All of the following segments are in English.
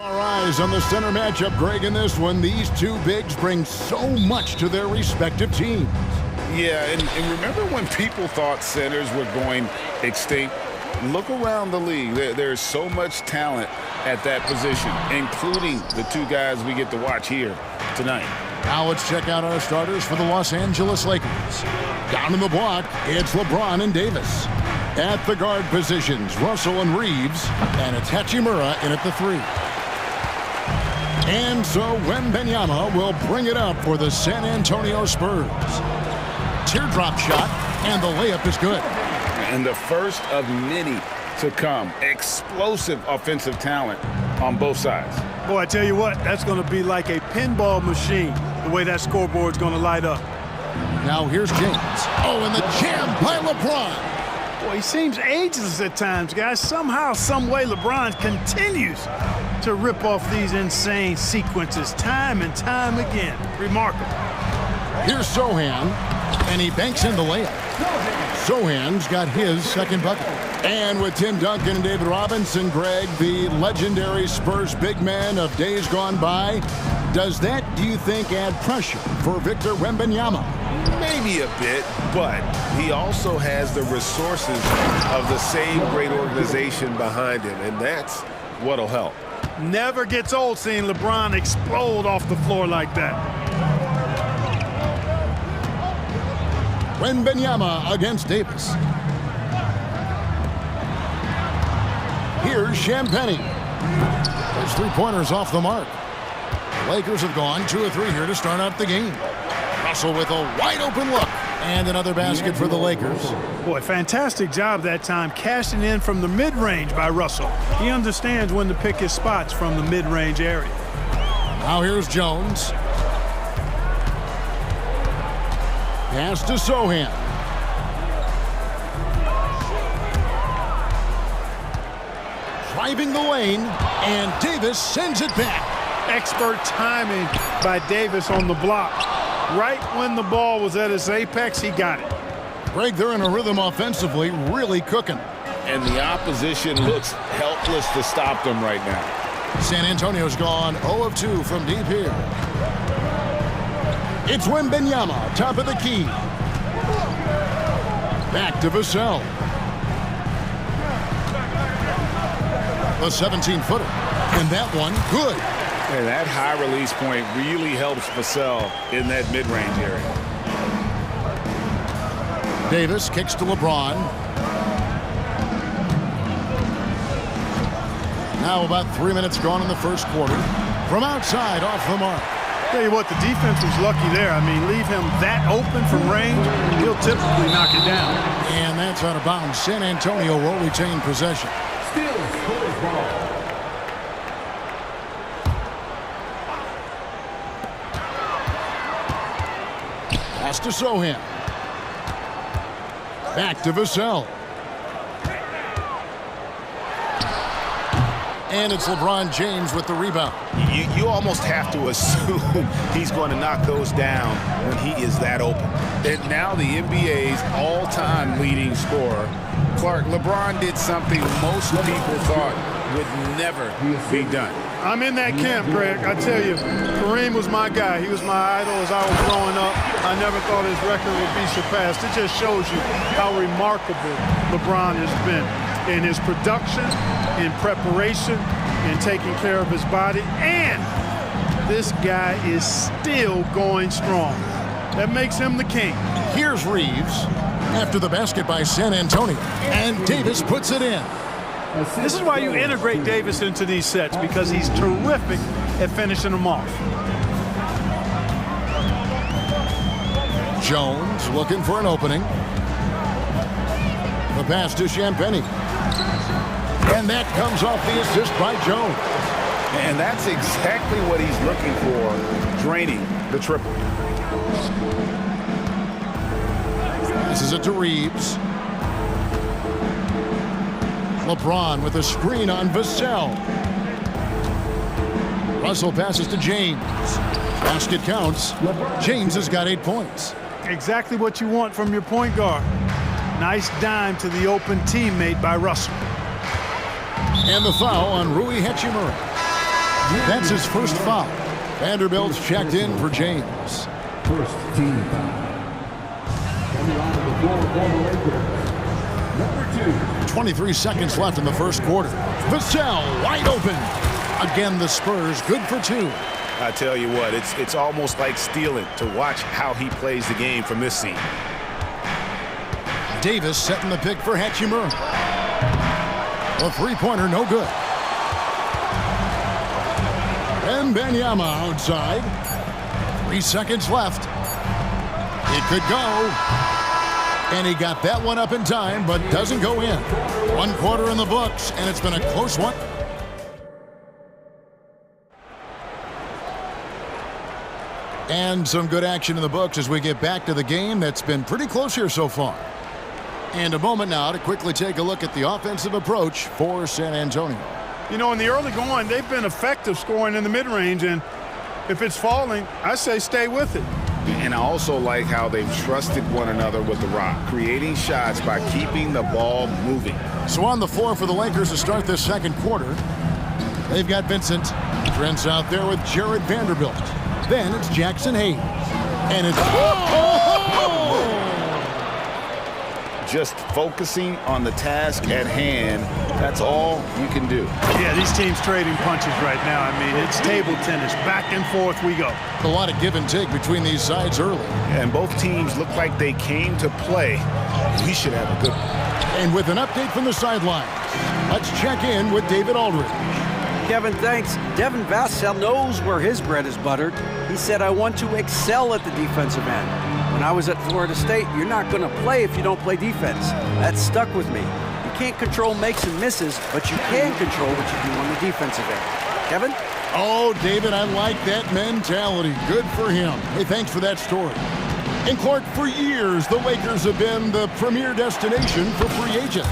Our eyes on the center matchup, Greg, in this one. These two bigs bring so much to their respective teams. Yeah, and remember when people thought centers were going extinct? Look around the league. There's so much talent at that position, including the two guys we get to watch here tonight. Now let's check out our starters for the Los Angeles Lakers. Down in the block, it's LeBron and Davis. At the guard positions, Russell and Reeves, and it's Hachimura in at the 3. And so Wembanyama will bring it up for the San Antonio Spurs. Teardrop shot, and the layup is good. And the first of many to come. Explosive offensive talent on both sides. Boy, I tell you what, that's going to be like a pinball machine, the way that scoreboard's going to light up. Now here's James. Oh, and the jam by LeBron. Boy, he seems ageless at times, guys. Somehow, some way, LeBron continues to rip off these insane sequences time and time again. Remarkable. Here's Sohan, and he banks in the layup. Sohan's got his second bucket. And with Tim Duncan and David Robinson, Greg, the legendary Spurs big man of days gone by, does that, do you think, add pressure for Victor Wembanyama? Maybe a bit, but he also has the resources of the same great organization behind him, and that's what'll help. Never gets old seeing LeBron explode off the floor like that. Wembanyama against Davis. Here's Champagnie. Those three-pointers off the mark. The Lakers have gone 2 of 3 here to start out the game. Russell with a wide-open look. And another basket for the Lakers. Boy, fantastic job that time cashing in from the mid-range by Russell. He understands when to pick his spots from the mid-range area. Now here's Jones. Pass to Sohan. Driving the lane, and Davis sends it back. Expert timing by Davis on the block. Right when the ball was at its apex, he got it. Greg, they're in a rhythm offensively, really cooking. And the opposition looks helpless to stop them right now. San Antonio's gone 0 of 2 from deep here. It's Wembanyama, top of the key. Back to Vassell. The 17-footer. And that one, good. And that high release point really helps Vassell in that mid-range area. Davis kicks to LeBron. Now about 3 minutes gone in the first quarter. From outside, off the mark. Tell you what, the defense was lucky there. I mean, leave him that open from range, he'll typically knock it down. And that's out of bounds. San Antonio will retain possession. Still scores ball. Pass to Sohan. Back to Vassell. And it's LeBron James with the rebound. You almost have to assume he's going to knock those down when he is that open. And now the NBA's all-time leading scorer, Clark, LeBron did something most people thought would never be done. I'm in that camp, Greg. I tell you, Kareem was my guy. He was my idol as I was growing up. I never thought his record would be surpassed. It just shows you how remarkable LeBron has been in his production, in preparation, in taking care of his body. And this guy is still going strong. That makes him the king. Here's Reeves after the basket by San Antonio. And Davis puts it in. This is why you integrate Davis into these sets, because he's terrific at finishing them off. Jones looking for an opening. The pass to Champagnie. And that comes off the assist by Jones. And that's exactly what he's looking for, draining the triple. This is it to Reeves. LeBron with a screen on Vassell. Russell passes to James. Basket counts. James has got 8 points. Exactly what you want from your point guard. Nice dime to the open teammate by Russell. And the foul on Rui Hachimura. That's his first foul. Vanderbilt's checked in for James. First team foul. Coming onto the floor for the Lakers. Number 2. 23 seconds left in the first quarter. Vassell wide open. Again, the Spurs good for 2. I tell you what, it's almost like stealing to watch how he plays the game from this scene. Davis setting the pick for Hachimura. A three-pointer, no good. And Benyama outside. 3 seconds left. It could go. And he got that one up in time, but doesn't go in. 1 quarter in the books, and it's been a close one. And some good action in the books as we get back to the game that's been pretty close here so far. And a moment now to quickly take a look at the offensive approach for San Antonio. You know, in the early going, they've been effective scoring in the mid-range, and if it's falling, I say stay with it. And I also like how they've trusted one another with the rock, creating shots by keeping the ball moving. So on the floor for the Lakers to start this second quarter, they've got Vincent. Trent's out there with Jared Vanderbilt. Then it's Jackson Hayes. And it's... Just focusing on the task at hand, that's all you can do. Yeah, these teams trading punches right now. I mean, it's table tennis. Back and forth we go. A lot of give and take between these sides early. And both teams look like they came to play. We should have a good one. And with an update from the sidelines, let's check in with David Aldridge. Kevin, thanks. Devin Vassell knows where his bread is buttered. He said, I want to excel at the defensive end. When I was at Florida State, you're not going to play if you don't play defense. That stuck with me. You can't control makes and misses, but you can control what you do on the defensive end. Kevin? Oh, David, I like that mentality. Good for him. Hey, thanks for that story. And Clark, for years, the Lakers have been the premier destination for free agents.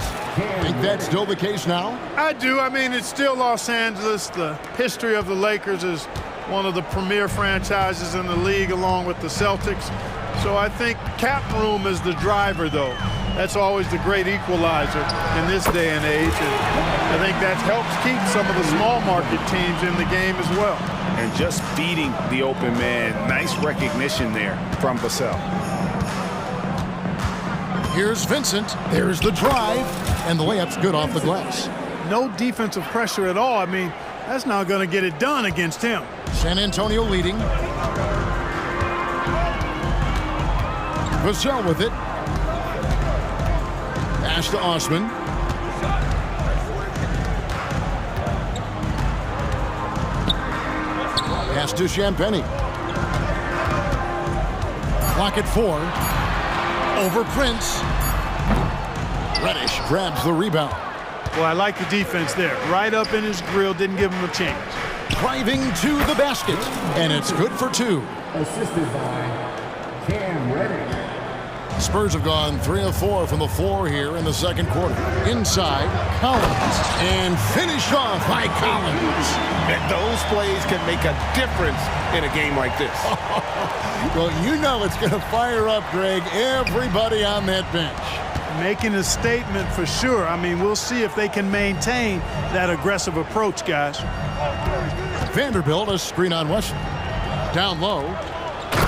Think that's still the case now? I do. I mean, it's still Los Angeles. The history of the Lakers is one of the premier franchises in the league, along with the Celtics. So I think cap room is the driver, though. That's always the great equalizer in this day and age. And I think that helps keep some of the small market teams in the game as well. And just feeding the open man. Nice recognition there from Vassell. Here's Vincent. There's the drive. And the layup's good off the glass. No defensive pressure at all. I mean, that's not going to get it done against him. San Antonio leading. Vassell with it. Pass to Osman. Pass to Champagny. Clock at 4. Over Prince. Reddish grabs the rebound. Well, I like the defense there. Right up in his grill, didn't give him a chance. Driving to the basket, and it's good for 2. Assisted by Cam Reddish. Spurs have gone 3 of 4 from the floor here in the second quarter. Inside, Collins, and finished off by Collins. And those plays can make a difference in a game like this. Well, you know it's going to fire up, Greg, everybody on that bench. Making a statement for sure. I mean, we'll see if they can maintain that aggressive approach, guys. Vanderbilt, a screen on West. Down low.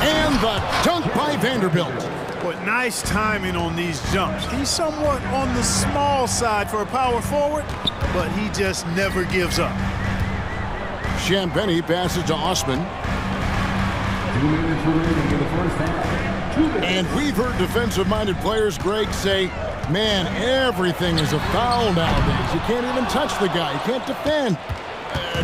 And the dunk by Vanderbilt. But nice timing on these jumps. He's somewhat on the small side for a power forward, but he just never gives up. Champagny passes to Osman. 2 minutes remaining in the first half. 2 minutes. And we've heard defensive-minded players, Greg, say, man, everything is a foul nowadays. You can't even touch the guy. You can't defend.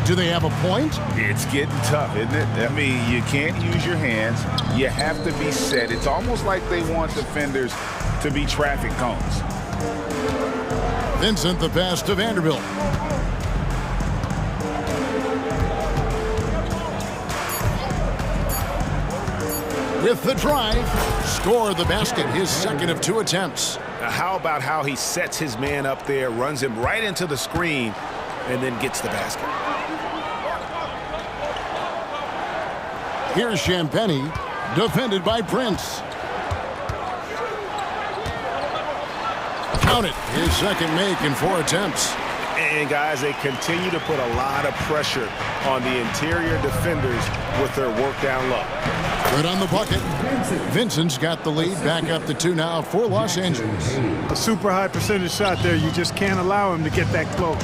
Do they have a point? It's getting tough, isn't it? I mean, you can't use your hands. You have to be set. It's almost like they want defenders to be traffic cones. Vincent, the pass to Vanderbilt. With the drive, score the basket, his second of 2 attempts. Now, how about how he sets his man up there, runs him right into the screen, and then gets the basket. Here's Champagny, defended by Prince. Count it, his second make in 4 attempts. And, guys, they continue to put a lot of pressure on the interior defenders with their work down low. Good on the bucket. Vincent's got the lead, back up to 2 now for Los Angeles. A super high percentage shot there. You just can't allow him to get that close.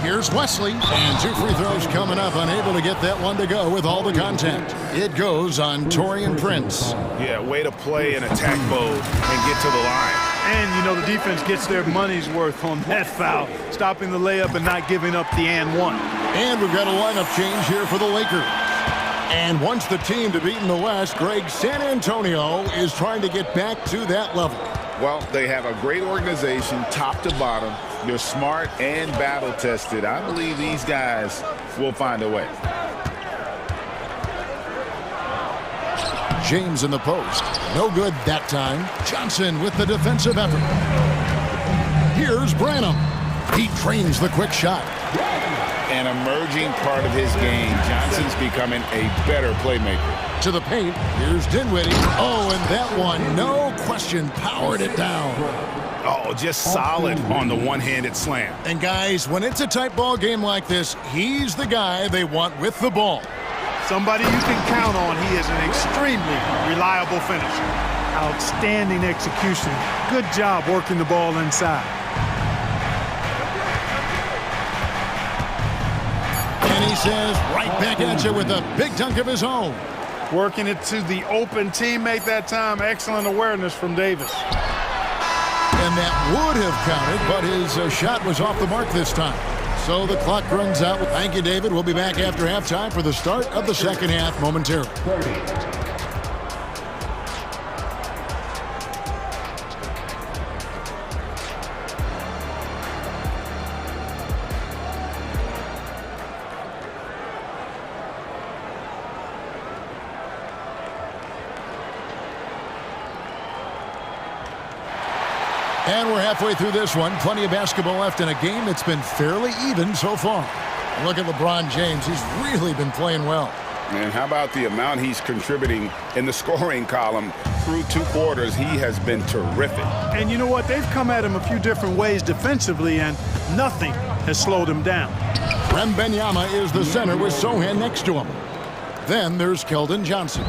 Here's Wesley, and 2 free throws coming up, unable to get that one to go with all the contact. It goes on Taurean Prince. Yeah, way to play in attack mode and get to the line. And, you know, the defense gets their money's worth on that foul, stopping the layup and not giving up the and one. And we've got a lineup change here for the Lakers. And once the team to beat in the West, Greg, San Antonio is trying to get back to that level. Well, they have a great organization, top to bottom. They're smart and battle-tested. I believe these guys will find a way. James in the post. No good that time. Johnson with the defensive effort. Here's Branham. He trains the quick shot. An emerging part of his game. Johnson's becoming a better playmaker. To the paint. Here's Dinwiddie. Oh, and that one, no question, powered it down. Oh, just solid on the one-handed slam. And guys, when it's a tight ball game like this, he's the guy they want with the ball. Somebody you can count on. He is an extremely reliable finisher. Outstanding execution. Good job working the ball inside. And he says right back at you with a big dunk of his own. Working it to the open teammate that time. Excellent awareness from Davis. And that would have counted, but his shot was off the mark this time. So the clock runs out. Thank you, David. We'll be back after halftime for the start of the second half momentarily. And we're halfway through this one. Plenty of basketball left in a game that's been fairly even so far. Look at LeBron James. He's really been playing well. And how about the amount he's contributing in the scoring column through 2 quarters? He has been terrific. And you know what? They've come at him a few different ways defensively, and nothing has slowed him down. Wembanyama is the center with Sohan next to him. Then there's Keldon Johnson.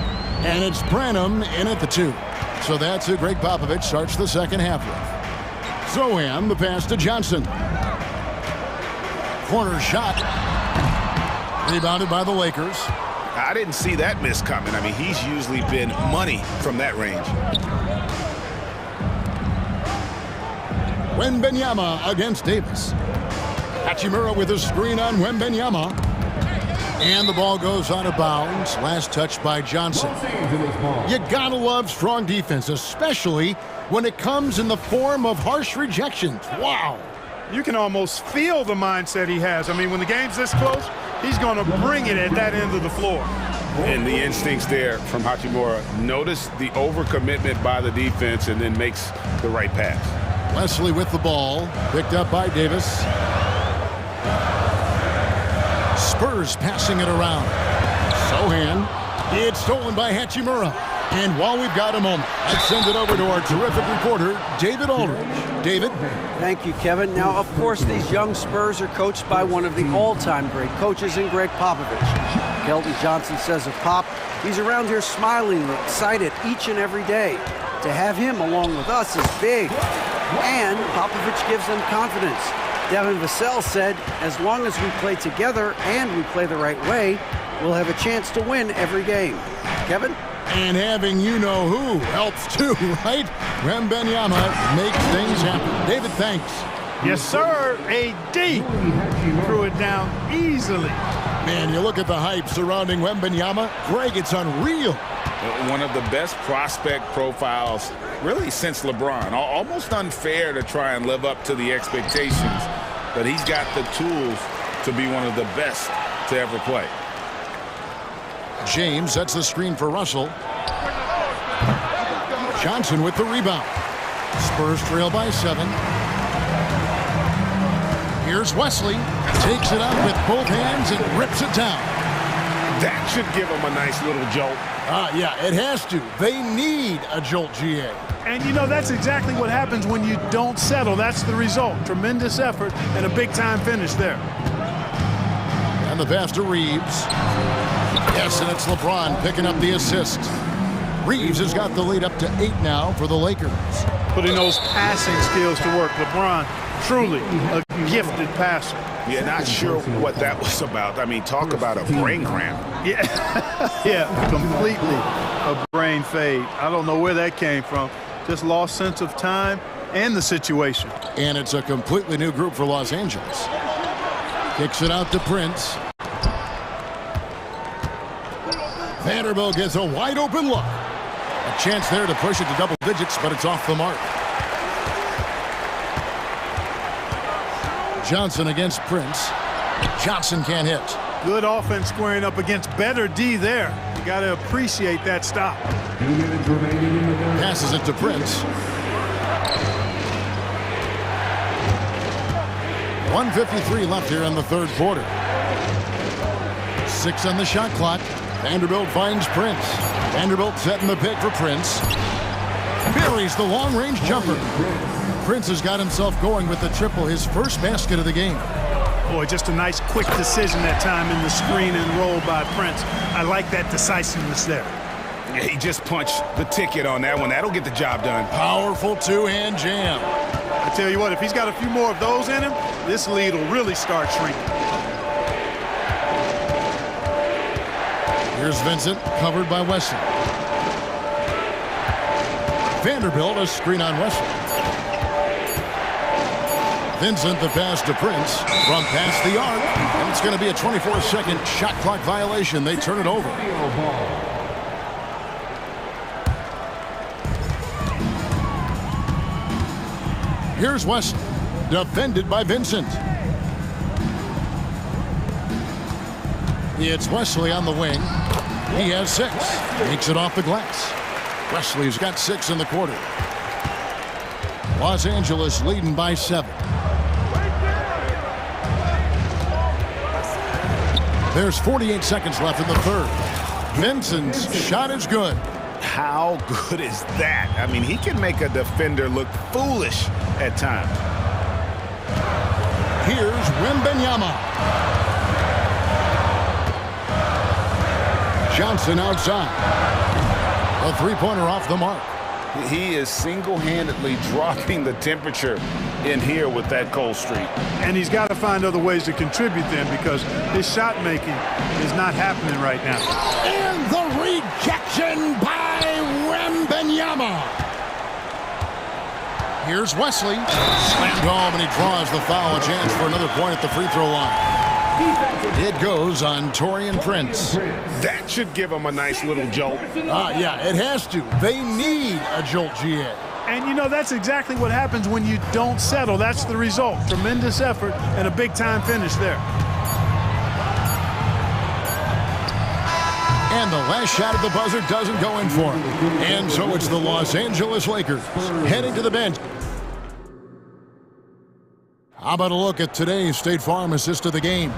And it's Branham in at the 2. So that's who Greg Popovich starts the second half with. Sohan, the pass to Johnson. Corner shot. Rebounded by the Lakers. I didn't see that miss coming. I mean, he's usually been money from that range. Wembanyama against Davis. Hachimura with a screen on Wembanyama. And the ball goes out of bounds. Last touch by Johnson. You gotta love strong defense, especially when it comes in the form of harsh rejections. Wow. You can almost feel the mindset he has. I mean, when the game's this close, he's going to bring it at that end of the floor. And the instincts there from Hachimura. Notice the overcommitment by the defense and then makes the right pass. Wesley with the ball. Picked up by Davis. Spurs passing it around. Sohan. It's stolen by Hachimura. And while we've got a moment, let's send it over to our terrific reporter, David Aldridge. David? Thank you, Kevin. Now, of course, these young Spurs are coached by one of the all-time great coaches in Greg Popovich. Keldon Johnson says of Pop, he's around here smiling, excited each and every day. To have him along with us is big. And Popovich gives them confidence. Devin Vassell said, as long as we play together and we play the right way, we'll have a chance to win every game. Kevin? And having you-know-who helps too, right? Wembanyama makes things happen. David, thanks. Yes, sir. AD threw it down easily. Man, you look at the hype surrounding Wembanyama. Greg, it's unreal. One of the best prospect profiles really since LeBron. Almost unfair to try and live up to the expectations, but he's got the tools to be one of the best to ever play. James sets the screen for Russell. Johnson with the rebound. Spurs trail by 7. Here's Wesley. Takes it up with both hands and rips it down. That should give him a nice little jolt. Yeah, it has to. They need a jolt, GA. And, you know, that's exactly what happens when you don't settle. That's the result. Tremendous effort and a big-time finish there. And the pass to Reeves. Yes, and it's LeBron picking up the assist. Reeves has got the lead up to 8 now for the Lakers. Putting those passing skills to work. LeBron, truly a gifted passer. Yeah, not sure what that was about. I mean, talk about a brain cramp. Yeah, yeah, completely a brain fade. I don't know where that came from. Just lost sense of time and the situation. And it's a completely new group for Los Angeles. Kicks it out to Prince. Vanderbilt gets a wide open look. A chance there to push it to double digits, but it's off the mark. Johnson against Prince. Johnson can't hit. Good offense squaring up against better D there. You got to appreciate that stop. Passes it to Prince. 1:53 left here in the third quarter. 6 on the shot clock. Vanderbilt finds Prince. Vanderbilt setting the pick for Prince. Buries the long-range jumper. Prince has got himself going with the triple, his first basket of the game. Boy, just a nice quick decision that time in the screen and roll by Prince. I like that decisiveness there. Yeah, he just punched the ticket on that one. That'll get the job done. Powerful two-hand jam. I tell you what, if he's got a few more of those in him, this lead will really start shrinking. Here's Vincent, covered by Wesley. Vanderbilt, a screen on Wesley. Vincent, the pass to Prince from past the arc. And it's going to be a 24-second shot clock violation. They turn it over. Here's Wesley, defended by Vincent. It's Wesley on the wing. He has 6. Makes it off the glass. Wesley's got 6 in the quarter. Los Angeles leading by 7. There's 48 seconds left in the third. Vincent's shot is good. How good is that? I mean, he can make a defender look foolish at times. Here's Wembanyama. Johnson outside. A three-pointer off the mark. He is single-handedly dropping the temperature in here with that cold streak. And he's got to find other ways to contribute then, because his shot making is not happening right now. And the rejection by Wembanyama. Here's Wesley. Slammed home, and he draws the foul. A chance for another point at the free throw line. It goes on Taurean Prince. That should give him a nice little jolt. Yeah, it has to. They need a jolt, GA. And, you know, that's exactly what happens when you don't settle. That's the result. Tremendous effort and a big-time finish there. And the last shot at the buzzer doesn't go in for him. And so it's the Los Angeles Lakers heading to the bench. How about a look at today's State Farm assist of the game?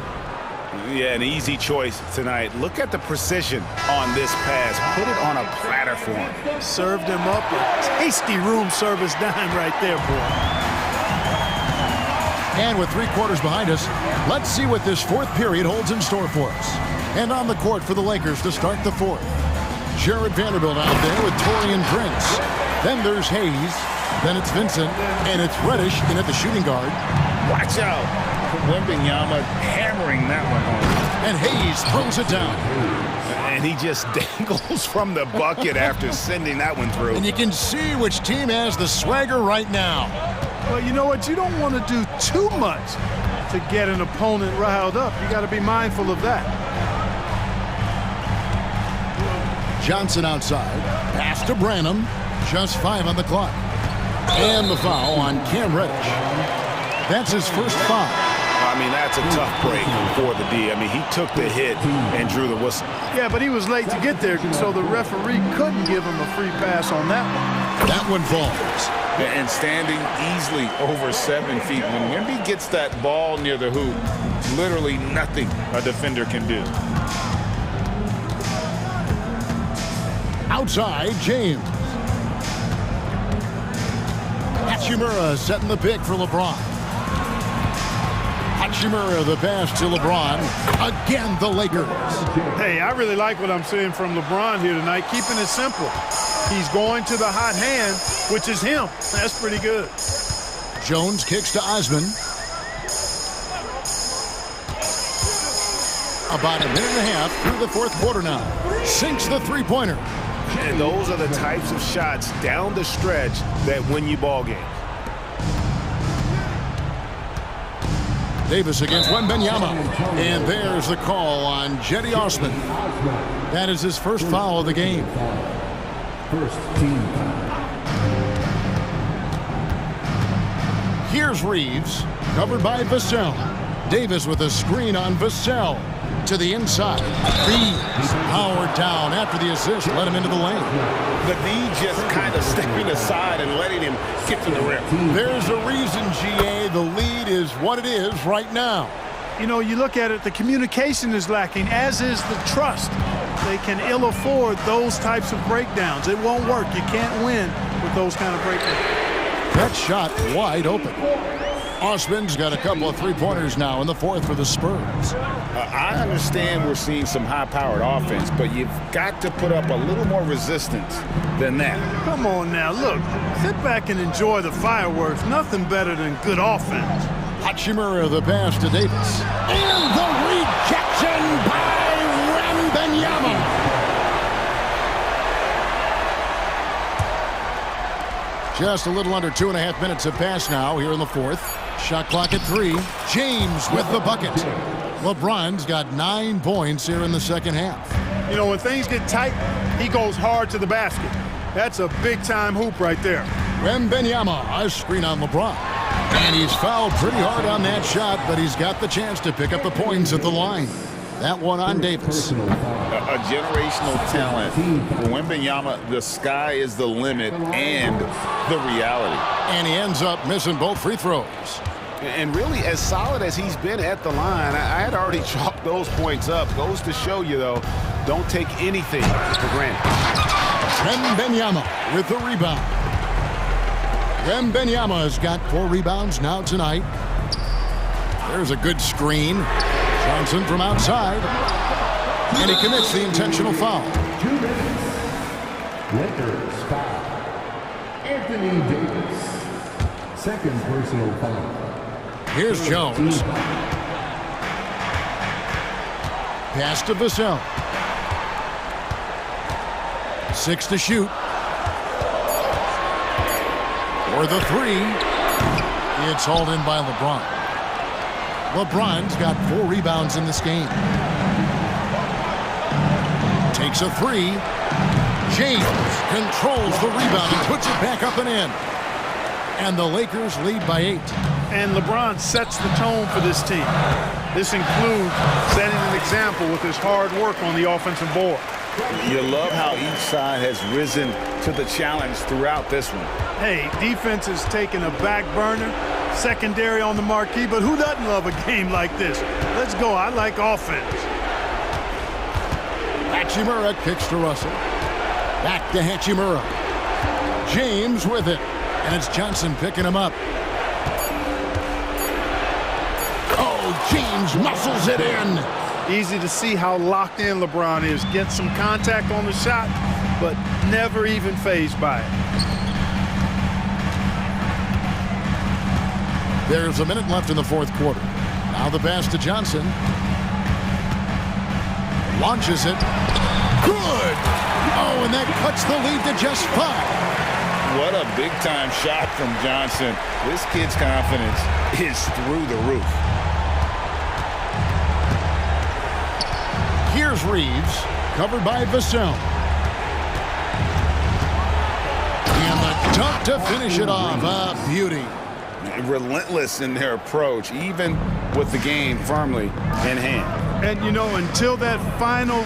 Yeah, an easy choice tonight. Look at the precision on this pass. Put it on a platter for him. Served him up a tasty room service dime right there, boy. And with 3 quarters behind us, let's see what this fourth period holds in store for us. And on the court for the Lakers to start the fourth. Jared Vanderbilt out there with Taurean Prince. Then there's Hayes. Then it's Vincent. And it's Reddish in at the shooting guard. Watch out. Wembanyama hammering that one home. And Hayes throws it down. And he just dangles from the bucket after sending that one through. And you can see which team has the swagger right now. Well, you know what? You don't want to do too much to get an opponent riled up. You got to be mindful of that. Johnson outside. Pass to Branham. Just 5 on the clock. And the foul on Cam Reddish. That's his first foul. I mean, that's a tough break for the D. I mean, he took the hit and drew the whistle. Yeah, but he was late to get there, so the referee couldn't give him a free pass on that one. That one falls. And standing easily over 7 feet. When Wemby gets that ball near the hoop, literally nothing a defender can do. Outside, James. Hachimura setting the pick for LeBron. Hachimura the pass to LeBron. Again, the Lakers. Hey, I really like what I'm seeing from LeBron here tonight, keeping it simple. He's going to the hot hand, which is him. That's pretty good. Jones kicks to Osman. About a minute and a half through the fourth quarter now. Sinks the three-pointer. And those are the types of shots down the stretch that win you ball games. Davis against Wembanyama. And there's the call on Jetty Osman. That is his first foul of the game. First team foul. Here's Reeves, covered by Vassell. Davis with a screen on Vassell. To the inside. Reeves powered down after the assist, let him into the lane. The D just kind of stepping aside and letting him get to the rim. There's a reason, GA, the lead is what it is right now. You know, you look at it, the communication is lacking, as is the trust. They can ill afford those types of breakdowns. It won't work. You can't win with those kind of breakdowns. That shot wide open. Osman's got a couple of three-pointers now in the fourth for the Spurs. I understand we're seeing some high-powered offense, but you've got to put up a little more resistance than that. Come on now, look. Sit back and enjoy the fireworks. Nothing better than good offense. Hachimura the pass to Davis. And the rejection by Wembanyama. Just a little under 2.5 minutes have passed now here in the fourth. Shot clock at 3. James with the bucket. LeBron's got 9 points here in the second half. You know, when things get tight, he goes hard to the basket. That's a big-time hoop right there. Wembanyama, a screen on LeBron. And he's fouled pretty hard on that shot, but he's got the chance to pick up the points at the line. That one on Davis. A generational talent. For Wembanyama, the sky is the limit and the reality. And he ends up missing both free throws. And really, as solid as he's been at the line, I had already chalked those points up. Goes to show you, though, don't take anything for granted. Wembanyama with the rebound. Wembanyama has got 4 rebounds now tonight. There's a good screen. Johnson from outside. And he commits the intentional foul. 2 minutes. Lakers foul. Anthony Davis. Second personal foul. Here's Jones. Pass to Vassell. 6 to shoot. For the 3. It's hauled in by LeBron. LeBron's got 4 rebounds in this game. Takes a 3. James controls the rebound and puts it back up and in. And the Lakers lead by 8. And LeBron sets the tone for this team. This includes setting an example with his hard work on the offensive board. You love how each side has risen to the challenge throughout this one. Hey, defense is taking a back burner, secondary on the marquee, but who doesn't love a game like this? Let's go. I like offense. Hachimura kicks to Russell. Back to Hachimura. James with it. And it's Johnson picking him up. Oh, James muscles it in. Easy to see how locked in LeBron is. Gets some contact on the shot, but never even fazed by it. There's a minute left in the fourth quarter. Now the pass to Johnson. Launches it. Good! Oh, and that cuts the lead to just 5. What a big-time shot from Johnson. This kid's confidence is through the roof. Here's Reeves, covered by Vassell. And the dunk to finish it off. A beauty. Relentless in their approach, even with the game firmly in hand. And, you know, until that final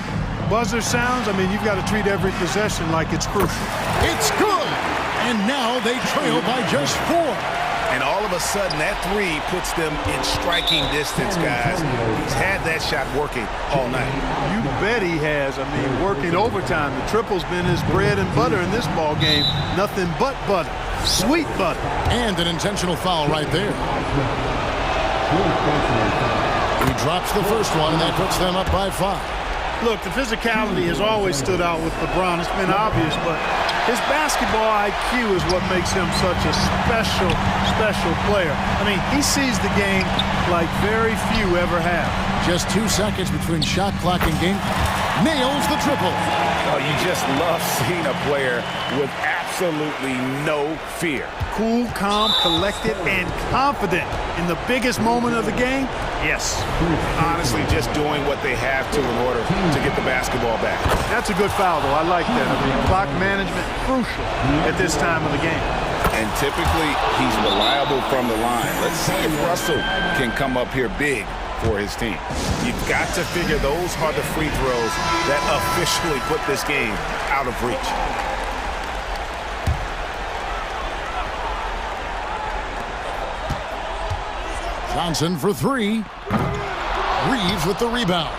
buzzer sounds, I mean, you've got to treat every possession like it's crucial. It's good. And now they trail by just 4. And all of a sudden, that three puts them in striking distance, guys. He's had that shot working all night. You bet he has. I mean, working overtime. The triple's been his bread and butter in this ball game. Nothing but butter. Sweet butter. And an intentional foul right there. He drops the first one, and that puts them up by 5. Look, the physicality has always stood out with LeBron. It's been obvious, but his basketball IQ is what makes him such a special, special player. I mean, he sees the game like very few ever have. Just 2 seconds between shot clock and game. Nails the triple. Oh, you just love seeing a player with absolutely no fear. Cool, calm, collected, and confident in the biggest moment of the game. Yes. Honestly, just doing what they have to in order to get the basketball back. That's a good foul, though. I like that. I mean, clock management, crucial at this time of the game. And typically, he's reliable from the line. Let's see if Russell can come up here big for his team. You've got to figure those are the free throws that officially put this game out of reach. Johnson for 3. Reeves with the rebound.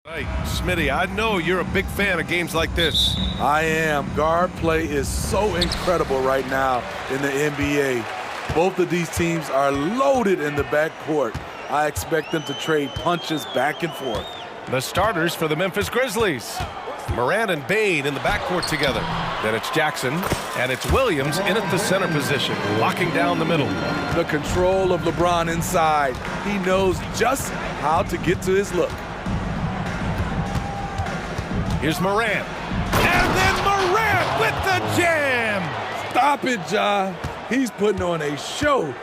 Right, Smitty, I know you're a big fan of games like this. I am. Guard play is so incredible right now in the NBA. Both of these teams are loaded in the backcourt. I expect them to trade punches back and forth. The starters for the Memphis Grizzlies. Morant and Bane in the backcourt together. Then it's Jackson, and it's Williams in at the center position, locking down the middle. The control of LeBron inside. He knows just how to get to his look. Here's Morant. And then Morant with the jam! Stop it, Ja. He's putting on a show.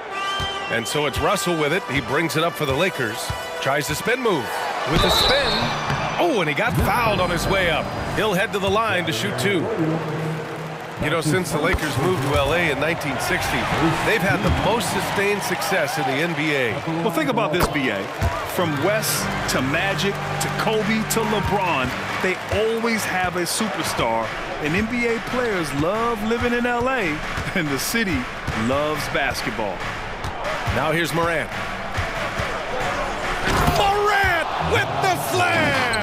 And so it's Russell with it. He brings it up for the Lakers. Tries the spin move. With the spin. Oh, and he got fouled on his way up. He'll head to the line to shoot two. You know, since the Lakers moved to LA in 1960, they've had the most sustained success in the NBA. Well, think about this, BA. From West to Magic to Kobe to LeBron, they always have a superstar. And NBA players love living in LA, and the city loves basketball. Now here's Morant. Morant with the slam!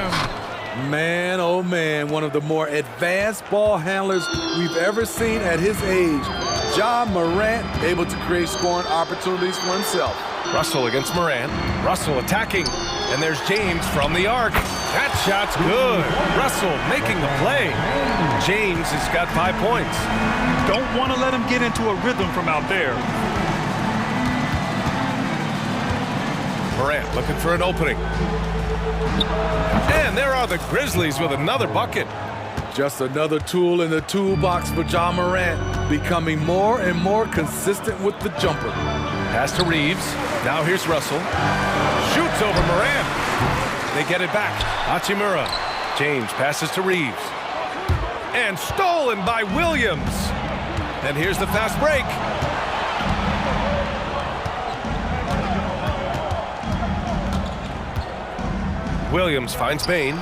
Man, oh man, one of the more advanced ball handlers we've ever seen at his age. Ja Morant able to create scoring opportunities for himself. Russell against Morant. Russell attacking. And there's James from the arc. That shot's good. Russell making the play. James has got 5 points. Don't want to let him get into a rhythm from out there. Morant looking for an opening. And there are the Grizzlies with another bucket. Just another tool in the toolbox for Ja Morant, becoming more and more consistent with the jumper. Pass to Reeves. Now here's Russell. Shoots over Morant. They get it back. Hachimura. James passes to Reeves. And stolen by Williams. And here's the fast break. Williams finds Bane.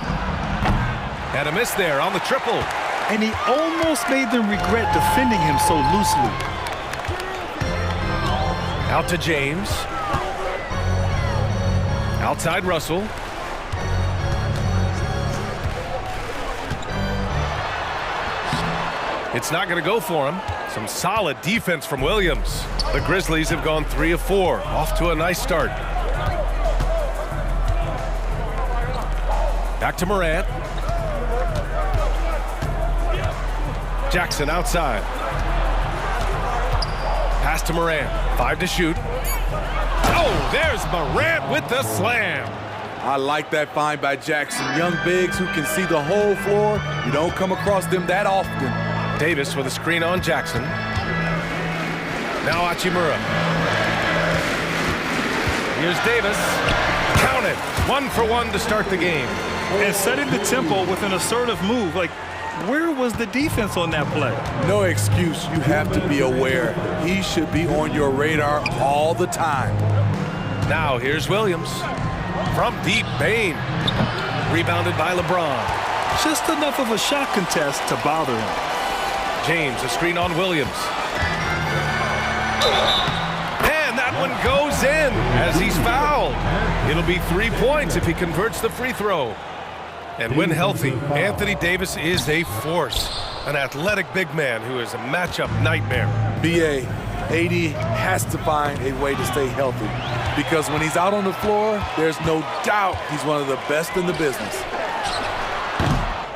And a miss there on the triple. And he almost made them regret defending him so loosely. Out to James. Outside Russell. It's not going to go for him. Some solid defense from Williams. The Grizzlies have gone 3 of 4. Off to a nice start. Back to Morant. Jackson outside. Pass to Morant. 5 to shoot. Oh, there's Morant with the slam. I like that find by Jackson. Young bigs who can see the whole floor. You don't come across them that often. Davis with a screen on Jackson. Now Hachimura. Here's Davis. Count it. 1 for 1 to start the game. And setting the tempo with an assertive move. Like, where was the defense on that play? No excuse. You have to be aware. He should be on your radar all the time. Now here's Williams. From deep, Bane. Rebounded by LeBron. Just enough of a shot contest to bother him. James, a screen on Williams. And that one goes in as he's fouled. It'll be 3 points if he converts the free throw. And when healthy, Anthony Davis is a force. An athletic big man who is a matchup nightmare. BA, AD has to find a way to stay healthy. Because when he's out on the floor, there's no doubt he's one of the best in the business.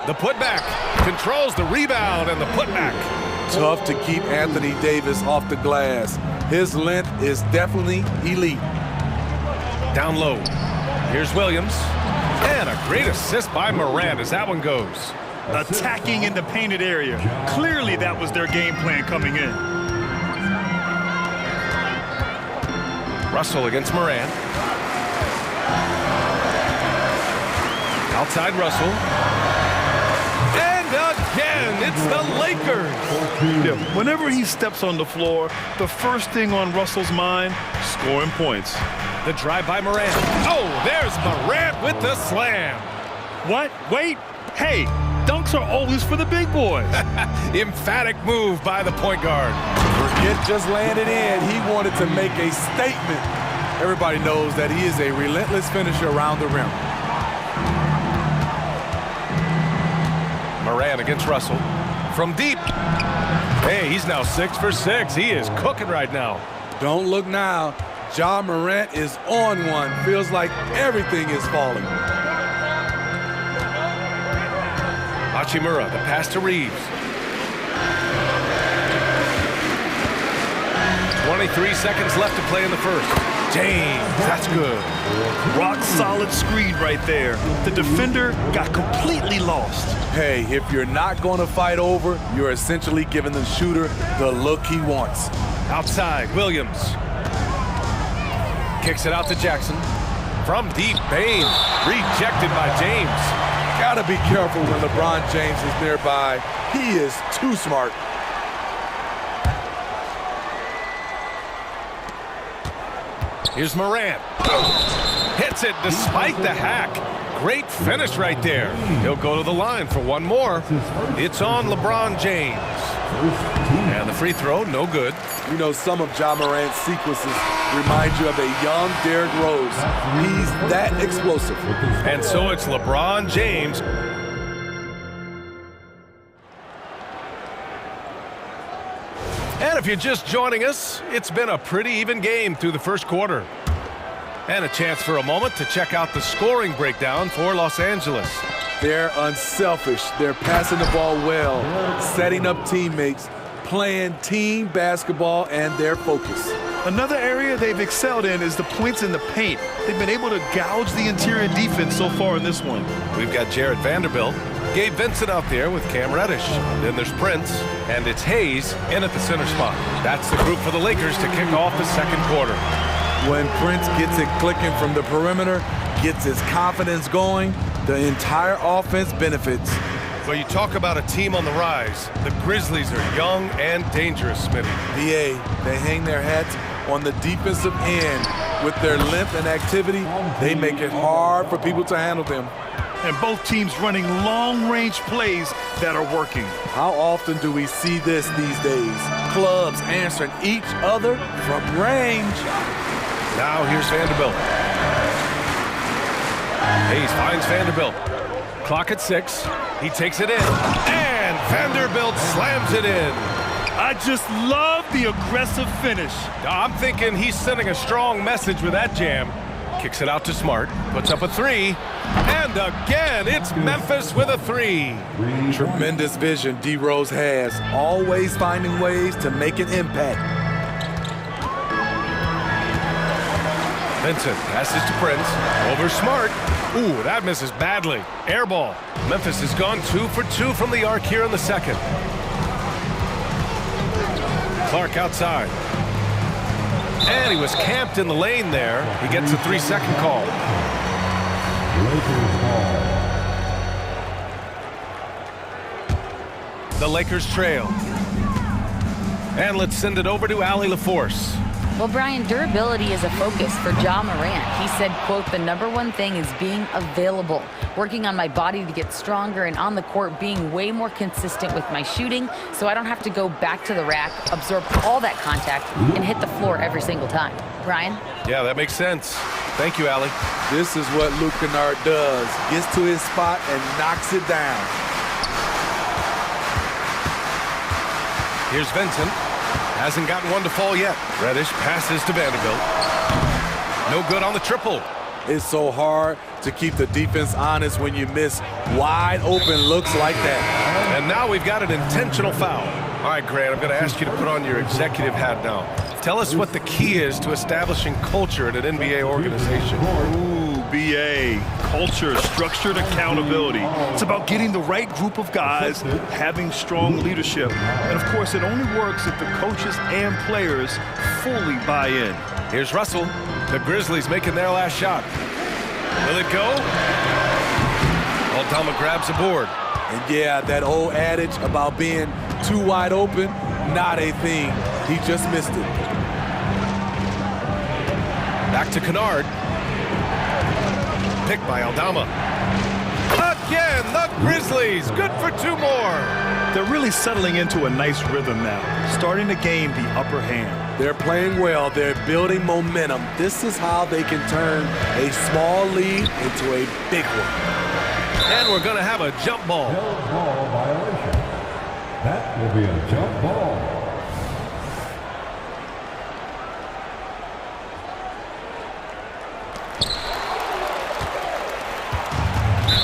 The putback controls the rebound and the putback. Tough to keep Anthony Davis off the glass. His length is definitely elite. Down low. Here's Williams. And a great assist by Morant as that one goes. Attacking in the painted area. Clearly that was their game plan coming in. Russell against Morant. Outside Russell. And again, it's the Lakers. Yeah, whenever he steps on the floor, the first thing on Russell's mind, scoring points. The drive by Morant. Oh, there's Morant with the slam. What? Wait. Hey, dunks are always for the big boys. Emphatic move by the point guard. Forget just landed in. He wanted to make a statement. Everybody knows that he is a relentless finisher around the rim. against Russell. From deep. Hey, he's now 6 for 6. He is cooking right now. Don't look now. Ja Morant is on one. Feels like everything is falling. Hachimura, the pass to Reeves. 23 seconds left to play in the first. James, that's good. Rock solid screen right there. The defender got completely lost. Hey, if you're not going to fight over, you're essentially giving the shooter the look he wants. Outside, Williams. Kicks it out to Jackson. From deep, Bain. Rejected by James. Gotta be careful when LeBron James is nearby. He is too smart. Here's Morant. Hits it despite the hack. Great finish right there. He'll go to the line for one more. It's on LeBron James. And the free throw, no good. You know, some of Ja Morant's sequences remind you of a young Derrick Rose. He's that explosive. And so it's LeBron James. And if you're just joining us, it's been a pretty even game through the first quarter. And a chance for a moment to check out the scoring breakdown for Los Angeles. They're unselfish. They're passing the ball well, setting up teammates, playing team basketball, and their focus. Another area they've excelled in is the points in the paint. They've been able to gouge the interior defense so far in this one. We've got Jared Vanderbilt, Gabe Vincent out there with Cam Reddish. Then there's Prince, and it's Hayes in at the center spot. That's the group for the Lakers to kick off the second quarter. When Prince gets it clicking from the perimeter, gets his confidence going, the entire offense benefits. Well, you talk about a team on the rise. The Grizzlies are young and dangerous, Smitty. BA, they hang their hats on the defensive end. With their length and activity, they make it hard for people to handle them. And both teams running long-range plays that are working. How often do we see this these days? Clubs answering each other from range. Now here's Vanderbilt. Hayes finds Vanderbilt. Clock at 6. He takes it in. And Vanderbilt slams it in. I just love the aggressive finish. I'm thinking he's sending a strong message with that jam. Kicks it out to Smart. Puts up a 3. And again, it's Memphis with a 3. Tremendous vision D. Rose has. Always finding ways to make an impact. Vincent passes to Prince. Over Smart. Ooh, that misses badly. Air ball. Memphis has gone 2 for 2 from the arc here in the second. Clark outside. And he was camped in the lane there. He gets a 3-second call. The Lakers trail. And let's send it over to Allie LaForce. Well, Brian, durability is a focus for Ja Morant. He said, quote, "The #1 thing is being available, working on my body to get stronger, and on the court being way more consistent with my shooting so I don't have to go back to the rack, absorb all that contact, and hit the floor every single time." Brian? Yeah, that makes sense. Thank you, Allie. This is what Luke Kennard does. Gets to his spot and knocks it down. Here's Vincent. Hasn't gotten one to fall yet. Reddish passes to Vanderbilt. No good on the triple. It's so hard to keep the defense honest when you miss wide open looks like that. And now we've got an intentional foul. All right, Grant, I'm going to ask you to put on your executive hat now. Tell us what the key is to establishing culture at an NBA organization. Ooh, BA. Culture, structured accountability. It's about getting the right group of guys, having strong leadership. And of course, it only works if the coaches and players fully buy in. Here's Russell. The Grizzlies making their last shot. Will it go? Aldama grabs a board. And yeah, that old adage about being too wide open, not a thing. He just missed it. Back to Kennard. Picked by Aldama. Again, the Grizzlies. Good for 2 more. They're really settling into a nice rhythm now, starting to gain the upper hand. They're playing well. They're building momentum. This is how they can turn a small lead into a big one. And we're going to have a jump ball. Held ball violation. That will be a jump ball.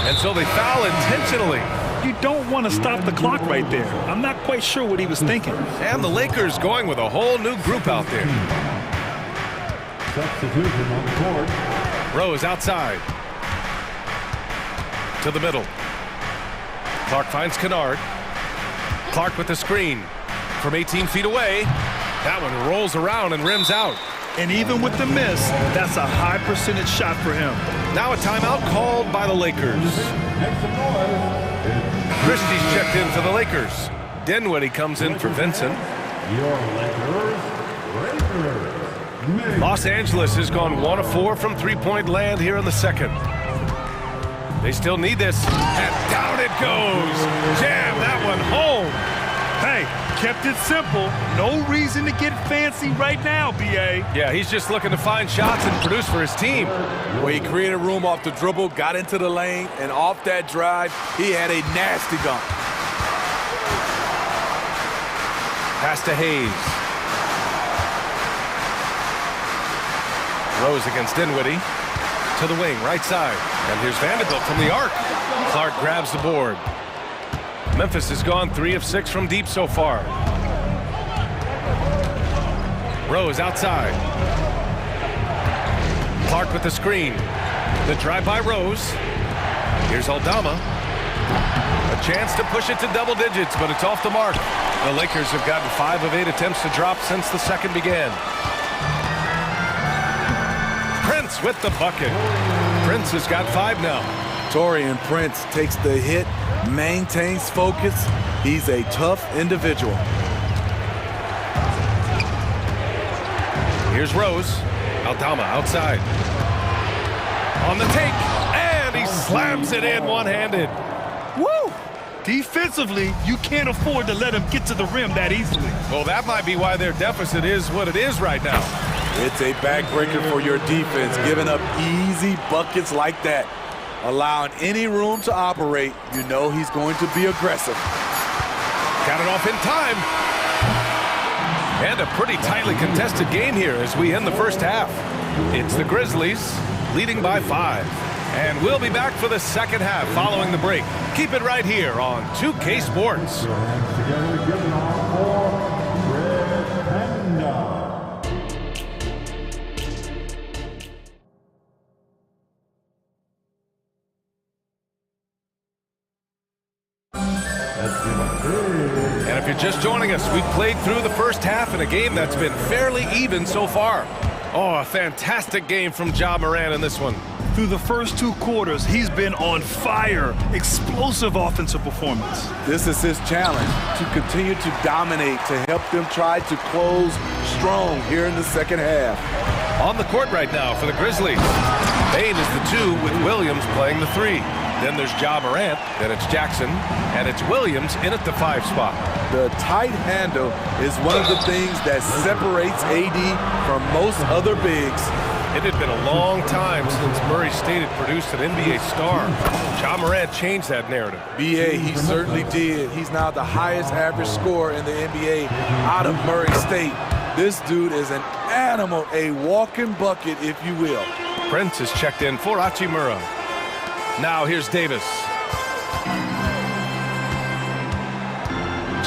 And so they foul intentionally. You don't want to stop the clock right there. I'm not quite sure what he was thinking. And the Lakers going with a whole new group out there. Substitution on the court. Rose outside. To the middle. Clark finds Kennard. Clark with the screen. From 18 feet away. That one rolls around and rims out. And even with the miss, that's a high percentage shot for him. Now a timeout called by the Lakers. Christie's checked in for the Lakers. Dinwiddie comes in for Vincent. Your Lakers. Los Angeles has gone 1 of 4 from three-point land here in the second. They still need this. And down it goes. Jam that one home. Hey, kept it simple. No reason to get fancy right now, B.A. Yeah, he's just looking to find shots and produce for his team. Where he created room off the dribble, got into the lane, and off that drive, he had a nasty dunk. Pass to Hayes. Rose against Dinwiddie. To the wing, right side. And here's Vanderbilt from the arc. Clark grabs the board. Memphis has gone 3 of 6 from deep so far. Rose outside. Clark with the screen. The drive by Rose. Here's Aldama. A chance to push it to double digits, but it's off the mark. The Lakers have gotten 5 of 8 attempts to drop since the second began. Prince with the bucket. Prince has got 5 now. Taurean Prince takes the hit, maintains focus. He's a tough individual. Here's Rose. Aldama outside. On the take, and he slams it in one-handed. Woo! Defensively, you can't afford to let him get to the rim that easily. Well, that might be why their deficit is what it is right now. It's a backbreaker for your defense, giving up easy buckets like that. Allowing any room to operate, you know he's going to be aggressive. Got it off in time. And a pretty tightly contested game here as we end the first half. It's the Grizzlies leading by 5. And we'll be back for the second half following the break. Keep it right here on 2K Sports. And if you're just joining us, we've played through the first half in a game that's been fairly even so far. Oh, a fantastic game from Ja Morant in this one. Through the first 2 quarters, he's been on fire. Explosive offensive performance. This is his challenge, to continue to dominate, to help them try to close strong here in the second half. On the court right now for the Grizzlies. Bain is the 2 with Williams playing the 3. Then there's Ja Morant, then it's Jackson, and it's Williams in at the 5 spot. The tight handle is one of the things that separates AD from most other bigs. It had been a long time since Murray State had produced an NBA star. Ja Morant changed that narrative. BA, he certainly did. He's now the highest average scorer in the NBA out of Murray State. This dude is an animal, a walking bucket, if you will. Prince is checked in for Hachimura. Now here's Davis.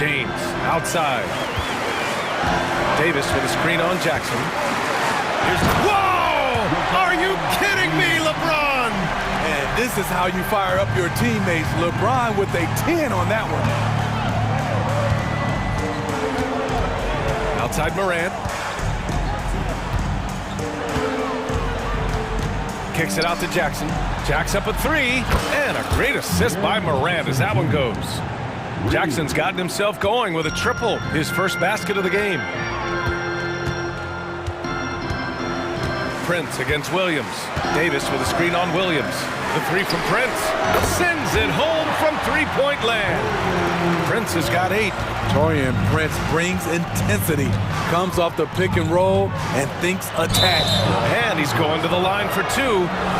James outside. Davis with a screen on Jackson. Here's, whoa! Are you kidding me, LeBron? And this is how you fire up your teammates. LeBron with a 10 on that one. Outside Morant. Kicks it out to Jackson. Jack's up a 3, and a great assist by Morant as that one goes. Jackson's gotten himself going with a triple, his first basket of the game. Prince against Williams. Davis with a screen on Williams. The three from Prince. Sends it home from three-point land. Prince has got 8. Torian Prince brings intensity, comes off the pick and roll, and thinks attack. And he's going to the line for 2.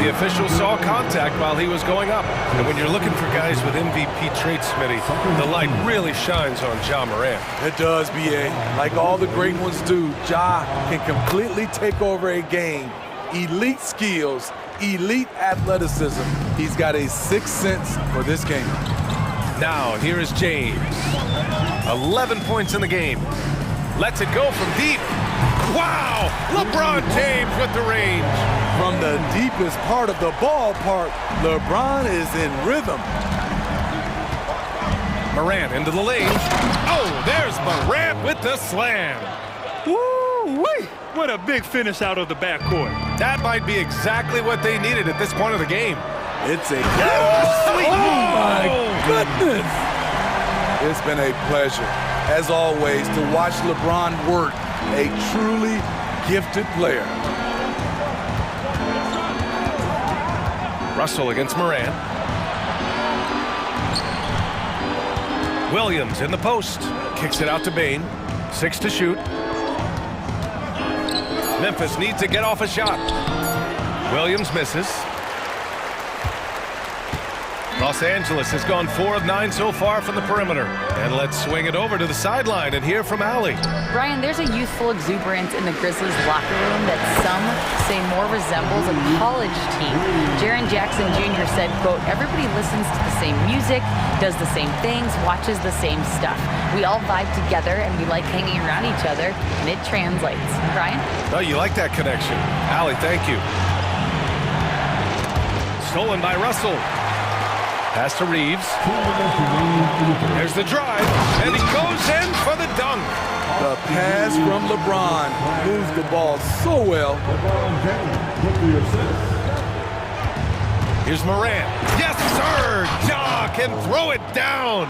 The official saw contact while he was going up. And when you're looking for guys with MVP traits, Smitty, the light really shines on Ja Morant. It does, B.A. Like all the great ones do, Ja can completely take over a game. Elite skills, elite athleticism. He's got a sixth sense for this game. Now, here is James. 11 points in the game. Lets it go from deep. Wow! LeBron James with the range. From the deepest part of the ballpark, LeBron is in rhythm. Morant into the lane. Oh, there's Morant with the slam. Woo-wee! What a big finish out of the backcourt. That might be exactly what they needed at this point of the game. It's a Sweet move. my goodness! It's been a pleasure, as always, to watch LeBron work, a truly gifted player. Russell against Morant. Williams in the post. Kicks it out to Bane. 6 to shoot. Memphis needs to get off a shot. Williams misses. Los Angeles has gone 4 of 9 so far from the perimeter. And let's swing it over to the sideline and hear from Allie. Brian, there's a youthful exuberance in the Grizzlies locker room that some say more resembles a college team. Jaren Jackson Jr. said, quote, everybody listens to the same music, does the same things, watches the same stuff. We all vibe together and we like hanging around each other, and it translates. Brian? Oh, you like that connection. Allie, thank you. Stolen by Russell. Pass to Reeves. There's the drive, and he goes in for the dunk. The pass from LeBron moves the ball so well. Here's Morant. Yes, sir! Ja can throw it down.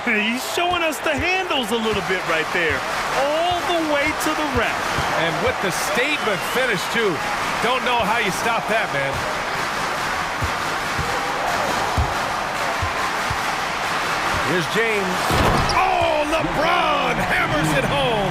He's showing us the handles a little bit right there. All the way to the rack. And with the statement finish, too. Don't know how you stop that, man. Here's James. Oh, LeBron hammers it home.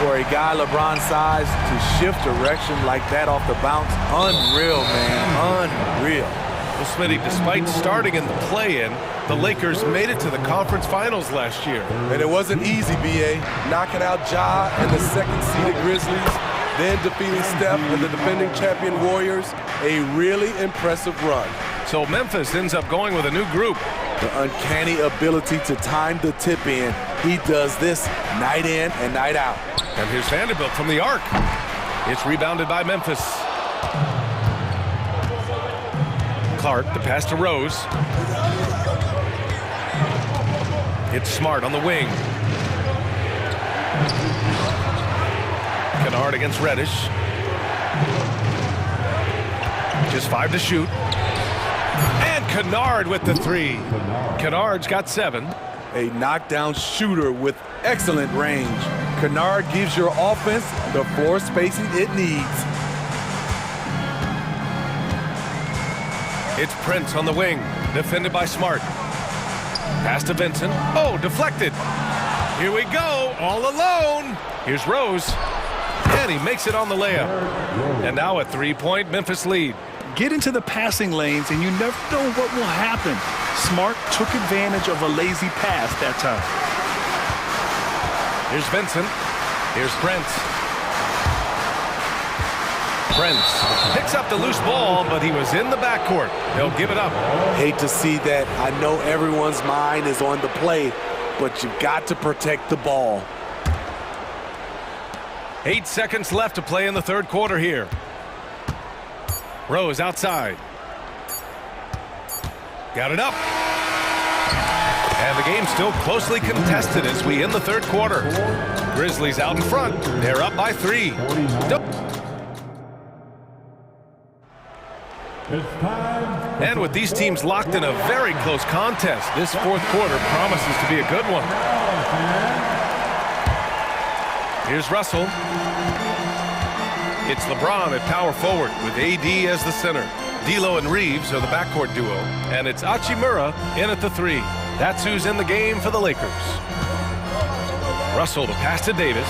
For a guy LeBron's size to shift direction like that off the bounce, unreal, man, unreal. Well, Smitty, despite starting in the play-in, the Lakers made it to the conference finals last year. And it wasn't easy, B.A. Knocking out Ja and the second-seeded Grizzlies, then defeating Steph and the defending champion Warriors, a really impressive run. So Memphis ends up going with a new group. The uncanny ability to time the tip in. He does this night in and night out. And here's Vanderbilt from the arc. It's rebounded by Memphis. Clark, the pass to Rose. It's Smart on the wing. Kennard against Reddish. Just 5 to shoot. And Kennard with the 3. Kennard's got 7. A knockdown shooter with excellent range. Kennard gives your offense the floor spacing it needs. It's Prince on the wing, defended by Smart. Pass to Vincent. Oh, deflected. Here we go, all alone. Here's Rose. And he makes it on the layup. And now a 3-point Memphis lead. Get into the passing lanes and you never know what will happen. Smart took advantage of a lazy pass that time. Here's Vincent. Here's Prince. Prince picks up the loose ball, but he was in the backcourt. He'll give it up. Hate to see that. I know everyone's mind is on the play, but you've got to protect the ball. 8 seconds left to play in the third quarter here. Rose outside. Got it up. And the game's still closely contested as we end the third quarter. Grizzlies out in front. They're up by 3. And with these teams locked in a very close contest, this fourth quarter promises to be a good one. Here's Russell. It's LeBron at power forward with AD as the center. D'Lo and Reeves are the backcourt duo, and it's Hachimura in at the 3. That's who's in the game for the Lakers. Russell to pass to Davis.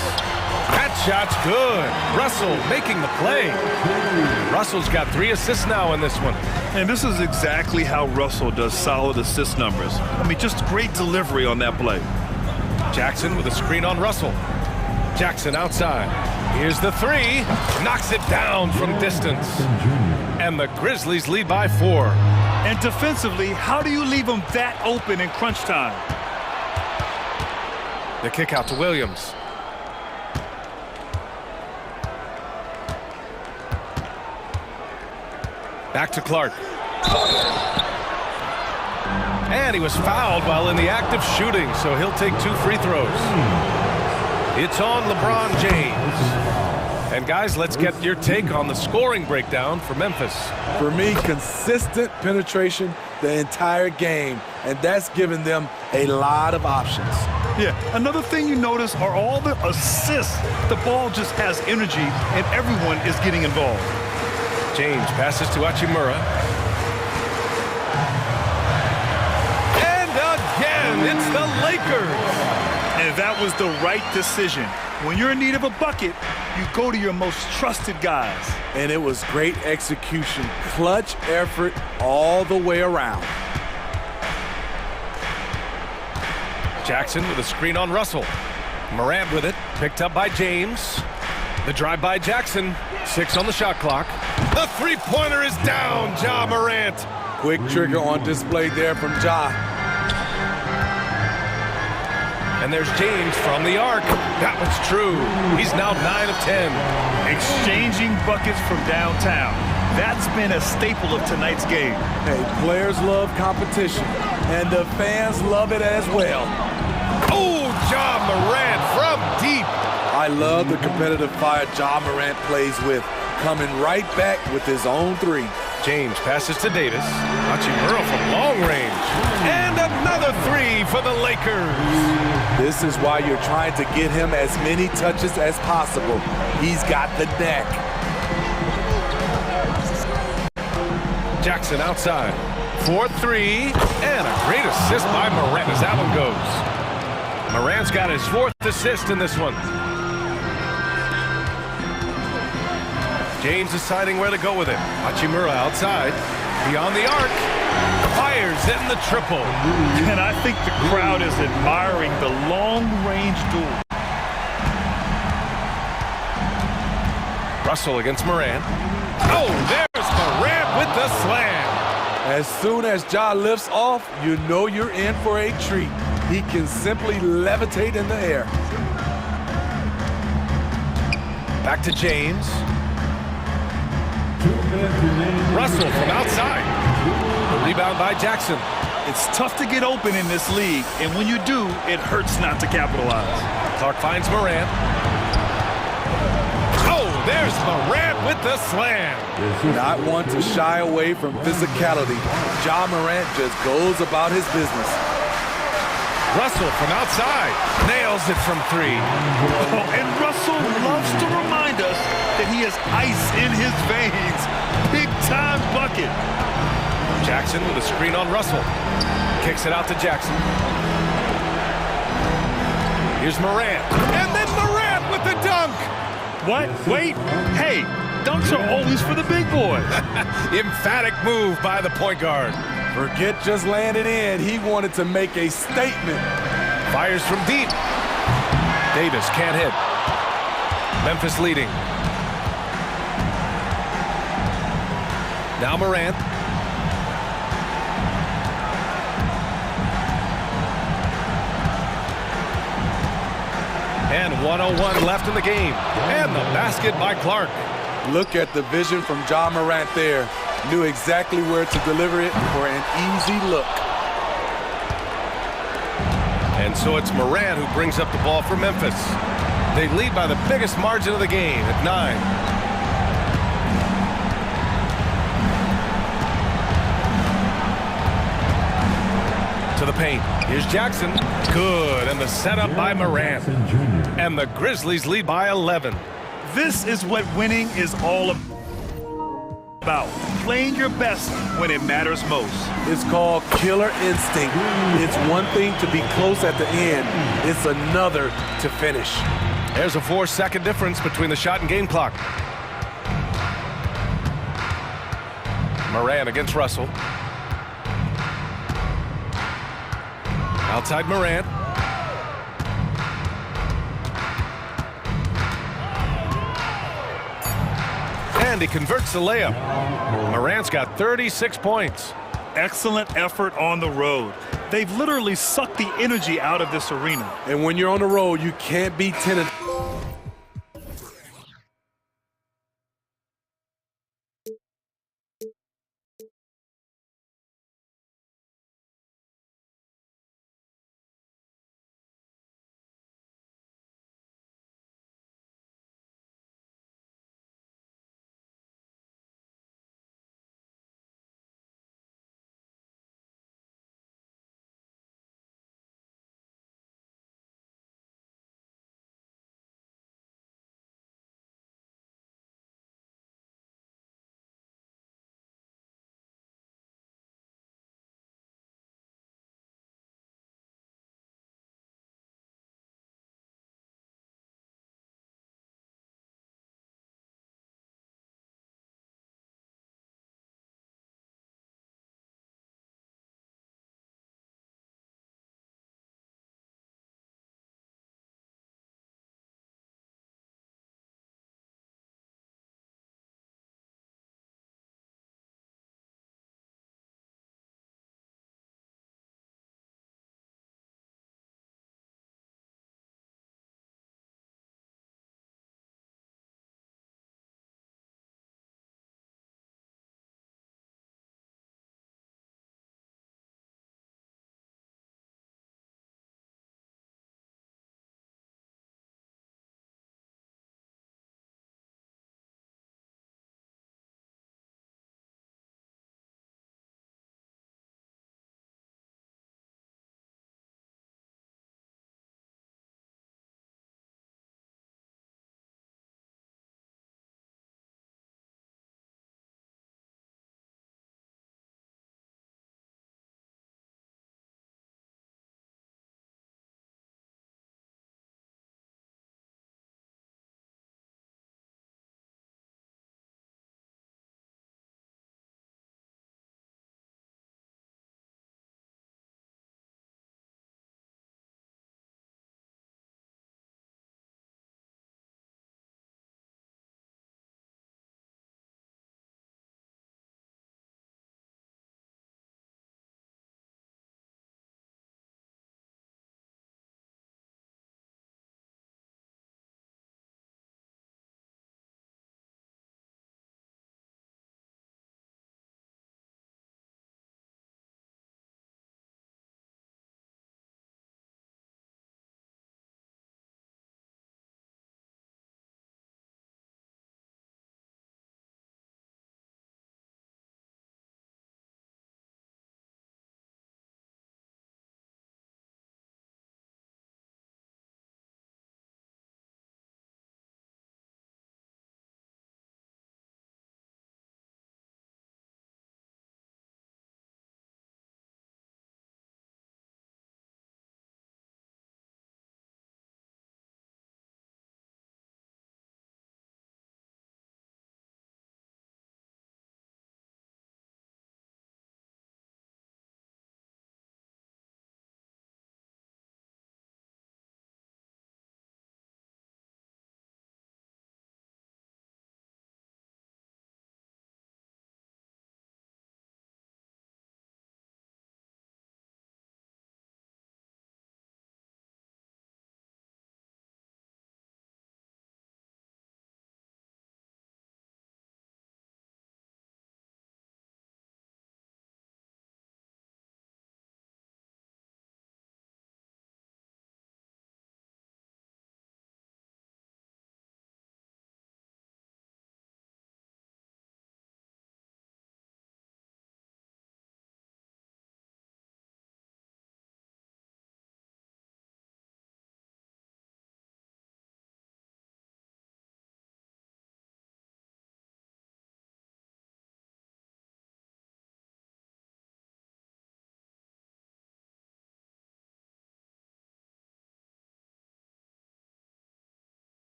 That shot's good. Russell making the play. Russell's got 3 assists now in this one. And this is exactly how Russell does solid assist numbers. I mean, just great delivery on that play. Jackson with a screen on Russell. Jackson outside. Here's the 3. Knocks it down from distance. And the Grizzlies lead by 4. And defensively, how do you leave them that open in crunch time? The kick out to Williams. Back to Clark. And he was fouled while in the act of shooting, so he'll take 2 free throws. It's on LeBron James. And guys, let's get your take on the scoring breakdown for Memphis. For me, consistent penetration the entire game, and that's given them a lot of options. Yeah, another thing you notice are all the assists. The ball just has energy, and everyone is getting involved. James passes to Hachimura. And again, it's the Lakers. And that was the right decision. When you're in need of a bucket, you go to your most trusted guys. And it was great execution, clutch effort all the way around. Jackson with a screen on Russell. Morant with it, picked up by James. The drive by Jackson, 6 on the shot clock. The three-pointer is down, Ja Morant. Quick trigger on display there from Ja. And there's James from the arc. That was true. He's now 9 of 10. Exchanging buckets from downtown. That's been a staple of tonight's game. Hey, players love competition, and the fans love it as well. Oh, Ja Morant from deep. I love the competitive fire Ja Morant plays with, coming right back with his own 3. James passes to Davis. Hachimura from long range. And another 3 for the Lakers. This is why you're trying to get him as many touches as possible. He's got the neck. Jackson outside. 4-3. And a great assist by Morant as that one goes. Morant's got his 4th assist in this one. James deciding where to go with it. Hachimura outside. Beyond the arc. Fires in the triple. And I think the crowd is admiring the long-range duel. Russell against Morant. Oh, there's Morant with the slam. As soon as Ja lifts off, you know you're in for a treat. He can simply levitate in the air. Back to James. Russell from outside. The rebound by Jackson. It's tough to get open in this league, and when you do, it hurts not to capitalize. Clark finds Morant. Oh, there's Morant with the slam. Not one to shy away from physicality. Ja Morant just goes about his business. Russell from outside. Nails it from 3. Oh, and Russell loves to remind us that he has ice in his veins. Big-time bucket. Jackson with a screen on Russell. Kicks it out to Jackson. Here's Morant. And then Morant with the dunk. What? Wait. Hey, dunks are always for the big boy. Emphatic move by the point guard. Forget just laying it in. He wanted to make a statement. Fires from deep. Davis can't hit. Memphis leading. Now Morant. And 1:01 left in the game. And the basket by Clark. Look at the vision from Ja Morant there. Knew exactly where to deliver it for an easy look. And so it's Morant who brings up the ball for Memphis. They lead by the biggest margin of the game at 9. To the paint. Here's Jackson. Good. And the setup by Morant. And the Grizzlies lead by 11. This is what winning is all about. about playing your best when it matters most. It's called killer instinct. It's one thing to be close at the end. It's another to finish. There's a 4-second difference between the shot and game clock. Moran against Russell. Outside Moran. And he converts the layup. Moran's got 36 points. Excellent effort on the road. They've literally sucked the energy out of this arena. And when you're on the road, you can't be tentative.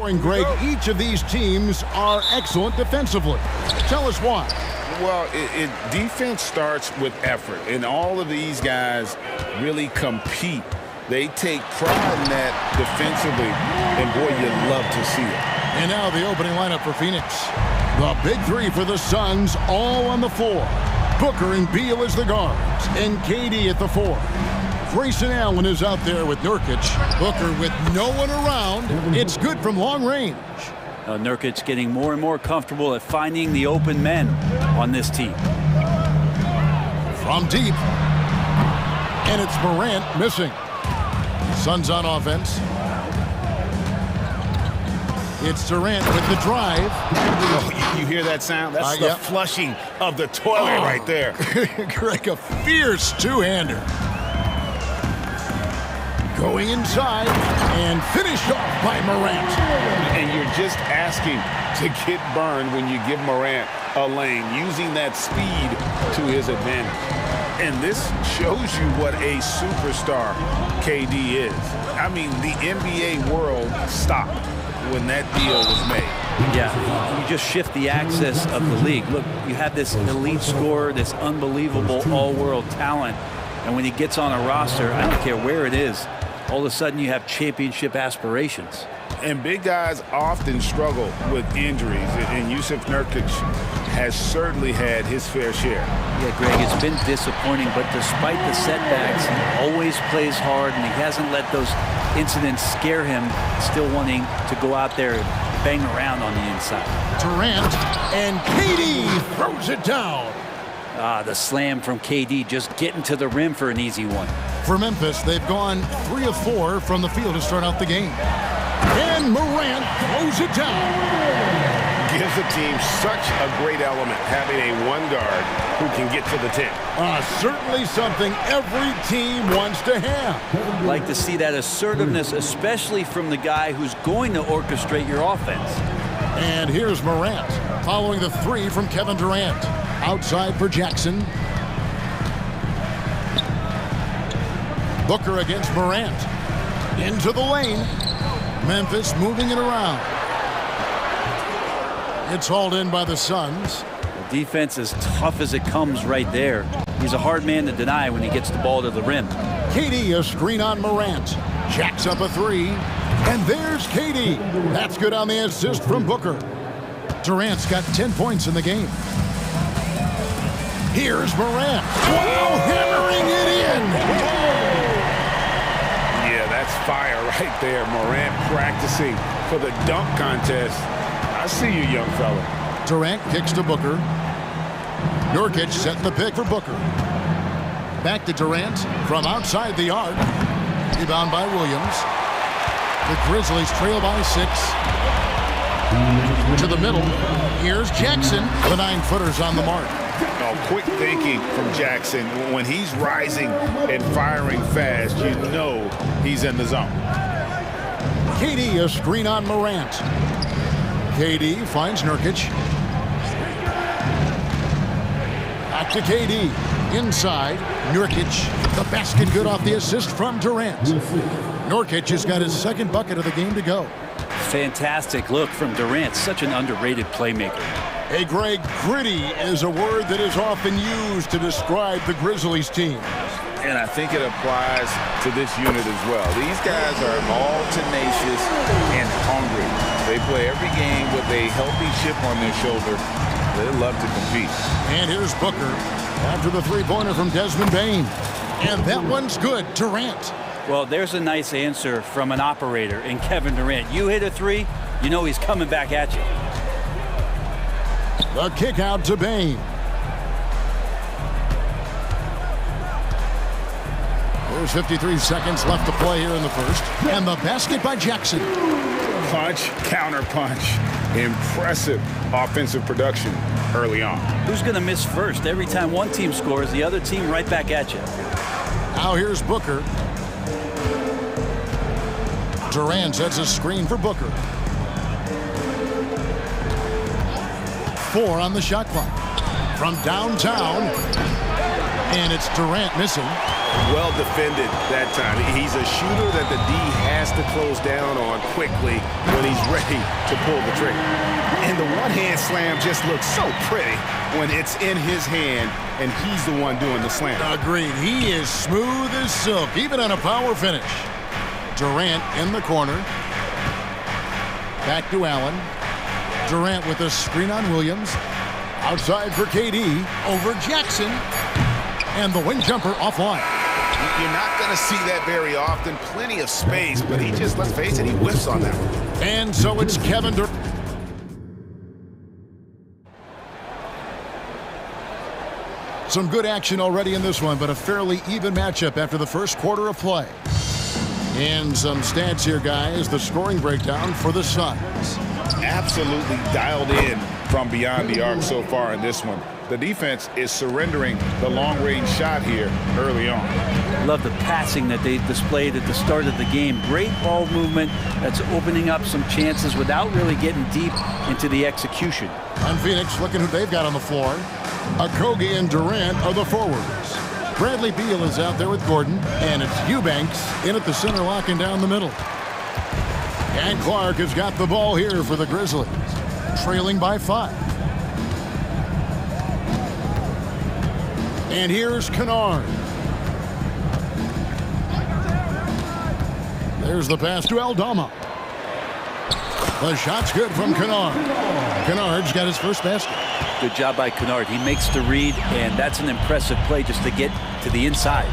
And Greg, each of these teams are excellent defensively. Tell us why. Well, defense starts with effort, and all of these guys really compete. They take pride in that defensively, and boy, you love to see it. And now the opening lineup for Phoenix. The big three for the Suns, all on the floor. Booker and Beal as the guards, and KD at the 4. Grayson Allen is out there with Nurkic. Booker with no one around. It's good from long range. Nurkic getting more and more comfortable at finding the open men on this team. From deep. And it's Morant missing. Suns on offense. It's Durant with the drive. Oh, you hear that sound? That's the flushing of the toilet right there. Greg, a fierce two-hander. Going inside and finished off by Morant. And you're just asking to get burned when you give Morant a lane, using that speed to his advantage. And this shows you what a superstar KD is. I mean, the NBA world stopped when that deal was made. Yeah, you just shift the axis of the league. Look, you have this elite scorer, this unbelievable all-world talent, and when he gets on a roster, I don't care where it is, all of a sudden you have championship aspirations. And big guys often struggle with injuries, and Yusuf Nurkic has certainly had his fair share. Yeah, Greg, it's been disappointing, but despite the setbacks, he always plays hard, and he hasn't let those incidents scare him, still wanting to go out there and bang around on the inside. Durant, and KD throws it down. The slam from KD, just getting to the rim for an easy one. For Memphis, they've gone 3 of 4 from the field to start out the game. And Morant throws it down. Gives the team such a great element, having a one guard who can get to the 10. Certainly something every team wants to have. Like to see that assertiveness, especially from the guy who's going to orchestrate your offense. And here's Morant, following the 3 from Kevin Durant. Outside for Jackson. Booker against Morant. Into the lane. Memphis moving it around. It's hauled in by the Suns. The defense is tough as it comes right there. He's a hard man to deny when he gets the ball to the rim. KD a screen on Morant. Jacks up a 3. And there's KD. That's good on the assist from Booker. Durant's got 10 points in the game. Here's Morant. Wow, hammering it in. Yeah, that's fire right there. Morant practicing for the dunk contest. I see you, young fella. Durant kicks to Booker. Nurkic setting the pick for Booker. Back to Durant from outside the arc. Rebound by Williams. The Grizzlies trail by 6. To the middle. Here's Jackson. The 9-footers on the mark. Oh, quick thinking from Jackson. When he's rising and firing fast, you know he's in the zone. KD a screen on Morant. KD finds Nurkic. Back to KD. Inside. Nurkic. The basket good off the assist from Durant. Nurkic has got his second bucket of the game to go. Fantastic look from Durant. Such an underrated playmaker. Hey, Greg, gritty is a word that is often used to describe the Grizzlies team. And I think it applies to this unit as well. These guys are all tenacious and hungry. They play every game with a healthy chip on their shoulder. They love to compete. And here's Booker after the three-pointer from Desmond Bane. And that one's good. Durant. Well, there's a nice answer from an operator in Kevin Durant. You hit a 3, you know he's coming back at you. The kick out to Bane. There's 53 seconds left to play here in the first. And the basket by Jackson. Punch, counter punch. Impressive offensive production early on. Who's going to miss first? Every time one team scores, the other team right back at you. Now here's Booker. Durant sets a screen for Booker. 4 on the shot clock. From downtown. And it's Durant missing. Well defended that time. He's a shooter that the D has to close down on quickly when he's ready to pull the trigger. And the one-hand slam just looks so pretty when it's in his hand and he's the one doing the slam. Agreed. He is smooth as silk, even on a power finish. Durant in the corner. Back to Allen. Durant with a screen on Williams. Outside for KD. Over Jackson. And the wing jumper offline. You're not going to see that very often. Plenty of space, but he just, let's face it, he whiffs on that one. And so it's Kevin Durant. Some good action already in this one, but a fairly even matchup after the first quarter of play. And some stats here, guys. The scoring breakdown for the Suns. Absolutely dialed in from beyond the arc so far in this one. The defense is surrendering the long-range shot here early on. Love the passing that they displayed at the start of the game. Great ball movement that's opening up some chances without really getting deep into the execution. On Phoenix, looking who they've got on the floor. Okogie and Durant are the forwards. Bradley Beal is out there with Gordon, and it's Eubanks in at the center, locking down the middle. And Clark has got the ball here for the Grizzlies, trailing by 5. And here's Kennard. There's the pass to Aldama. The shot's good from Kennard. Kennard's got his first basket. Good job by Kennard. He makes the read, and that's an impressive play just to get to the inside.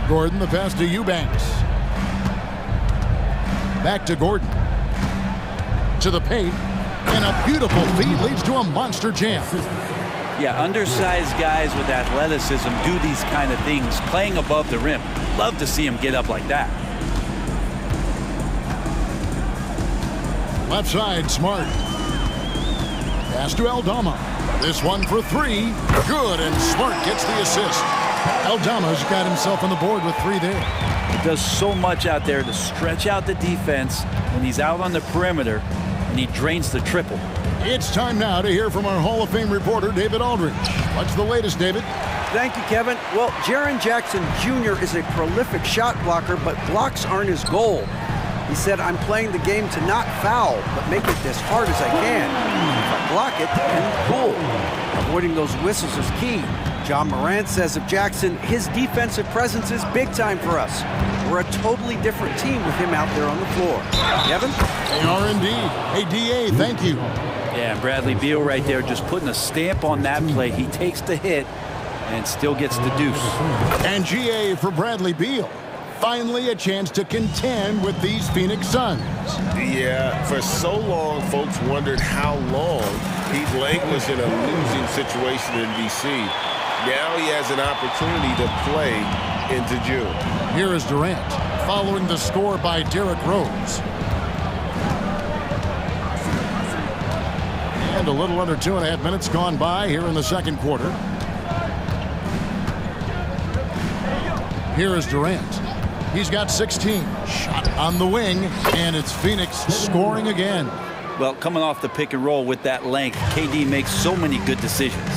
Gordon, the pass to Eubanks. Back to Gordon. To the paint. And a beautiful feed leads to a monster jam. Yeah, undersized guys with athleticism do these kind of things, playing above the rim. Love to see him get up like that. Left side, Smart. Pass to Aldama. This one for 3. Good, and Smart gets the assist. Aldama's got himself on the board with 3 there. He does so much out there to stretch out the defense when he's out on the perimeter, and he drains the triple. It's time now to hear from our Hall of Fame reporter, David Aldridge. What's the latest, David? Thank you, Kevin. Well, Jaren Jackson Jr. is a prolific shot blocker, but blocks aren't his goal. He said, I'm playing the game to not foul, but make it as hard as I can. If I block it, then cool. Avoiding those whistles is key. John Morant says of Jackson, his defensive presence is big time for us. We're a totally different team with him out there on the floor. Kevin? They are indeed. Hey, DA, thank you. Yeah, and Bradley Beal right there just putting a stamp on that play. He takes the hit and still gets the deuce. And GA for Bradley Beal. Finally a chance to contend with these Phoenix Suns. Yeah, for so long, folks wondered how long he'd languished in a losing situation in D.C. Now he has an opportunity to play into June. Here is Durant, following the score by Derrick Rose. And a little under 2.5 minutes gone by here in the second quarter. Here is Durant. He's got 16. Shot on the wing, and it's Phoenix scoring again. Well, coming off the pick and roll with that length, KD makes so many good decisions.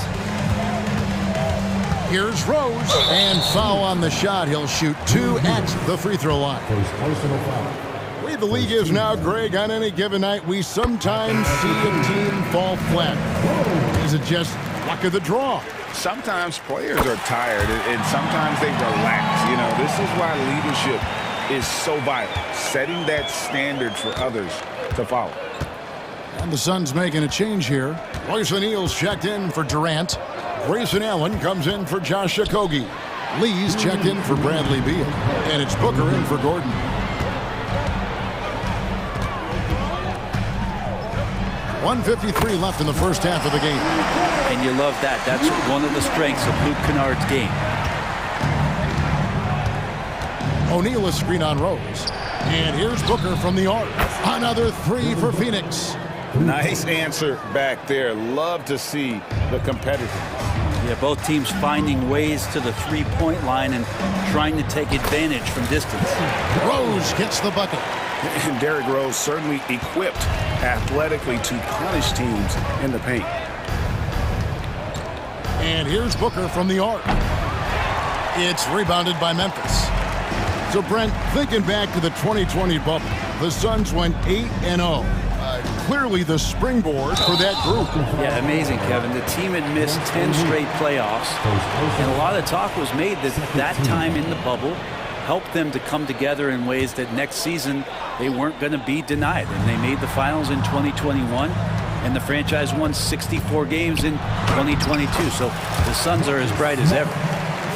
Here's Rose, and foul on the shot. He'll shoot 2 at the free throw line. The way the league is now, Greg, on any given night, we sometimes see a team fall flat. Is it just luck of the draw? Sometimes players are tired, and sometimes they relax. You know, this is why leadership is so vital, setting that standard for others to follow. And the Suns making a change here. Royce O'Neal's checked in for Durant. Grayson Allen comes in for Josh Okogie. Lee's checked in for Bradley Beal. And it's Booker in for Gordon. .153 left in the first half of the game. And you love that. That's one of the strengths of Luke Kennard's game. O'Neal is screen on Rose. And here's Booker from the arc. Another 3 for Phoenix. Nice answer back there. Love to see the competitors. Yeah, both teams finding ways to the three-point line and trying to take advantage from distance. Rose gets the bucket. And Derrick Rose certainly equipped athletically to punish teams in the paint. And here's Booker from the arc. It's rebounded by Memphis. So, Brent, thinking back to the 2020 bubble, the Suns went 8-0. Clearly the springboard for that group. Yeah, amazing, Kevin. The team had missed 10 straight playoffs, and a lot of talk was made that time in the bubble helped them to come together in ways that next season they weren't going to be denied. And they made the finals in 2021, and the franchise won 64 games in 2022. So the Suns are as bright as ever.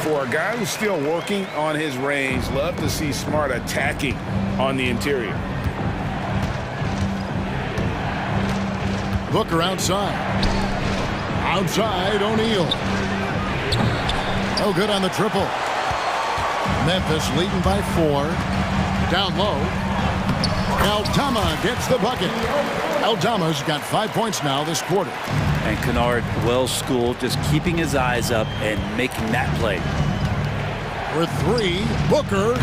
For a guy who's still working on his range, love to see Smart attacking on the interior. Booker outside. Outside, O'Neal. Oh, good on the triple. Memphis leading by 4. Down low. Aldama gets the bucket. Aldama's got 5 points now this quarter. And Kennard, well schooled, just keeping his eyes up and making that play. For 3, Booker.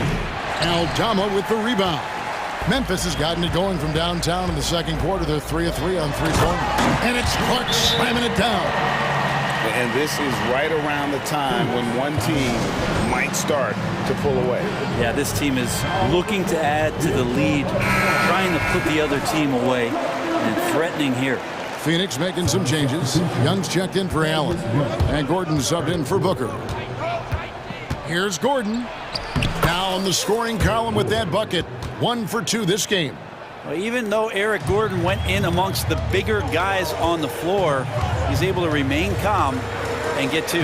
Aldama with the rebound. Memphis has gotten it going from downtown in the second quarter. They're 3 of 3 on three-pointers. And it's Clark slamming it down. And this is right around the time when one team might start to pull away. Yeah, this team is looking to add to the lead, trying to put the other team away, and threatening here. Phoenix making some changes. Young's checked in for Allen. And Gordon subbed in for Booker. Here's Gordon. Down the scoring column with that bucket. 1 for 2 this game. Well, even though Eric Gordon went in amongst the bigger guys on the floor, he's able to remain calm and get 2.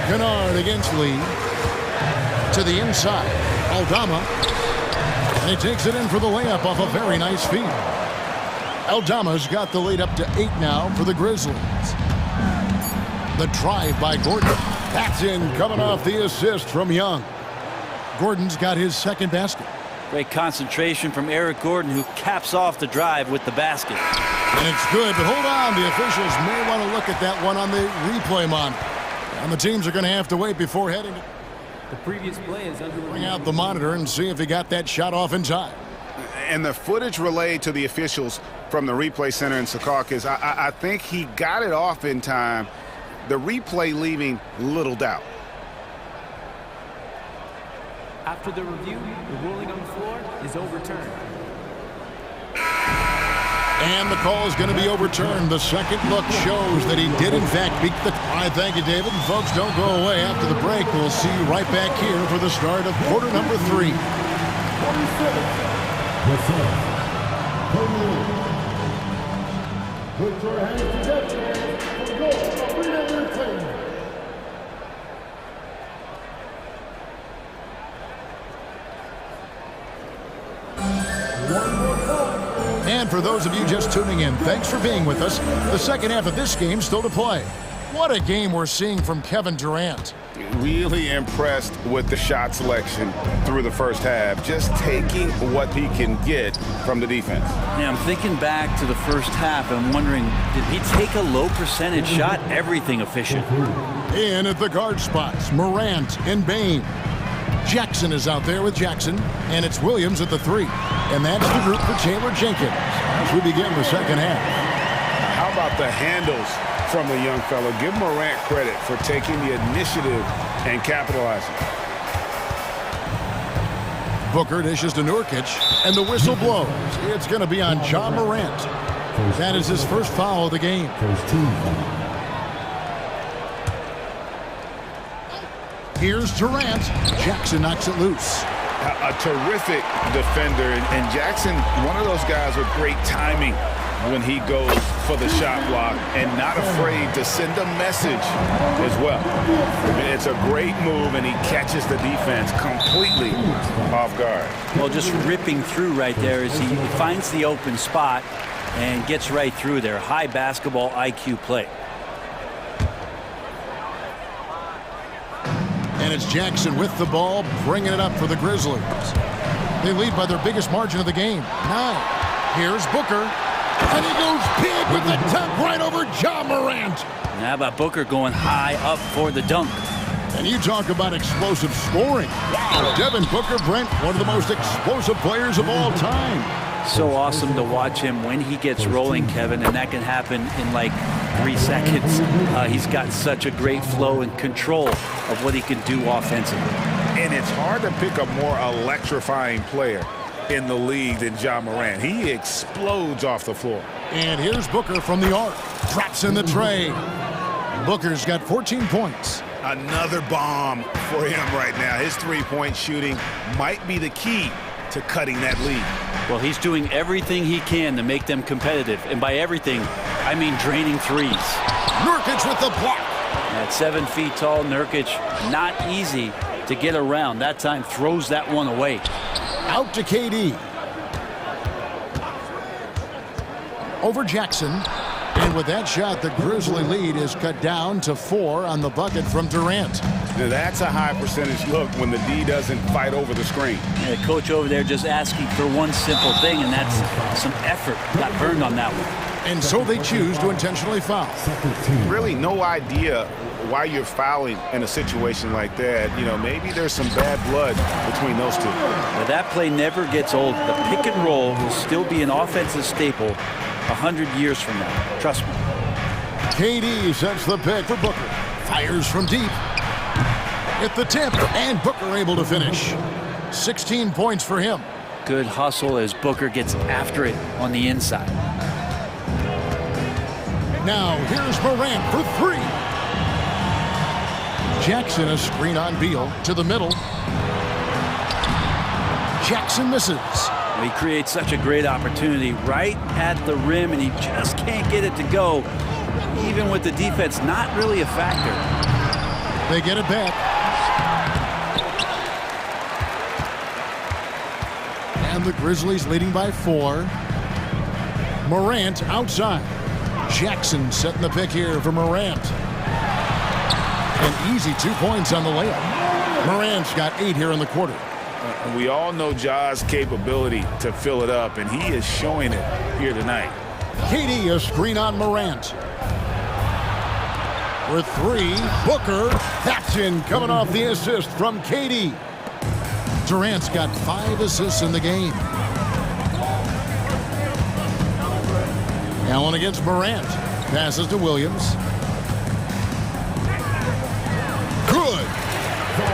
Kennard against Lee. To the inside. Aldama. And he takes it in for the layup off a very nice feed. Aldama's got the lead up to 8 now for the Grizzlies. The drive by Gordon. That's in, coming off the assist from Young. Gordon's got his second basket. Great concentration from Eric Gordon, who caps off the drive with the basket. And it's good, but hold on. The officials may want to look at that one on the replay monitor. And the teams are going to have to wait before heading to the previous play is under. Bring out the monitor and see if he got that shot off in time. And the footage relayed to the officials from the replay center in Secaucus, I think he got it off in time. The replay leaving little doubt. After the review, the ruling on the floor is overturned. And the call is going to be overturned. The second look shows that he did, in fact, beat the... All right, thank you, David. And folks, don't go away. After the break, we'll see you right back here for the start of quarter number 3. 47. Put your hands together for goal. And for those of you just tuning in, thanks for being with us. The second half of this game still to play. What a game we're seeing from Kevin Durant. Really impressed with the shot selection through the first half, just taking what he can get from the defense. Yeah, I'm thinking back to the first half. I'm wondering, did he take a low percentage shot? Everything efficient. In at the guard spots, Morant and Bain. Jackson is out there with Jackson, and it's Williams at the 3. And that's the group for Taylor Jenkins as we begin the second half. How about the handles from the young fellow? Give Morant credit for taking the initiative and capitalizing. Booker dishes to Nurkic, and the whistle blows. It's going to be on John Morant. That is his first foul of the game. Here's Durant. Jackson knocks it loose. A terrific defender, and Jackson, one of those guys with great timing when he goes for the shot block and not afraid to send a message as well. I mean, it's a great move, and he catches the defense completely off guard. Well, just ripping through right there as he finds the open spot and gets right through there. High basketball IQ play. And it's Jackson with the ball, bringing it up for the Grizzlies. They lead by their biggest margin of the game, 9. Here's Booker. And he goes big with the dunk right over John Morant. How about Booker going high up for the dunk? And you talk about explosive scoring. Wow, Devin Booker, Brent, one of the most explosive players of all time. So awesome to watch him when he gets rolling, Kevin, and that can happen in like 3 seconds. He's got such a great flow and control of what he can do offensively. And it's hard to pick a more electrifying player in the league than Ja Morant. He explodes off the floor. And here's Booker from the arc. Drops in the tray. Booker's got 14 points. Another bomb for him right now. His three-point shooting might be the key to cutting that lead. Well, he's doing everything he can to make them competitive. And by everything, I mean draining threes. Nurkic with the block. At 7 feet tall, Nurkic, not easy to get around. That time throws that one away. Out to KD. Over Jackson. And with that shot, the Grizzly lead is cut down to 4 on the bucket from Durant. Now that's a high percentage look when the D doesn't fight over the screen. Yeah, the coach over there just asking for one simple thing, and that's some effort. Got burned on that one. And so they choose to intentionally foul. Really no idea why you're fouling in a situation like that. You know, maybe there's some bad blood between those two. But that play never gets old. The pick and roll will still be an offensive staple 100 years from now. Trust me. KD sets the pick for Booker. Fires from deep. At the tip, and Booker able to finish. 16 points for him. Good hustle as Booker gets after it on the inside. Now here's Morant for 3. Jackson a screen on Beal to the middle. Jackson misses. He creates such a great opportunity right at the rim, and he just can't get it to go. Even with the defense not really a factor. They get it back. And the Grizzlies leading by 4. Morant outside. Jackson setting the pick here for Morant. An easy 2 points on the layup. Morant's got 8 here in the quarter. We all know Ja's capability to fill it up, and he is showing it here tonight. KD a screen on Morant. For 3, Booker. That's in, coming off the assist from KD. Durant's got 5 assists in the game. Allen against Morant. Passes to Williams. Good.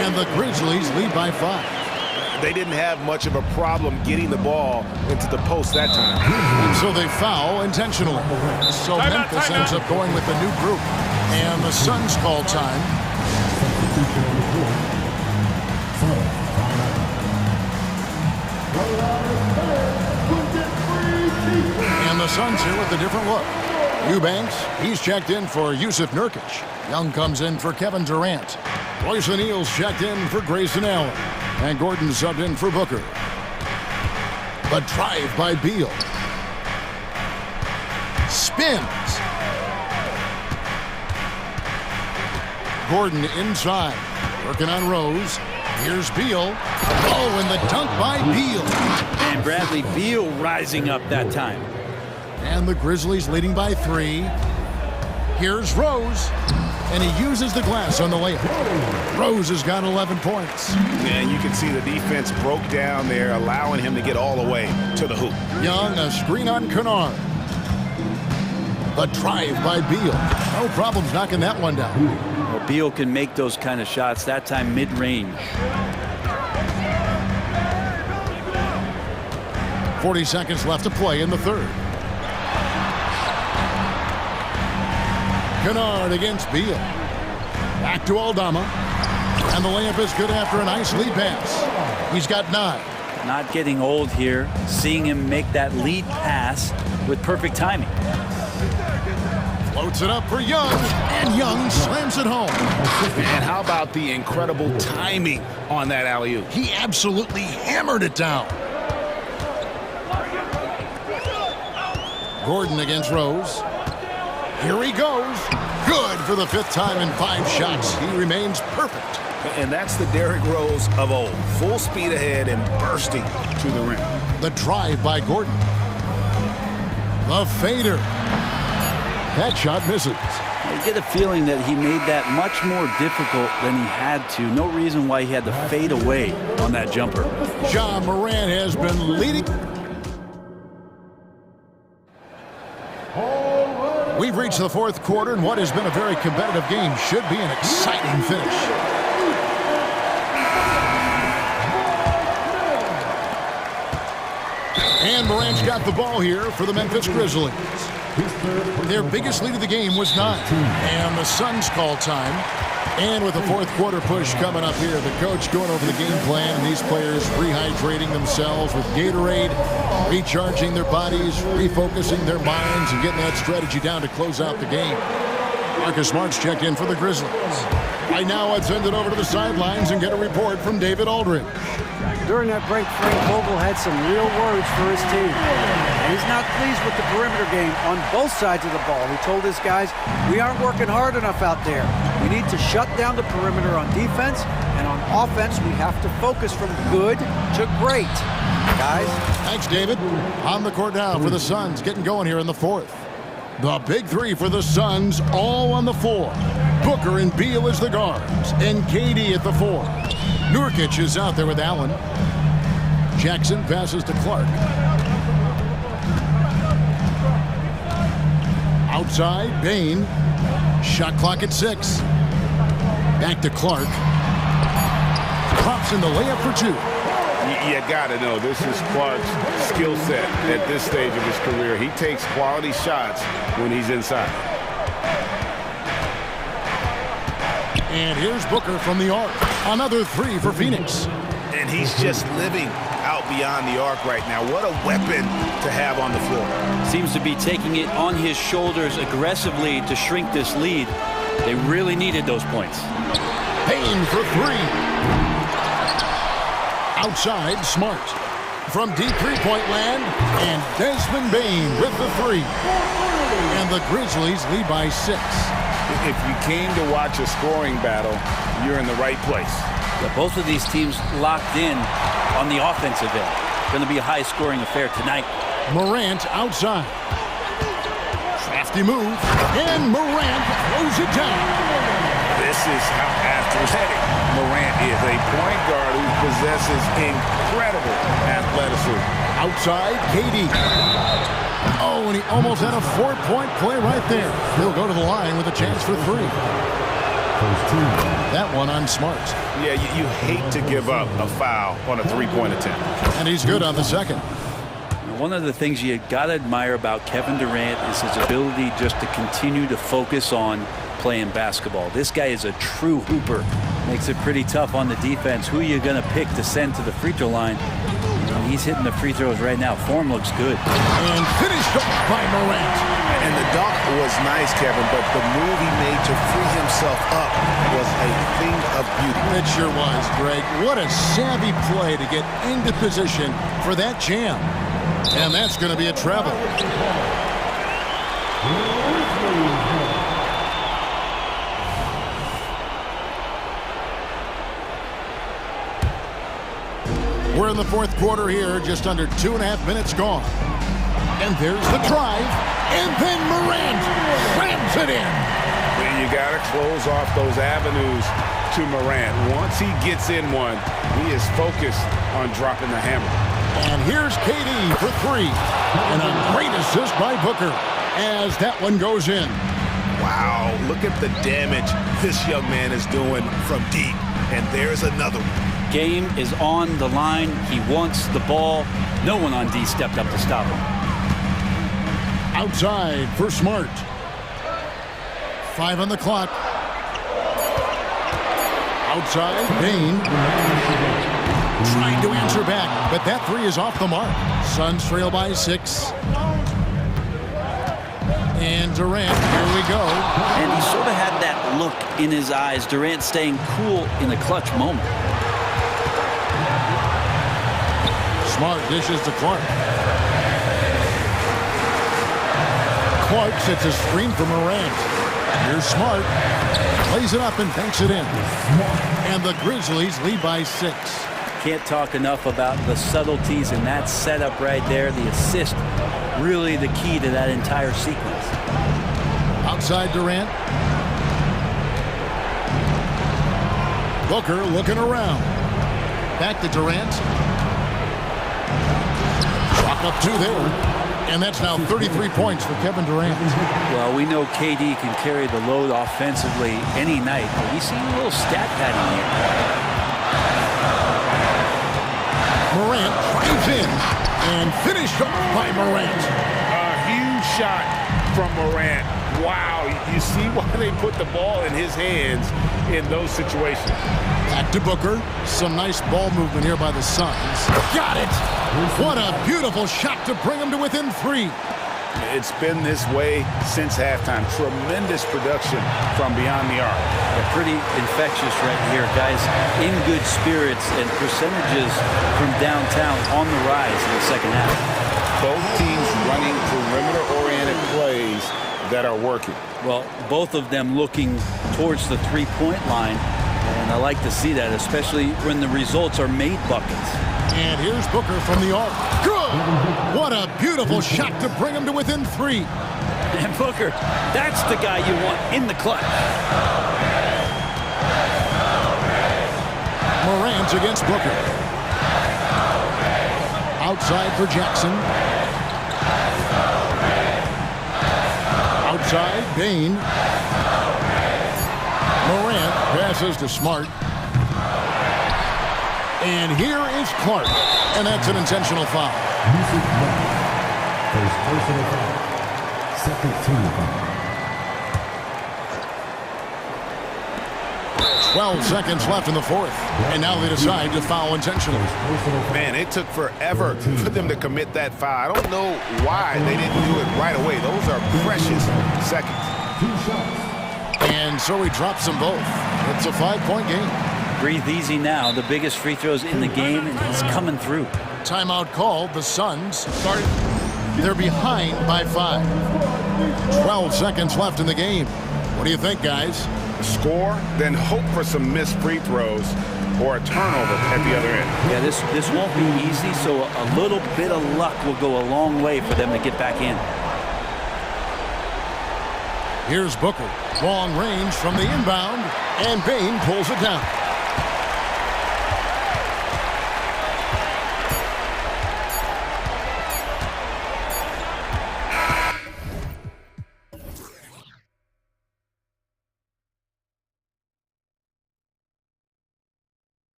And the Grizzlies lead by 5. They didn't have much of a problem getting the ball into the post that time. And so they foul intentionally. So Memphis ends up going with the new group. And the Suns call time. And the Suns here with a different look. Eubanks, he's checked in for Yusuf Nurkic. Young comes in for Kevin Durant. Royce O'Neal's checked in for Grayson Allen. And Gordon subbed in for Booker. A drive by Beal. Spins. Gordon inside. Working on Rose. Here's Beal. Oh, and the dunk by Beal. And Bradley Beal rising up that time. And the Grizzlies leading by 3. Here's Rose. And he uses the glass on the layup. Rose has got 11 points. And you can see the defense broke down there, allowing him to get all the way to the hoop. Young, a screen on Kennard. A drive by Beal. No problems knocking that one down. Well, Beal can make those kind of shots, that time mid-range. 40 seconds left to play in the third. Kennard against Beal. Back to Aldama. And the layup is good after a nice lead pass. He's got 9. Not getting old here. Seeing him make that lead pass with perfect timing. Floats it up for Young. And Young slams it home. And how about the incredible timing on that alley-oop? He absolutely hammered it down. Gordon against Rose. Here he goes. Good for the 5th time in 5 shots. He remains perfect. And that's the Derrick Rose of old. Full speed ahead and bursting to the rim. The drive by Gordon. The fader. That shot misses. I get a feeling that he made that much more difficult than he had to. No reason why he had to fade away on that jumper. Ja Morant has been leading. We've reached the fourth quarter, and what has been a very competitive game should be an exciting finish. And Morant's got the ball here for the Memphis Grizzlies. Their biggest lead of the game was 9. And the Suns call time. And with the fourth quarter push coming up here, the coach going over the game plan, and these players rehydrating themselves with Gatorade, recharging their bodies, refocusing their minds, and getting that strategy down to close out the game. Marcus Smart's checked in for the Grizzlies. Right now, let's send it over to the sidelines and get a report from David Aldridge. During that break, Frank Vogel had some real words for his team. And he's not pleased with the perimeter game on both sides of the ball. He told his guys, we aren't working hard enough out there. We need to shut down the perimeter on defense, and on offense, we have to focus from good to great. Guys? Thanks, David. On the court now for the Suns, getting going here in the fourth. The big three for the Suns, all on the floor. Booker and Beal as the guards, and KD at the 4. Nurkic is out there with Allen. Jackson passes to Clark. Outside, Bain. Shot clock at 6. Back to Clark. Drops in the layup for 2. You got to know, this is Clark's skill set at this stage of his career. He takes quality shots when he's inside. And here's Booker from the arc. Another 3 for Phoenix. And he's just living out beyond the arc right now. What a weapon to have on the floor. Seems to be taking it on his shoulders aggressively to shrink this lead. They really needed those points. Payne for 3. Outside, Smart. From deep three-point land, and Desmond Bain with the 3. And the Grizzlies lead by 6. If you came to watch a scoring battle, you're in the right place. Yeah, both of these teams locked in on the offensive end. Going to be a high-scoring affair tonight. Morant outside. Crafty move, and Morant throws it down. This is how athletic Morant is. A point guard who possesses incredible athleticism. Outside, KD. Oh, and he almost had a 4-point play right there. He'll go to the line with a chance for 3. That one on Smart. Yeah, you hate to give up a foul on a 3-point attempt. And he's good on the second. One of the things you got to admire about Kevin Durant is his ability just to continue to focus on playing basketball. This guy is a true hooper. Makes it pretty tough on the defense. Who are you going to pick to send to the free throw line? And he's hitting the free throws right now. Form looks good. And finished off by Morant. And the dunk was nice, Kevin, but the move he made to free himself up was a thing of beauty. It sure was, Greg. What a savvy play to get into position for that jam. And that's going to be a travel. We're in the fourth quarter here, just under 2.5 minutes gone. And there's the drive, and then Morant slams it in. Well, you got to close off those avenues to Morant. Once he gets in one, he is focused on dropping the hammer. And here's KD for 3. And a great assist by Booker as that one goes in. Wow, look at the damage this young man is doing from deep. And there's another one. Game is on the line. He wants the ball. No one on D stepped up to stop him. Outside for Smart. 5 on the clock. Outside, Bain. Trying to answer back, but that 3 is off the mark. Suns trail by 6. And Durant, here we go. And he sort of had that look in his eyes. Durant staying cool in the clutch moment. Smart dishes to Clark. Clark sets a screen for Morant. Here's Smart. Plays it up and banks it in. And the Grizzlies lead by 6. Can't talk enough about the subtleties in that setup right there. The assist, really the key to that entire sequence. Outside Durant. Booker looking around. Back to Durant. Drop up 2 there. And that's now 33 points for Kevin Durant. Well, we know KD can carry the load offensively any night, but we see a little stat padding here. Morant drives in and finished off by Morant. A huge shot from Morant. Wow, you see why they put the ball in his hands in those situations. Back to Booker. Some nice ball movement here by the Suns. Got it! What a beautiful shot to bring them to within 3. It's been this way since halftime. Tremendous production from beyond the arc. They're pretty infectious right here, guys. In good spirits and percentages from downtown on the rise in the second half. Both teams running perimeter-oriented plays that are working. Well, both of them looking towards the three-point line, and I like to see that, especially when the results are made buckets. And here's Booker from the arc. Good! What a beautiful shot to bring him to within 3. And Booker, that's the guy you want in the clutch. Morant against Booker. Outside for Jackson. Outside, Bain. Morant passes to Smart. And here is Clark. And that's an intentional foul. First personal foul. Second team foul. 12 seconds left in the fourth. And now they decide to foul intentionally. Man, it took forever for them to commit that foul. I don't know why they didn't do it right away. Those are precious seconds. And so he drops them both. It's a 5-point game. Breathe easy now. The biggest free throws in the game, and he's coming through. Timeout called. The Suns they're behind by 5. 12 seconds left in the game. What do you think, guys? Score, then hope for some missed free throws or a turnover at the other end. Yeah, this won't be easy, so a little bit of luck will go a long way for them to get back in. Here's Booker. Long range from the inbound, and Bain pulls it down.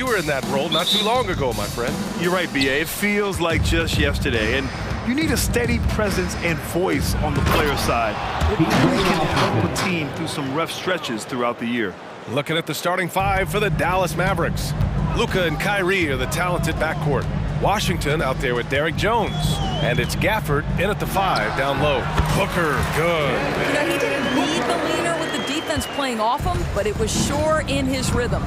You were in that role not too long ago, my friend. You're right, B.A. It feels like just yesterday. And you need a steady presence and voice on the player side. It really can help a team through some rough stretches throughout the year. Looking at the starting five for the Dallas Mavericks. Luka and Kyrie are the talented backcourt. Washington out there with Derrick Jones. And it's Gafford in at the 5 down low. Booker, good. You know, he didn't need the leaner with the defense playing off him, but it was sure in his rhythm.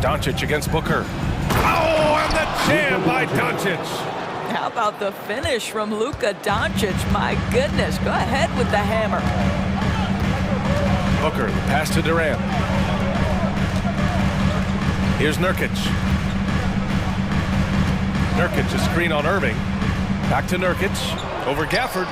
Doncic against Booker. Oh, and the jam by Doncic. How about the finish from Luka Doncic? My goodness, go ahead with the hammer. Booker, the pass to Durant. Here's Nurkic. Nurkic, a screen on Irving. Back to Nurkic. Over Gafford.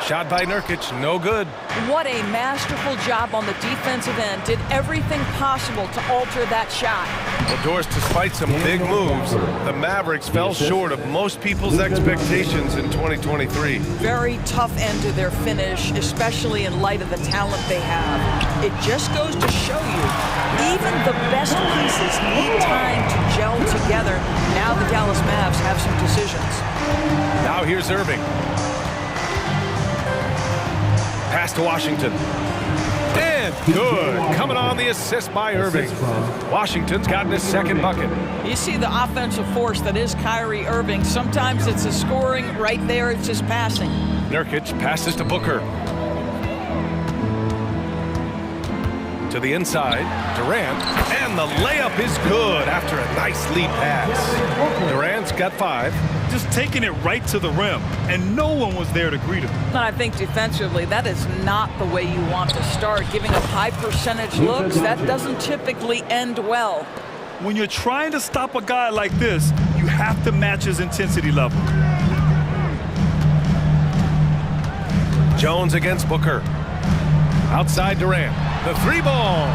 Shot by Nurkic, no good. What a masterful job on the defensive end. Did everything possible to alter that shot. Well, Doris, despite some big moves, the Mavericks fell short of most people's expectations in 2023. Very tough end to their finish, especially in light of the talent they have. It just goes to show you, even the best pieces need time to gel together. Now the Dallas Mavs have some decisions. Now here's Irving. Pass to Washington. And good. Coming on the assist by Irving. Washington's gotten his second bucket. You see the offensive force that is Kyrie Irving. Sometimes it's his scoring. Right there, it's his passing. Nurkic passes to Booker. To the inside. Durant. And the layup is good after a nice lead pass. Durant's got 5. Just taking it right to the rim, and no one was there to greet him. And I think defensively, that is not the way you want to start. Giving up high percentage looks, that doesn't typically end well. When you're trying to stop a guy like this, you have to match his intensity level. Jones against Booker. Outside Durant. The 3-ball.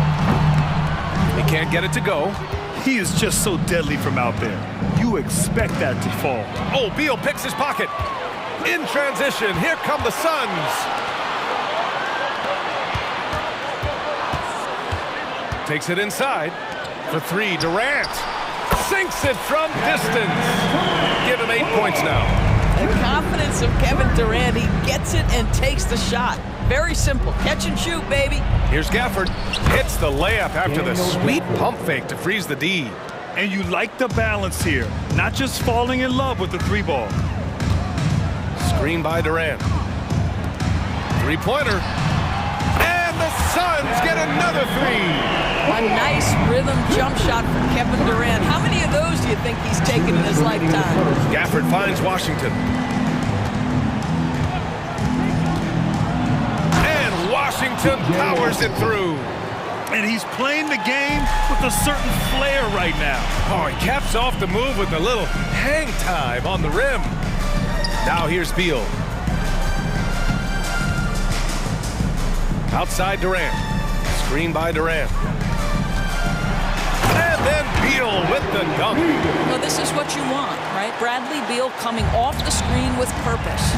He can't get it to go. He is just so deadly from out there. You expect that to fall. Oh, Beal picks his pocket. In transition, here come the Suns. Takes it inside. For 3, Durant. Sinks it from distance. Give him 8 points now. The confidence of Kevin Durant, he gets it and takes the shot. Very simple. Catch and shoot, baby. Here's Gafford. Hits the layup after the sweet pump fake to freeze the D. And you like the balance here. Not just falling in love with the 3-ball. Screen by Durant. 3-pointer. And the Suns get another 3. A nice rhythm jump shot from Kevin Durant. How many of those do you think he's taken in his lifetime? Gafford finds Washington. And Washington powers it through. And he's playing the game with a certain flair right now. Oh, he caps off the move with a little hang time on the rim. Now here's Beal. Outside Durant. Screen by Durant. And then Beal with the dunk. Well, this is what you want, right? Bradley Beal coming off the screen with purpose.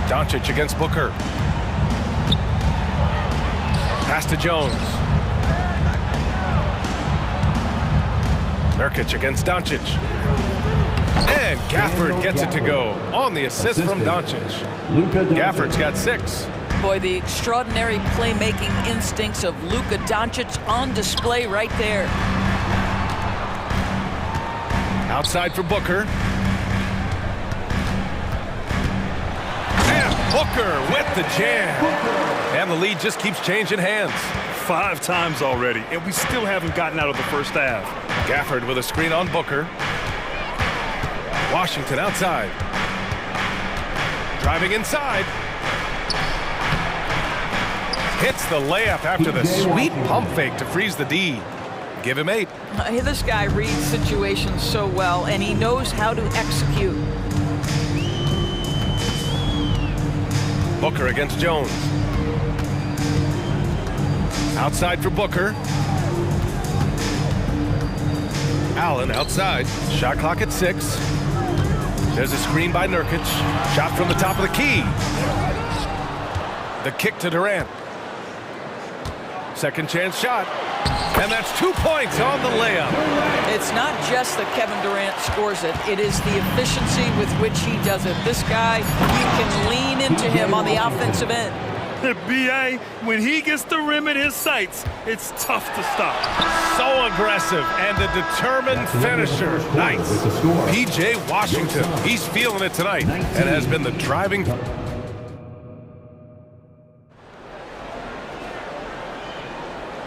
Doncic against Booker. Pass to Jones. Nurkic against Doncic. And Gafford gets it to go on the assist from Doncic. Gafford's got 6. Boy, the extraordinary playmaking instincts of Luka Doncic on display right there. Outside for Booker. And Booker with the jam. And the lead just keeps changing hands. 5 times already, and we still haven't gotten out of the first half. Gafford with a screen on Booker. Washington outside. Driving inside. Hits the layup after the sweet pump fake to freeze the D. Give him 8. This guy reads situations so well, and he knows how to execute. Booker against Jones. Outside for Booker. Allen outside. Shot clock at 6. There's a screen by Nurkic. Shot from the top of the key. The kick to Durant. Second chance shot. And that's 2 points on the layup. It's not just that Kevin Durant scores it. It is the efficiency with which he does it. This guy, you can lean into him on the offensive end. B.A., when he gets the rim in his sights, it's tough to stop. So aggressive and a determined finisher. Nice. P.J. Washington, he's feeling it tonight and has been the driving...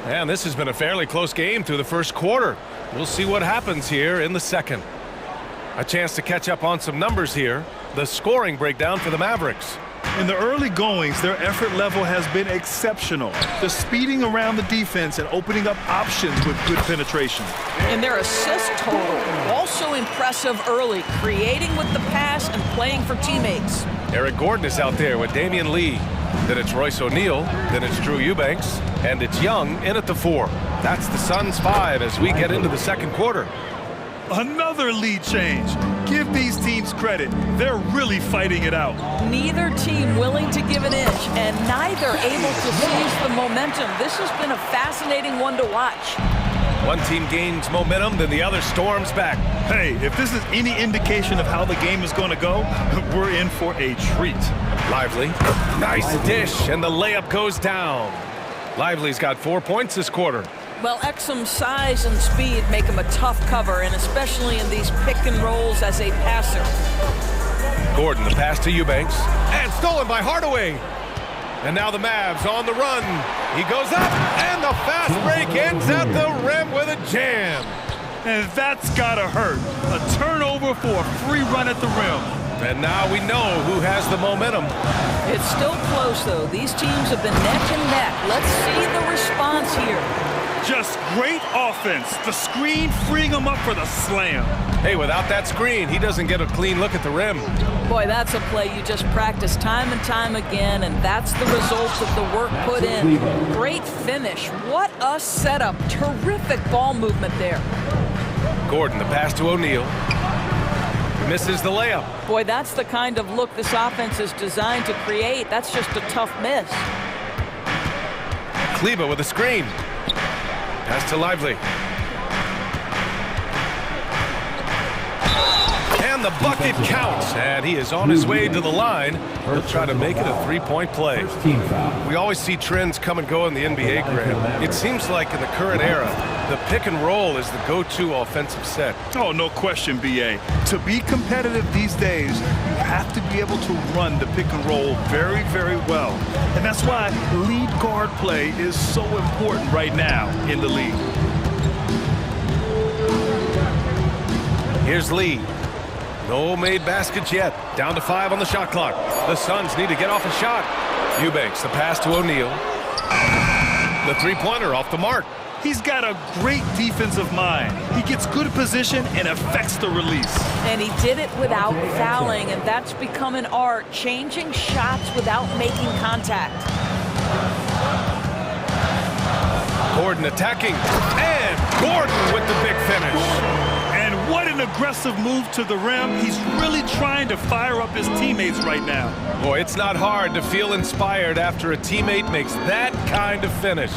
And this has been a fairly close game through the first quarter. We'll see what happens here in the second. A chance to catch up on some numbers here. The scoring breakdown for the Mavericks. In the early goings, their effort level has been exceptional. They're speeding around the defense and opening up options with good penetration. And their assist total, also impressive early, creating with the pass and playing for teammates. Eric Gordon is out there with Damian Lee. Then it's Royce O'Neal. Then it's Drew Eubanks. And it's Young in at the 4. That's the Suns' 5 as we get into the second quarter. Another lead change. Give these teams credit. They're really fighting it out. Neither team willing to give an inch, and neither able to seize the momentum. This has been a fascinating one to watch. One team gains momentum, then the other storms back. Hey, if this is any indication of how the game is going to go, we're in for a treat. Lively. Nice dish, and the layup goes down. Lively's got 4 points this quarter. Well, Exum's size and speed make him a tough cover, and especially in these pick and rolls as a passer. Gordon, the pass to Eubanks, and stolen by Hardaway. And now the Mavs on the run. He goes up, and the fast break ends at the rim with a jam. And that's gotta hurt. A turnover for a free run at the rim. And now we know who has the momentum. It's still close, though. These teams have been neck and neck. Let's see the response here. Just great offense. The screen freeing him up for the slam. Hey, without that screen, he doesn't get a clean look at the rim. Boy, that's a play you just practice time and time again, and that's the result of the work put in. Great finish. What a setup. Terrific ball movement there. Gordon, the pass to O'Neal. Misses the layup. Boy, that's the kind of look this offense is designed to create. That's just a tough miss. Kleber with a screen. Pass to Lively. And the bucket counts. And he is on his way to the line. He'll try to make it a three-point play. We always see trends come and go in the NBA, Graham. It seems like in the current era, the pick and roll is the go-to offensive set. Oh, no question, B.A. To be competitive these days, you have to be able to run the pick and roll very, very well. And that's why lead guard play is so important right now in the league. Here's Lee. No made baskets yet. Down to 5 on the shot clock. The Suns need to get off a shot. Eubanks, the pass to O'Neal. The three-pointer off the mark. He's got a great defensive mind. He gets good position and affects the release. And he did it without fouling, and that's become an art, changing shots without making contact. Gordon attacking, and Gordon with the big finish. And what an aggressive move to the rim. He's really trying to fire up his teammates right now. Boy, it's not hard to feel inspired after a teammate makes that kind of finish.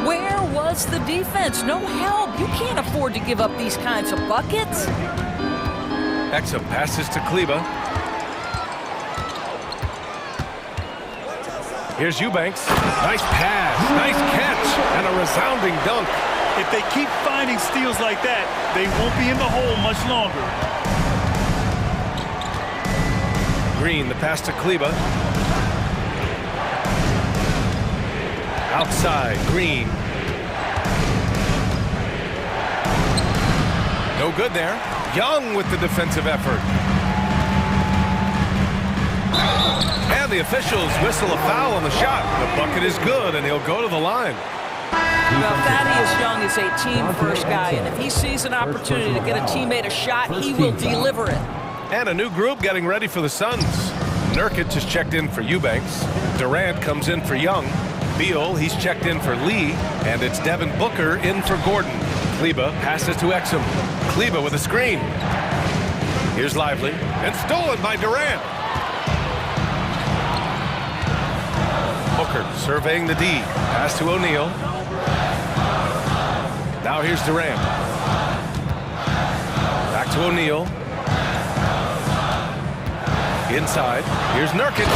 Where was the defense? No help. You can't afford to give up these kinds of buckets. Exum passes to Kleber. Here's Eubanks. Nice pass, nice catch, and a resounding dunk. If they keep finding steals like that, they won't be in the hole much longer. Green, the pass to Kleber. Outside, Green. No good there. Young with the defensive effort. And the officials whistle a foul on the shot. The bucket is good, and he'll go to the line. Well, Thaddeus Young is a team-first guy, and if he sees an opportunity to get a teammate a shot, he will deliver it. And a new group getting ready for the Suns. Nurkic has checked in for Eubanks. Durant comes in for Young. Beal, he's checked in for Lee. And it's Devin Booker in for Gordon. Kleber passes to Exum. Kleber with a screen. Here's Lively. And stolen by Durant. Booker Booker surveying the D. Pass to O'Neal. Now here's Durant. Back to O'Neal. Inside. Here's Nurkic.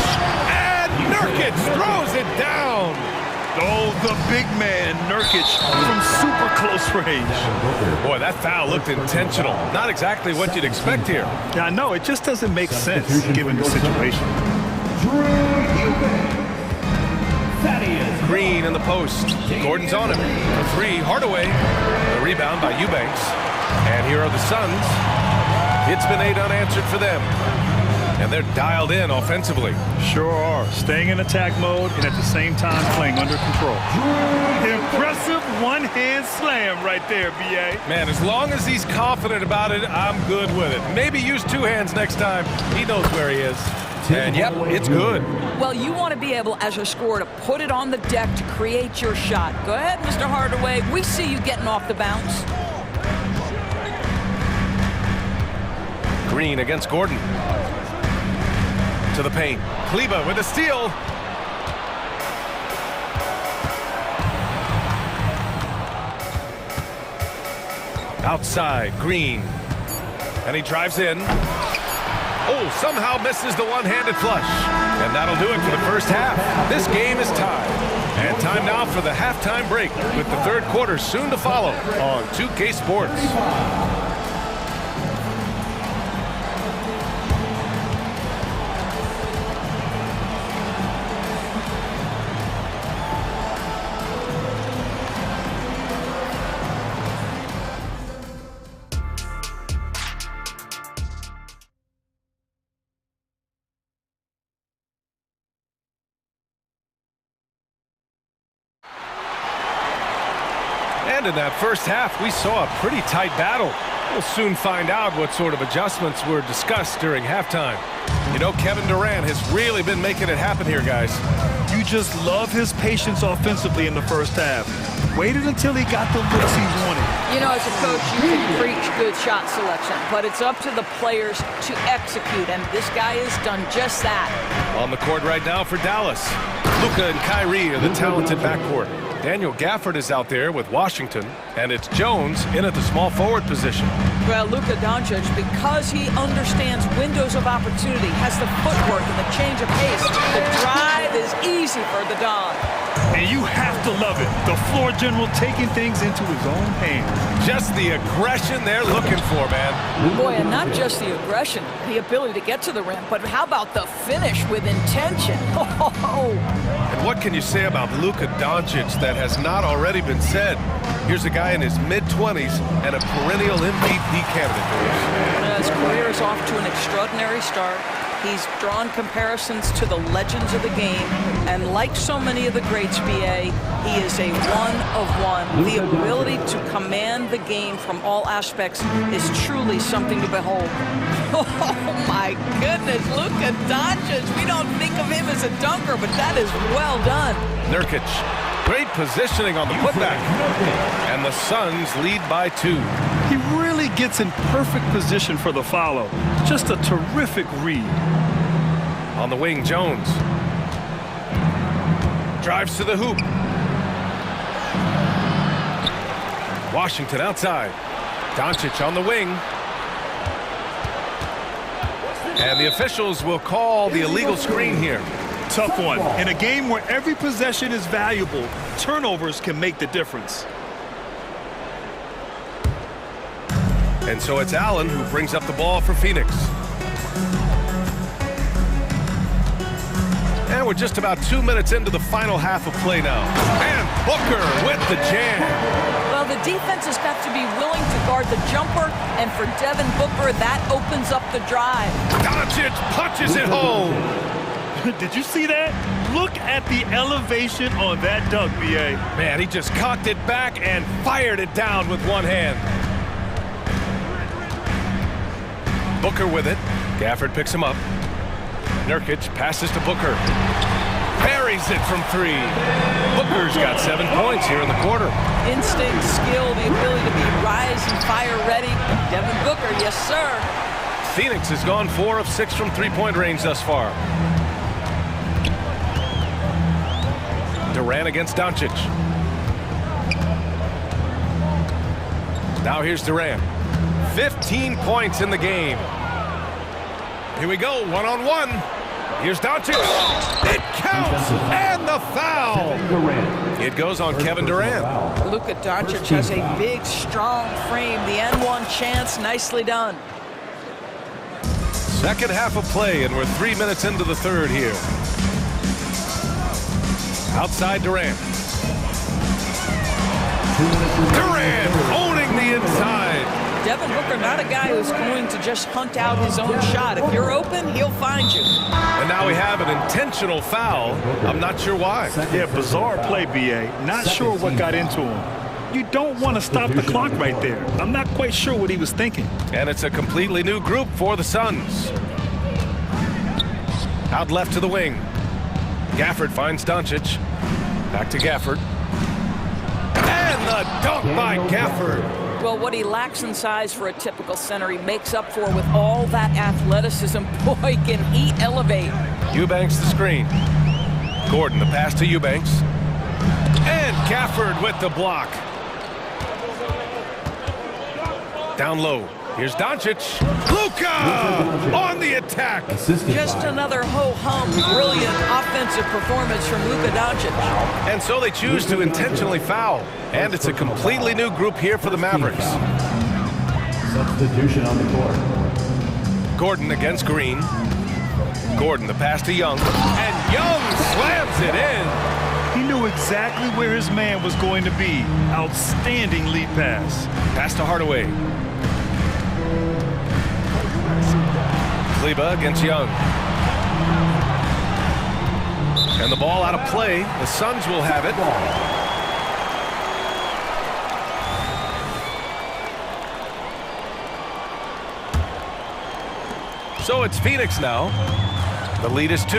And Nurkic throws it down. Oh, the big man, Nurkic, from super close range. Boy, that foul looked intentional. Not exactly what you'd expect here. Yeah, I know. It just doesn't make sense given the situation. Green in the post. Gordon's on him. For three, Hardaway. The rebound by Eubanks. And here are the Suns. It's been 8 unanswered for them. And they're dialed in offensively. Sure are. Staying in attack mode and at the same time playing under control. Impressive one-hand slam right there, B.A. Man, as long as he's confident about it, I'm good with it. Maybe use 2 hands next time. He knows where he is. And yep, it's good. Well, you want to be able, as a scorer, to put it on the deck to create your shot. Go ahead, Mr. Hardaway. We see you getting off the bounce. Green against Gordon. To the paint. Kleba with a steal. Outside, Green. And he drives in. Oh, somehow misses the one-handed flush. And that'll do it for the first half. This game is tied. And time now for the halftime break, with the third quarter soon to follow on 2K Sports. And in that first half, we saw a pretty tight battle. We'll soon find out what sort of adjustments were discussed during halftime. You know, Kevin Durant has really been making it happen here, guys. You just love his patience offensively in the first half. Waited until he got the looks he wanted. You know, as a coach, you can preach good shot selection, but it's up to the players to execute, and this guy has done just that. On the court right now for Dallas. Luka and Kyrie are the talented backcourt. Daniel Gafford is out there with Washington, and it's Jones in at the small forward position. Well, Luka Doncic, because he understands windows of opportunity, has the footwork and the change of pace. The drive is easy for the Don. And you have to love it. The floor general taking things into his own hands. Just the aggression they're looking for, man. Boy, and not just the aggression, the ability to get to the rim, but how about the finish with intention? Oh. And what can you say about Luka Doncic that has not already been said? Here's a guy in his mid-20s and a perennial MVP candidate. His career is off to an extraordinary start. He's drawn comparisons to the legends of the game, and like so many of the greats, BA, he is a one-of-one. The ability to command the game from all aspects is truly something to behold. Oh my goodness, Luka Doncic. We don't think of him as a dunker, but that is well done. Nurkic, great positioning on the putback. And the Suns lead by 2. He really gets in perfect position for the follow. Just a terrific read. On the wing, Jones. Drives to the hoop. Washington outside. Doncic on the wing. And the officials will call the illegal screen here. Tough one. In a game where every possession is valuable, turnovers can make the difference. And so it's Allen who brings up the ball for Phoenix. And we're just about 2 minutes into the final half of play now. And Booker with the jam. Well, the defense has got to be willing to guard the jumper, and for Devin Booker, that opens up the drive. Doncic punches it home. Did you see that? Look at the elevation on that dunk, B.A. Man, he just cocked it back and fired it down with one hand. Booker with it. Gafford picks him up. Nurkic passes to Booker. Buries it from 3. Booker's got 7 points here in the quarter. Instinct, skill, the ability to be rise and fire ready. Devin Booker, yes, sir. Phoenix has gone 4 of 6 from three-point range thus far. Durant against Doncic. Now here's Durant. 15 points in the game. Here we go, one-on-one. Here's Doncic. It counts, and the foul. It goes on Kevin Durant. Luka Doncic has a big, strong frame. The N1 chance, nicely done. Second half of play, and we're 3 minutes into the third here. Outside Durant. Durant owning the inside. Devin Booker, not a guy who's going to just hunt out his own shot. If you're open, he'll find you. And now we have an intentional foul. I'm not sure why. Yeah, bizarre play, BA. Not sure what got into him. You don't want to stop the clock right there. I'm not quite sure what he was thinking. And it's a completely new group for the Suns. Out left to the wing. Gafford finds Doncic. Back to Gafford. And the dunk by Gafford. Well, what he lacks in size for a typical center, he makes up for with all that athleticism. Boy, can he elevate. Eubanks the screen. Gordon the pass to Eubanks. And Gafford with the block. Down low. Here's Doncic. Luka on the attack. Just another ho-hum, brilliant offensive performance from Luka Doncic. And so they choose to intentionally foul. And it's a completely new group here for the Mavericks. Substitution on the court. Gordon against Green. Gordon the pass to Young. And Young slams it in. He knew exactly where his man was going to be. Outstanding lead pass. Pass to Hardaway. Kleber against Young. And the ball out of play. The Suns will have it. So it's Phoenix now. The lead is 2.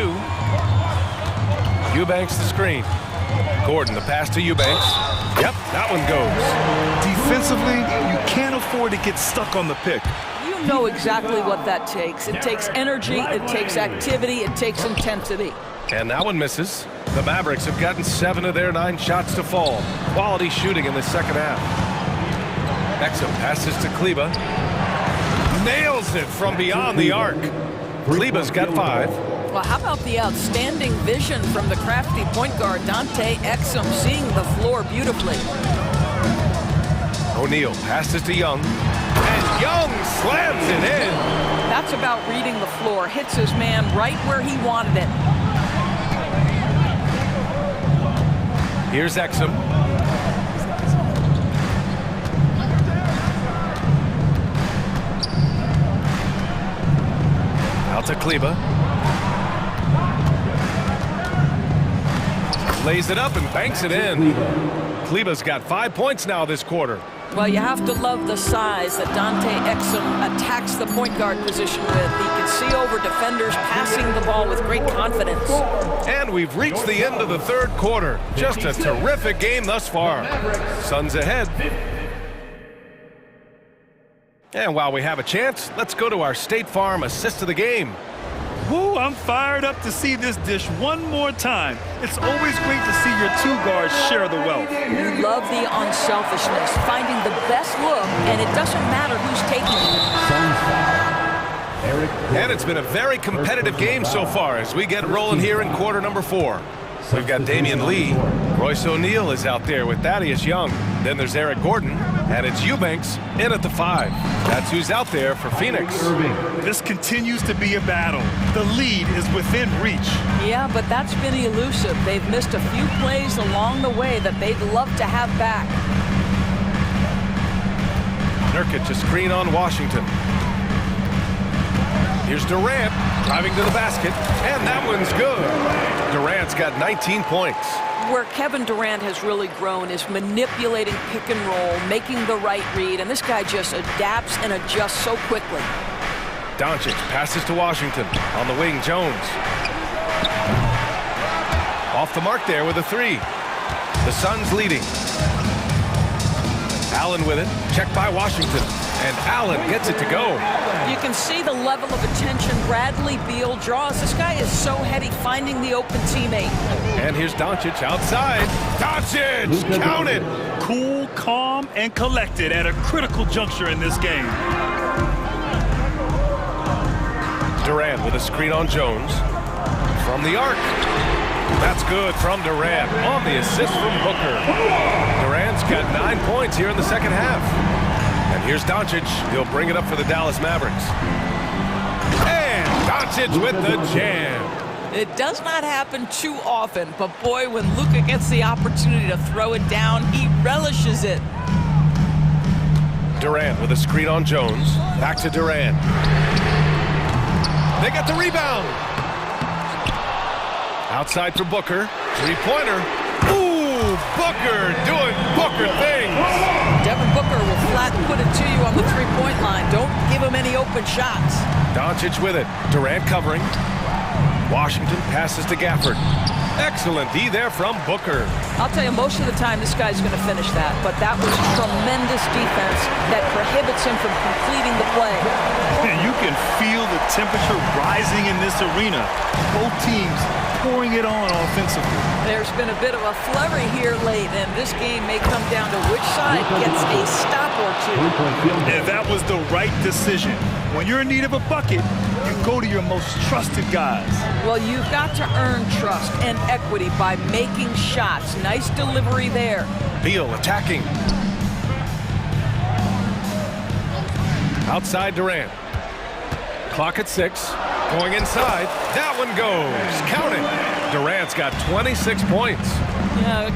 Eubanks the screen. Gordon the pass to Eubanks. Yep, that one goes. Defensively, you can't afford to get stuck on the pick. You know exactly what that takes. It takes energy, it takes activity, it takes intensity. And that one misses. The Mavericks have gotten 7 of their 9 shots to fall. Quality shooting in the second half. Exum passes to Kleber. Nails it from beyond the arc. Kleber's got 5. Well, how about the outstanding vision from the crafty point guard, Dante Exum, seeing the floor beautifully. O'Neal passes to Young. And Young slams it in. That's about reading the floor. Hits his man right where he wanted it. Here's Exum. Out to Kleber. Lays it up and banks it in. Kleber's got 5 points now this quarter. Well, you have to love the size that Dante Exum attacks the point guard position with. He can see over defenders, passing the ball with great confidence. And we've reached the end of the third quarter. Just a terrific game thus far. Suns ahead. And while we have a chance, let's go to our State Farm assist of the game. Woo, I'm fired up to see this dish one more time. It's always great to see your 2 guards share the wealth. You love the unselfishness, finding the best look, and it doesn't matter who's taking it. And it's been a very competitive game so far as we get rolling here in quarter number 4. We've got Damian Lee. Royce O'Neal is out there with Thaddeus Young. Then there's Eric Gordon, and it's Eubanks in at the 5. That's who's out there for Phoenix. This continues to be a battle. The lead is within reach. Yeah, but that's been elusive. They've missed a few plays along the way that they'd love to have back. Nurkic a screen on Washington. Here's Durant driving to the basket, and that one's good. Durant's got 19 points. Where Kevin Durant has really grown is manipulating pick and roll, making the right read, and this guy just adapts and adjusts so quickly. Doncic passes to Washington. On the wing, Jones. Off the mark there with a 3. The Suns leading. Allen with it. Checked by Washington. And Allen gets it to go. You can see the level of attention Bradley Beal draws. This guy is so heady finding the open teammate. And here's Doncic outside. Doncic, count it. Cool, calm, and collected at a critical juncture in this game. Durant with a screen on Jones. From the arc. That's good from Durant on the assist from Booker. Durant's got 9 points here in the second half. And here's Doncic. He'll bring it up for the Dallas Mavericks. And Doncic with the jam. It does not happen too often, but boy, when Luka gets the opportunity to throw it down, he relishes it. Durant with a screen on Jones. Back to Durant. They got the rebound. Outside for Booker. Three-pointer. Ooh, Booker doing Booker things. Devin Booker will flat put it to you on the three-point line. Don't give him any open shots. Doncic with it. Durant covering. Washington passes to Gafford. Excellent D there from Booker. I'll tell you, most of the time this guy's going to finish that, but that was tremendous defense that prohibits him from completing the play. And you can feel the temperature rising in this arena. Both teams pouring it on offensively. There's been a bit of a flurry here late, and this game may come down to which side gets a stop or two. And that was the right decision. When you're in need of a bucket, you go to your most trusted guys. Well, you've got to earn trust and equity by making shots. Nice delivery there. Beal attacking. Outside Durant. Clock at 6. Going inside. That one goes. Count it. Durant's got 26 points.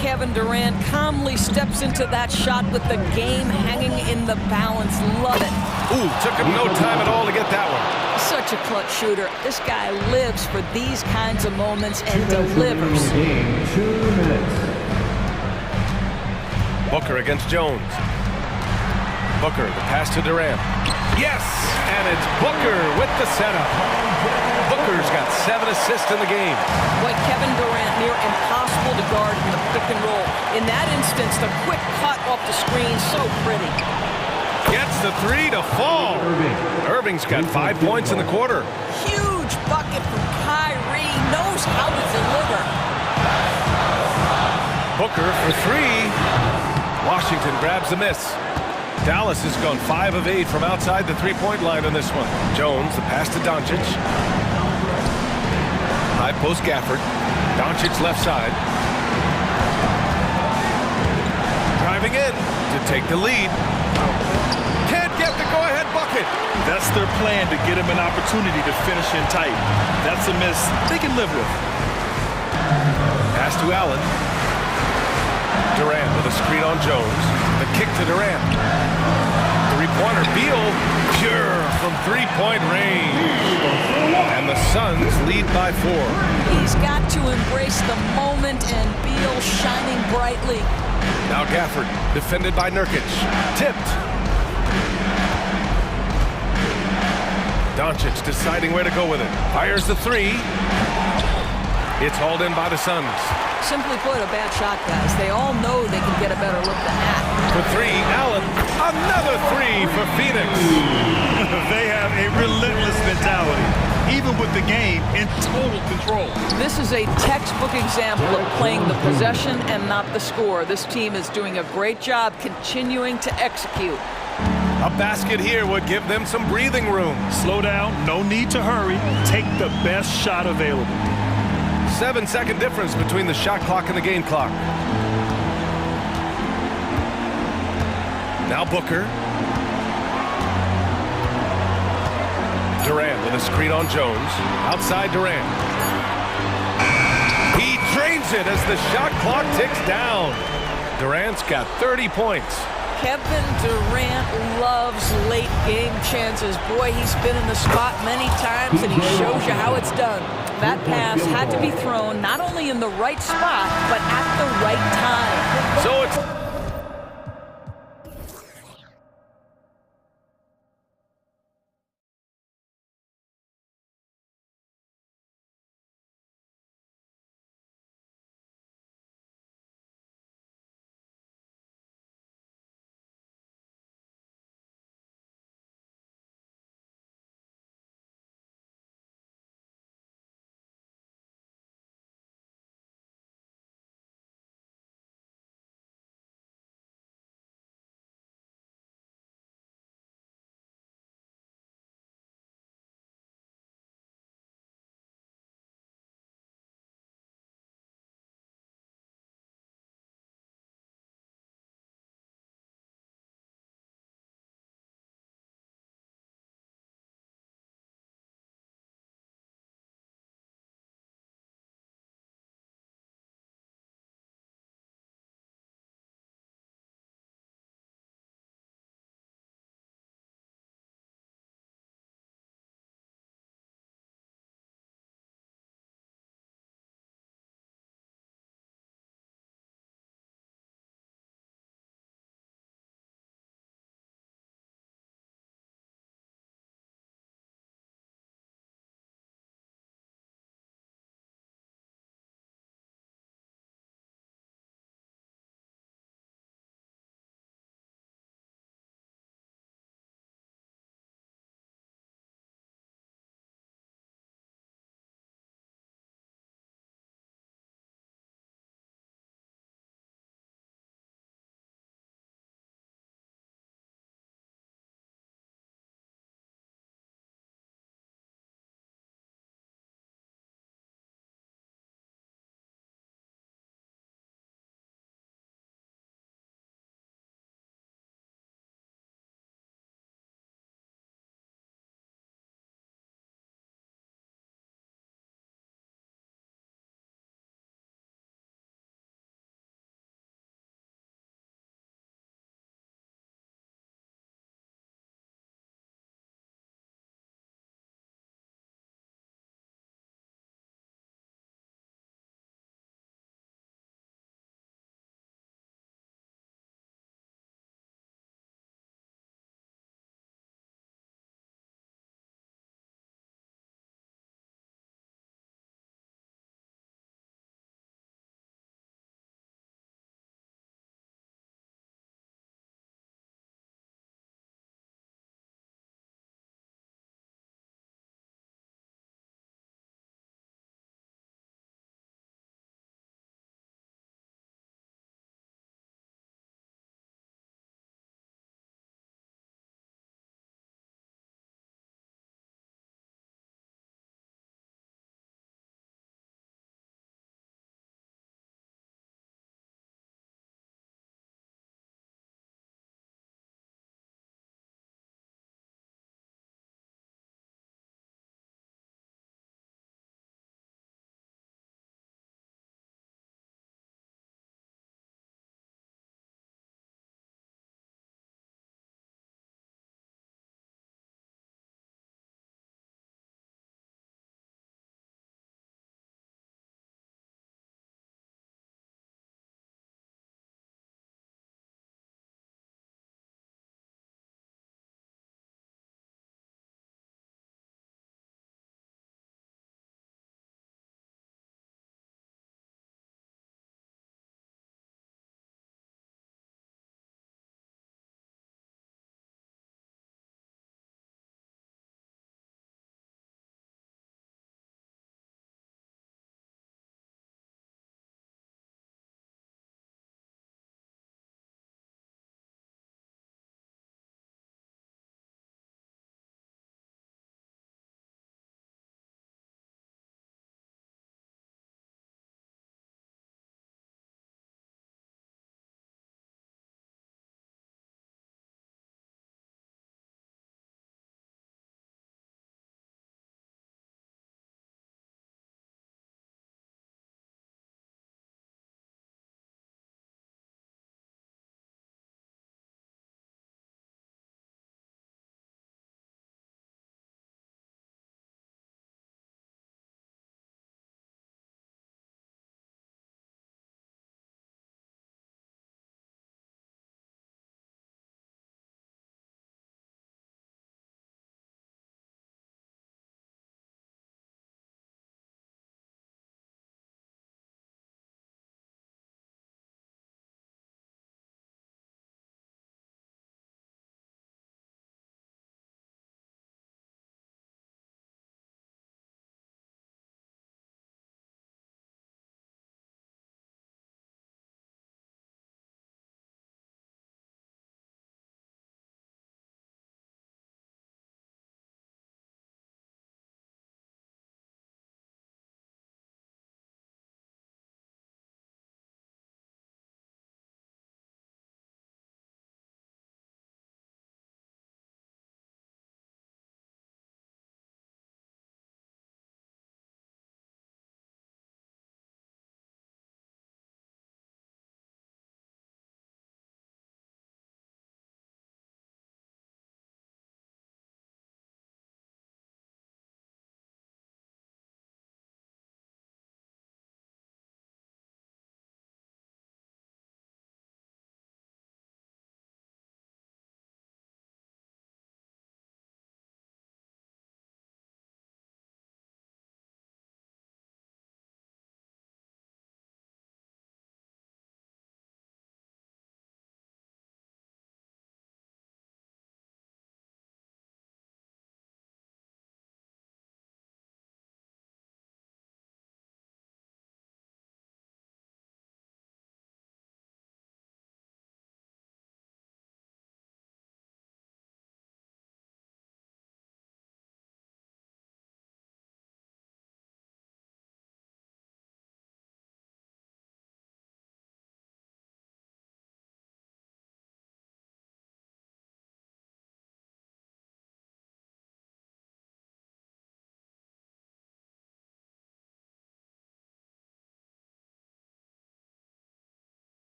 Kevin Durant calmly steps into that shot with the game hanging in the balance. Love it. Ooh, took him no time at all to get that one. Such a clutch shooter. This guy lives for these kinds of moments and delivers. Booker against Jones. Booker, the pass to Durant. Yes! And it's Booker with the setup. Booker's got 7 assists in the game. Boy, Kevin Durant, near impossible to guard in the pick and roll. In that instance, the quick cut off the screen, so pretty. Gets the 3 to fall. Irving's got 5 points in the quarter. Huge bucket from Kyrie. Knows how to deliver. Booker for 3. Washington grabs the miss. Dallas has gone 5 of 8 from outside the three-point line on this one. Jones, the pass to Doncic. High post Gafford. Doncic left side. Driving in to take the lead. Can't get the go-ahead bucket. That's their plan, to get him an opportunity to finish in tight. That's a miss they can live with. Pass to Allen. Durant with a screen on Jones. The kick to Durant. Three-pointer. Beal, pure from three-point range. And the Suns lead by 4. He's got to embrace the moment, and Beal shining brightly. Now Gafford, defended by Nurkic. Tipped. Doncic deciding where to go with it. Fires the 3. It's hauled in by the Suns. Simply put, a bad shot, guys. They all know they can get a better look than that. For 3, Allen. Another 3 for Phoenix. They have a relentless mentality, even with the game in total control. This is a textbook example of playing the possession and not the score. This team is doing a great job continuing to execute. A basket here would give them some breathing room. Slow down, no need to hurry. Take the best shot available. 7-second difference between the shot clock and the game clock. Now Booker. Durant with a screen on Jones. Outside Durant. He drains it as the shot clock ticks down. Durant's got 30 points. Kevin Durant loves late game chances. Boy, he's been in the spot many times, and he shows you how it's done. That pass had to be thrown not only in the right spot, but at the right time. So it's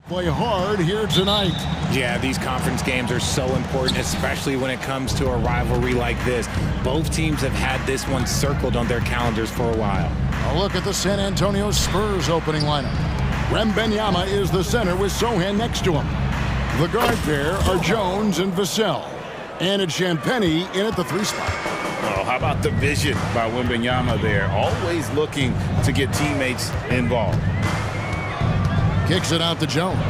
Play hard here tonight. Yeah, these conference games are so important, especially when it comes to a rivalry like this. Both teams have had this one circled on their calendars for a while. A look at the San Antonio Spurs opening lineup. Wembanyama is the center with Sohan next to him. The guard pair are Jones and Vassell. And it's Champagnie in at the 3 spot. Oh, how about the vision by Wembanyama there? Always looking to get teammates involved. Kicks it out to Jones.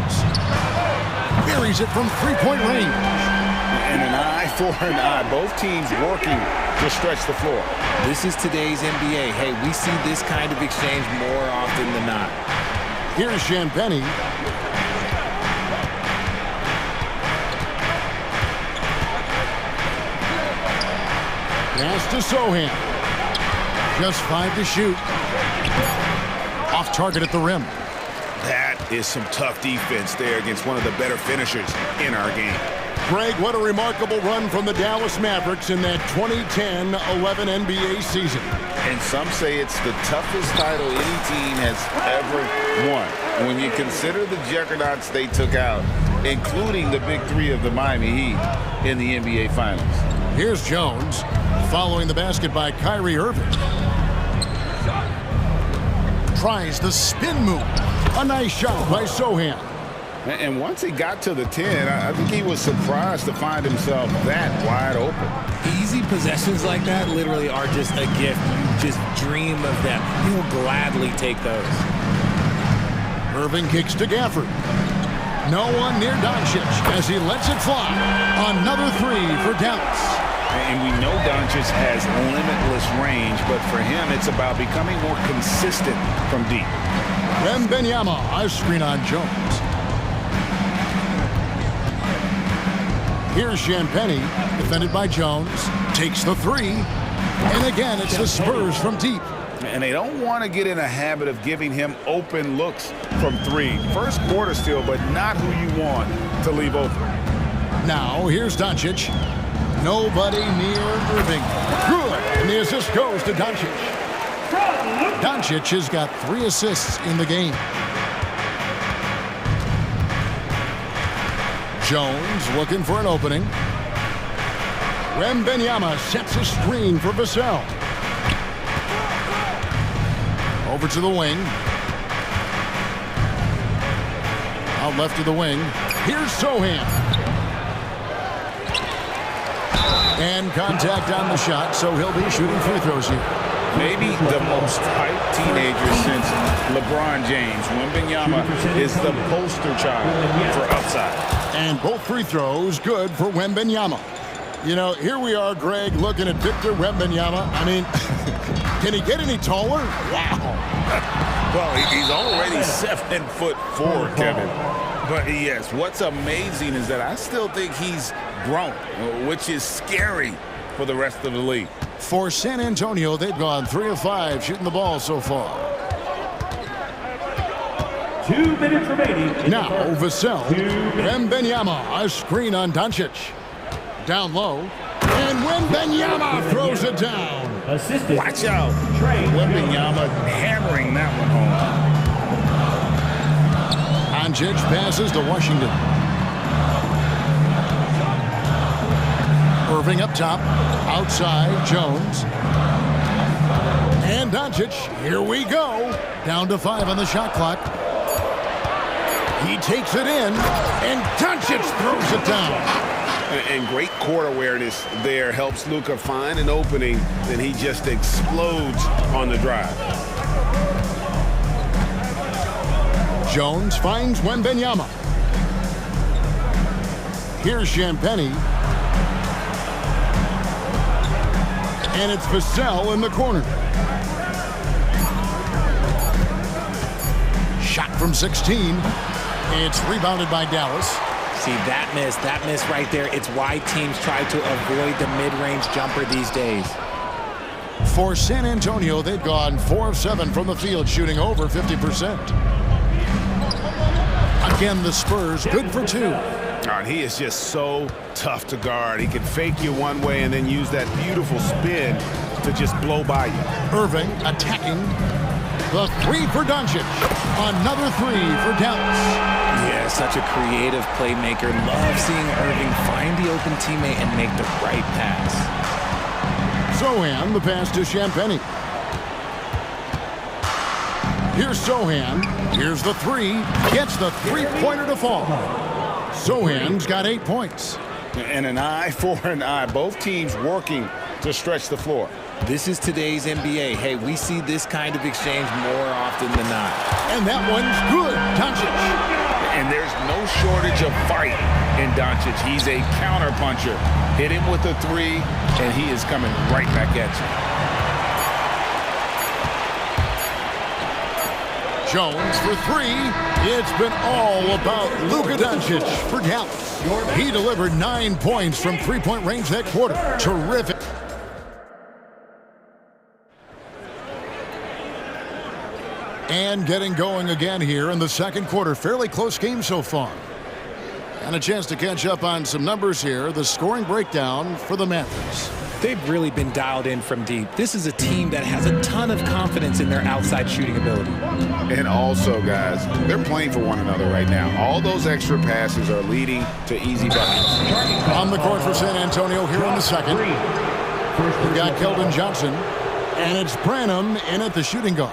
Buries it from 3-point range. And an eye for an eye. Both teams working to stretch the floor. This is today's NBA. Hey, we see this kind of exchange more often than not. Here's Champagnie. Pass to Sohan. Just 5 to shoot. Off target at the rim. That is some tough defense there against one of the better finishers in our game. Greg, what a remarkable run from the Dallas Mavericks in that 2010-11 NBA season. And some say it's the toughest title any team has ever won. When you consider the juggernauts they took out, including the big 3 of the Miami Heat in the NBA Finals. Here's Jones, following the basket by Kyrie Irving. Tries the spin move. A nice shot by Sohan. And once he got to the 10, I think he was surprised to find himself that wide open. Easy possessions like that literally are just a gift. You just dream of them. You'll gladly take those. Irving kicks to Gafford. No one near Doncic as he lets it fly. Another 3 for Dallas. And we know Doncic has limitless range, but for him, it's about becoming more consistent from deep. Wembanyama, a screen on Jones. Here's Champagnie, defended by Jones. Takes the 3. And again, it's the Spurs from deep. And they don't want to get in a habit of giving him open looks from 3. First quarter still, but not who you want to leave open. Now, here's Doncic. Nobody near Irving. Good. And the assist goes to Doncic. Doncic has got 3 assists in the game. Jones looking for an opening. Wembanyama sets a screen for Vassell. Over to the wing. Out left to the wing. Here's Sohan. And contact on the shot, so he'll be shooting free throws here. Maybe the most hyped teenager since LeBron James. Wembanyama is the poster child for upside. And both free throws good for Wembanyama. You know, here we are, Greg, looking at Victor Wembanyama. I mean, can he get any taller? Wow. Well, he's already 7'4", Kevin. But yes, what's amazing is that I still think he's grown, which is scary for the rest of the league. For San Antonio, they've gone 3 of 5 shooting the ball so far. 2 minutes remaining. Now, Vassell. Wembanyama, a screen on Doncic. Down low. And Wembanyama throws it down. Assistant. Watch out. Wembanyama hammering that one home. Doncic passes to Washington. Irving up top. Outside, Jones. And Doncic, here we go. Down to 5 on the shot clock. He takes it in, and Doncic throws it down. And great court awareness there helps Luka find an opening, then he just explodes on the drive. Jones finds Wembanyama. Here's Champagnie. And it's Vassell in the corner. Shot from 16. It's rebounded by Dallas. See, that miss right there, it's why teams try to avoid the mid-range jumper these days. For San Antonio, they've gone 4 of 7 from the field, shooting over 50%. Again, the Spurs, good for 2. And he is just so tough to guard. He can fake you one way and then use that beautiful spin to just blow by you. Irving attacking. The 3 for Doncic. Another 3 for Dallas. Yes, such a creative playmaker. Love seeing Irving find the open teammate and make the right pass. Sohan, the pass to Champagny. Here's Sohan. Here's the three. Gets the three-pointer to fall. Sohan's got 8 points. And an eye for an eye. Both teams working to stretch the floor. This is today's NBA. Hey, we see this kind of exchange more often than not. And that one's good. Doncic. And there's no shortage of fight in Doncic. He's a counterpuncher. Hit him with a three, and he is coming right back at you. Jones for three. It's been all about Luka Doncic for Dallas. He delivered 9 points from three-point range that quarter. Terrific. And getting going again here in the second quarter. Fairly close game so far. And a chance to catch up on some numbers here. The scoring breakdown for the Mavericks. They've really been dialed in from deep. This is a team that has a ton of confidence in their outside shooting ability. And also, guys, they're playing for one another right now. All those extra passes are leading to easy buckets. On the court for San Antonio here in the second. We've got Keldon Johnson. And it's Branham in at the shooting guard.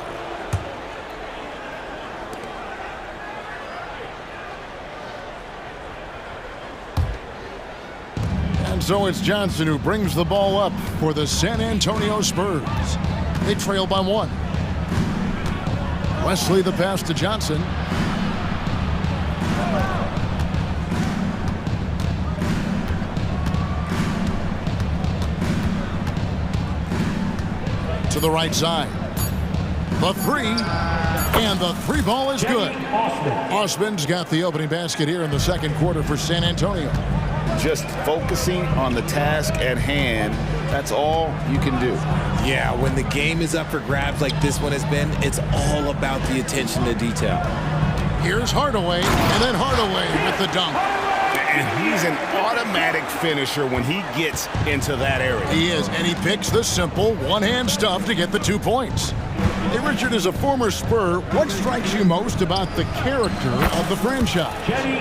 So it's Johnson who brings the ball up for the San Antonio Spurs. They trail by 1. Wesley the pass to Johnson. To the right side. The three. And the three ball is good. Osman's got the opening basket here in the second quarter for San Antonio. Just focusing on the task at hand, that's all you can do. Yeah, when the game is up for grabs like this one has been, it's all about the attention to detail. Here's Hardaway, and then Hardaway with the dunk. And he's an automatic finisher when he gets into that area. He is, and he picks the simple one-hand stuff to get the 2 points. Hey, Richard, as a former Spur, what strikes you most about the character of the franchise?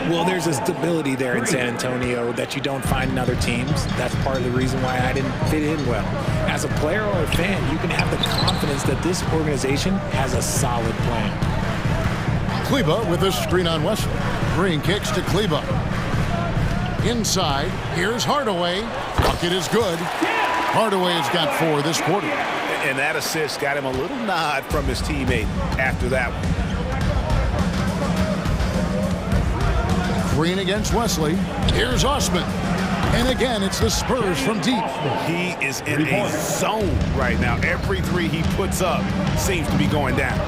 Well, there's a stability there in San Antonio that you don't find in other teams. That's part of the reason why I didn't fit in well. As a player or a fan, you can have the confidence that this organization has a solid plan. Kleba with a screen on Wesley. Green kicks to Kleba. Inside, here's Hardaway. Bucket is good. Hardaway's got 4 this quarter. And that assist got him a little nod from his teammate after that one. Green against Wesley. Here's Osman. And again, it's the Spurs from deep. He is in a zone right now. Every three he puts up seems to be going down.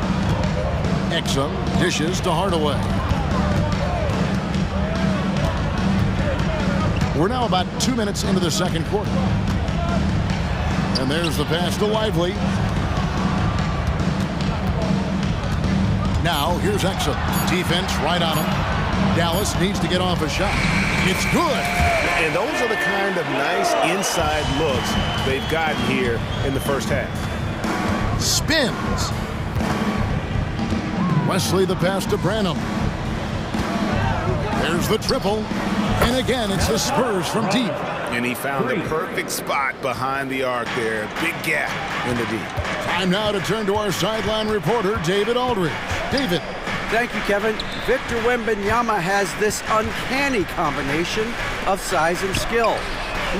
Exum dishes to Hardaway. We're now about 2 minutes into the second quarter. And there's the pass to Lively. Now, here's Exum. Defense right on him. Dallas needs to get off a shot. It's good. And those are the kind of nice inside looks they've gotten here in the first half. Spins. Wesley the pass to Branham. There's the triple. And again, it's the Spurs from deep. And he found the perfect spot behind the arc there. Big gap in the deep. Time now to turn to our sideline reporter, David Aldridge. David. Thank you, Kevin. Victor Wembanyama has this uncanny combination of size and skill.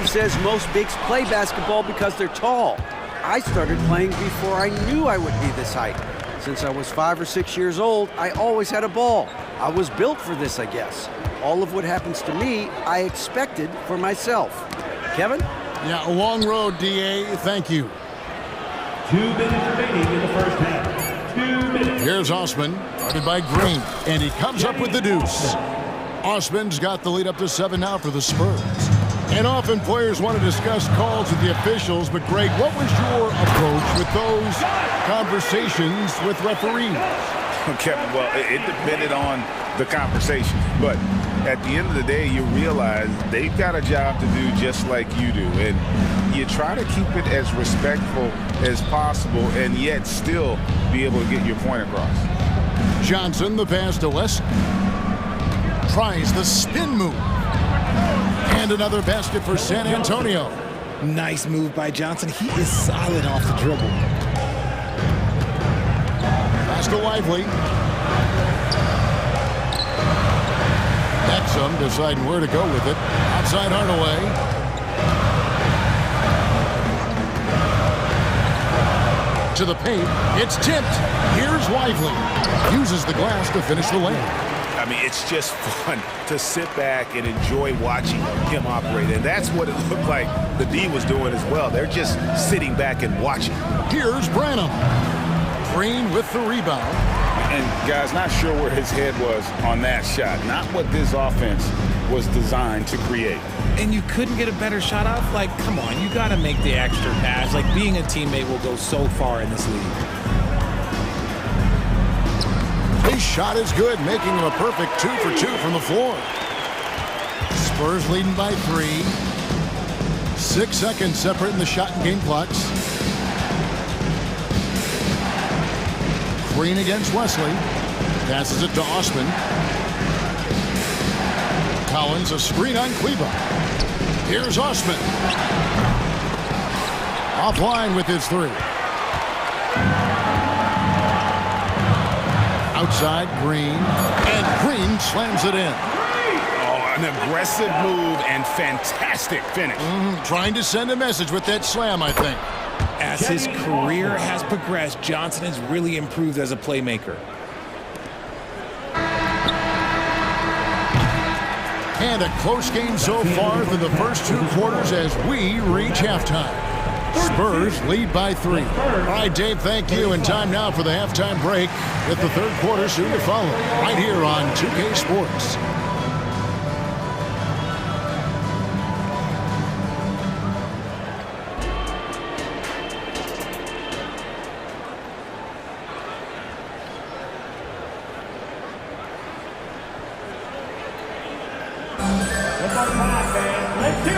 He says most bigs play basketball because they're tall. I started playing before I knew I would be this height. Since I was 5 or 6 years old, I always had a ball. I was built for this, I guess. All of what happens to me, I expected for myself. Kevin? Yeah, a long road, D.A. Thank you. 2 minutes remaining in the first half. 2 minutes. Here's Osman, guarded by Green, and he comes up with the deuce. Osman's got the lead up to 7 now for the Spurs. And often players want to discuss calls with the officials, but Greg, what was your approach with those conversations with referees? Okay, well, it depended on the conversation, but at the end of the day, you realize they've got a job to do just like you do, and you try to keep it as respectful as possible and yet still be able to get your point across. Johnson, the pass to West. Tries the spin move. And another basket for San Antonio. Nice move by Johnson. He is solid off the dribble. Pass to Lively. Exum deciding where to go with it. Outside Hardaway. To the paint. It's tipped. Here's Lively. Uses the glass to finish the layup. I mean, it's just fun to sit back and enjoy watching him operate. And that's what it looked like the D was doing as well. They're just sitting back and watching. Here's Branham. Green with the rebound. And, guys, not sure where his head was on that shot. Not what this offense was designed to create. And you couldn't get a better shot off? Like, come on, you got to make the extra pass. Like, being a teammate will go so far in this league. His shot is good, making him a perfect 2 for 2 from the floor. Spurs leading by 3. 6 seconds separating the shot and game clocks. Green against Wesley. Passes it to Osman. Collins a screen on Kleba. Here's Osman. Offline with his 3. Outside Green. And Green slams it in. Oh, an aggressive move and fantastic finish. Trying to send a message with that slam, I think. As his career has progressed, Johnson has really improved as a playmaker. And a close game so far through the first 2 quarters as we reach halftime. Spurs lead by 3. All right, Dave, thank you. And time now for the halftime break with the 3rd quarter soon to follow right here on 2K Sports.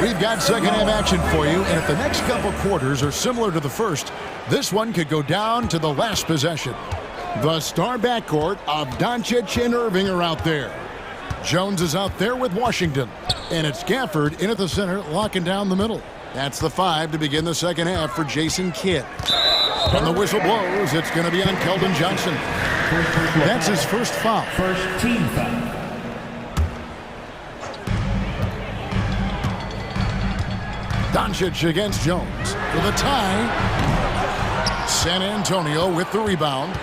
We've got second half action for you, and if the next couple quarters are similar to the first, this one could go down to the last possession. The star backcourt of Doncic and Irving are out there. Jones is out there with Washington, and it's Gafford in at the center, locking down the middle. That's the 5 to begin the second half for Jason Kidd. When the whistle blows, it's going to be on Keldon Johnson. That's his first foul. First team foul. Doncic against Jones for the tie. San Antonio with the rebound.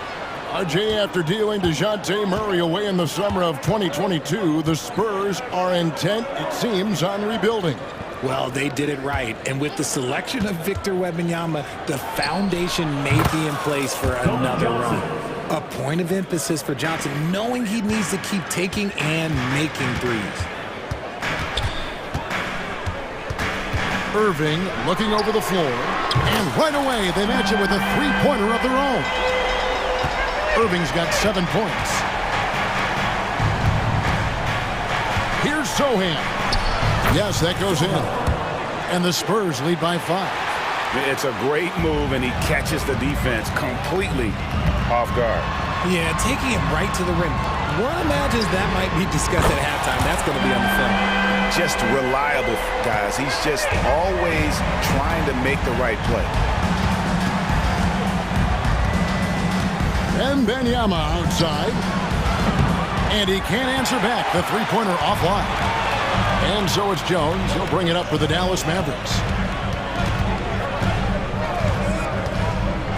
RJ, after dealing DeJounte Murray away in the summer of 2022, the Spurs are intent, it seems, on rebuilding. Well, they did it right. And with the selection of Victor Wembanyama, the foundation may be in place for another run. A point of emphasis for Johnson, knowing he needs to keep taking and making threes. Irving looking over the floor, and right away they match it with a 3-pointer of their own. Irving's got 7 points. Here's Sohan. Yes, that goes in. And the Spurs lead by 5. It's a great move, and he catches the defense completely off guard. Yeah, taking it right to the rim. One imagines that might be discussed at halftime. That's going to be on the film. Just reliable, guys. He's just always trying to make the right play. And Wembanyama outside. And he can't answer back. The 3-pointer offline. And so it's Jones. He'll bring it up for the Dallas Mavericks.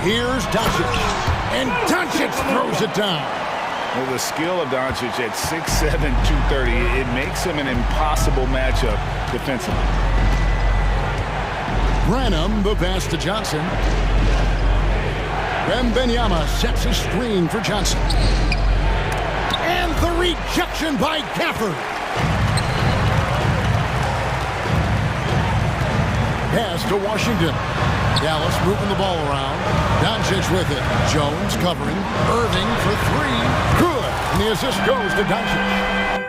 Here's Doncic. And Doncic throws it down. Well, the skill of Doncic at 6'7", 230, it makes him an impossible matchup defensively. Branham, the pass to Johnson. Wembanyama sets a screen for Johnson. And the rejection by Gafford. Pass to Washington. Dallas moving the ball around. Doncic with it. Jones covering. Irving for 3. Good. And the assist goes to Doncic.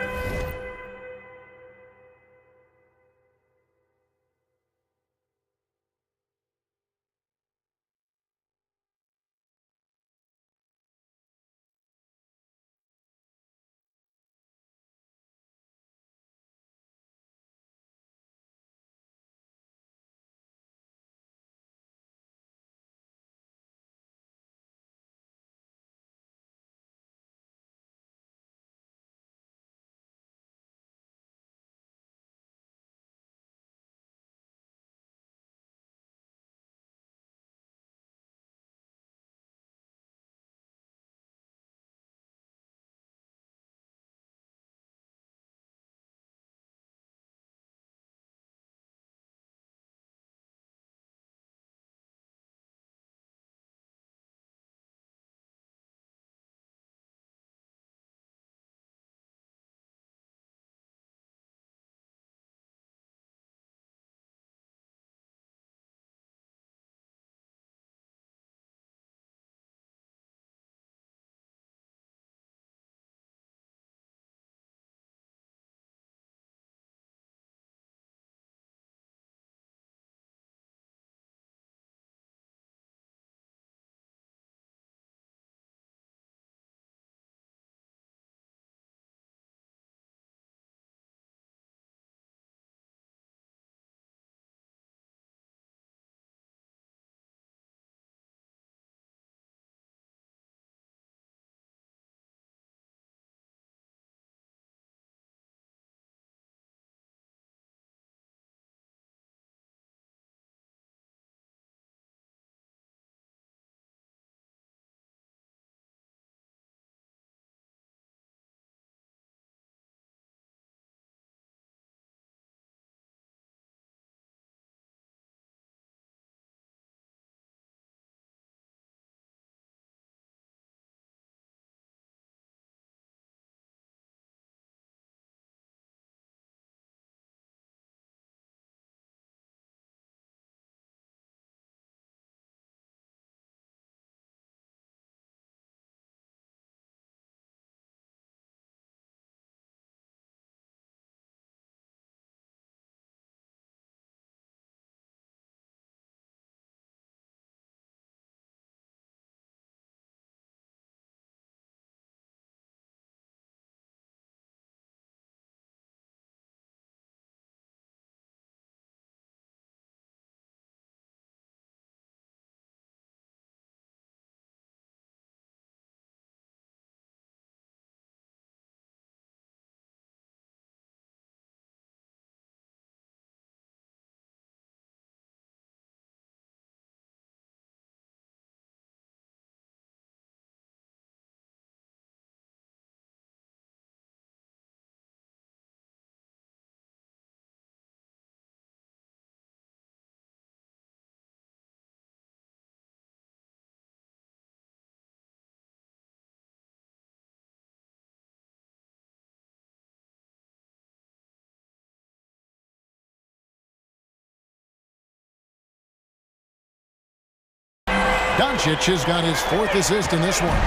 Doncic has got his 4th assist in this one.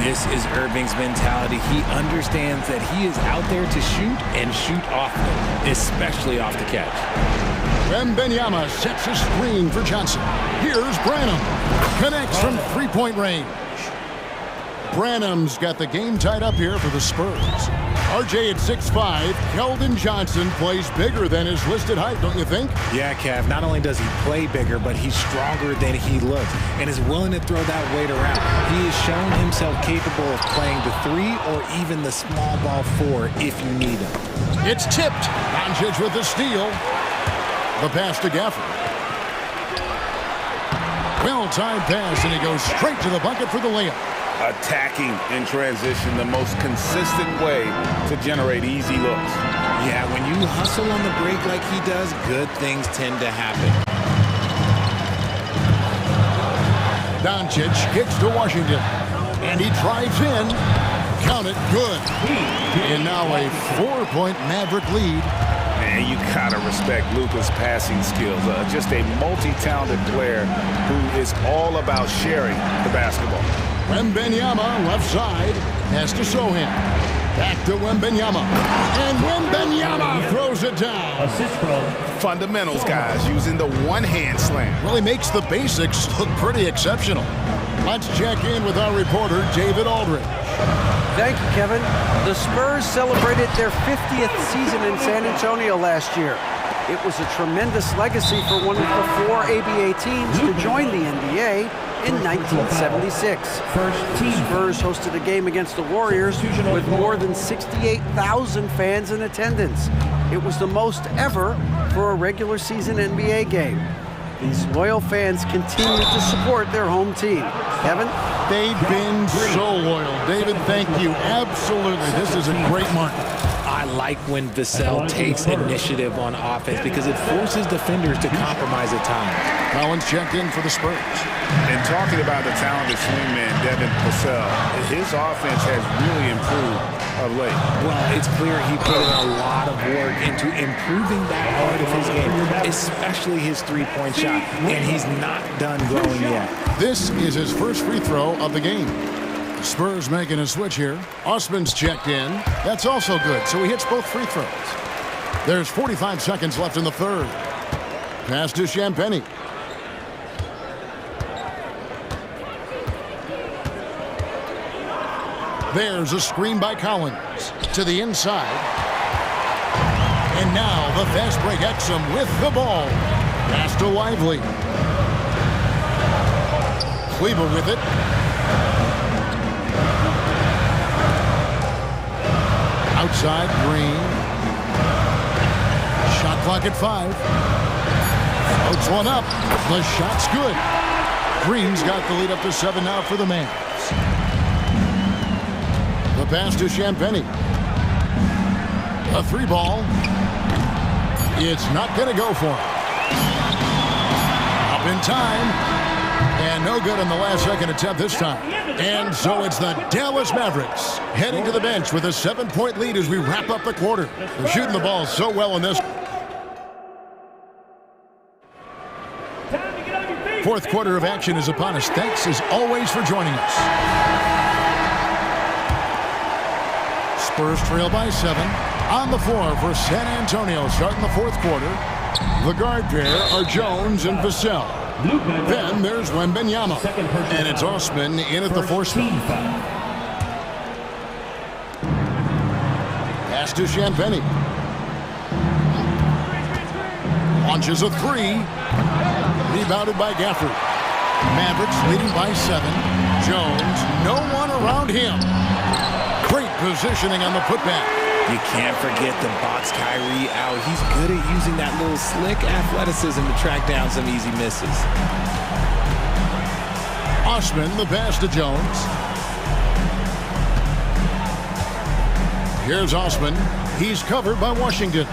This is Irving's mentality. He understands that he is out there to shoot and shoot often, especially off the catch. Wembanyama sets a screen for Johnson. Here's Branham. Connects from three-point range. Branham's got the game tied up here for the Spurs. RJ at 6'5", Keldon Johnson plays bigger than his listed height, don't you think? Yeah, Kev. Not only does he play bigger, but he's stronger than he looks and is willing to throw that weight around. He has shown himself capable of playing the 3 or even the small ball 4 if you need him. It's tipped. Doncic with the steal. The pass to Gafford. Well-timed pass, and he goes straight to the bucket for the layup. Attacking in transition, the most consistent way to generate easy looks. Yeah, when you hustle on the break like he does, good things tend to happen. Doncic kicks to Washington, and he drives in. Count it, good. And now a 4-point Maverick lead. Man, you gotta respect Luka's passing skills. Just a multi-talented player who is all about sharing the basketball. Wembanyama, left side, pass to Sohan. Back to Wembanyama. And Wembanyama throws it down. Fundamentals, guys, using the one-hand slam. Really makes the basics look pretty exceptional. Let's check in with our reporter, David Aldridge. Thank you, Kevin. The Spurs celebrated their 50th season in San Antonio last year. It was a tremendous legacy for one of the 4 ABA teams to join the NBA in 1976. Spurs hosted a game against the Warriors with more than 68,000 fans in attendance. It was the most ever for a regular season NBA game. These loyal fans continue to support their home team. Kevin? They've been so loyal. David, thank you. Absolutely. This is a great market. I like when Vassell takes initiative on offense because it forces defenders to compromise at times. Collins checked in for the Spurs. And talking about the talented swingman, Devin Vassell, his offense has really improved of late. Well, it's clear he put in a lot of work into improving that part of his game, especially his three-point shot, and he's not done growing yet. This is his first free throw of the game. Spurs making a switch here. Osman's checked in. That's also good, so he hits both free throws. There's 45 seconds left in the third. Pass to Champagny. There's a screen by Collins to the inside. And now the fast break Exum with the ball. Pass to Lively. Kleber with it. Outside, Green. Shot clock at 5. Floats one up. The shot's good. Green's got the lead up to 7 now for the Mavs. The pass to Champagny. A 3-ball. It's not going to go for him. Up in time. And no good on the last second attempt this time. And so it's the Dallas Mavericks heading to the bench with a 7-point lead as we wrap up the quarter. They're shooting the ball so well in this. Fourth quarter of action is upon us. Thanks as always for joining us. Spurs trail by 7. On the floor for San Antonio starting the fourth quarter. The guard pair are Jones and Vassell. Then there's Wembanyama. And it's Osman in at the fourth spot. Pass to Champagny. Launches a 3. Rebounded by Gafford. Mavericks leading by 7. Jones, no one around him. Great positioning on the putback. You can't forget the box Kyrie out. He's good at using that little slick athleticism to track down some easy misses. Osman, the pass to Jones. Here's Osman. He's covered by Washington.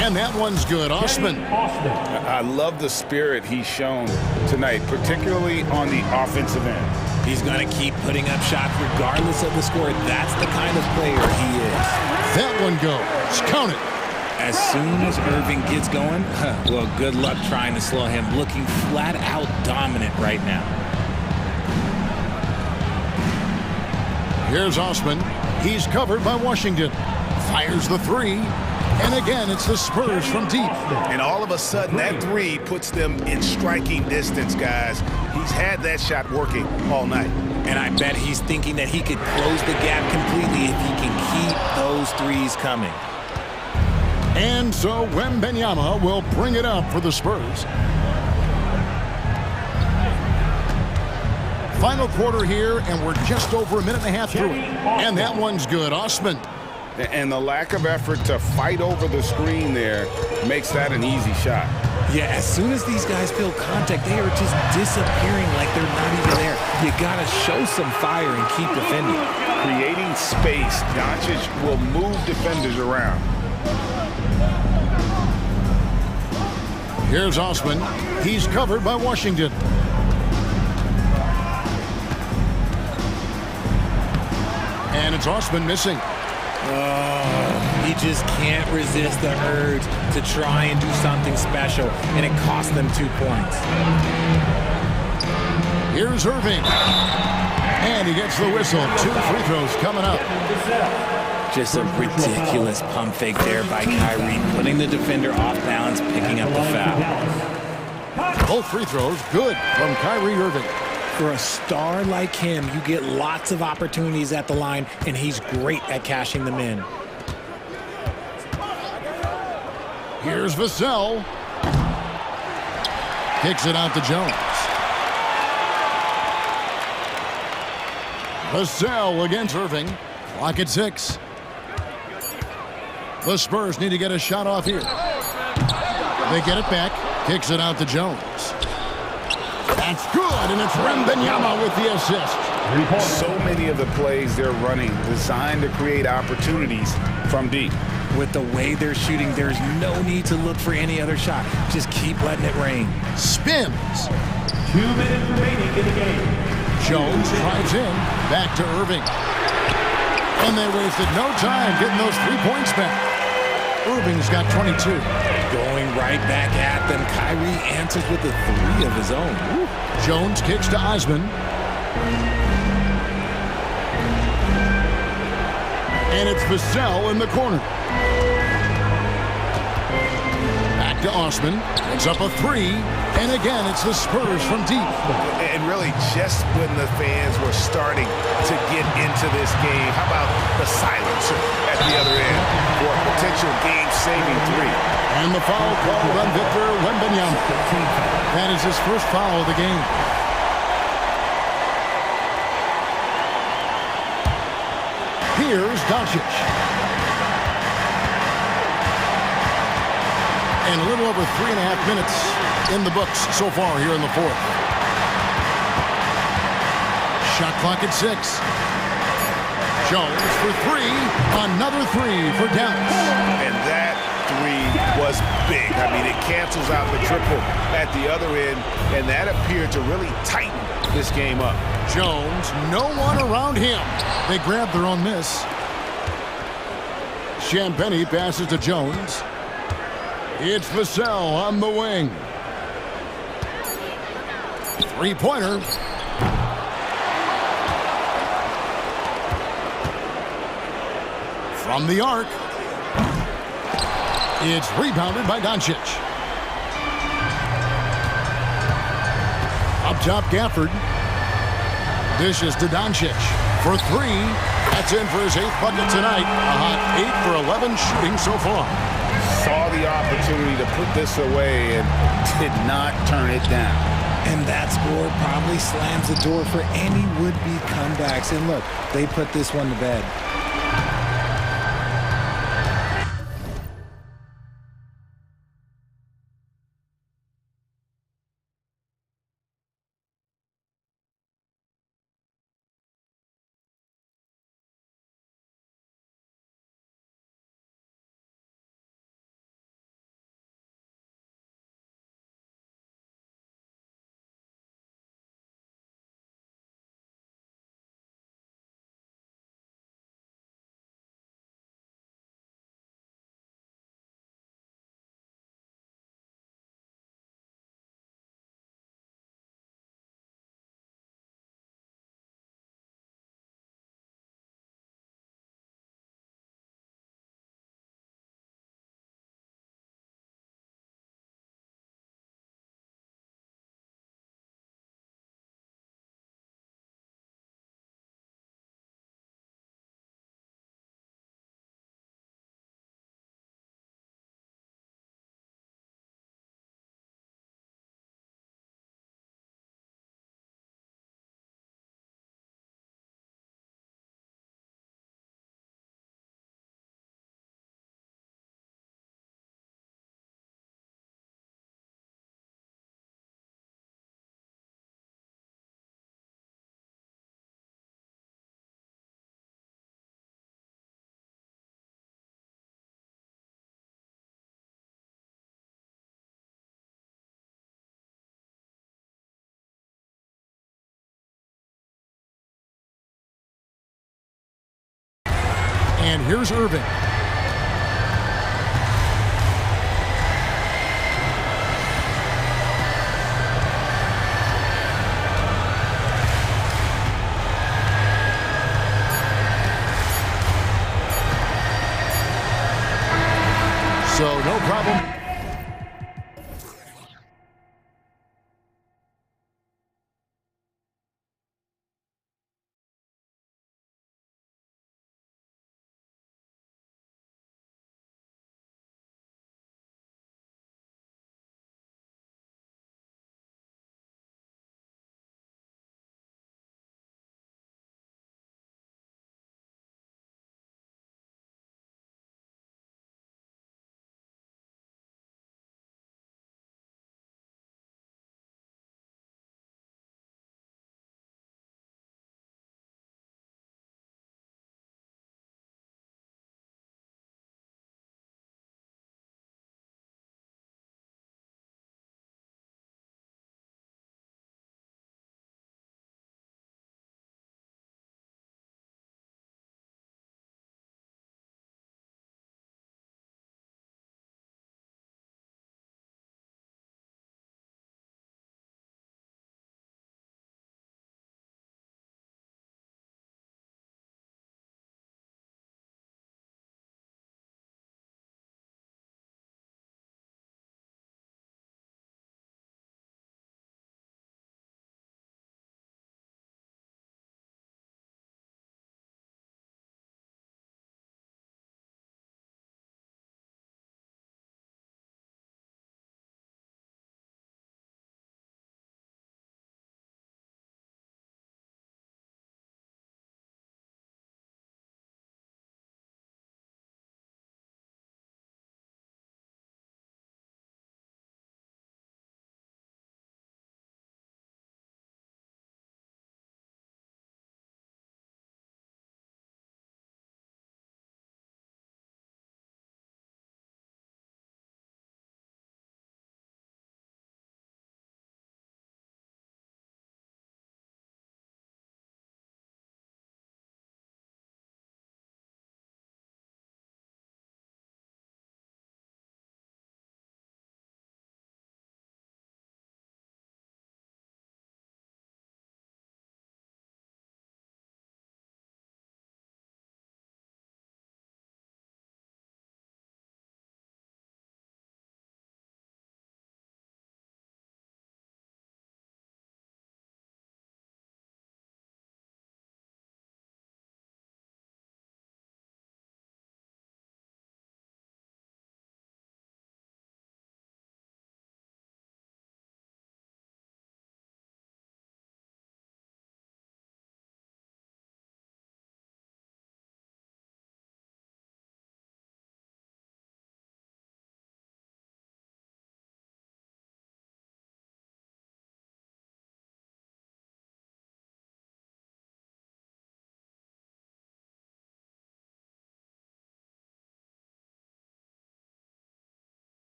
And that one's good. Osman. I love the spirit he's shown tonight, particularly on the offensive end. He's going to keep putting up shots regardless of the score. That's the kind of player he is. That one goes. Count it. As soon as Irving gets going, well, good luck trying to slow him. Looking flat out dominant right now. Here's Osman. He's covered by Washington. Fires the three. And again, it's the Spurs from deep. And all of a sudden, that three puts them in striking distance, guys. He's had that shot working all night. And I bet he's thinking that he could close the gap completely if he can keep those threes coming. And so Wembanyama will bring it up for the Spurs. Final quarter here, and we're just over a minute and a half through it. And that one's good. Osman. And the lack of effort to fight over the screen there makes that an easy shot. Yeah, as soon as these guys feel contact, they are just disappearing like they're not even there. You gotta show some fire and keep defending. Creating space, Doncic will move defenders around. Here's Osman. He's covered by Washington. And it's Osman missing. He just can't resist the urge to try and do something special, and it cost them 2 points. Here's Irving. And he gets the whistle. 2 free throws coming up. Just a ridiculous pump fake there by Kyrie, putting the defender off balance, picking up the foul. Both free throws good from Kyrie Irving. For a star like him, you get lots of opportunities at the line, and he's great at cashing them in. Here's Vassell. Kicks it out to Jones. Vassell against Irving. Clock at 6. The Spurs need to get a shot off here. They get it back. Kicks it out to Jones. That's good, and it's Wembanyama with the assist. So many of the plays they're running designed to create opportunities from deep. With the way they're shooting, there's no need to look for any other shot. Just keep letting it rain. Spins. 2 minutes remaining in the game. Jones drives in. Back to Irving. And they wasted no time getting those 3 points back. Irving's got 22. Going right back at them. Kyrie answers with a 3 of his own. Woo. Jones kicks to Osman. And it's Vassell in the corner. Back to Osman. Picks up a 3. And again, it's the Spurs from deep. And really, just when the fans were starting to get into this game, how about the silencer at the other end for a potential game-saving 3? And the foul called on Victor Wembanyama. That is his first foul of the game. Here's Doncic. And a little over 3.5 minutes in the books so far here in the fourth. Shot clock at 6. Jones for 3. Another 3 for Dallas. And that 3 was big. I mean, it cancels out the triple at the other end, and that appeared to really tighten this game up. Jones, no one around him. They grab their own miss. Champagnie passes to Jones. It's Vassell on the wing. 3-pointer. From the arc. It's rebounded by Doncic. Up top, Gafford. Dishes to Doncic for 3. That's in for his 8th bucket tonight. A hot 8 for 11 shooting so far. Saw the opportunity to put this away and did not turn it down. And that score probably slams the door for any would-be comebacks. And look, they put this one to bed. And here's Irving. So no problem.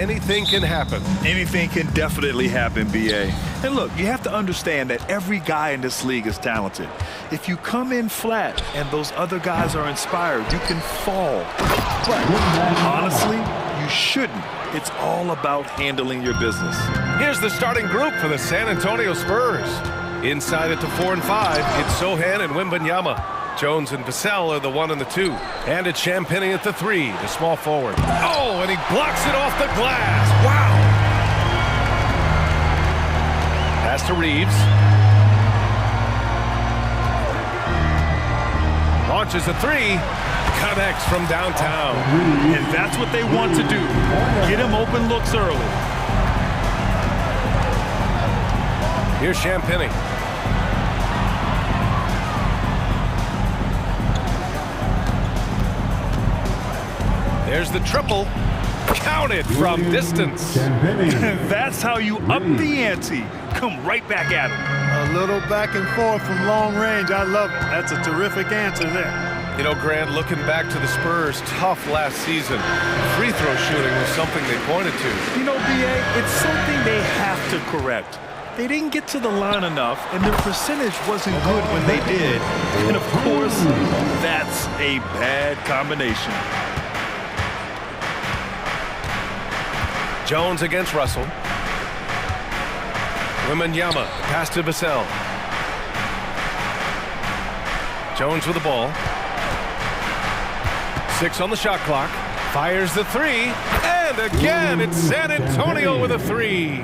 anything can happen. Anything can definitely happen, BA. And look, you have to understand that every guy in this league is talented. If you come in flat and those other guys are inspired, you can fall. But honestly, you shouldn't. It's all about handling your business. Here's the starting group for the San Antonio Spurs. Inside at the 4 and 5, it's Sohan and Wembanyama. Jones and Vassell are the 1 and the 2. And it's Champagny at the 3, the small forward. Oh, and he blocks it off the glass. Wow! Pass to Reeves. Launches a 3. Connects from downtown. And that's what they want to do. Get him open looks early. Here's Champagny. There's the triple. Count it from distance. That's how you up the ante. Come right back at him. A little back and forth from long range. I love it. That's a terrific answer there. You know, Grant, looking back to the Spurs' tough last season, free throw shooting was something they pointed to. You know, BA, it's something they have to correct. They didn't get to the line enough, and their percentage wasn't good when they did. And of course, that's a bad combination. Jones against Russell. Wembanyama, pass to Vassell. Jones with the ball. 6 on the shot clock. Fires the 3. And again, it's San Antonio with a 3.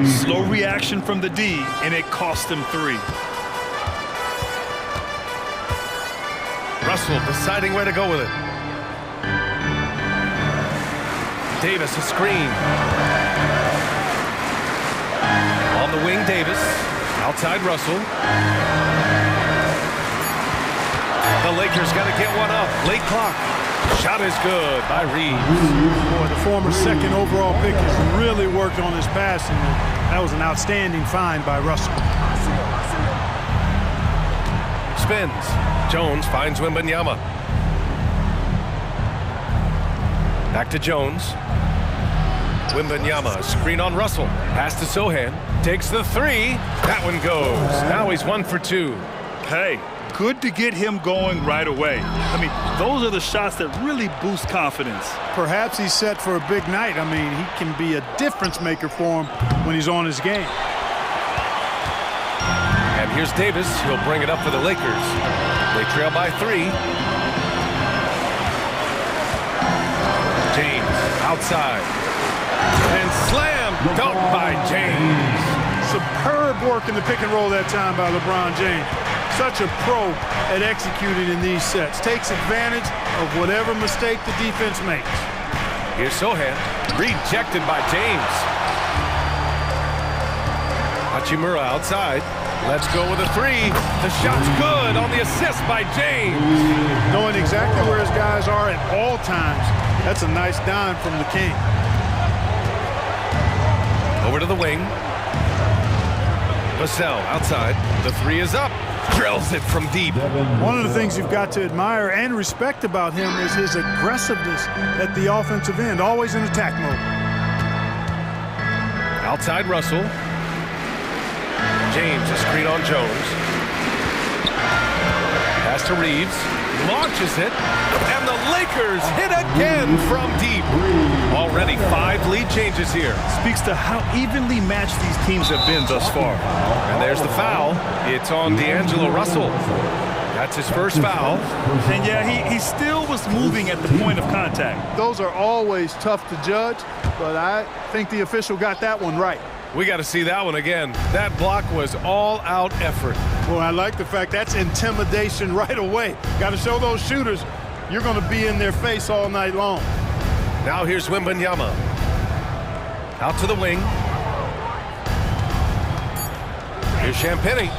Slow reaction from the D, and it cost them 3. Russell deciding where to go with it. Davis, a screen. On the wing, Davis. Outside Russell. The Lakers got to get one up. Late clock. Shot is good by Reeves. Boy, the former second overall pick has really worked on his passing. That was an outstanding find by Russell. Spins. Jones finds Wembanyama. Back to Jones. Wembanyama, screen on Russell. Pass to Sohan. Takes the 3. That one goes. Now he's 1 for 2. Hey, good to get him going right away. I mean, those are the shots that really boost confidence. Perhaps he's set for a big night. I mean, he can be a difference maker for him when he's on his game. And here's Davis. He'll bring it up for the Lakers. They trail by 3. James outside. And slam dunk by James. Superb work in the pick and roll that time by LeBron James. Such a pro at executing in these sets. Takes advantage of whatever mistake the defense makes. Here's Sohan. Rejected by James. Hachimura outside. Let's go with a 3. The shot's good on the assist by James. Knowing exactly where his guys are at all times. That's a nice dime from the King. Over to the wing. Vassell outside. The 3 is up. Drills it from deep. One of the things you've got to admire and respect about him is his aggressiveness at the offensive end, always in attack mode. Outside Russell. James, a screen on Jones. Pass to Reeves. Launches it. And the Lakers hit again from deep. Already 5 lead changes here. Speaks to how evenly matched these teams have been thus far. And there's the foul. It's on D'Angelo Russell. That's his first foul. And yeah, he still was moving at the point of contact. Those are always tough to judge, but I think the official got that one right. We got to see that one again. That block was all-out effort. Well, I like the fact that's intimidation right away. Got to show those shooters you're going to be in their face all night long. Now here's Wembanyama. Out to the wing. Here's Champagny.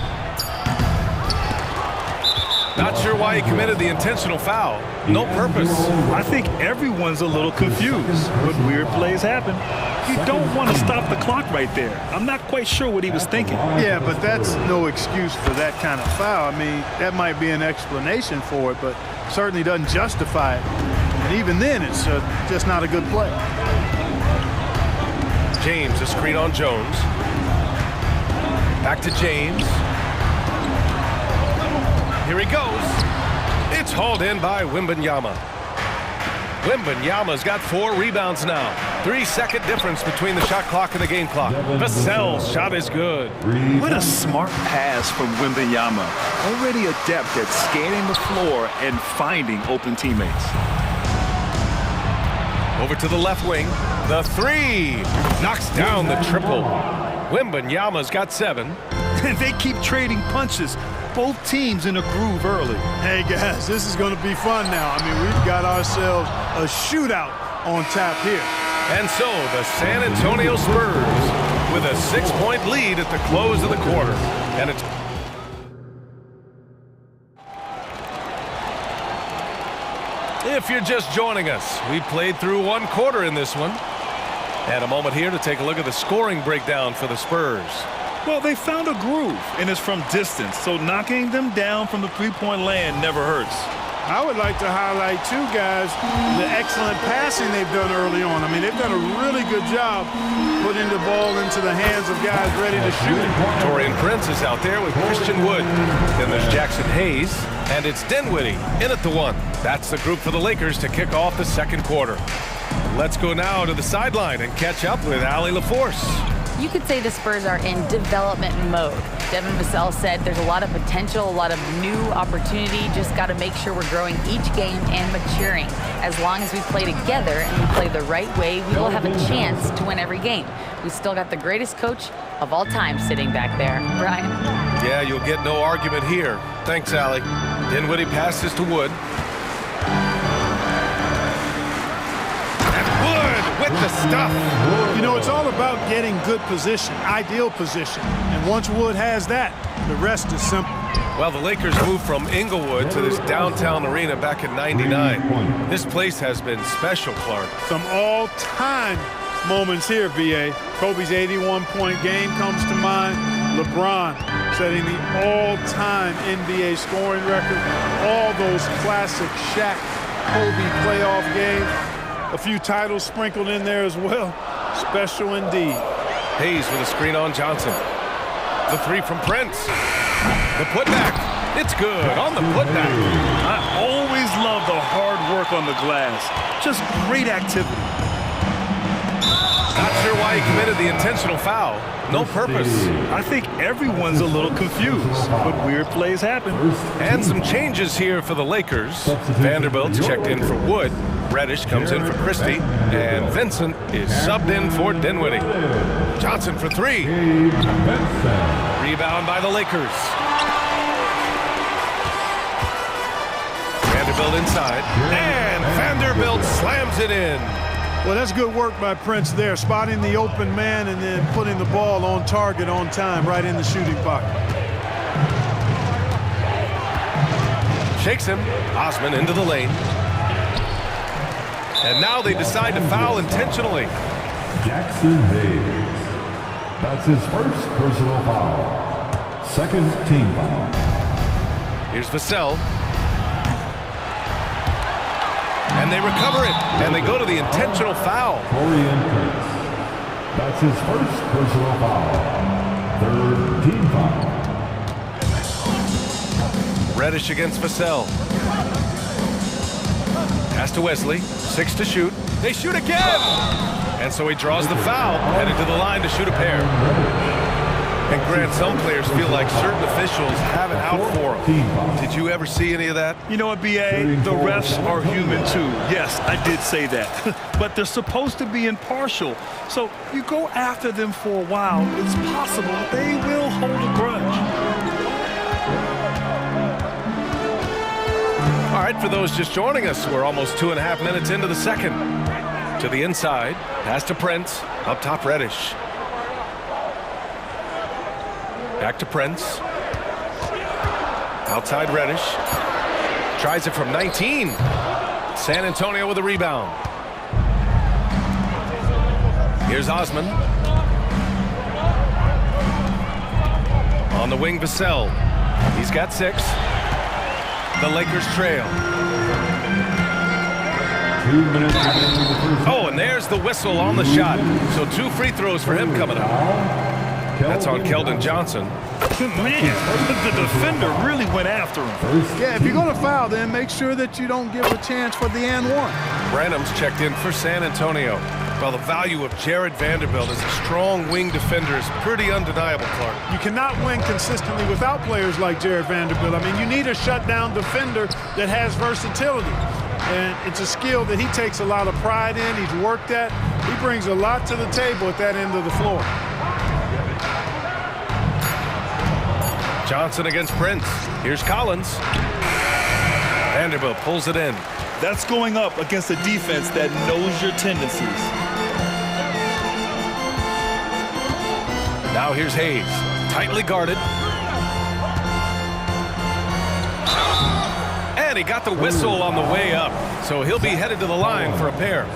Not sure why he committed the intentional foul. No purpose. I think everyone's a little confused, but weird plays happen. You don't want to stop the clock right there. I'm not quite sure what he was thinking. Yeah, but that's no excuse for that kind of foul. I mean, that might be an explanation for it, but certainly doesn't justify it. And even then, it's just not a good play. James, a screen on Jones. Back to James. Here he goes. It's hauled in by Wembanyama. Wembanyama's got 4 rebounds now. 3-second difference between the shot clock and the game clock. Vassell's shot is good. What a smart pass from Wembanyama. Already adept at scanning the floor and finding open teammates. Over to the left wing. The 3 knocks down the triple. Wembanyama's got 7. And they keep trading punches. Both teams in a groove early. Hey guys, this is going to be fun now. I mean, we've got ourselves a shootout on tap here. And so the San Antonio Spurs with a 6-point lead at the close of the quarter. And it's if you're just joining us, we played through 1 quarter in this one. And a moment here to take a look at the scoring breakdown for the Spurs. Well, they found a groove, and it's from distance, so knocking them down from the three-point land never hurts. I would like to highlight, too, guys, the excellent passing they've done early on. I mean, they've done a really good job putting the ball into the hands of guys ready to shoot it. Torian Prince is out there with Christian Wood. Then there's Jackson Hayes, and it's Dinwiddie in at the 1. That's the group for the Lakers to kick off the second quarter. Let's go now to the sideline and catch up with Allie LaForce. You could say the Spurs are in development mode. Devin Vassell said there's a lot of potential, a lot of new opportunity. Just got to make sure we're growing each game and maturing. As long as we play together and we play the right way, we will have a chance to win every game. We still got the greatest coach of all time sitting back there. Brian? Yeah, you'll get no argument here. Thanks, Allie. Dinwiddie passes to Wood. With the stuff. You know, it's all about getting good position, ideal position. And once Wood has that, the rest is simple. Well, the Lakers moved from Inglewood to this downtown arena back in '99. This place has been special, Clark. Some all-time moments here, VA. Kobe's 81-point game comes to mind. LeBron setting the all-time NBA scoring record. All those classic Shaq, Kobe playoff games. A few titles sprinkled in there as well. Special indeed. Hayes with a screen on Johnson. The 3 from Prince. The putback. It's good on the putback. I always love the hard work on the glass. Just great activity. Not sure why he committed the intentional foul. No purpose. I think everyone's a little confused, but weird plays happen. And some changes here for the Lakers. Vanderbilt's checked in for Wood. Reddish comes in for Christie. And Vincent is subbed in for Dinwiddie. Johnson for 3. Rebound by the Lakers. Vanderbilt inside. And Vanderbilt slams it in. Well, that's good work by Prince there, spotting the open man and then putting the ball on target on time right in the shooting pocket. Shakes him. Osman into the lane. And now they decide to foul intentionally. Jackson Hayes. That's his first personal foul. Second team foul. Here's Vassell. And they recover it, and they go to the intentional foul. Torian Prince. That's his first personal foul. Third team foul. Reddish against Vassell. Pass to Wesley. 6 to shoot. They shoot again! And so he draws the foul, headed to the line to shoot a pair. And Grant, some players feel like certain officials have it out for them. Did you ever see any of that? You know what, B.A.? The refs are human, too. Yes, I did say that. But they're supposed to be impartial. So you go after them for a while, it's possible they will hold a grudge. All right, for those just joining us, we're almost 2.5 minutes into the second. To the inside, pass to Prince, up top Reddish. Back to Prince. Outside Reddish. Tries it from 19. San Antonio with a rebound. Here's Osman. On the wing, Vassell. He's got 6. The Lakers trail. 2 minutes remaining in the first. Oh, and there's the whistle on the shot. So 2 free throws for him coming up. That's on Keldon Johnson. Man, the defender really went after him. Yeah, if you're going to foul, then make sure that you don't give a chance for the and one. Branham's checked in for San Antonio. Well, the value of Jared Vanderbilt as a strong wing defender is pretty undeniable, Clark. You cannot win consistently without players like Jared Vanderbilt. I mean, you need a shutdown defender that has versatility. And it's a skill that he takes a lot of pride in. He's worked at. He brings a lot to the table at that end of the floor. Johnson against Prince. Here's Collins. Vanderbilt pulls it in. That's going up against a defense that knows your tendencies. Now here's Hayes. Tightly guarded. And he got the whistle on the way up. So he'll be headed to the line for a pair.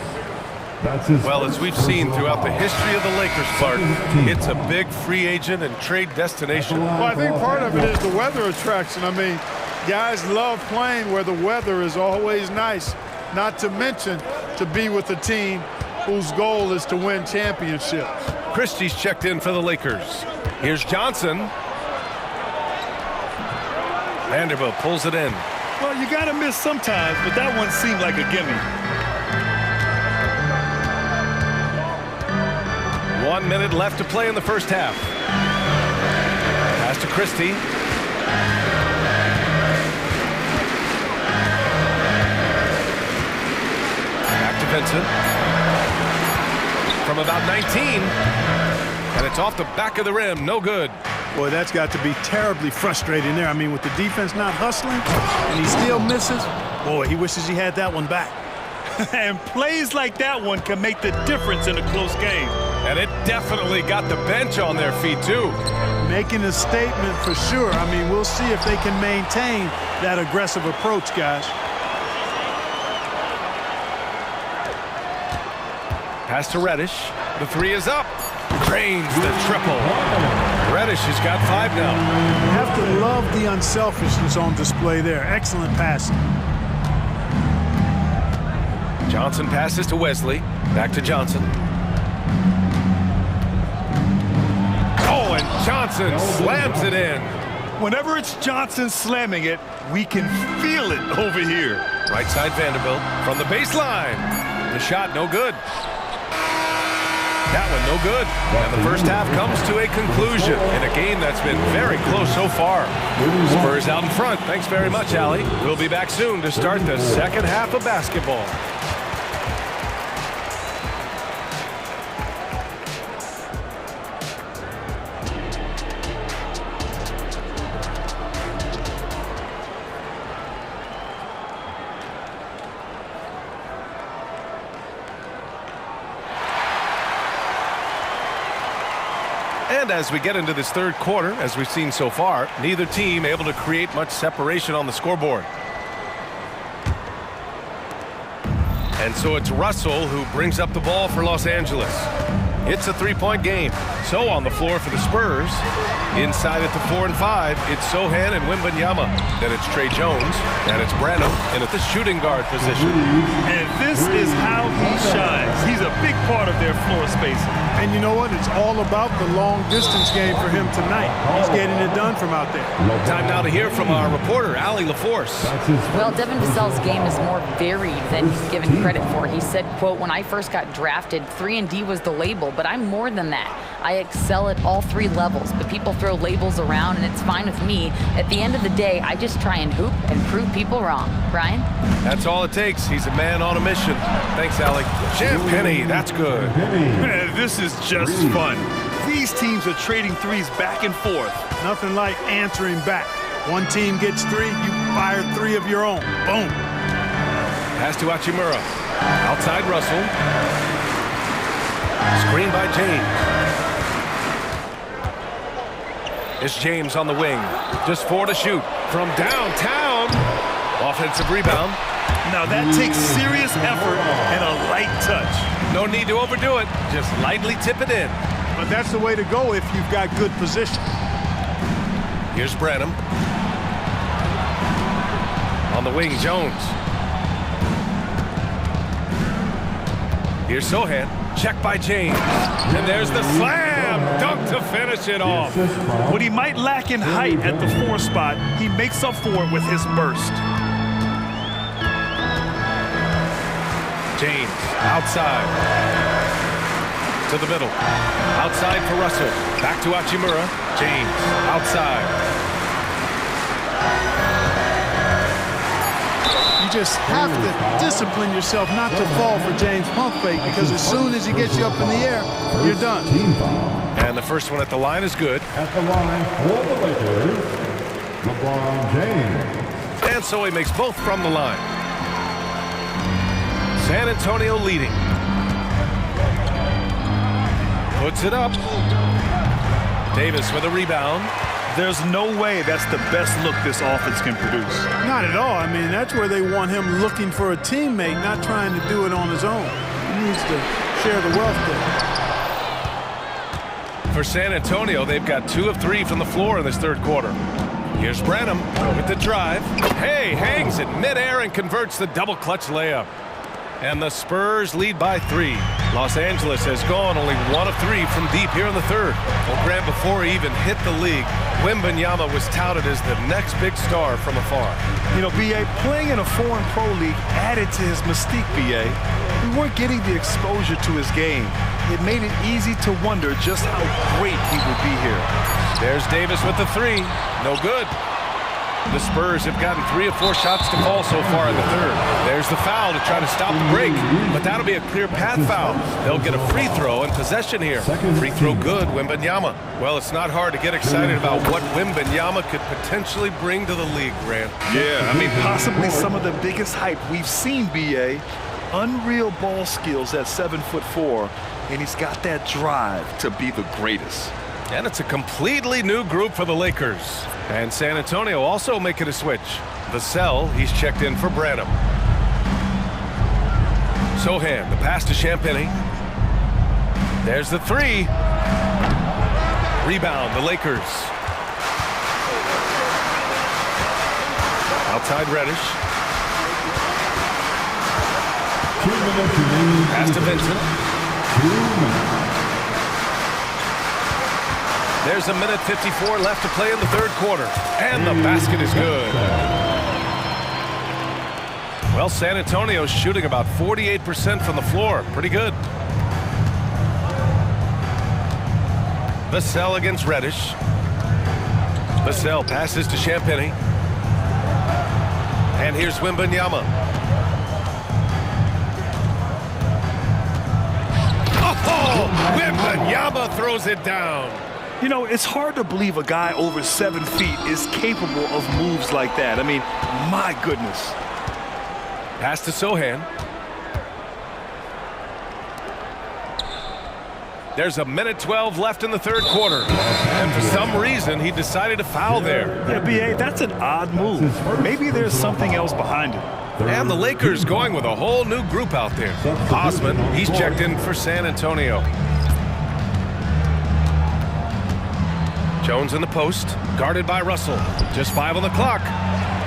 Well, as we've seen throughout the history of the Lakers, Clark, it's a big free agent and trade destination. Well, I think part of it is the weather attraction. I mean, guys love playing where the weather is always nice, not to mention to be with a team whose goal is to win championships. Christie's checked in for the Lakers. Here's Johnson. Vanderbilt pulls it in. Well, you got to miss sometimes, but that one seemed like a gimme. 1 minute left to play in the first half. Pass to Christie. Back to Vincent. From about 19. And it's off the back of the rim. No good. Boy, that's got to be terribly frustrating there. I mean, with the defense not hustling and he still misses, boy, he wishes he had that one back. And plays like that one can make the difference in a close game. And it definitely got the bench on their feet, too. Making a statement for sure. I mean, we'll see if they can maintain that aggressive approach, guys. Pass to Reddish. The 3 is up. Drains the triple. Reddish has got 5 now. You have to love the unselfishness on display there. Excellent passing. Johnson passes to Wesley. Back to Johnson. Oh, and Johnson slams it in. Whenever it's Johnson slamming it, we can feel it over here. Right side Vanderbilt from the baseline. The shot no good. That one no good. And the first half comes to a conclusion in a game that's been very close so far. Spurs out in front. Thanks very much, Allie. We'll be back soon to start the second half of basketball. And as we get into this third quarter, as we've seen so far, neither team able to create much separation on the scoreboard. And so it's Russell who brings up the ball for Los Angeles. It's a three-point game. So on the floor for the Spurs. Inside at the 4 and 5, it's Sohan and Wembanyama. Then it's Trey Jones, and it's Branham, and at the shooting guard position. And this is how he shines. He's a big part of their floor spacing. And you know what? It's all about the long-distance game for him tonight. He's getting it done from out there. Time now to hear from our reporter, Allie LaForce. Well, Devin Vassell's game is more varied than he's given credit for. He said, quote, when I first got drafted, 3-and-D was the label, but I'm more than that. I excel at all 3 levels, but people throw labels around, and it's fine with me. At the end of the day, I just try and hoop and prove people wrong. Brian? That's all it takes. He's a man on a mission. Thanks, Allie. Champagny, that's good. Man, this is just fun. These teams are trading threes back and forth. Nothing like answering back. One team gets 3, you fire 3 of your own. Boom. Pass to Hachimura. Outside Russell. Screen by James. It's James on the wing. Just 4 to shoot. From downtown. Offensive rebound. Now that takes serious effort and a light touch. No need to overdo it. Just lightly tip it in. But that's the way to go if you've got good position. Here's Branham. On the wing, Jones. Here's Sohan, checked by James. And there's the slam, dunk to finish it off. What he might lack in height at the 4 spot, he makes up for it with his burst. James, outside. To the middle. Outside for Russell. Back to Hachimura. James, outside. You just have to discipline yourself not to fall for James pump fake, because as soon as he gets you up in the air, you're done. And the first one at the line is good. At the line for the Lakers, LeBron James. And so he makes both from the line. San Antonio leading. Puts it up. Davis with a rebound. There's no way that's the best look this offense can produce. Not at all. I mean, that's where they want him looking for a teammate, not trying to do it on his own. He needs to share the wealth there. For San Antonio, they've got 2 of 3 from the floor in this third quarter. Here's Branham with the drive. Hey, hangs it midair and converts the double clutch layup. And the Spurs lead by 3. Los Angeles has gone only 1 of 3 from deep here in the third. Well, Grant, before he even hit the league, Wembanyama was touted as the next big star from afar. You know, B.A., playing in a foreign pro league added to his mystique, B.A. We weren't getting the exposure to his game. It made it easy to wonder just how great he would be here. There's Davis with the 3. No good. The Spurs have gotten 3 of 4 shots to fall so far in the third. There's the foul to try to stop the break, but that'll be a clear path foul. They'll get a free throw and possession here. Free throw good, Wembanyama. Well, it's not hard to get excited about what Wembanyama could potentially bring to the league, Grant. Yeah, I mean, possibly some of the biggest hype we've seen, B.A. Unreal ball skills at 7'4", and he's got that drive to be the greatest. And it's a completely new group for the Lakers. And San Antonio also making a switch. Vassell, he's checked in for Branham. Sohan, the pass to Champagny. There's the 3. Rebound, the Lakers. Outside Reddish. Pass to Vincent. There's a minute 54 left to play in the third quarter. And the basket is good. Well, San Antonio's shooting about 48% from the floor. Pretty good. Vassell against Reddish. Vassell passes to Champagny. And here's Wembanyama. Oh! Wembanyama throws it down. You know, it's hard to believe a guy over 7 feet is capable of moves like that. I mean, my goodness. Pass to Sohan. There's a minute 12 left in the third quarter. And for some reason, he decided to foul there. Yeah, B.A., that's an odd move. Maybe there's something else behind it. And the Lakers going with a whole new group out there. Osman, he's checked in for San Antonio. Jones in the post, guarded by Russell. Just 5 on the clock.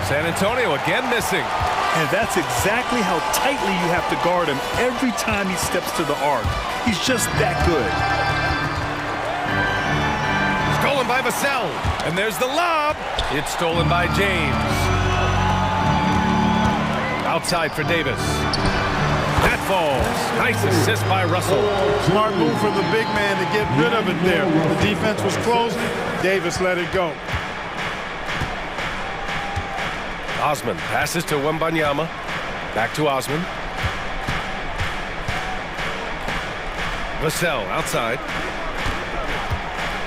San Antonio again missing. And that's exactly how tightly you have to guard him every time he steps to the arc. He's just that good. Stolen by Vassell. And there's the lob. It's stolen by James. Outside for Davis. That falls. Nice assist by Russell. Smart move for the big man to get rid of it there. The defense was closing. Davis let it go. Osman passes to Wembanyama. Back to Osman. Vassell outside.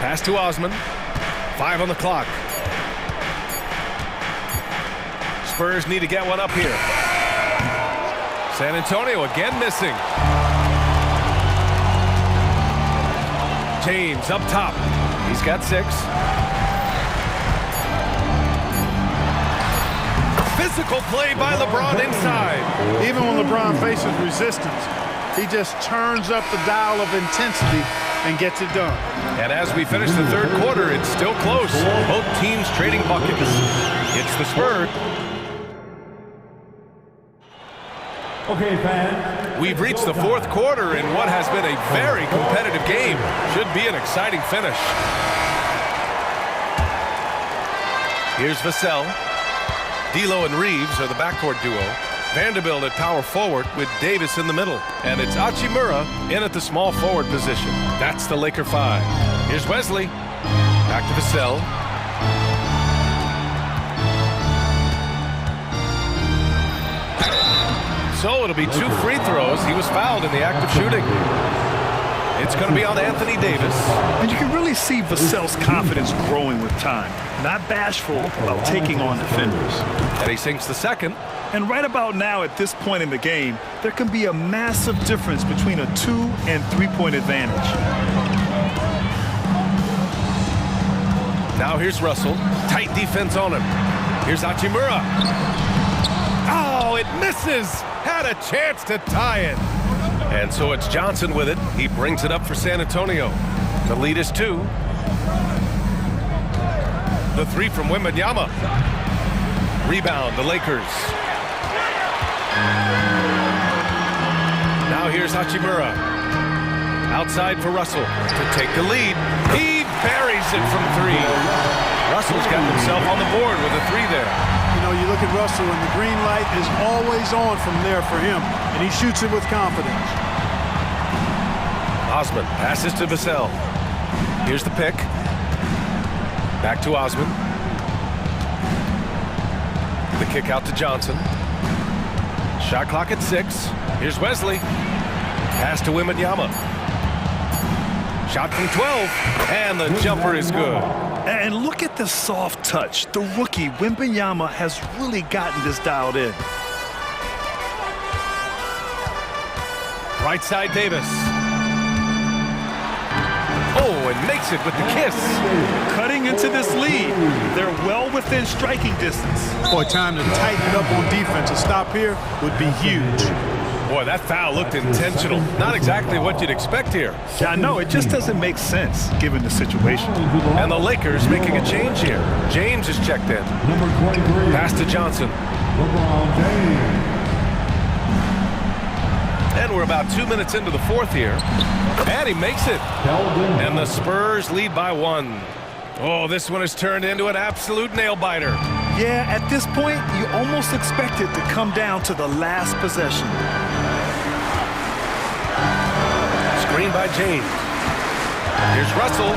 Pass to Osman. 5 on the clock. Spurs need to get one up here. San Antonio again missing. James up top. He's got 6. Physical play by LeBron inside. Even when LeBron faces resistance, he just turns up the dial of intensity and gets it done. And as we finish the third quarter, it's still close. Both teams trading buckets. It's the Spurs. Okay, fans. We've reached the fourth quarter in what has been a very competitive game. Should be an exciting finish. Here's Vassell. D'Lo and Reeves are the backcourt duo. Vanderbilt at power forward with Davis in the middle. And it's Hachimura in at the small forward position. That's the Laker 5. Here's Wesley. Back to Vassell. So it'll be 2 free throws. He was fouled in the act of shooting. It's going to be on Anthony Davis. And you can really see Vassell's confidence growing with time. Not bashful about taking on defenders. And he sinks the second. And right about now, at this point in the game, there can be a massive difference between a 2- and 3-point advantage. Now here's Russell. Tight defense on him. Here's Hachimura. Oh, it misses. Had a chance to tie it. And so it's Johnson with it. He brings it up for San Antonio. The lead is 2. The 3 from Wembanyama. Rebound, the Lakers. Now here's Hachimura. Outside for Russell to take the lead. He buries it from 3. Russell's got himself on the board with a 3 there. You know, you look at Russell, and the green light is always on from there for him, and he shoots it with confidence. Osman passes to Vassell. Here's the pick. Back to Osman. The kick out to Johnson. Shot clock at 6. Here's Wesley. Pass to Wembanyama. Shot from 12, and the jumper is good. And look at the soft touch. The rookie, Wembanyama, has really gotten this dialed in. Right side, Davis. Oh, and makes it with the kiss. Cutting into this lead. They're well within striking distance. Boy, time to tighten up on defense. A stop here would be huge. Boy, that foul looked intentional. Not exactly what you'd expect here. Yeah, I know. It just doesn't make sense, given the situation. And the Lakers making a change here. James is checked in. Number 23. Pass to Johnson. LeBron James. And we're about 2 minutes into the fourth here. And he makes it. And the Spurs lead by 1. Oh, this one has turned into an absolute nail-biter. Yeah, at this point, you almost expect it to come down to the last possession. Screen by James. Here's Russell.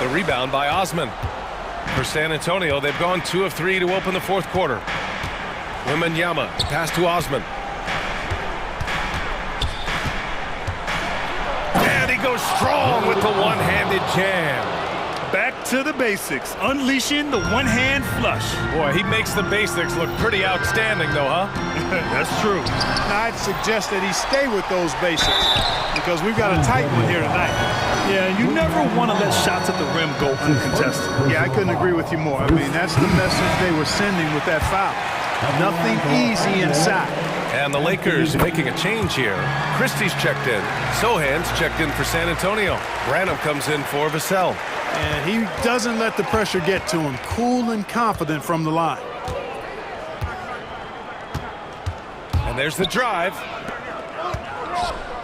The rebound by Osman. For San Antonio, they've gone 2 of 3 to open the fourth quarter. Wembanyama, pass to Osman. And he goes strong with the one-handed jam. Back to the basics, unleashing the one-hand flush. Boy, he makes the basics look pretty outstanding, though, huh? That's true. Now, I'd suggest that he stay with those basics because we've got a tight one here tonight. Yeah, you never want to let shots at the rim go uncontested. Yeah, I couldn't agree with you more. I mean, that's the message they were sending with that foul. Nothing easy inside. And the Lakers making a change here. Christie's checked in. Sohan's checked in for San Antonio. Branham comes in for Vassell. And he doesn't let the pressure get to him. Cool and confident from the line. And there's the drive.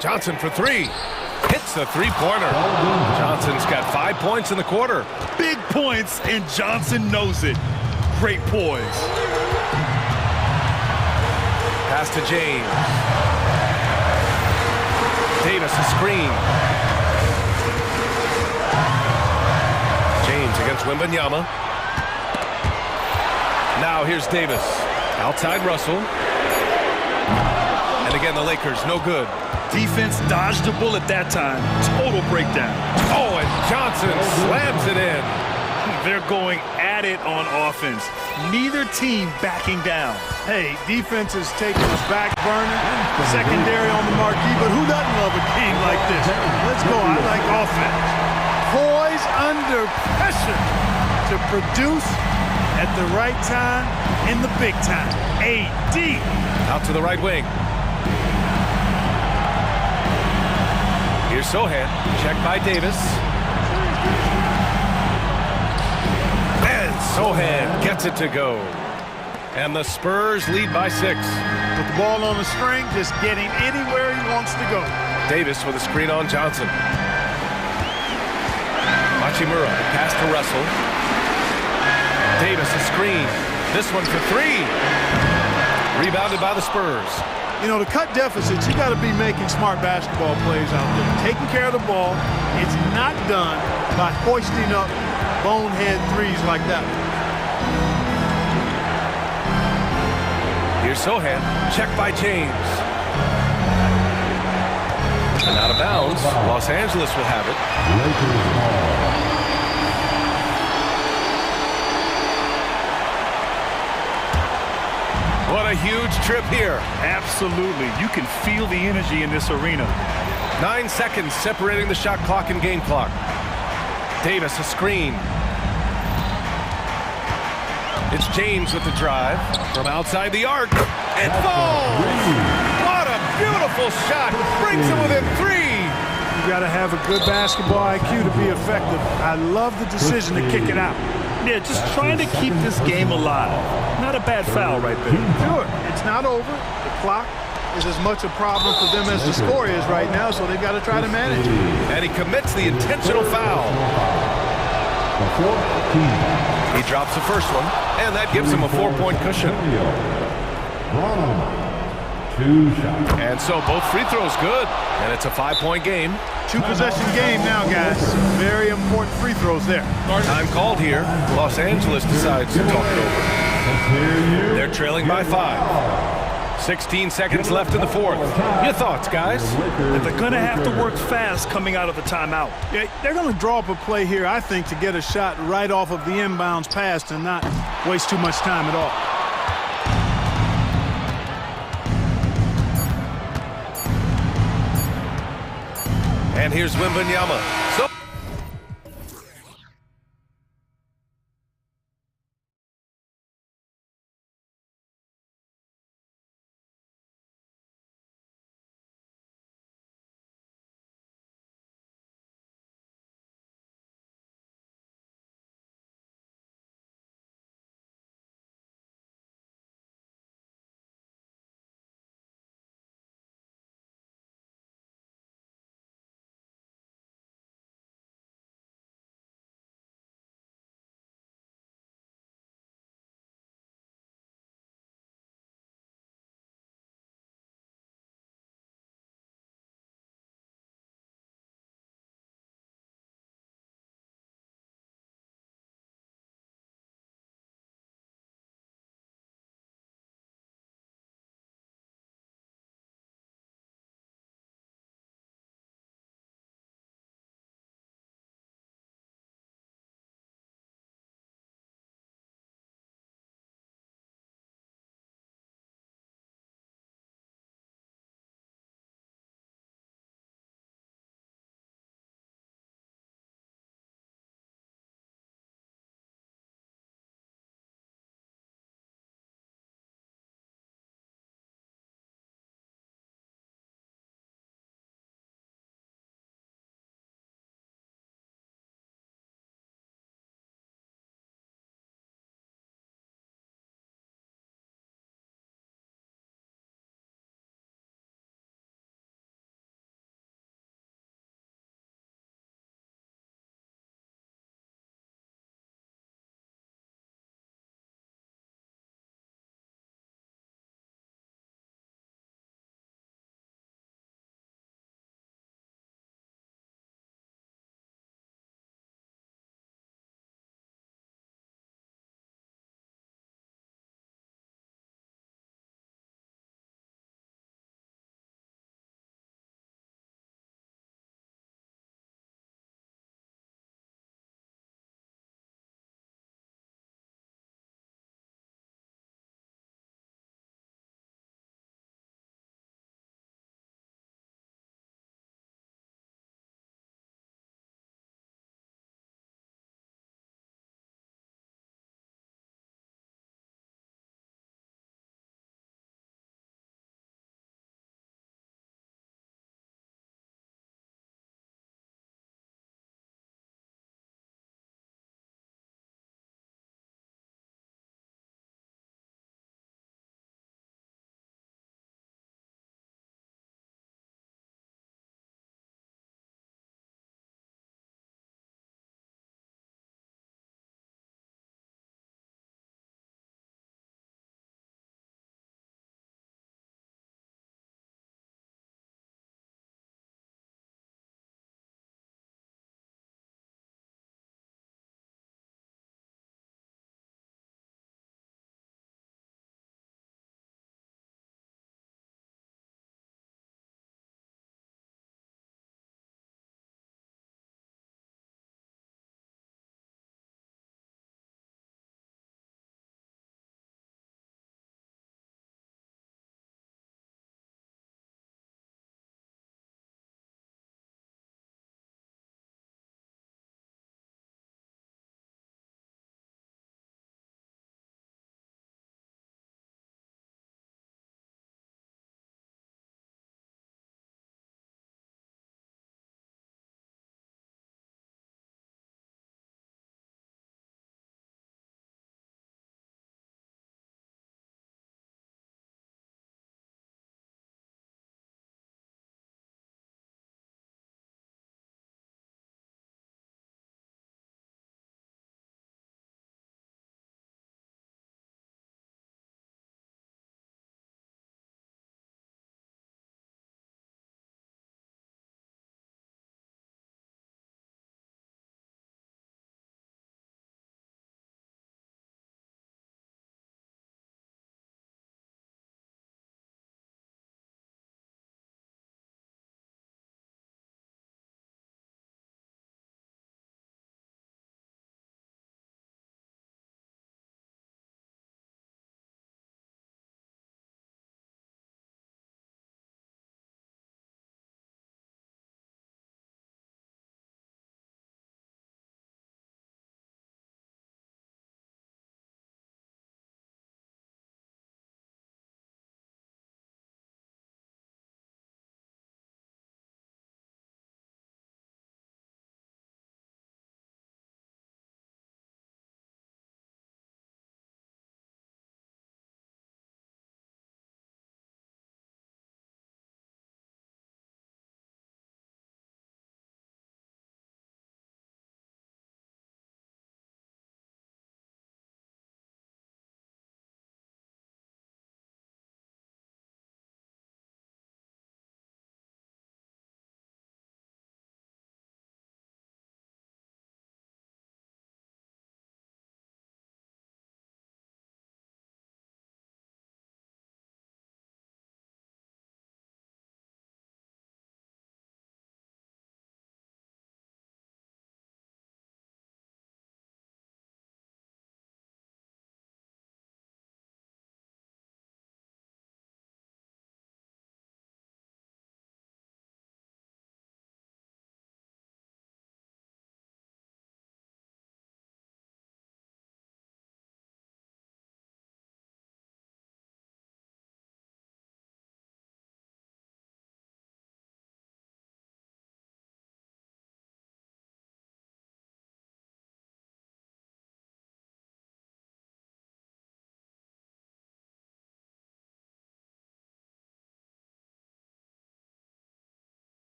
Johnson for 3. Hits the 3-pointer. Johnson's got 5 points in the quarter. Big points, and Johnson knows it. Great poise. Pass to James. Davis a screen. James against Wembanyama. Now here's Davis. Outside Russell. And again, the Lakers, no good. Defense dodged a bullet that time. Total breakdown. Oh, and Johnson slams it in. They're going at it on offense. Neither team backing down. Hey, defense is taking a back burner. Secondary on the marquee, but who doesn't love a game like this? Let's go. I like offense. Poise under pressure to produce at the right time in the big time. AD. Out to the right wing. Here's Sohan. Checked by Davis. And Sohan gets it to go. And the Spurs lead by 6. With the ball on the string, just getting anywhere he wants to go. Davis with a screen on Johnson. Machimura, pass to Russell. Davis, a screen. This one for three. Rebounded by the Spurs. You know, to cut deficits, you got to be making smart basketball plays out there. Taking care of the ball. It's not done by hoisting up bonehead threes like that. Here's Sohan. Check by James. And out of bounds. Los Angeles will have it. What a huge trip here. Absolutely. You can feel the energy in this arena. 9 seconds separating the shot clock and game clock. Davis, a screen. It's James with the drive from outside the arc. It falls! What a beautiful shot. Brings him within three. You got to have a good basketball IQ to be effective. I love the decision to kick it out. Yeah, just trying to keep this game alive. Not a bad foul right there. Sure, it's not over. The clock is as much a problem for them as the score is right now, so they've got to try to manage it. And he commits the intentional foul. He drops the first one, and that gives him a 4-point cushion. And so both free throws good, and it's a 5-point game. 2-possession game now, guys. Very important free throws there. Time called here. Los Angeles decides to talk it over. They're trailing by 5. 16 seconds left in the fourth. Your thoughts, guys? They're going to have to work fast coming out of the timeout. Yeah, they're going to draw up a play here, I think, to get a shot right off of the inbounds pass and not waste too much time at all. And here's Wembanyama. So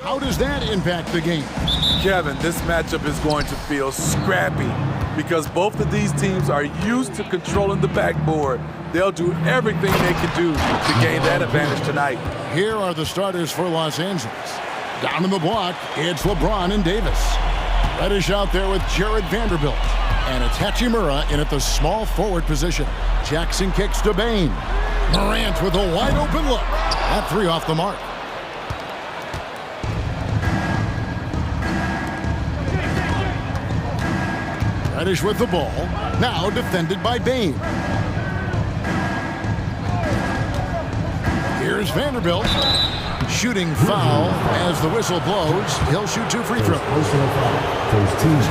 How does that impact the game? Kevin, this matchup is going to feel scrappy because both of these teams are used to controlling the backboard. They'll do everything they can do to gain that advantage tonight. Here are the starters for Los Angeles. Down in the block, it's LeBron and Davis. Reddish out there with Jared Vanderbilt. And it's Hachimura in at the small forward position. Jackson kicks to Bain. Morant with a wide open look. That three off the mark. Reddish with the ball. Now defended by Bain. Here's Vanderbilt. Shooting foul as the whistle blows. He'll shoot 2 free throws.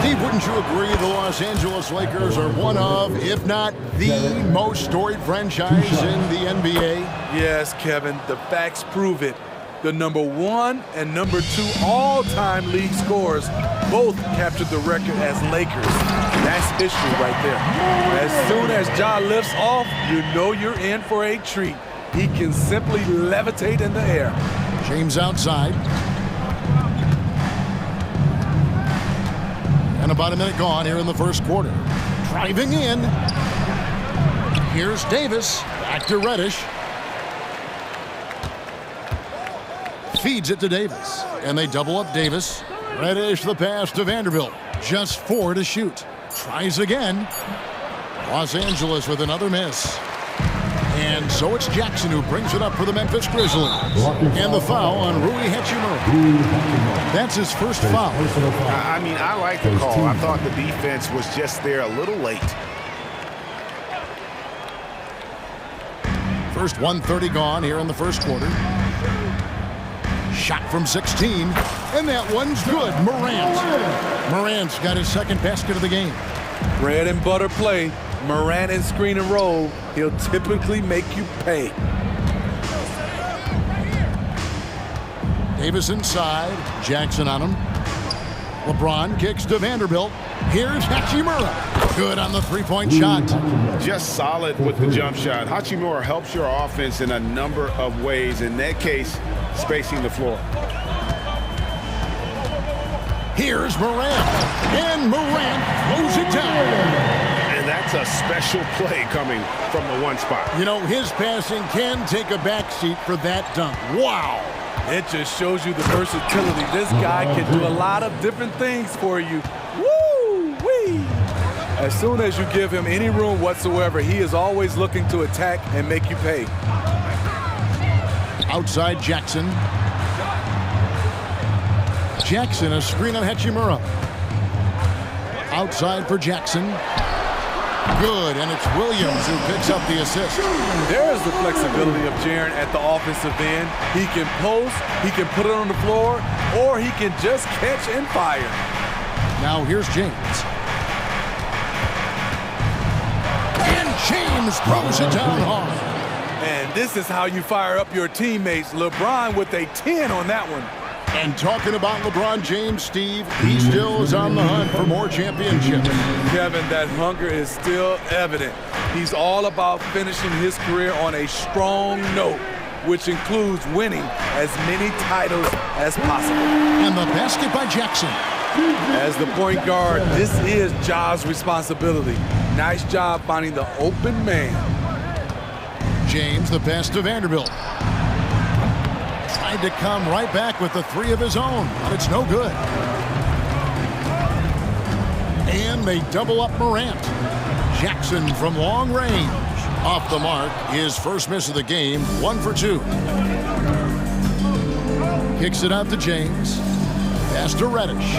Steve, wouldn't you agree the Los Angeles Lakers are one of, if not the most storied franchise in the NBA? Yes, Kevin, the facts prove it. The #1 and #2 all-time league scorers both captured the record as Lakers. That's history right there. As soon as Ja lifts off, you know you're in for a treat. He can simply levitate in the air. James outside. And about a minute gone here in the first quarter. Driving in. Here's Davis. Back to Reddish. Feeds it to Davis. And they double up Davis. Reddish the pass to Vanderbilt. Just 4 to shoot. Tries again. Los Angeles with another miss. And so it's Jackson who brings it up for the Memphis Grizzlies. And the foul on Rui Hachimura. That's his first foul. I mean, I like the call. I thought the defense was just there a little late. First 1:30 gone here in the first quarter. Shot from 16, and that one's good. Morant's got his second basket of the game. Bread and butter play. Morant and screen and roll. He'll typically make you pay. Davis inside. Jackson on him. LeBron kicks to Vanderbilt. Here's Hachimura. Good on the three-point shot. Just solid with the jump shot. Hachimura helps your offense in a number of ways. In that case, spacing the floor. Here's Morant. And Morant throws it down. And that's a special play coming from the one spot. You know, his passing can take a backseat for that dunk. Wow. It just shows you the versatility. This guy can do a lot of different things for you. Woo-wee! As soon as you give him any room whatsoever, he is always looking to attack and make you pay. Outside Jackson. Jackson, a screen on Hachimura. Outside for Jackson. Good, and it's Williams who picks up the assist. There's the flexibility of Jaren at the offensive end. He can post, he can put it on the floor, or he can just catch and fire. Now here's James. And James throws it down hard. And this is how you fire up your teammates. LeBron with a 10 on that one. And talking about LeBron James, Steve, he still is on the hunt for more championships. Kevin, that hunger is still evident. He's all about finishing his career on a strong note, which includes winning as many titles as possible. And the basket by Jackson. As the point guard, this is Ja's responsibility. Nice job finding the open man. James, the pass to Vanderbilt. Tried to come right back with the three of his own, but it's no good. And they double up Morant. Jackson from long range. Off the mark, his first miss of the game, 1 for 2. Kicks it out to James. Pass to Reddish.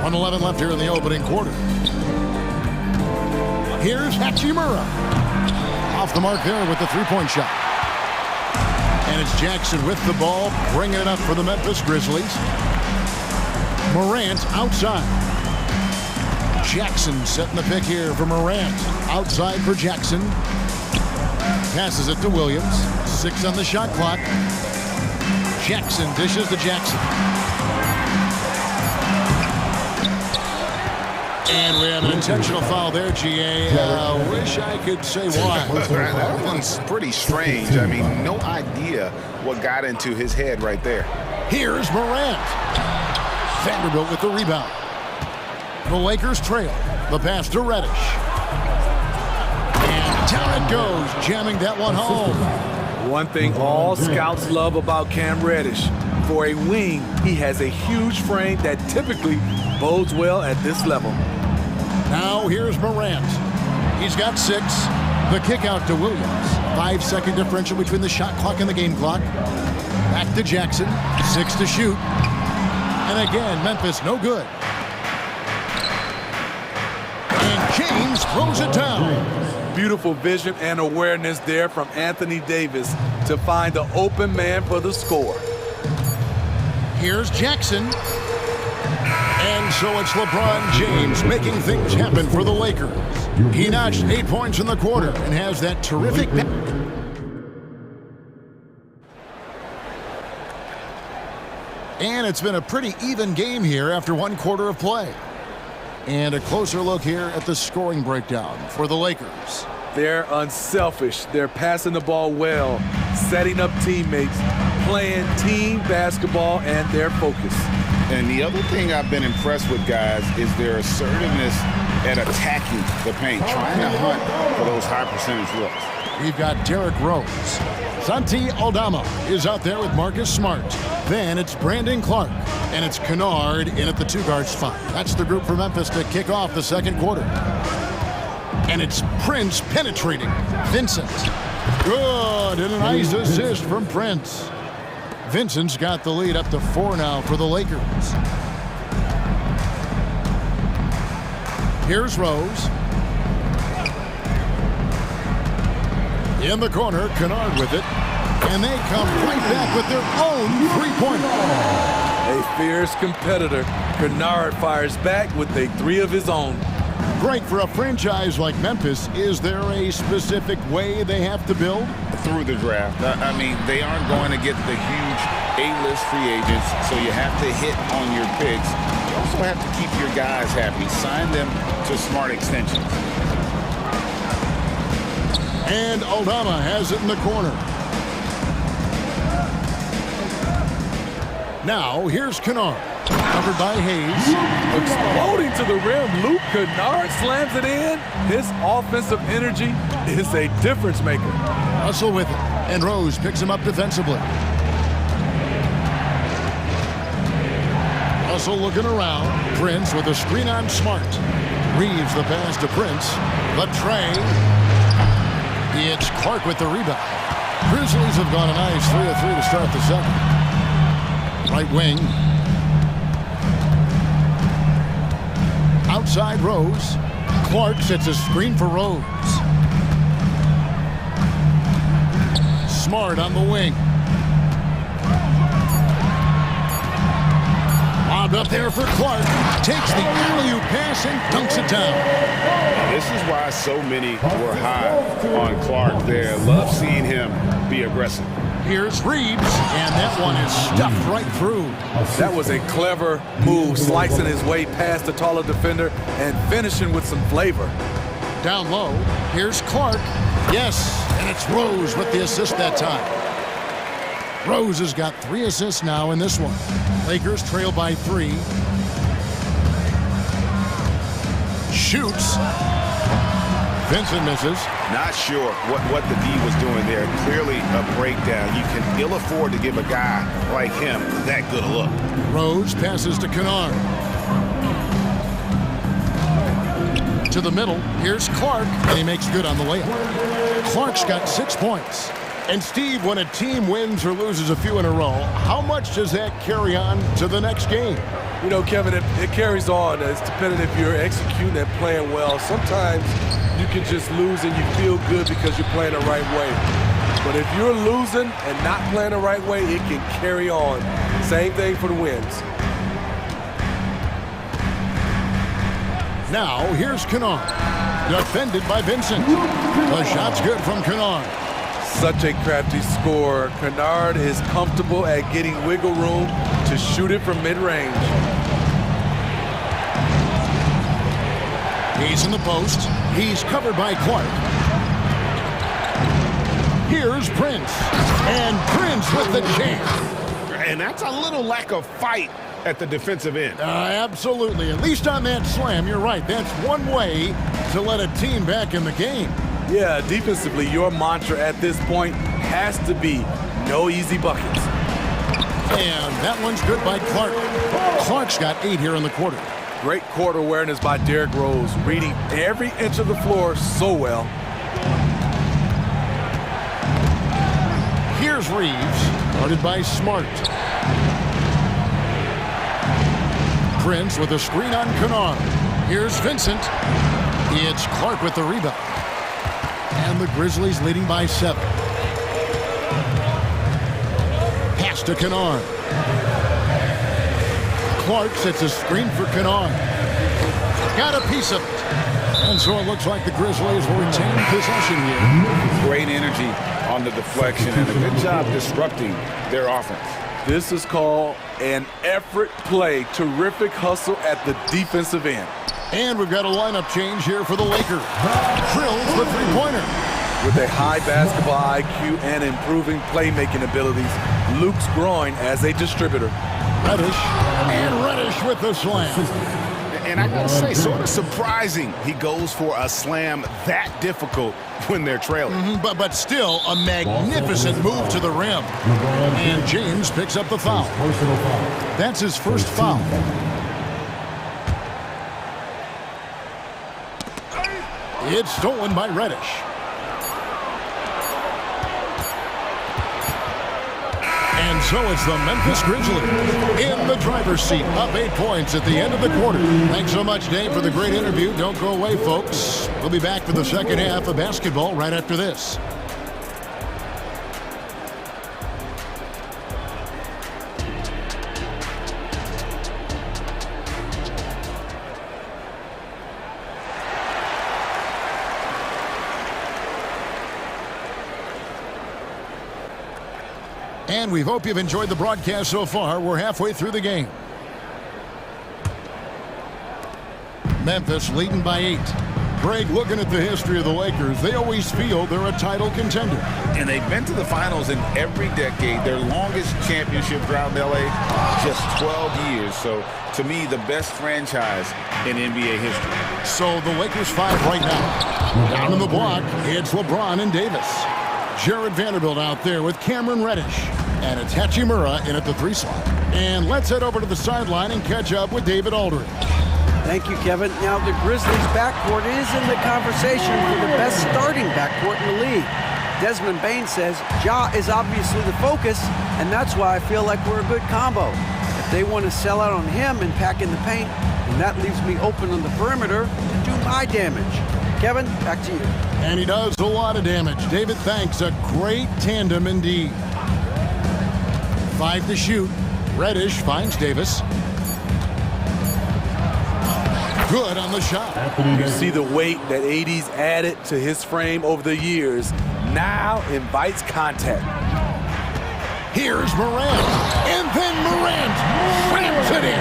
1:11 left here in the opening quarter. Here's Hachimura. Off the mark there with the three-point shot. And it's Jackson with the ball, bringing it up for the Memphis Grizzlies. Morant outside. Jackson setting the pick here for Morant. Outside for Jackson. Passes it to Williams. 6 on the shot clock. Jackson dishes to Jackson. And we have an intentional foul there, GA. Wish I could say why. That one's pretty strange. I mean, no idea what got into his head right there. Here's Morant. Vanderbilt with the rebound. The Lakers trail. The pass to Reddish. And down it goes, jamming that one home. One thing all scouts love about Cam Reddish, for a wing, he has a huge frame that typically bodes well at this level. Now here's Morant. He's got 6. The kick out to Williams. 5-second differential between the shot clock and the game clock. Back to Jackson. 6 to shoot. And again, Memphis no good. And James throws it down. Beautiful vision and awareness there from Anthony Davis to find the open man for the score. Here's Jackson. And so it's LeBron James making things happen for the Lakers. He notched 8 points in the quarter and has that terrific... And it's been a pretty even game here after 1 quarter of play. And a closer look here at the scoring breakdown for the Lakers. They're unselfish. They're passing the ball well, setting up teammates, playing team basketball, and their focus. And the other thing I've been impressed with, guys, is their assertiveness at attacking the paint, trying to hunt for those high percentage looks. We've got Derrick Rose. Santi Aldama is out there with Marcus Smart. Then it's Brandon Clark. And it's Kennard in at the 2-guard spot. That's the group for Memphis to kick off the second quarter. And it's Prince penetrating. Vincent. Good. And a nice assist from Prince. Vincent's got the lead up to 4 now for the Lakers. Here's Rose. In the corner, Kennard with it. And they come right back with their own 3-pointer. A fierce competitor, Kennard fires back with a 3 of his own. Great for a franchise like Memphis. Is there a specific way they have to build? Through the draft. I mean, they aren't going to get the huge A-list free agents, so you have to hit on your picks. You also have to keep your guys happy. Sign them to smart extensions. And Aldama has it in the corner. Now, here's Kennard. Covered by Hayes. Exploding to the rim, Luke Kennard slams it in. His offensive energy is a difference maker. Russell with it. And Rose picks him up defensively. Russell looking around. Prince with a screen on Smart. Reeves the pass to Prince. The tray. It's Clark with the rebound. Grizzlies have gone a nice 3 of 3 to start the second. Right wing. Outside Rose. Clark sets a screen for Rose. Smart on the wing. Lobbed up there for Clark. Takes the alley-oop pass and dunks it down. This is why so many were high on Clark there. Love seeing him be aggressive. Here's Reeves, and that one is stuffed right through. That was a clever move, slicing his way past the taller defender and finishing with some flavor. Down low, here's Clark. Yes, and it's Rose with the assist that time. Rose has got 3 assists now in this one. Lakers trail by 3. Shoots. Vincent misses. Not sure what the D was doing there. Clearly a breakdown. You can ill afford to give a guy like him that good a look. Rose passes to Kennard. To the middle. Here's Clark, and he makes good on the layup. Clark's got 6 points. And Steve, when a team wins or loses a few in a row, how much does that carry on to the next game? You know, Kevin, it carries on. It's dependent if you're executing and playing well. Sometimes you can just lose and you feel good because you're playing the right way. But if you're losing and not playing the right way, it can carry on. Same thing for the wins. Now, here's Kennard. Defended by Vincent. The shot's good from Kennard. Such a crafty scorer. Kennard is comfortable at getting wiggle room to shoot it from mid-range. He's in the post. He's covered by Clark. Here's Prince. And Prince with the jam. And that's a little lack of fight at the defensive end. Absolutely. At least on that slam, you're right. That's one way to let a team back in the game. Yeah, defensively, your mantra at this point has to be no easy buckets. And that one's good by Clark. Clark's got 8 here in the quarter. Great court awareness by Derrick Rose, reading every inch of the floor so well. Here's Reeves, guarded by Smart. Prince with a screen on Kennard. Here's Vincent. It's Clark with the rebound. And the Grizzlies leading by 7. Pass to Kennard. Clark sets a screen for Kennard. Got a piece of it. And so it looks like the Grizzlies will retain possession here. Great energy on the deflection and a good job disrupting their offense. This is called an effort play. Terrific hustle at the defensive end. And we've got a lineup change here for the Lakers. Drills the three-pointer. With a high basketball IQ and improving playmaking abilities, Luke's growing as a distributor. Reddish. And Reddish with the slam. And I gotta say, sort of surprising he goes for a slam that difficult when they're trailing. But still a magnificent move to the rim. And James picks up the foul. That's his first foul. It's stolen by Reddish. And so it's the Memphis Grizzlies in the driver's seat, up 8 points at the end of the quarter. Thanks so much, Dave, for the great interview. Don't go away, folks. We'll be back for the second half of basketball right after this. And we hope you've enjoyed the broadcast so far. We're halfway through the game. Memphis leading by 8. Greg, looking at the history of the Lakers, they always feel they're a title contender. And they've been to the finals in every decade. Their longest championship drought in LA, just 12 years. So, to me, the best franchise in NBA history. So the Lakers 5 right now. Down in the block, it's LeBron and Davis. Jared Vanderbilt out there with Cameron Reddish. And it's Hachimura in at the 3 slot. And let's head over to the sideline and catch up with David Aldridge. Thank you, Kevin. Now, the Grizzlies' backcourt is in the conversation for the best starting backcourt in the league. Desmond Bain says Ja is obviously the focus, and that's why I feel like we're a good combo. If they want to sell out on him and pack in the paint, then that leaves me open on the perimeter to do my damage. Kevin, back to you. And he does a lot of damage. David, thanks. A great tandem indeed. 5 to shoot. Reddish finds Davis. Good on the shot. You see the weight that AD's added to his frame over the years. Now invites contact. Here's Morant. And then Morant slams it in.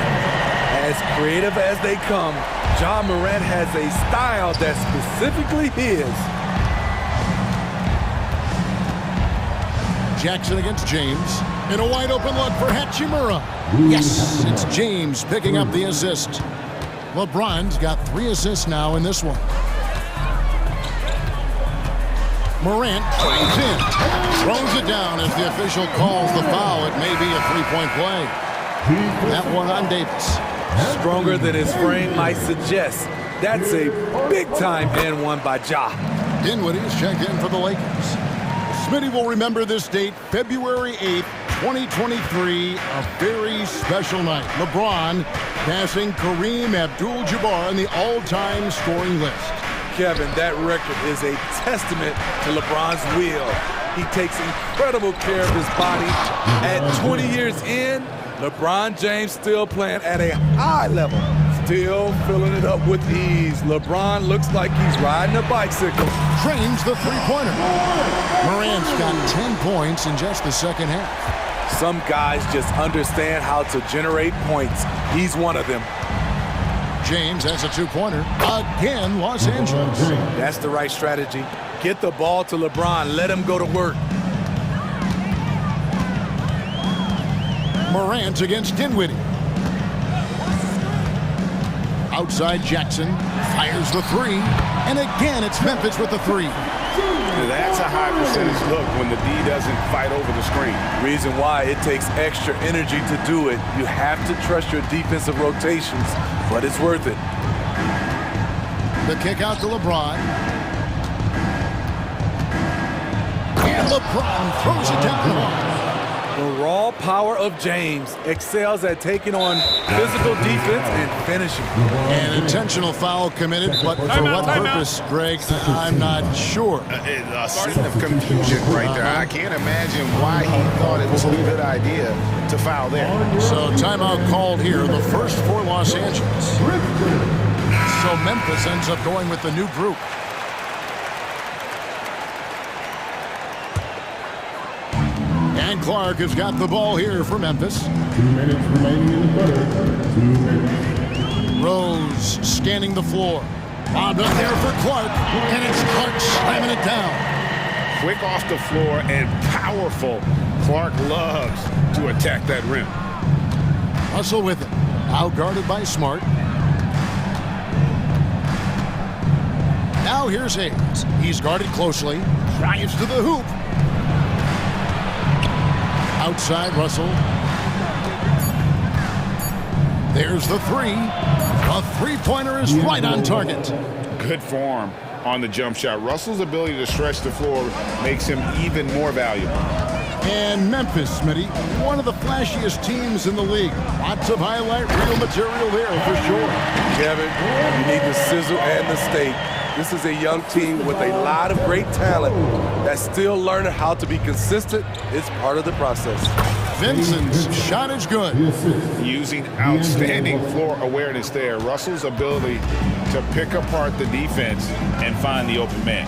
As creative as they come, Ja Morant has a style that's specifically his. Jackson against James. And a wide open look for Hachimura. Yes, it's James picking up the assist. LeBron's got 3 assists now in this one. Morant drives in. Throws it down as the official calls the foul. It may be a 3-point play. That one on Davis. Stronger than his frame might suggest. That's a big-time and one by Ja. Dinwiddie's checked in for the Lakers. Smitty will remember this date, February 8th, 2023, a very special night. LeBron passing Kareem Abdul-Jabbar on the all-time scoring list. Kevin, that record is a testament to LeBron's will. He takes incredible care of his body. At 20 years in, LeBron James still playing at a high level, still filling it up with ease. LeBron looks like he's riding a bicycle. Trains the three-pointer. Morant's got 10 points in just the second half. Some guys just understand how to generate points. He's one of them. James has a two-pointer. Again, Los Angeles. That's the right strategy. Get the ball to LeBron. Let him go to work. Morant against Dinwiddie. Outside Jackson. Fires the three. And again, it's Memphis with the three. That's a high percentage look when the D doesn't fight over the screen. Reason why it takes extra energy to do it. You have to trust your defensive rotations, but it's worth it. The kick out to LeBron. And LeBron throws it down. The raw power of James excels at taking on physical defense and finishing. An intentional foul committed, but for what purpose, Greg, I'm not sure. A scene of confusion right there. I can't imagine why he thought it was a good idea to foul there. So timeout called here, the first for Los Angeles. So Memphis ends up going with the new group. And Clark has got the ball here for Memphis. 2 minutes remaining in the third. 2 minutes. Rose scanning the floor. Bob up there for Clark, and it's Clark slamming it down. Quick off the floor and powerful. Clark loves to attack that rim. Russell with it. Out guarded by Smart. Now here's Hayes. He's guarded closely. Drives to the hoop. Outside Russell. There's the three. A three-pointer is right on target. Good form on the jump shot. Russell's ability to stretch the floor makes him even more valuable. And Memphis, Smitty, one of the flashiest teams in the league. Lots of highlight reel material there for sure. Kevin, you need the sizzle and the steak. This is a young team with a lot of great talent that's still learning how to be consistent. It's part of the process. Vincent's shot is good. Using outstanding floor awareness there. Russell's ability to pick apart the defense and find the open man.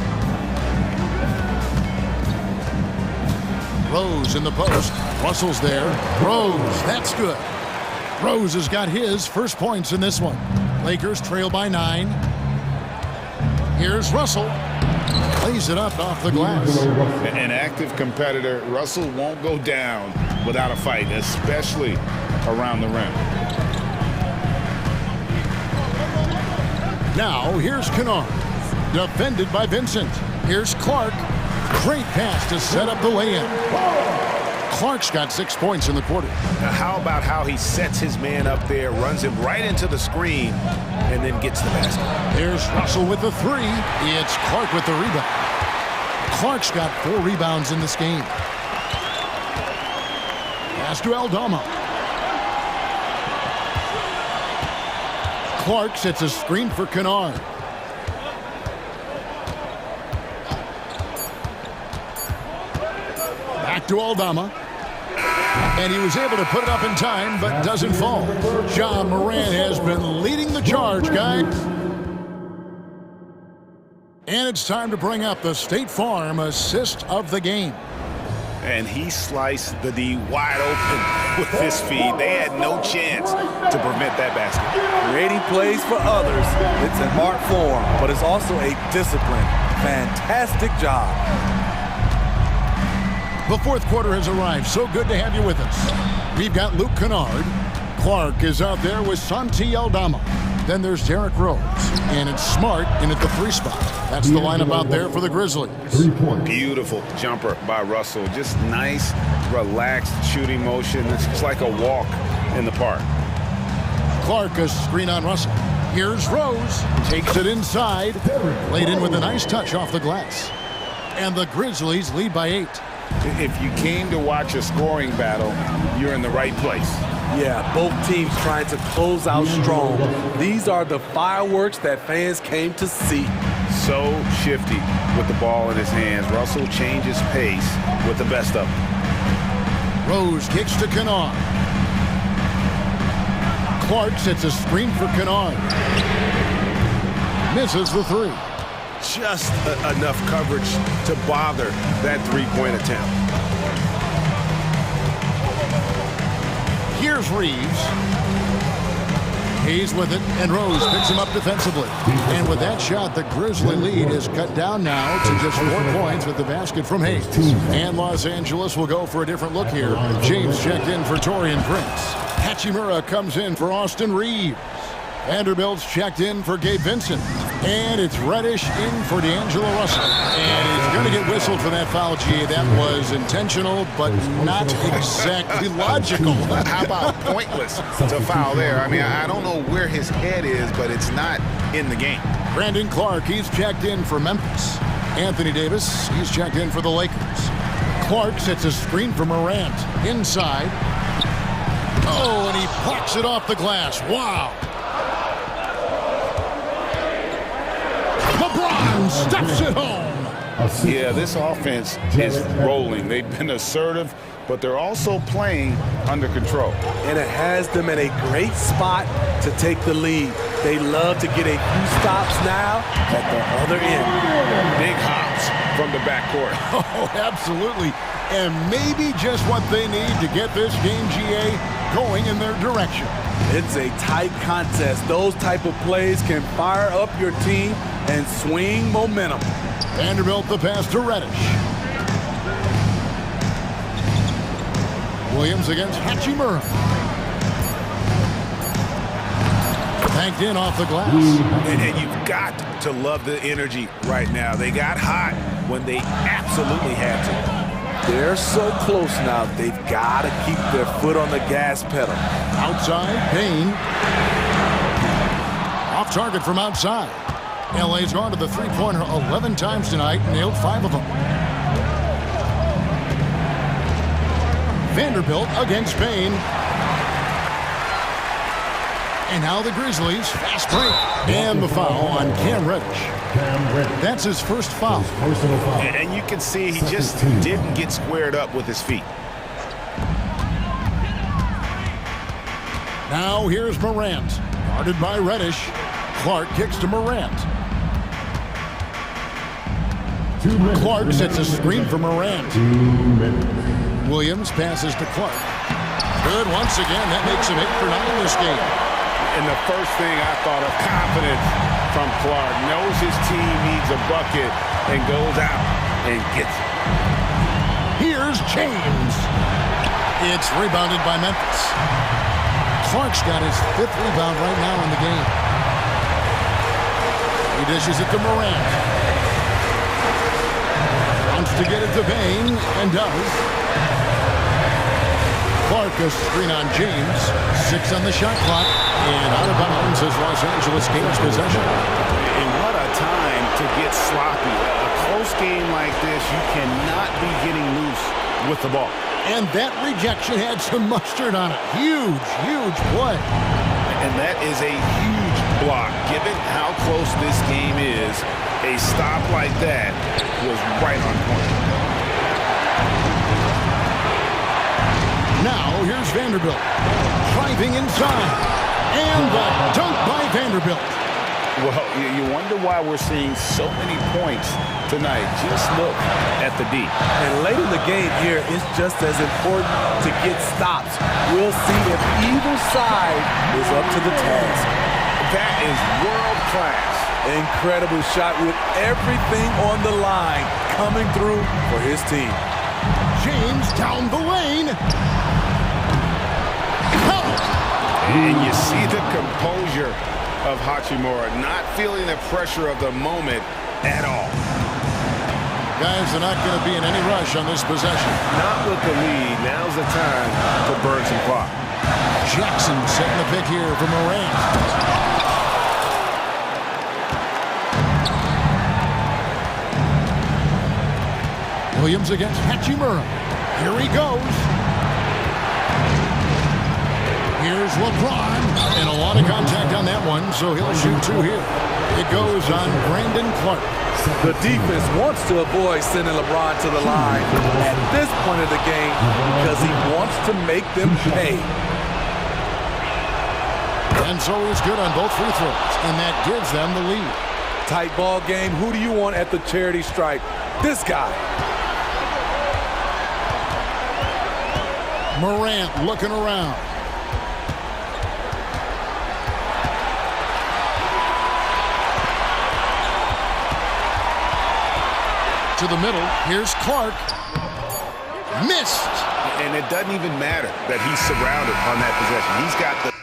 Rose in the post. Russell's there. Rose, that's good. Rose has got his first points in this one. Lakers trail by 9. Here's Russell. Plays it up off the glass. An active competitor. Russell won't go down without a fight, especially around the rim. Now, here's Kennard. Defended by Vincent. Here's Clark. Great pass to set up the lay-in. Clark's got 6 points in the quarter. Now, how about how he sets his man up there, runs him right into the screen, and then gets the basket. There's Russell with the three. It's Clark with the rebound. Clark's got 4 rebounds in this game. Pass to Aldama. Clark sets a screen for Kennard. Back to Aldama. And he was able to put it up in time, but doesn't fall. Ja Morant has been leading the charge, guys. And it's time to bring up the State Farm assist of the game. And he sliced the D wide open with this feed. They had no chance to prevent that basket. Creating plays for others, it's an art form, but it's also a discipline. Fantastic job. The fourth quarter has arrived. So good to have you with us. We've got Luke Kennard. Clark is out there with Santi Aldama. Then there's Derrick Rose. And it's Smart in at the 3 spot. That's the lineup out there for the Grizzlies. Beautiful jumper by Russell. Just nice, relaxed shooting motion. It's just like a walk in the park. Clark a screen on Russell. Here's Rose. Takes it inside. Laid in with a nice touch off the glass. And the Grizzlies lead by 8. If you came to watch a scoring battle, you're in the right place. Yeah, both teams trying to close out strong. These are the fireworks that fans came to see. So shifty with the ball in his hands. Russell changes pace with the best of them. Rose kicks to Kennard. Clark sets a screen for Kennard. Misses the 3. Just enough coverage to bother that 3-point attempt. Here's Reeves. He's with it, and Rose picks him up defensively. And with that shot, the Grizzly lead is cut down now to just 4 points with the basket from Hayes. And Los Angeles will go for a different look here. James checked in for Torian Prince. Hachimura comes in for Austin Reeves. Vanderbilt's checked in for Gabe Vincent. And it's Reddish in for D'Angelo Russell. And he's going to get whistled for that foul, G. That was intentional, but not exactly logical. How about pointless to foul there? I mean, I don't know where his head is, but it's not in the game. Brandon Clark, he's checked in for Memphis. Anthony Davis, he's checked in for the Lakers. Clark sets a screen for Morant. Inside. Oh, and he plucks it off the glass. Wow. LeBron steps it home. Yeah, this offense is rolling. They've been assertive, but they're also playing under control. And it has them in a great spot to take the lead. They love to get a few stops now at the other end. Big hops from the backcourt. Oh, absolutely. And maybe just what they need to get this game, GA, going in their direction. It's a tight contest. Those type of plays can fire up your team and swing momentum. Vanderbilt the pass to Reddish. Williams against Hachimura. Tanked in off the glass. And you've got to love the energy right now. They got hot when they absolutely had to. They're so close now, they've got to keep their foot on the gas pedal. Outside, Payne. Off target from outside. LA's gone to the three-pointer 11 times tonight, nailed 5 of them. Vanderbilt against Payne. And now the Grizzlies, fast break. And the foul on Cam Reddish. That's his first foul. And you can see he just didn't get squared up with his feet. Now here's Morant. Guarded by Reddish. Clark kicks to Morant. Clark sets a screen for Morant. Williams passes to Clark. Good once again. That makes him 8 for 9 in this game. And the first thing I thought of, confidence from Clark. Knows his team needs a bucket and goes out and gets it. Here's James. It's rebounded by Memphis. Clark's got his 5th rebound right now in the game. He dishes it to Morant. Wants to get it to Payne, and does. Clark a screen on James. 6 on the shot clock. And out of bounds as Los Angeles gains possession. And what a time to get sloppy. A close game like this, you cannot be getting loose with the ball. And that rejection had some mustard on it. Huge, huge play. And that is a huge block. Given how close this game is, a stop like that was right on point. Now here's Vanderbilt. Driving inside. And the dunk by Vanderbilt. Well, you wonder why we're seeing so many points tonight. Just look at the D. And late in the game here, it's just as important to get stops. We'll see if either side is up to the task. That is world class. Incredible shot with everything on the line coming through for his team. James down the lane. And you see the composure of Hachimura, not feeling the pressure of the moment at all. Guys are not going to be in any rush on this possession. Not with the lead. Now's the time to burn some clock. Jackson setting the pick here for Morant. Williams against Hachimura. Here he goes. Here's LeBron, and a lot of contact on that one, so he'll shoot 2 here. It goes on Brandon Clark. The defense wants to avoid sending LeBron to the line at this point of the game because he wants to make them pay. And so he's good on both free throws, and that gives them the lead. Tight ball game. Who do you want at the charity stripe? This guy. Morant looking around. to the middle. Here's Clark. Missed. And it doesn't even matter that he's surrounded on that possession. He's got the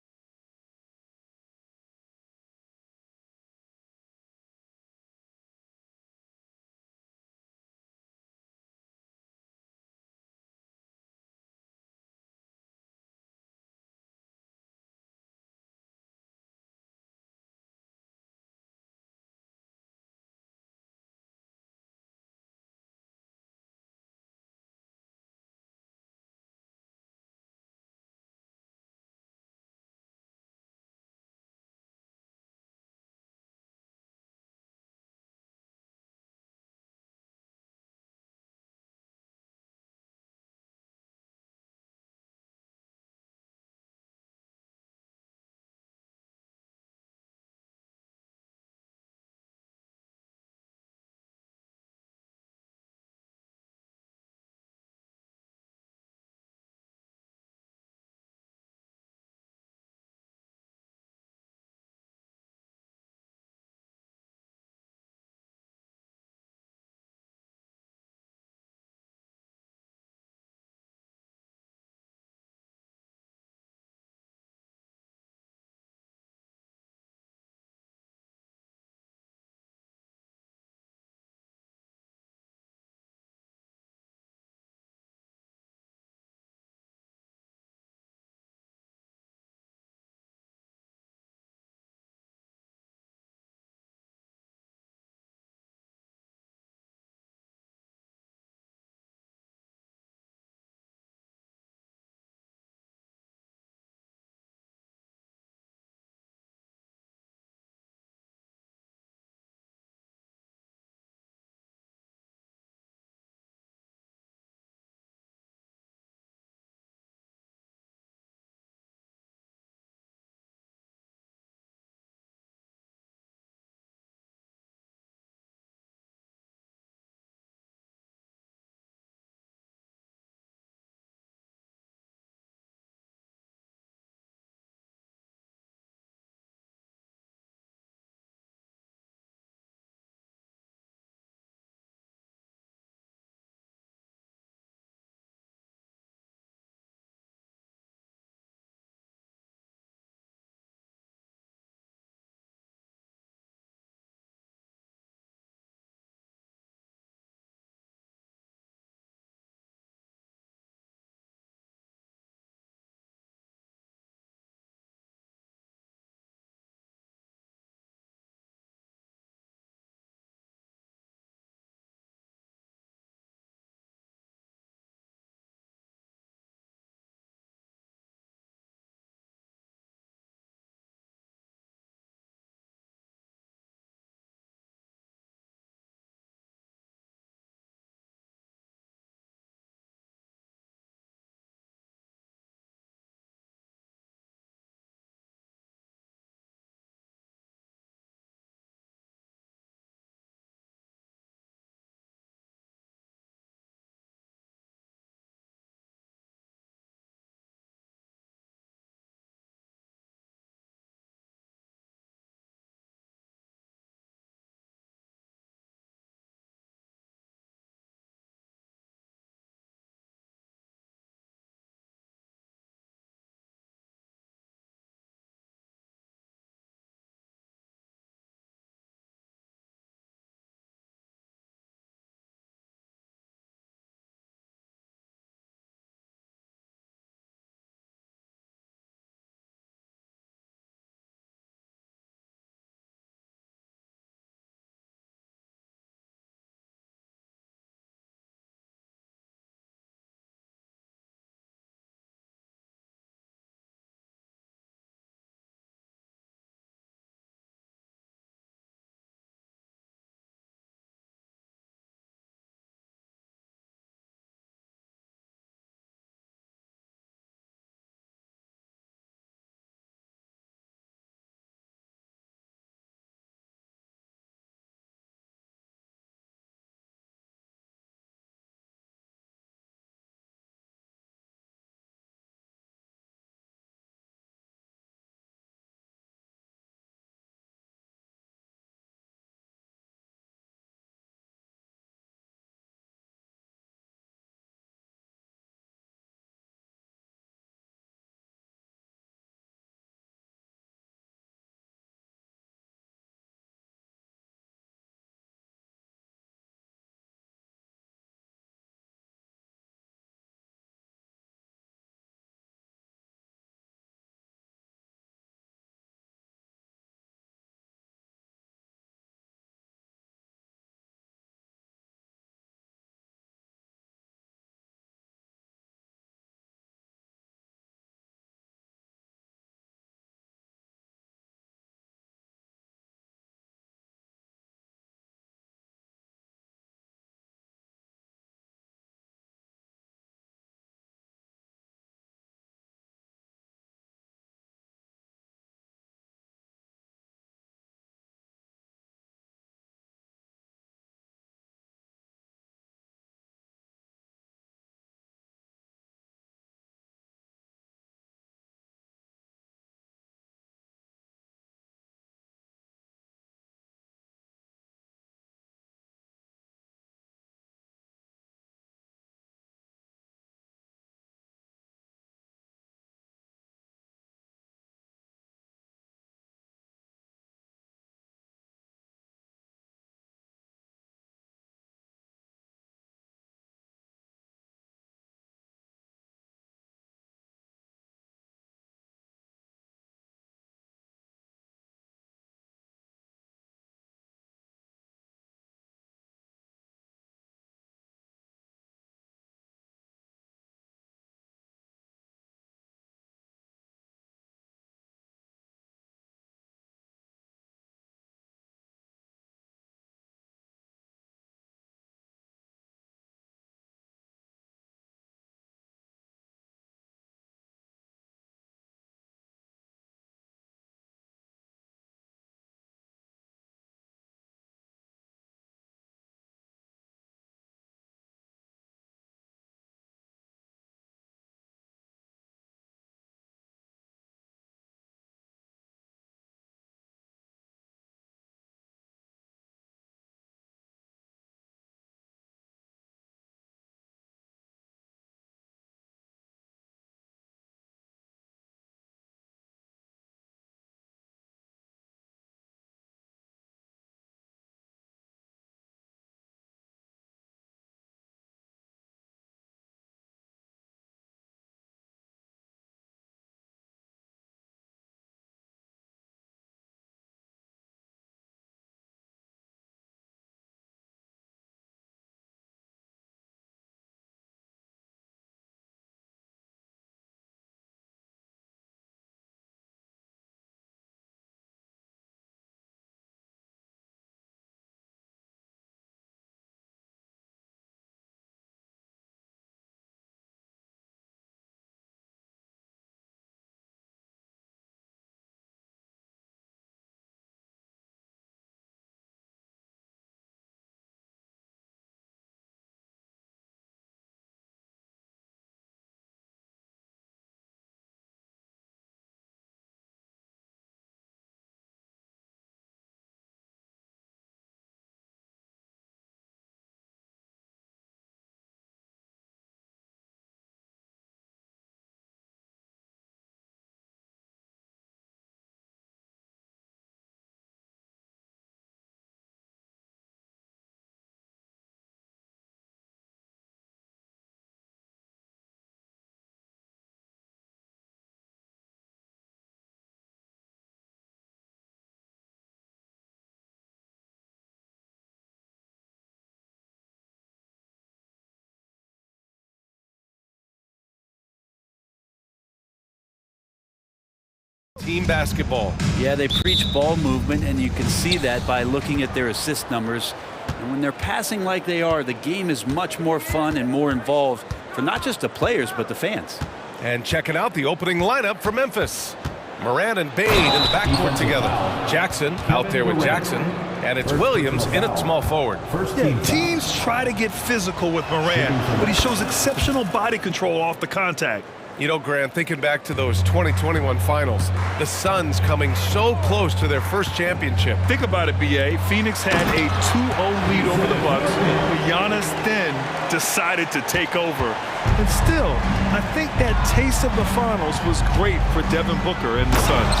team basketball. Yeah, they preach ball movement, and you can see that by looking at their assist numbers. And when they're passing like they are, the game is much more fun and more involved for not just the players, but the fans. And checking out the opening lineup for Memphis. Morant and Bade in the backcourt together. Jackson out there with Jackson. And it's Williams in at small forward. Yeah, teams try to get physical with Morant, but he shows exceptional body control off the contact. You know, Grant, thinking back to those 2021 finals, the Suns coming so close to their first championship. Think about it, B.A. Phoenix had a 2-0 lead over the Bucks, but Giannis then decided to take over. And still, I think that taste of the finals was great for Devin Booker and the Suns.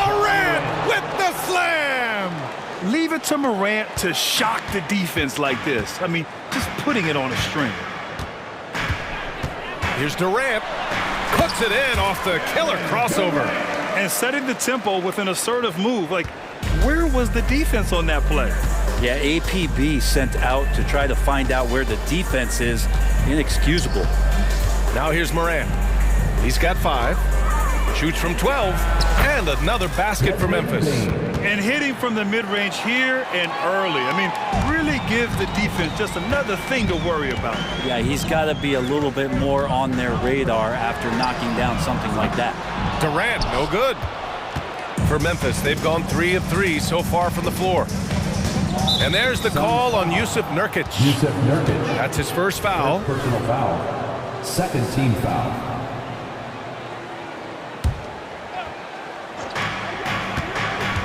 Morant with the slam! Leave it to Morant to shock the defense like this. I mean, just putting it on a string. Here's Durant. Puts it in off the killer crossover. And setting the tempo with an assertive move. Like, where was the defense on that play? Yeah, APB sent out to try to find out where the defense is. Inexcusable. Now here's Morant. He's got 5. Shoots from 12. And another basket for Memphis. And hitting from the mid-range here and early. I mean, really give the defense just another thing to worry about. Yeah, he's got to be a little bit more on their radar after knocking down something like that. Durant, no good. For Memphis, they've gone 3 of 3 so far from the floor. And there's the call on Yusuf Nurkic. Yusuf Nurkic. That's his first foul. Personal foul. Second team foul.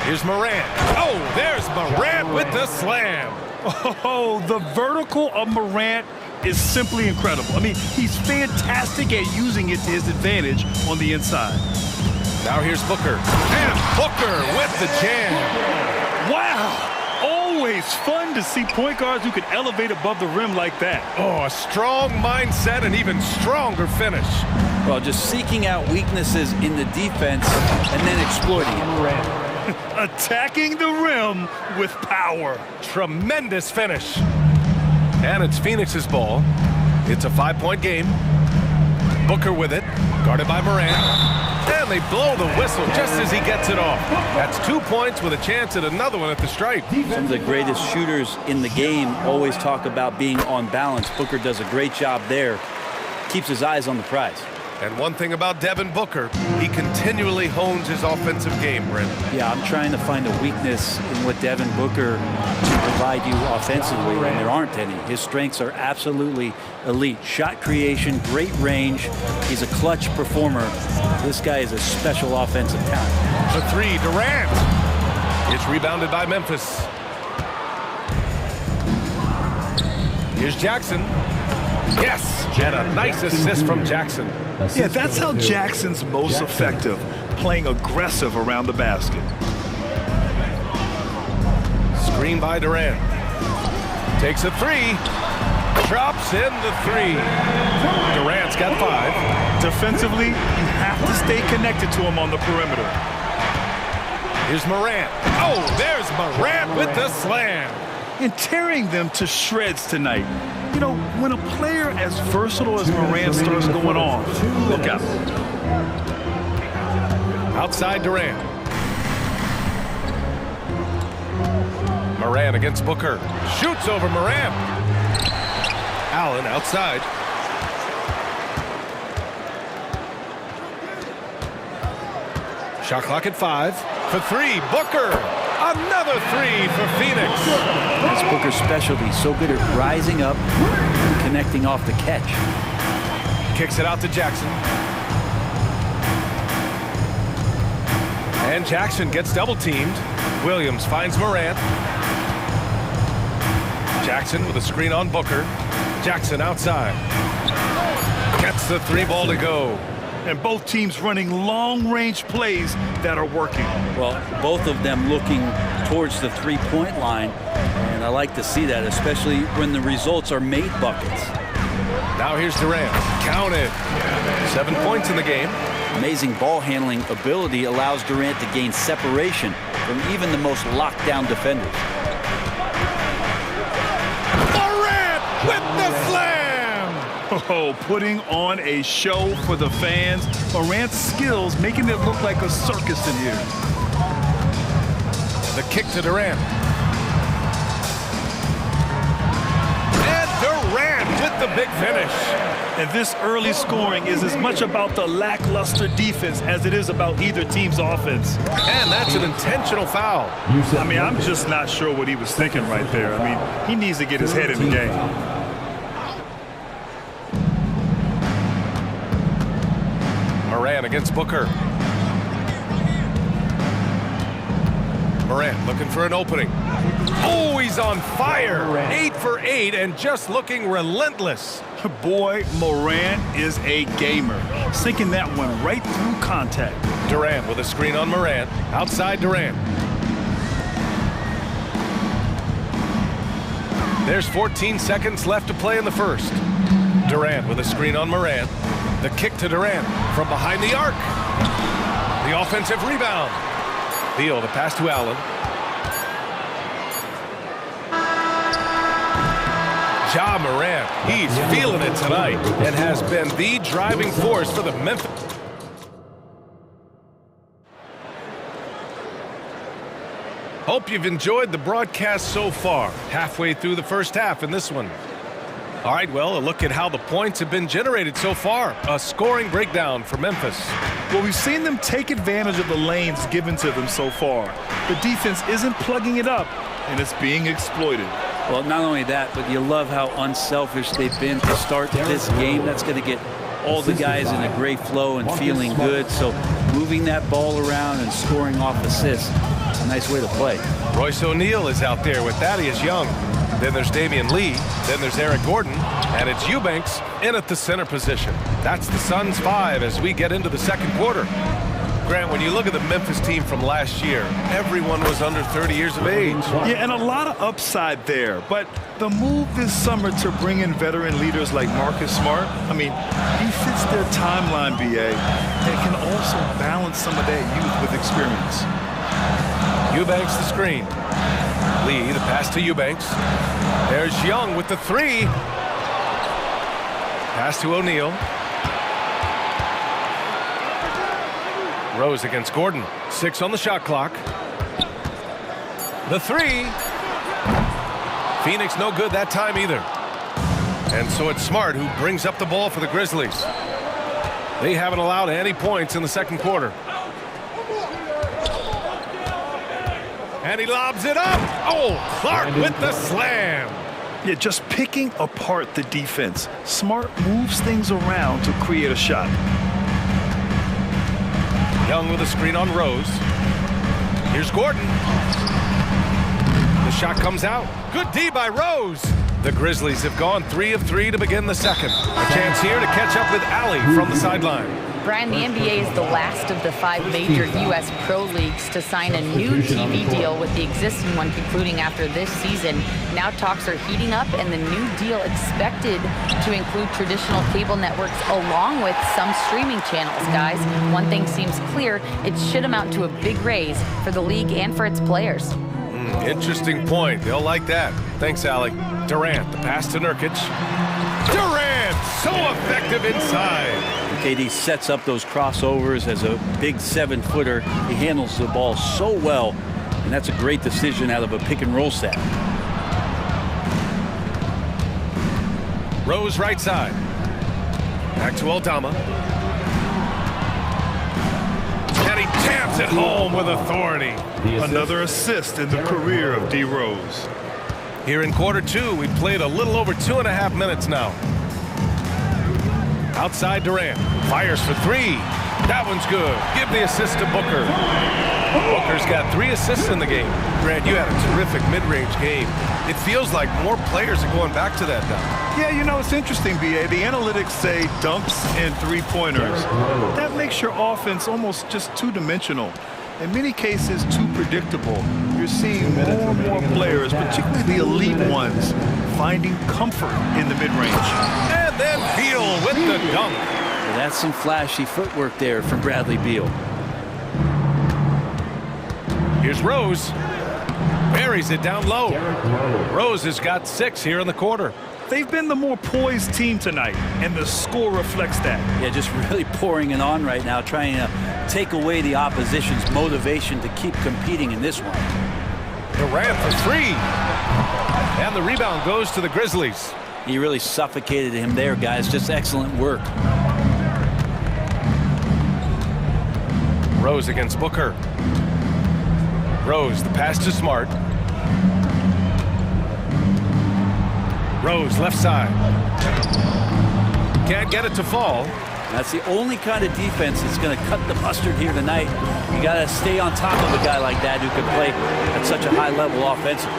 Here's Morant. Oh, there's Morant with the slam. Oh, the vertical of Morant is simply incredible. I mean, he's fantastic at using it to his advantage on the inside. Now here's Booker. And Booker with the jam. Wow. Always fun to see point guards who can elevate above the rim like that. Oh, a strong mindset and even stronger finish. Well, just seeking out weaknesses in the defense and then exploiting it. Attacking the rim with power. Tremendous finish. And it's Phoenix's ball. It's a 5-point game. Booker with it, guarded by Morant. And they blow the whistle just as he gets it off. That's 2 points with a chance at another one at the stripe. Some of the greatest shooters in the game always talk about being on balance. Booker does a great job there. Keeps his eyes on the prize. And one thing about Devin Booker, he continually hones his offensive game, Brent. Yeah, I'm trying to find a weakness in what Devin Booker can provide you offensively, and there aren't any. His strengths are absolutely elite. Shot creation, great range. He's a clutch performer. This guy is a special offensive talent. The 3, Durant. It's rebounded by Memphis. Here's Jackson. Yes, and a nice assist from Jackson. Yeah, that's how Jackson's most effective, playing aggressive around the basket. Screen by Durant. Takes a 3. Drops in the 3. Durant's got 5. Defensively, you have to stay connected to him on the perimeter. Here's Morant. Oh, there's Morant with the slam. And tearing them to shreds tonight. You know, when a player as versatile as Morant starts going on, look out. Outside Durant. Morant against Booker. Shoots over Morant. Allen outside. Shot clock at 5. For 3, Booker. Another 3 for Phoenix. That's Booker's specialty. So good at rising up and connecting off the catch. Kicks it out to Jackson. And Jackson gets double teamed. Williams finds Morant. Jackson with a screen on Booker. Jackson outside. Gets the 3 ball to go. And both teams running long-range plays that are working. Well, both of them looking towards the three-point line, and I like to see that, especially when the results are made buckets. Now here's Durant. Count it. 7 points in the game. Amazing ball handling ability allows Durant to gain separation from even the most lockdown defenders. Durant with the slam! Oh, putting on a show for the fans. Morant's skills making it look like a circus in here. The kick to Durant. And Durant with the big finish. And this early scoring is as much about the lackluster defense as it is about either team's offense. And that's an intentional foul. I mean, I'm just not sure what he was thinking right there. I mean, he needs to get his head in the game. Morant against Booker. Morant looking for an opening. Oh, he's on fire. 8 for 8 and just looking relentless. Boy, Morant is a gamer. Sinking that one right through contact. Durant with a screen on Morant. Outside Durant. There's 14 seconds left to play in the first. Durant with a screen on Morant. The kick to Durant from behind the arc. The offensive rebound. Beal, the pass to Allen. Ja Morant, he's feeling it tonight and has been the driving force for the Memphis. Hope you've enjoyed the broadcast so far. Halfway through the first half in this one. All right, well, a look at how the points have been generated so far. A scoring breakdown for Memphis. Well, we've seen them take advantage of the lanes given to them so far. The defense isn't plugging it up, and it's being exploited. Well, not only that, but you love how unselfish they've been to start this game. That's going to get all the guys in a great flow and feeling good. So moving that ball around and scoring off assists, it's a nice way to play. Royce O'Neal is out there with Thaddeus Young. Then there's Damian Lee. Then there's Eric Gordon. And it's Eubanks in at the center position. That's the Suns' 5 as we get into the second quarter. Grant, when you look at the Memphis team from last year, everyone was under 30 years of age. Yeah, and a lot of upside there. But the move this summer to bring in veteran leaders like Marcus Smart, I mean, he fits their timeline, BA, and can also balance some of that youth with experience. Eubanks the screen. Lee, the pass to Eubanks. There's Young with the 3. Pass to O'Neal. Rose against Gordon. 6 on the shot clock. The 3. Phoenix no good that time either. And so it's Smart who brings up the ball for the Grizzlies. They haven't allowed any points in the second quarter. And he lobs it up. Oh, Clark with the slam. Yeah, just picking apart the defense. Smart moves things around to create a shot. Young with a screen on Rose. Here's Gordon. The shot comes out. Good D by Rose. The Grizzlies have gone 3 of 3 to begin the second. A chance here to catch up with Allie from the sideline. Brian, the NBA is the last of the 5 major U.S. pro leagues to sign a new TV deal, with the existing one concluding after this season. Now talks are heating up, and the new deal expected to include traditional cable networks along with some streaming channels, guys. One thing seems clear, it should amount to a big raise for the league and for its players. Interesting point. They'll like that. Thanks, Allie. Durant, the pass to Nurkic. Durant, so effective inside. KD sets up those crossovers as a big 7-footer. He handles the ball so well, and that's a great decision out of a pick-and-roll set. Rose right side. Back to Aldama. And he taps it home with authority. Another assist in the career of D. Rose. Here in quarter 2, we've played a little over 2.5 minutes now. Outside Durant. Fires for 3. That one's good. Give the assist to Booker. Booker's got 3 assists in the game. Grant, you had a terrific mid-range game. It feels like more players are going back to that now. Yeah, you know, it's interesting, BA. The analytics say dunks and 3-pointers. That makes your offense almost just two-dimensional. In many cases, too predictable. You're seeing more and more players, particularly the elite ones, finding comfort in the mid-range. And then Beal with the dunk. Well, that's some flashy footwork there from Bradley Beal. Here's Rose. Buries it down low. Rose has got 6 here in the quarter. They've been the more poised team tonight, and the score reflects that. Yeah, just really pouring it on right now, trying to take away the opposition's motivation to keep competing in this one. Durant for 3. And the rebound goes to the Grizzlies. He really suffocated him there, guys. Just excellent work. Rose against Booker. Rose, the pass to Smart. Rose, left side. Can't get it to fall. That's the only kind of defense that's going to cut the mustard here tonight. You got to stay on top of a guy like that who can play at such a high level offensively.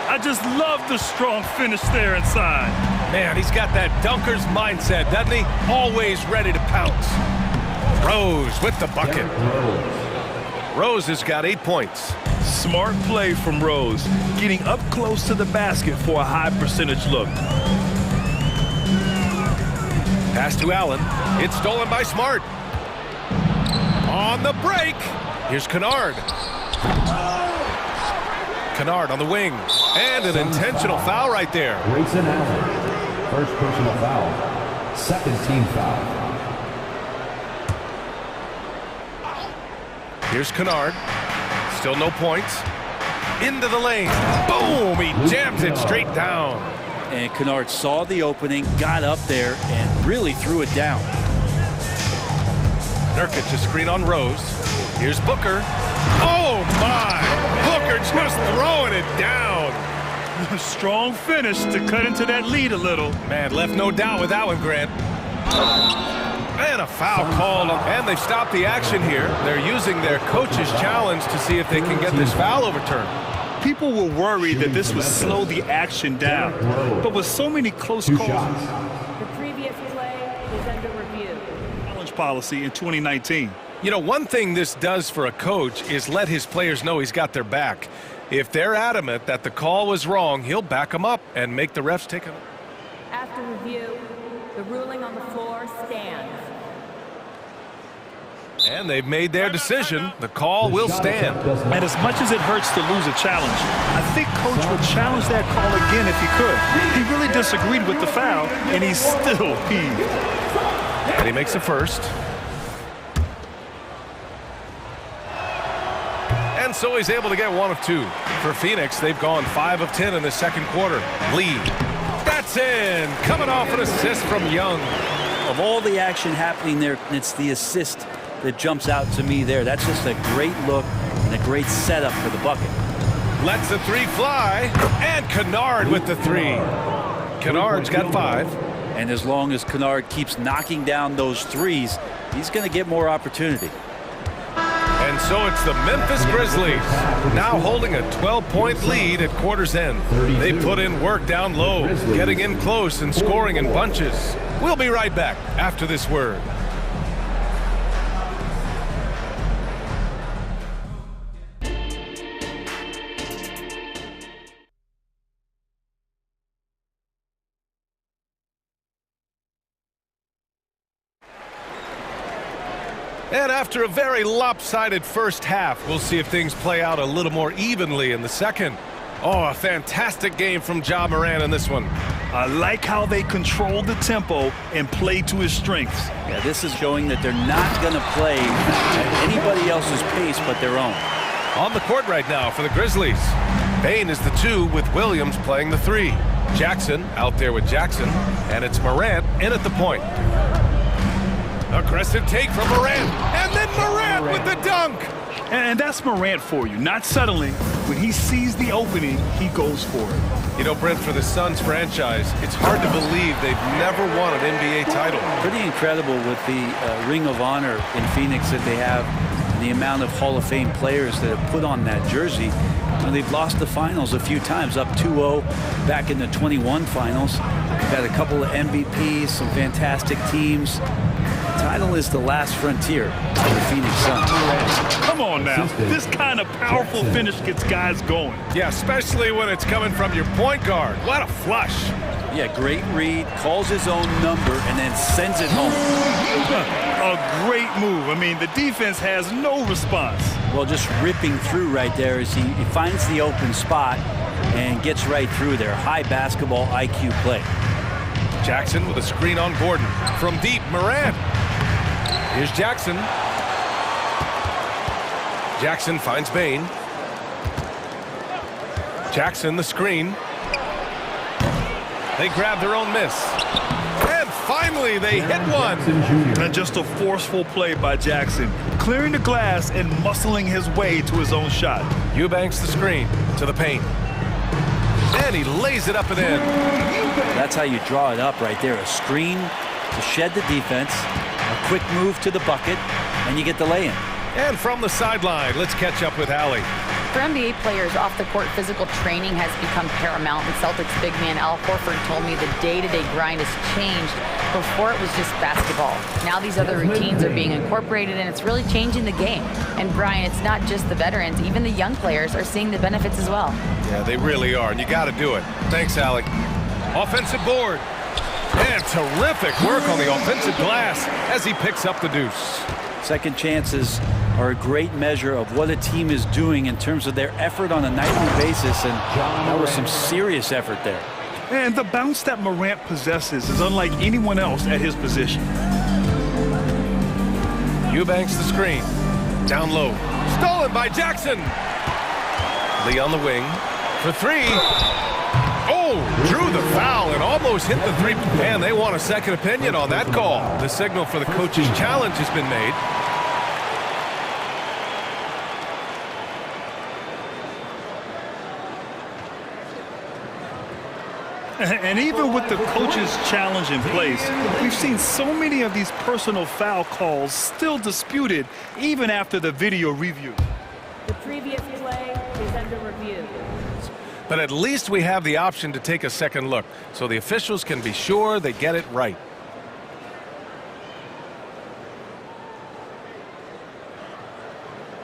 I just love the strong finish there inside. Man, he's got that dunker's mindset, doesn't he? Always ready to pounce. Rose with the bucket. Rose has got 8 points. Smart play from Rose, getting up close to the basket for a high percentage look. Pass to Allen. It's stolen by Smart. On the break. Here's Kennard. Kennard on the wing. And an intentional foul right there. Grayson Allen. First personal foul. Second team foul. Here's Kennard. Still no points. Into the lane. Boom! He jams it straight down. And Kennard saw the opening, got up there, and really threw it down. Nurkic to screen on Rose. Here's Booker. Oh, my! Booker just throwing it down. Strong finish to cut into that lead a little. Man, left no doubt with that one, Grant. And a foul called, and they've stopped the action here. They're using their coach's challenge to see if they can get this foul overturned. People were worried that this would slow the action down, but with so many close calls, The previous play is under review. challenge policy in 2019. You know, one thing this does for a coach is let his players know he's got their back. If they're adamant that the call was wrong, he'll back them up and make the refs take it. After review, the ruling on the floor stands. And they've made their decision. The call will stand. And as much as it hurts to lose a challenge, I think Coach would challenge that call again if he could. He really disagreed with the foul, and he's still peeved. And he makes the first. And so he's able to get 1 of 2. For Phoenix, they've gone 5 of 10 in the second quarter. Lead. That's in. Coming off an assist from Young. Of all the action happening there, it's the assist that jumps out to me there. That's just a great look and a great setup for the bucket. Lets the 3 fly. And Kennard with the 3. Kennard's got 5. And as long as Kennard keeps knocking down those threes, he's going to get more opportunity. And so it's the Memphis Grizzlies now holding a 12-point lead at quarter's end. They put in work down low, getting in close and scoring in bunches. We'll be right back after this word. And after a very lopsided first half, we'll see if things play out a little more evenly in the second. Oh, a fantastic game from Ja Morant in this one. I like how they control the tempo and play to his strengths. Yeah, this is showing that they're not going to play at anybody else's pace but their own. On the court right now for the Grizzlies. Payne is the 2 with Williams playing the 3. Jackson out there with Jackson, and it's Morant in at the point. Aggressive take from Morant, and then Morant with the dunk. And that's Morant for you. Not settling. When he sees the opening, he goes for it. You know, Brent, for the Suns franchise, it's hard to believe they've never won an NBA title. Pretty incredible with the Ring of Honor in Phoenix that they have, and the amount of Hall of Fame players that have put on that jersey. They've lost the finals a few times, up 2-0 back in the 21 finals. They've had a couple of MVPs, some fantastic teams. The title is the last frontier for the Phoenix Suns. Come on now. This kind of powerful finish gets guys going. Yeah, especially when it's coming from your point guard. What a flush. Yeah, great read, calls his own number, and then sends it home. A great move. I mean, the defense has no response. Well, just ripping through right there as he finds the open spot and gets right through there. High basketball IQ play. Jackson with a screen on Gordon. From deep, Morant. Here's Jackson. Jackson finds Bain. Jackson, the screen. They grab their own miss. And finally, they hit one. And just a forceful play by Jackson, clearing the glass and muscling his way to his own shot. Eubanks the screen to the paint. And he lays it up and in. That's how you draw it up right there. A screen to shed the defense, a quick move to the bucket, and you get the lay-in. And from the sideline, let's catch up with Allie. For NBA players, off-the-court physical training has become paramount. And Celtics big man Al Horford told me the day-to-day grind has changed. Before it was just basketball. Now these other routines are being incorporated, and it's really changing the game. And Brian, it's not just the veterans. Even the young players are seeing the benefits as well. Yeah, they really are, and you got to do it. Thanks, Allie. Offensive board. And terrific work on the offensive glass as he picks up the deuce. Second chances are a great measure of what a team is doing in terms of their effort on a nightly basis, and that was some serious effort there. And the bounce that Morant possesses is unlike anyone else at his position. Eubanks the screen. Down low. Stolen by Jackson. Lee on the wing for three. Oh, drew the foul and almost hit the three. Man, they want a second opinion on that call. The signal for the coach's challenge has been made. And even with the coach's challenge in place, we've seen so many of these personal foul calls still disputed even after the video review. The previous play is under review. But at least we have the option to take a second look, so the officials can be sure they get it right.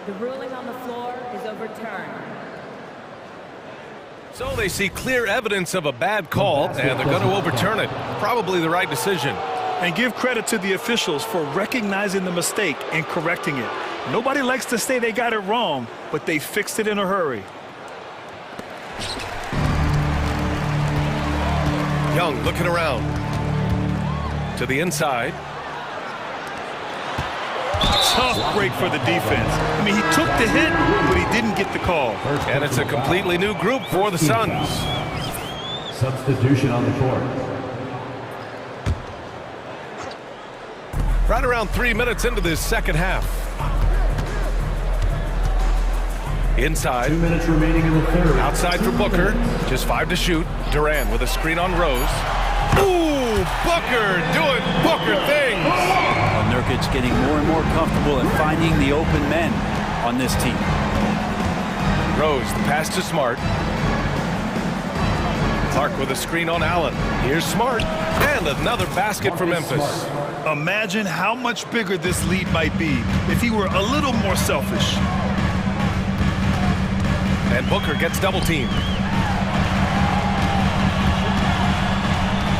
The ruling on the floor is overturned. So they see clear evidence of a bad call, and they're going to overturn it. Probably the right decision. And give credit to the officials for recognizing the mistake and correcting it. Nobody likes to say they got it wrong, but they fixed it in a hurry. Young looking around. To the inside. Tough break for the defense. I mean, he took the hit, but he didn't get the call. And it's a completely new group for the Suns. Substitution on the court. Right around 3 minutes into this second half. Inside. 2 minutes remaining in the third. Outside for Booker. Just 5 to shoot. Durant with a screen on Rose. Ooh, Booker doing Booker things. Nurkic getting more and more comfortable in finding the open men on this team. Rose, the pass to Smart. Clark with a screen on Allen. Here's Smart. And another basket for Memphis. Imagine how much bigger this lead might be if he were a little more selfish. And Booker gets double teamed.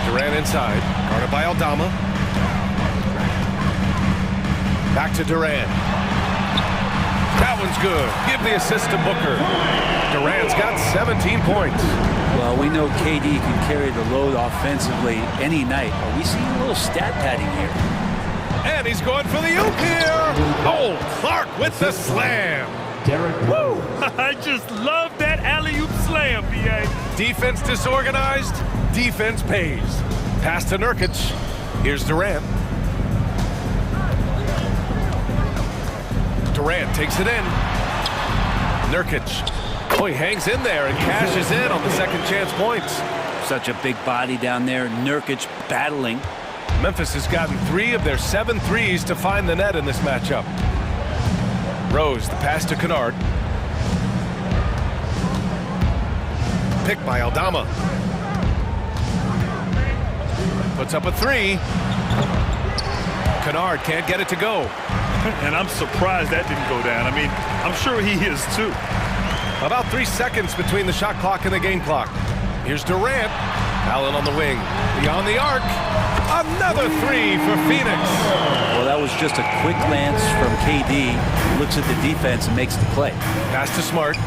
Durant inside, guarded by Aldama. Back to Durant. That one's good. Give the assist to Booker. Durant's got 17 points. Well, we know KD can carry the load offensively any night. Are we seeing a little stat padding here? And he's going for the oop here. Oh, Clark with the slam. Woo! I just love that alley-oop slam, B.A. Defense disorganized, defense pays. Pass to Nurkic. Here's Durant. Durant takes it in. Nurkic. Oh, he hangs in there and cashes in on the second chance points. Such a big body down there. Nurkic battling. Memphis has gotten 3 of their 7 threes to find the net in this matchup. Rose, the pass to Kennard. Picked by Aldama. Puts up a 3. Kennard can't get it to go. And I'm surprised that didn't go down. I mean, I'm sure he is too. About 3 seconds between the shot clock and the game clock. Here's Durant. Allen on the wing. Beyond the arc. Another three for Phoenix. Well, that was just a quick glance from KD. Looks at the defense and makes the play. Pass to Smart.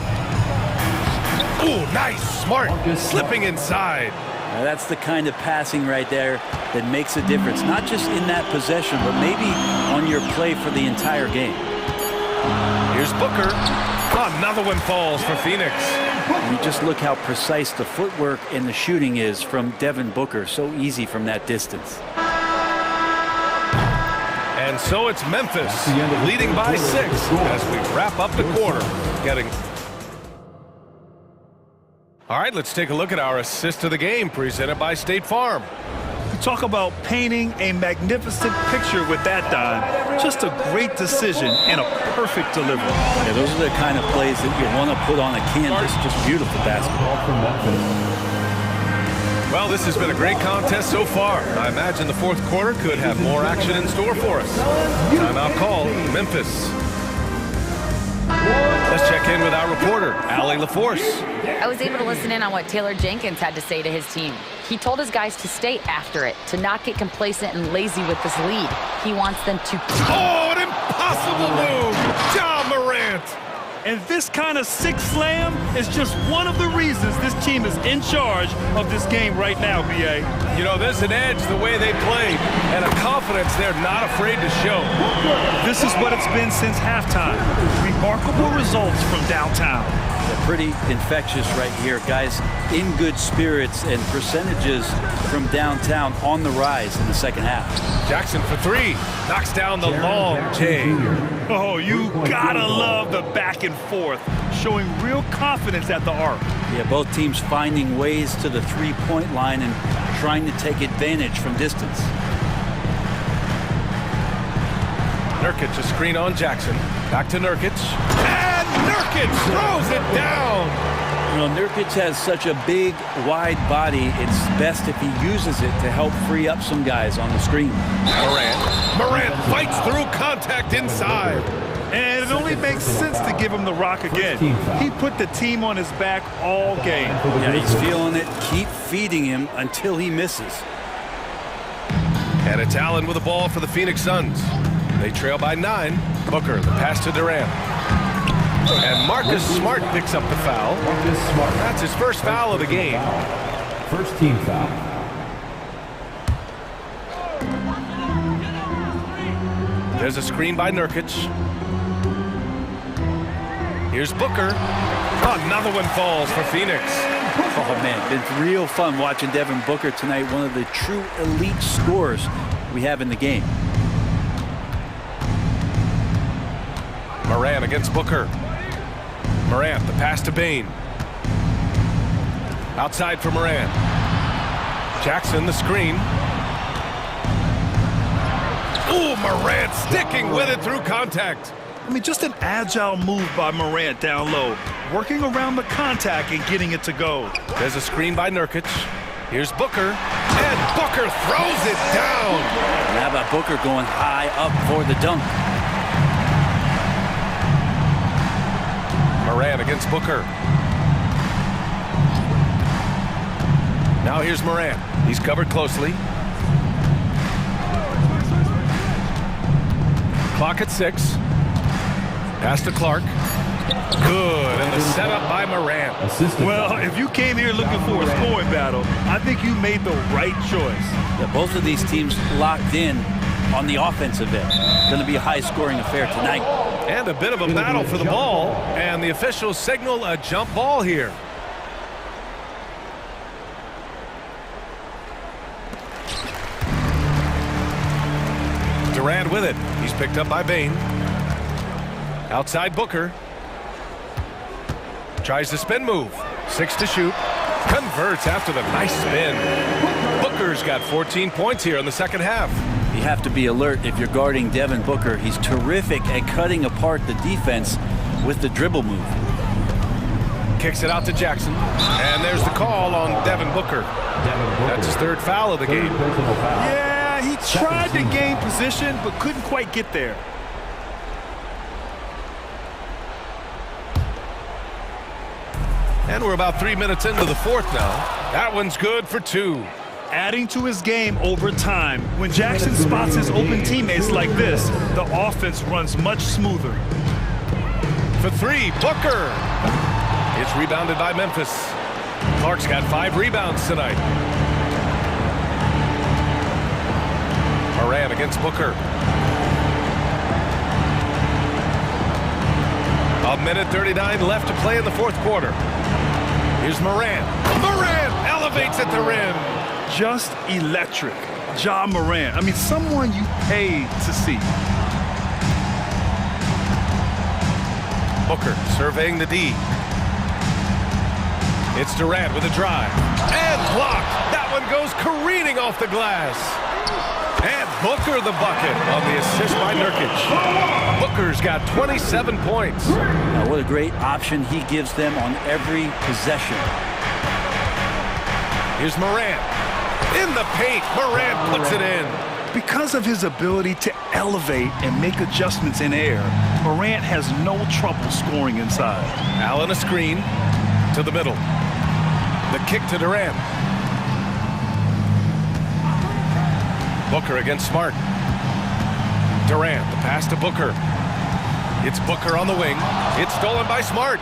Ooh, nice. Smart slipping inside. Now that's the kind of passing right there that makes a difference. Not just in that possession, but maybe on your play for the entire game. Here's Booker. Another one falls for Phoenix. You just look how precise the footwork and the shooting is from Devin Booker. So easy from that distance. And so it's Memphis leading by 6 as we wrap up the quarter. All right, let's take a look at our assist of the game presented by State Farm. Talk about painting a magnificent picture with that dime. Just a great decision and a perfect delivery. Yeah, those are the kind of plays that you want to put on a canvas. Just beautiful basketball. Well, this has been a great contest so far. I imagine the fourth quarter could have more action in store for us. Timeout call, Memphis. Let's check in with our reporter, Allie LaForce. I was able to listen in on what Taylor Jenkins had to say to his team. He told his guys to stay after it, to not get complacent and lazy with this lead. He wants them to... Oh, an impossible move! Ja Morant! And this kind of six slam is just one of the reasons this team is in charge of this game right now, B.A. You know, there's an edge the way they played and a confidence they're not afraid to show. This is what it's been since halftime. Remarkable results from downtown. They're pretty infectious right here. Guys in good spirits and percentages from downtown on the rise in the second half. Jackson for three. Knocks down the long J. Oh, you gotta love the back and forth, showing real confidence at the arc. Yeah, both teams finding ways to the three-point line and trying to take advantage from distance. Nurkic, a screen on Jackson. Back to Nurkic. And Nurkic throws it down. You know, Nurkic has such a big, wide body. It's best if he uses it to help free up some guys on the screen. Morant fights through contact inside. And it only makes sense to give him the rock again. He put the team on his back all game. Yeah, he's feeling it. Keep feeding him until he misses. And it's Allen with the ball for the Phoenix Suns. They trail by 9. Booker, the pass to Durant. And Marcus Smart picks up the foul. That's his first foul of the game. First team foul. There's a screen by Nurkic. Here's Booker. Another one falls for Phoenix. Oh, man, it's real fun watching Devin Booker tonight. One of the true elite scorers we have in the game. Morant against Booker. Morant, the pass to Bane. Outside for Morant. Jackson, the screen. Ooh, Morant sticking with it through contact. I mean, just an agile move by Morant down low, working around the contact and getting it to go. There's a screen by Nurkic. Here's Booker. And Booker throws it down. And how about Booker going high up for the dunk? Morant against Booker. Now here's Morant. He's covered closely. Clock at 6. Pass to Clark. Good, and the setup by Morant. Well, if you came here looking for a scoring battle, I think you made the right choice. Yeah, both of these teams locked in on the offensive end. Going to be a high-scoring affair tonight. And a bit of a battle for the ball, and the officials signal a jump ball here. Durant with it. He's picked up by Bane. Outside Booker. Tries the spin move. 6 to shoot. Converts after the nice spin. Booker's got 14 points here in the second half. You have to be alert if you're guarding Devin Booker. He's terrific at cutting apart the defense with the dribble move. Kicks it out to Jackson. And there's the call on Devin Booker. That's his third foul of the game. Yeah, he tried to gain position, but couldn't quite get there. And we're about 3 minutes into the fourth now. That one's good for 2. Adding to his game over time. When Jackson spots his open teammates like this, the offense runs much smoother. For 3, Booker. It's rebounded by Memphis. Clark's got 5 rebounds tonight. Moran against Booker. 1:39 left to play in the fourth quarter. Here's Moran. Moran elevates at the rim. Just electric. Ja Morant. I mean, someone you pay to see. Booker surveying the D. It's Durant with a drive. And blocked. That one goes careening off the glass. And Booker the bucket on the assist by Nurkic. Booker's got 27 points. Now, what a great option he gives them on every possession. Here's Morant. In the paint, Morant puts it in. Because of his ability to elevate and make adjustments in air, Morant has no trouble scoring inside. Allen a screen to the middle. The kick to Durant. Booker against Smart. Durant, the pass to Booker. It's Booker on the wing. It's stolen by Smart.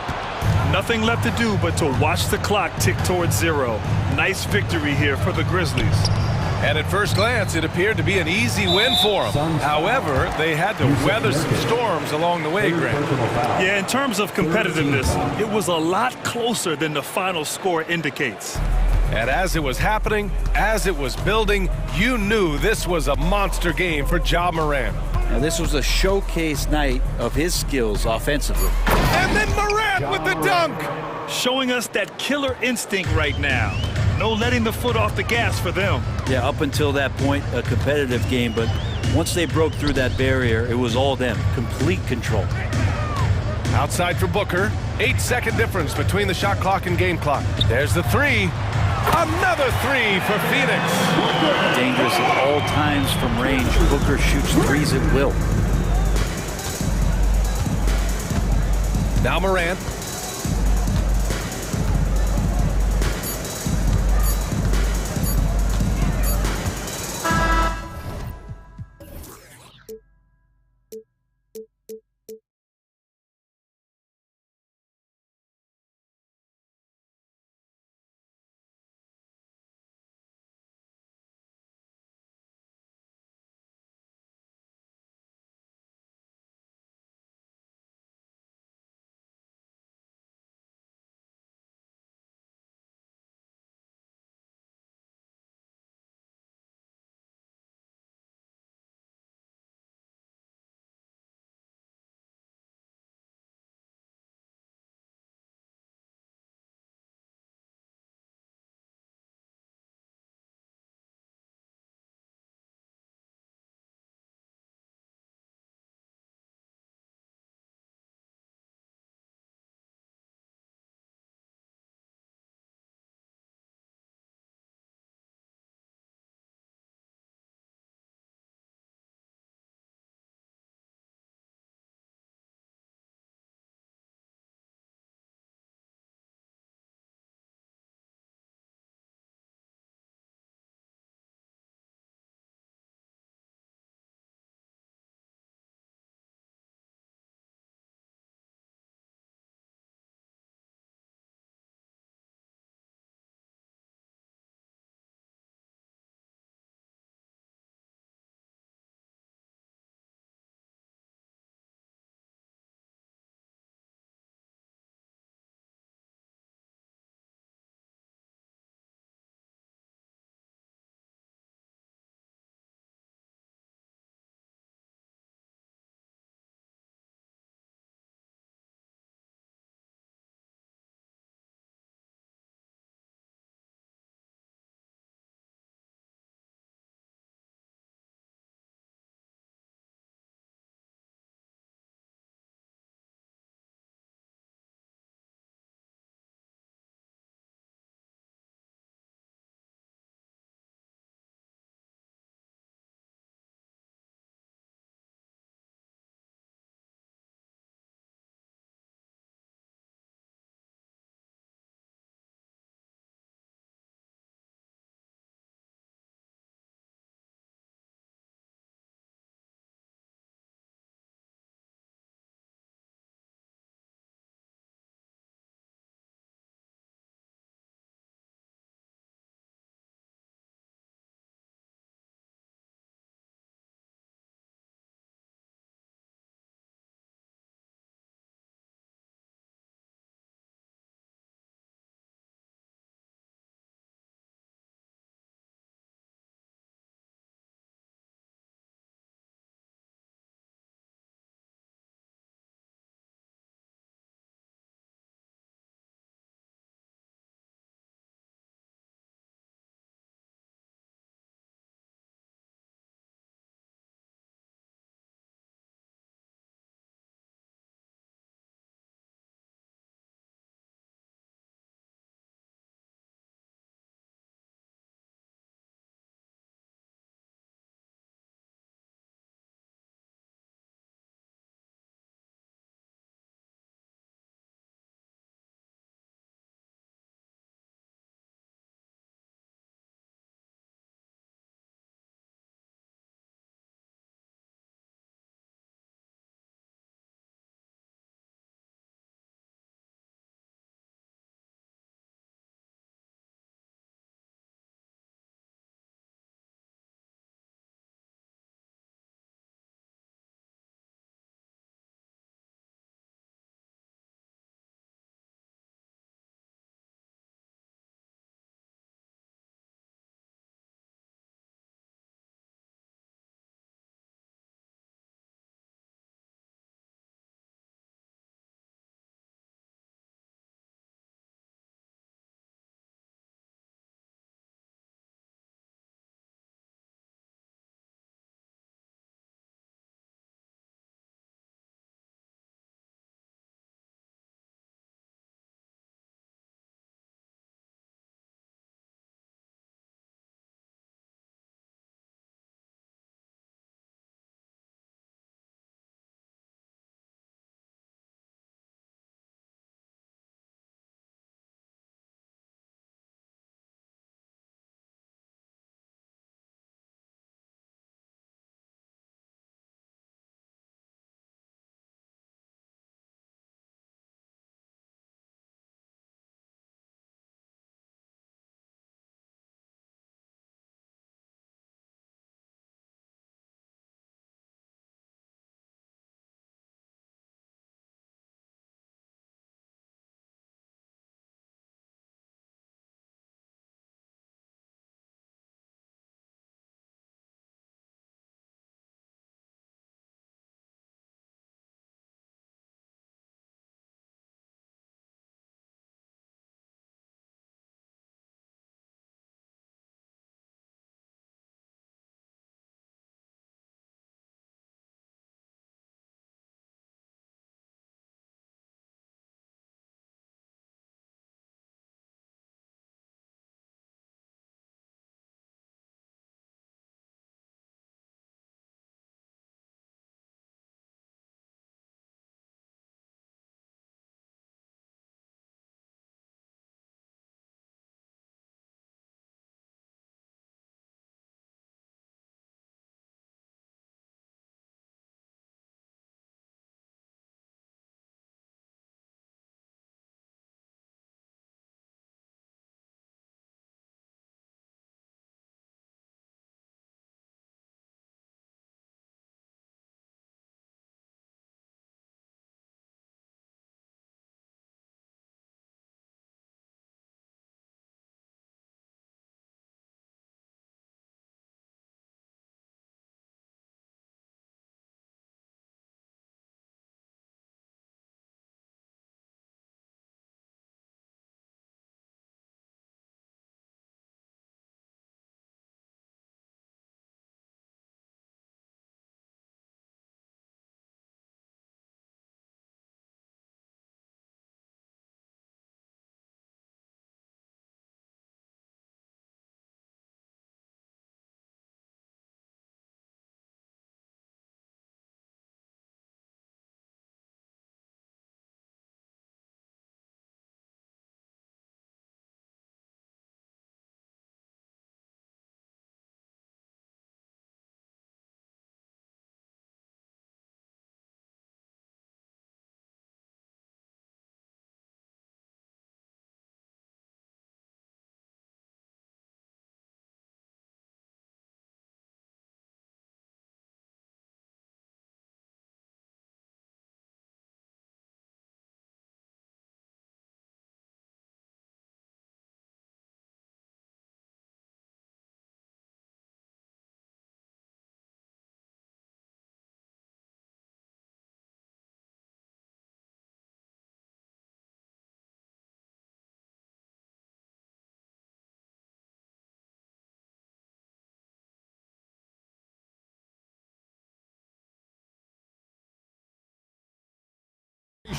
Nothing left to do but to watch the clock tick towards 0. Nice victory here for the Grizzlies. And at first glance, it appeared to be an easy win for them. However, they had to weather some storms along the way, Grant. Yeah, in terms of competitiveness, it was a lot closer than the final score indicates. And as it was happening, as it was building, you knew this was a monster game for Ja Morant. Now, this was a showcase night of his skills offensively. And then Morant with the dunk! Showing us that killer instinct right now. No letting the foot off the gas for them. Yeah, up until that point, a competitive game, but once they broke through that barrier, it was all them. Complete control. Outside for Booker. 8-second difference between the shot clock and game clock. There's the 3. Another 3 for Phoenix. Dangerous at all times from range. Booker shoots 3s at will. Now Morant.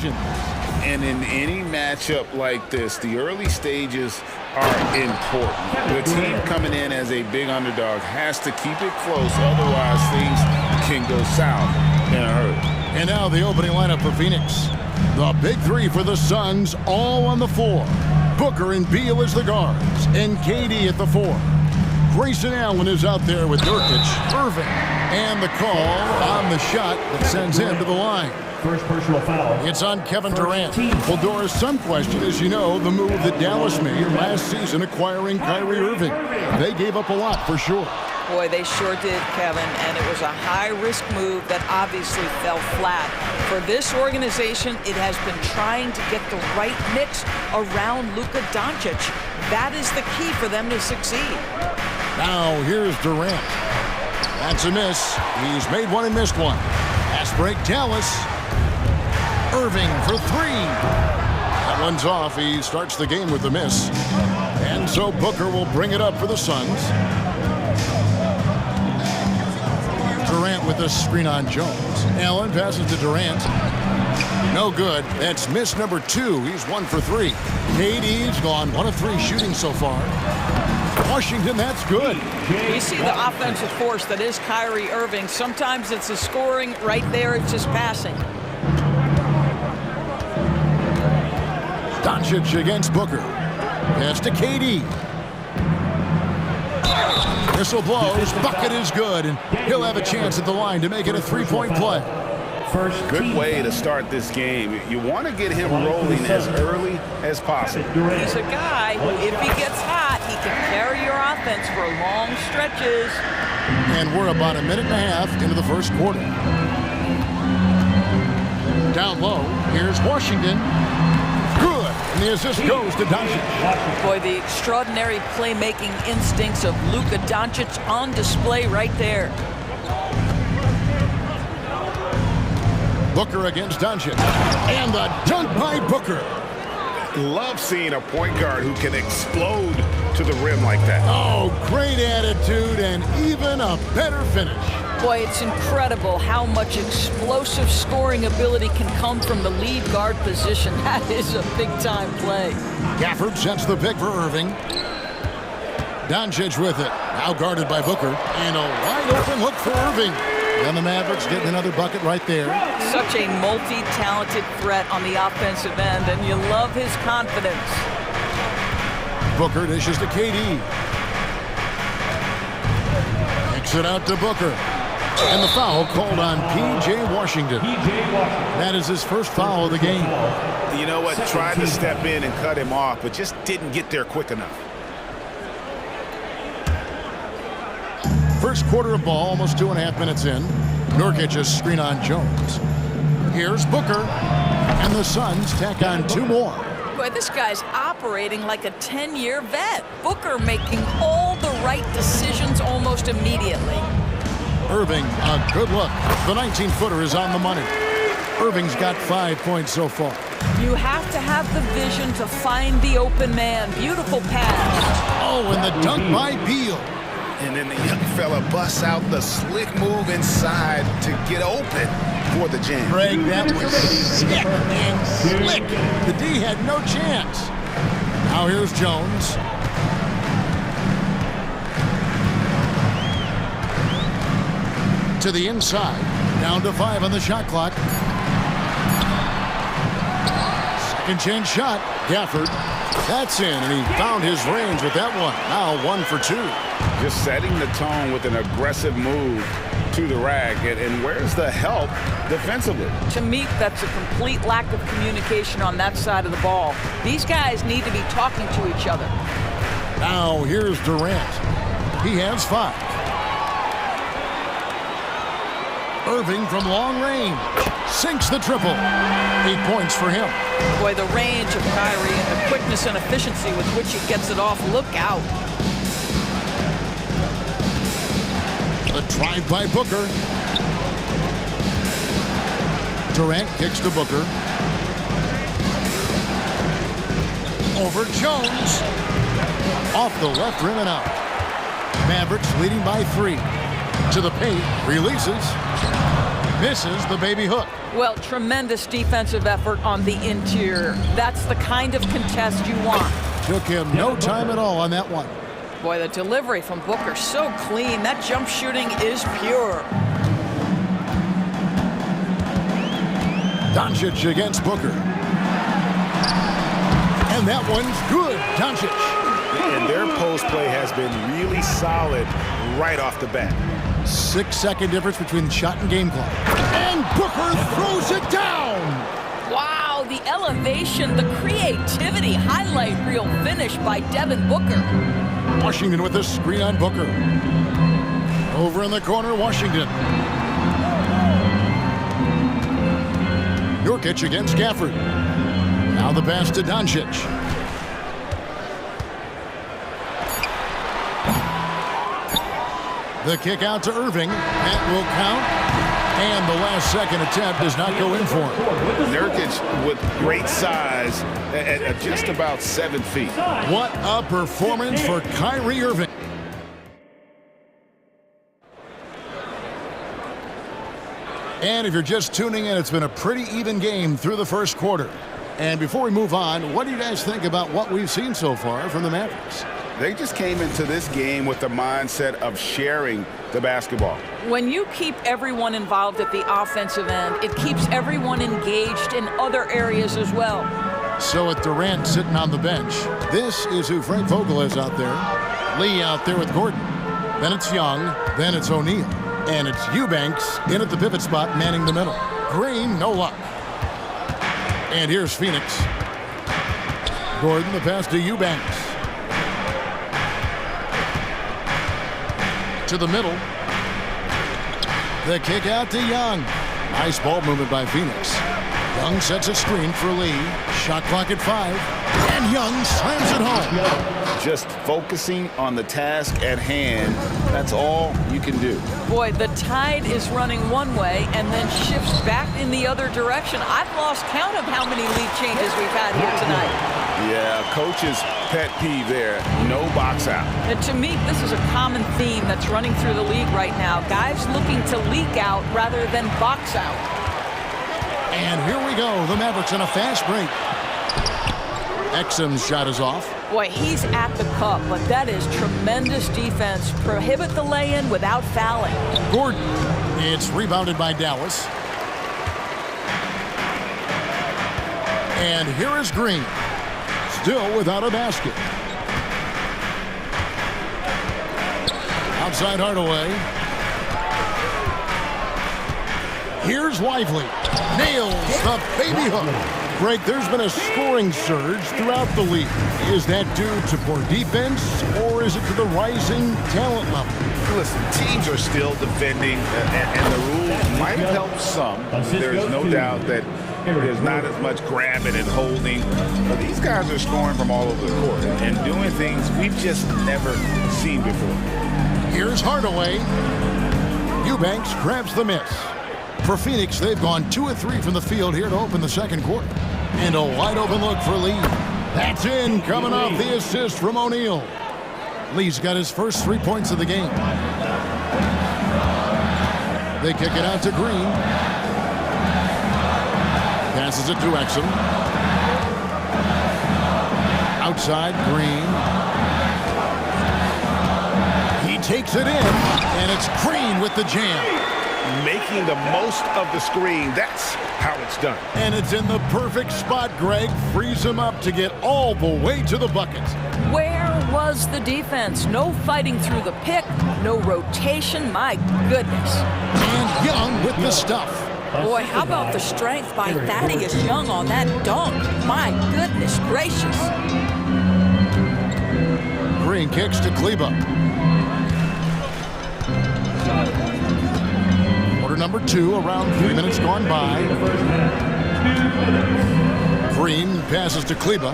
possession. And in any matchup like this, the early stages are important. The team coming in as a big underdog has to keep it close, otherwise things can go south in a hurry. And now the opening lineup for Phoenix. The big three for the Suns, all on the floor. Booker and Beal as the guards, and KD at the 4. Grayson Allen is out there with Nurkic, Irving, and the call on the shot that sends him to the line. First personal foul. It's on Kevin Durant. Well, Doris, some question, as you know, the move that Dallas made last season acquiring Kyrie Irving. They gave up a lot for sure. Boy, they sure did, Kevin, and it was a high-risk move that obviously fell flat. For this organization, it has been trying to get the right mix around Luka Doncic. That is the key for them to succeed. Now, here's Durant. That's a miss. He's made one and missed one. Pass break, Dallas. Irving for 3. That one's off. He starts the game with a miss. And so Booker will bring it up for the Suns. Durant with a screen on Jones. Allen passes to Durant. No good. That's miss number 2. He's 1 for 3. KD's gone 1 of 3 shooting so far. Washington, that's good. You see the offensive force that is Kyrie Irving. Sometimes it's the scoring. Right there, it's just passing. Doncic against Booker. Pass to KD. Whistle blows. Bucket is good, and he'll have a chance at the line to make it a 3-point play. Good way to start this game. You want to get him rolling as early as possible. He's a guy, if he gets hot, he can carry your offense for long stretches. And we're about a minute and a half into the first quarter. Down low, here's Washington. Good, and the assist goes to Doncic. Boy, the extraordinary playmaking instincts of Luka Doncic on display right there. Booker against Doncic. And the dunk by Booker. Love seeing a point guard who can explode to the rim like that. Oh, great attitude and even a better finish. Boy, it's incredible how much explosive scoring ability can come from the lead guard position. That is a big-time play. Gafford sets the pick for Irving. Doncic with it. Now guarded by Booker. And a wide-open look for Irving. And the Mavericks getting another bucket right there. Such a multi-talented threat on the offensive end, and you love his confidence. Booker dishes to KD. Kicks it out to Booker. And the foul called on P.J. Washington. That is his first foul of the game. You know what? Tried to step in and cut him off, but just didn't get there quick enough. First quarter of ball, almost 2.5 minutes in. Nurkic's screen on Jones. Here's Booker. And the Suns tack on 2 more. Boy, this guy's operating like a 10-year vet. Booker making all the right decisions almost immediately. Irving, a good look. The 19-footer is on the money. Irving's got 5 points so far. You have to have the vision to find the open man. Beautiful pass. Oh, and the dunk by Beal. And then the young fella busts out the slick move inside to get open for the jam. Greg, that was sick and slick. The D had no chance. Now here's Jones. To the inside. Down to 5 on the shot clock. Second chance shot. Gafford. That's in, and he found his range with that one. Now 1 for 2. Just setting the tone with an aggressive move to the rack. And where's the help defensively? To me, that's a complete lack of communication on that side of the ball. These guys need to be talking to each other. Now here's Durant. He has 5. Irving from long range. Sinks the triple. 8 points for him. Boy, the range of Kyrie and the quickness and efficiency with which he gets it off. Look out. The drive by Booker. Durant kicks to Booker. Over Jones. Off the left rim and out. Mavericks leading by 3. To the paint. Releases. Misses the baby hook. Well, tremendous defensive effort on the interior. That's the kind of contest you want. Took him no time at all on that one. Boy, the delivery from Booker, so clean. That jump shooting is pure. Doncic against Booker. And that one's good. Doncic. And their post play has been really solid right off the bat. 6-second difference between shot and game clock. And Booker throws it down. Wow, the elevation, the creativity, highlight reel finish by Devin Booker. Washington with a screen on Booker. Over in the corner, Washington. Nurkic against Gafford. Now the pass to Doncic. The kick out to Irving. That will count. And the last second attempt does not go in for him. Nurkic with great size at just about 7 feet. What a performance for Kyrie Irving. And if you're just tuning in, it's been a pretty even game through the first quarter. And before we move on, what do you guys think about what we've seen so far from the Mavericks? They just came into this game with the mindset of sharing the basketball. When you keep everyone involved at the offensive end, it keeps everyone engaged in other areas as well. So with Durant sitting on the bench, this is who Frank Vogel is out there. Lee out there with Gordon. Then it's Young. Then it's O'Neal. And it's Eubanks in at the pivot spot, manning the middle. Green, no luck. And here's Phoenix. Gordon, the pass to Eubanks. To the middle. The kick out to Young. Nice ball movement by Phoenix. Young sets a screen for Lee. Shot clock at 5. And Young slams it home. Just focusing on the task at hand. That's all you can do. Boy, the tide is running one way and then shifts back in the other direction. I've lost count of how many lead changes we've had here tonight. Yeah, coach's pet peeve there. No box out. And to me, this is a common theme that's running through the league right now. Guys looking to leak out rather than box out. And here we go. The Mavericks on a fast break. Exum's shot is off. Boy, he's at the cup, but that is tremendous defense. Prohibit the lay-in without fouling. Gordon. It's rebounded by Dallas. And here is Green. Still without a basket. Outside Hardaway. Here's Lively. Nails the baby hook. Greg, there's been a scoring surge throughout the league. Is that due to poor defense, or is it to the rising talent level? Listen, teams are still defending, and the rules might have helped some. There's no doubt that there's not as much grabbing and holding. But these guys are scoring from all over the court and doing things we've just never seen before. Here's Hardaway. Eubanks grabs the miss. For Phoenix, they've gone 2 of 3 from the field here to open the second quarter. And a wide open look for Lee. That's in, coming off the assist from O'Neal. Lee's got his first 3 points of the game. They kick it out to Green. Passes it to Exum. Outside, Green. He takes it in, and it's Green with the jam. Making the most of the screen. That's how it's done. And it's in the perfect spot, Greg. Frees him up to get all the way to the bucket. Where was the defense? No fighting through the pick, no rotation. My goodness. And Young with the stuff. Boy, how about the strength by Thaddeus Young on that dunk? My goodness gracious. Green kicks to Kleba. Number 2, around 3 minutes gone by. Green passes to Kleba.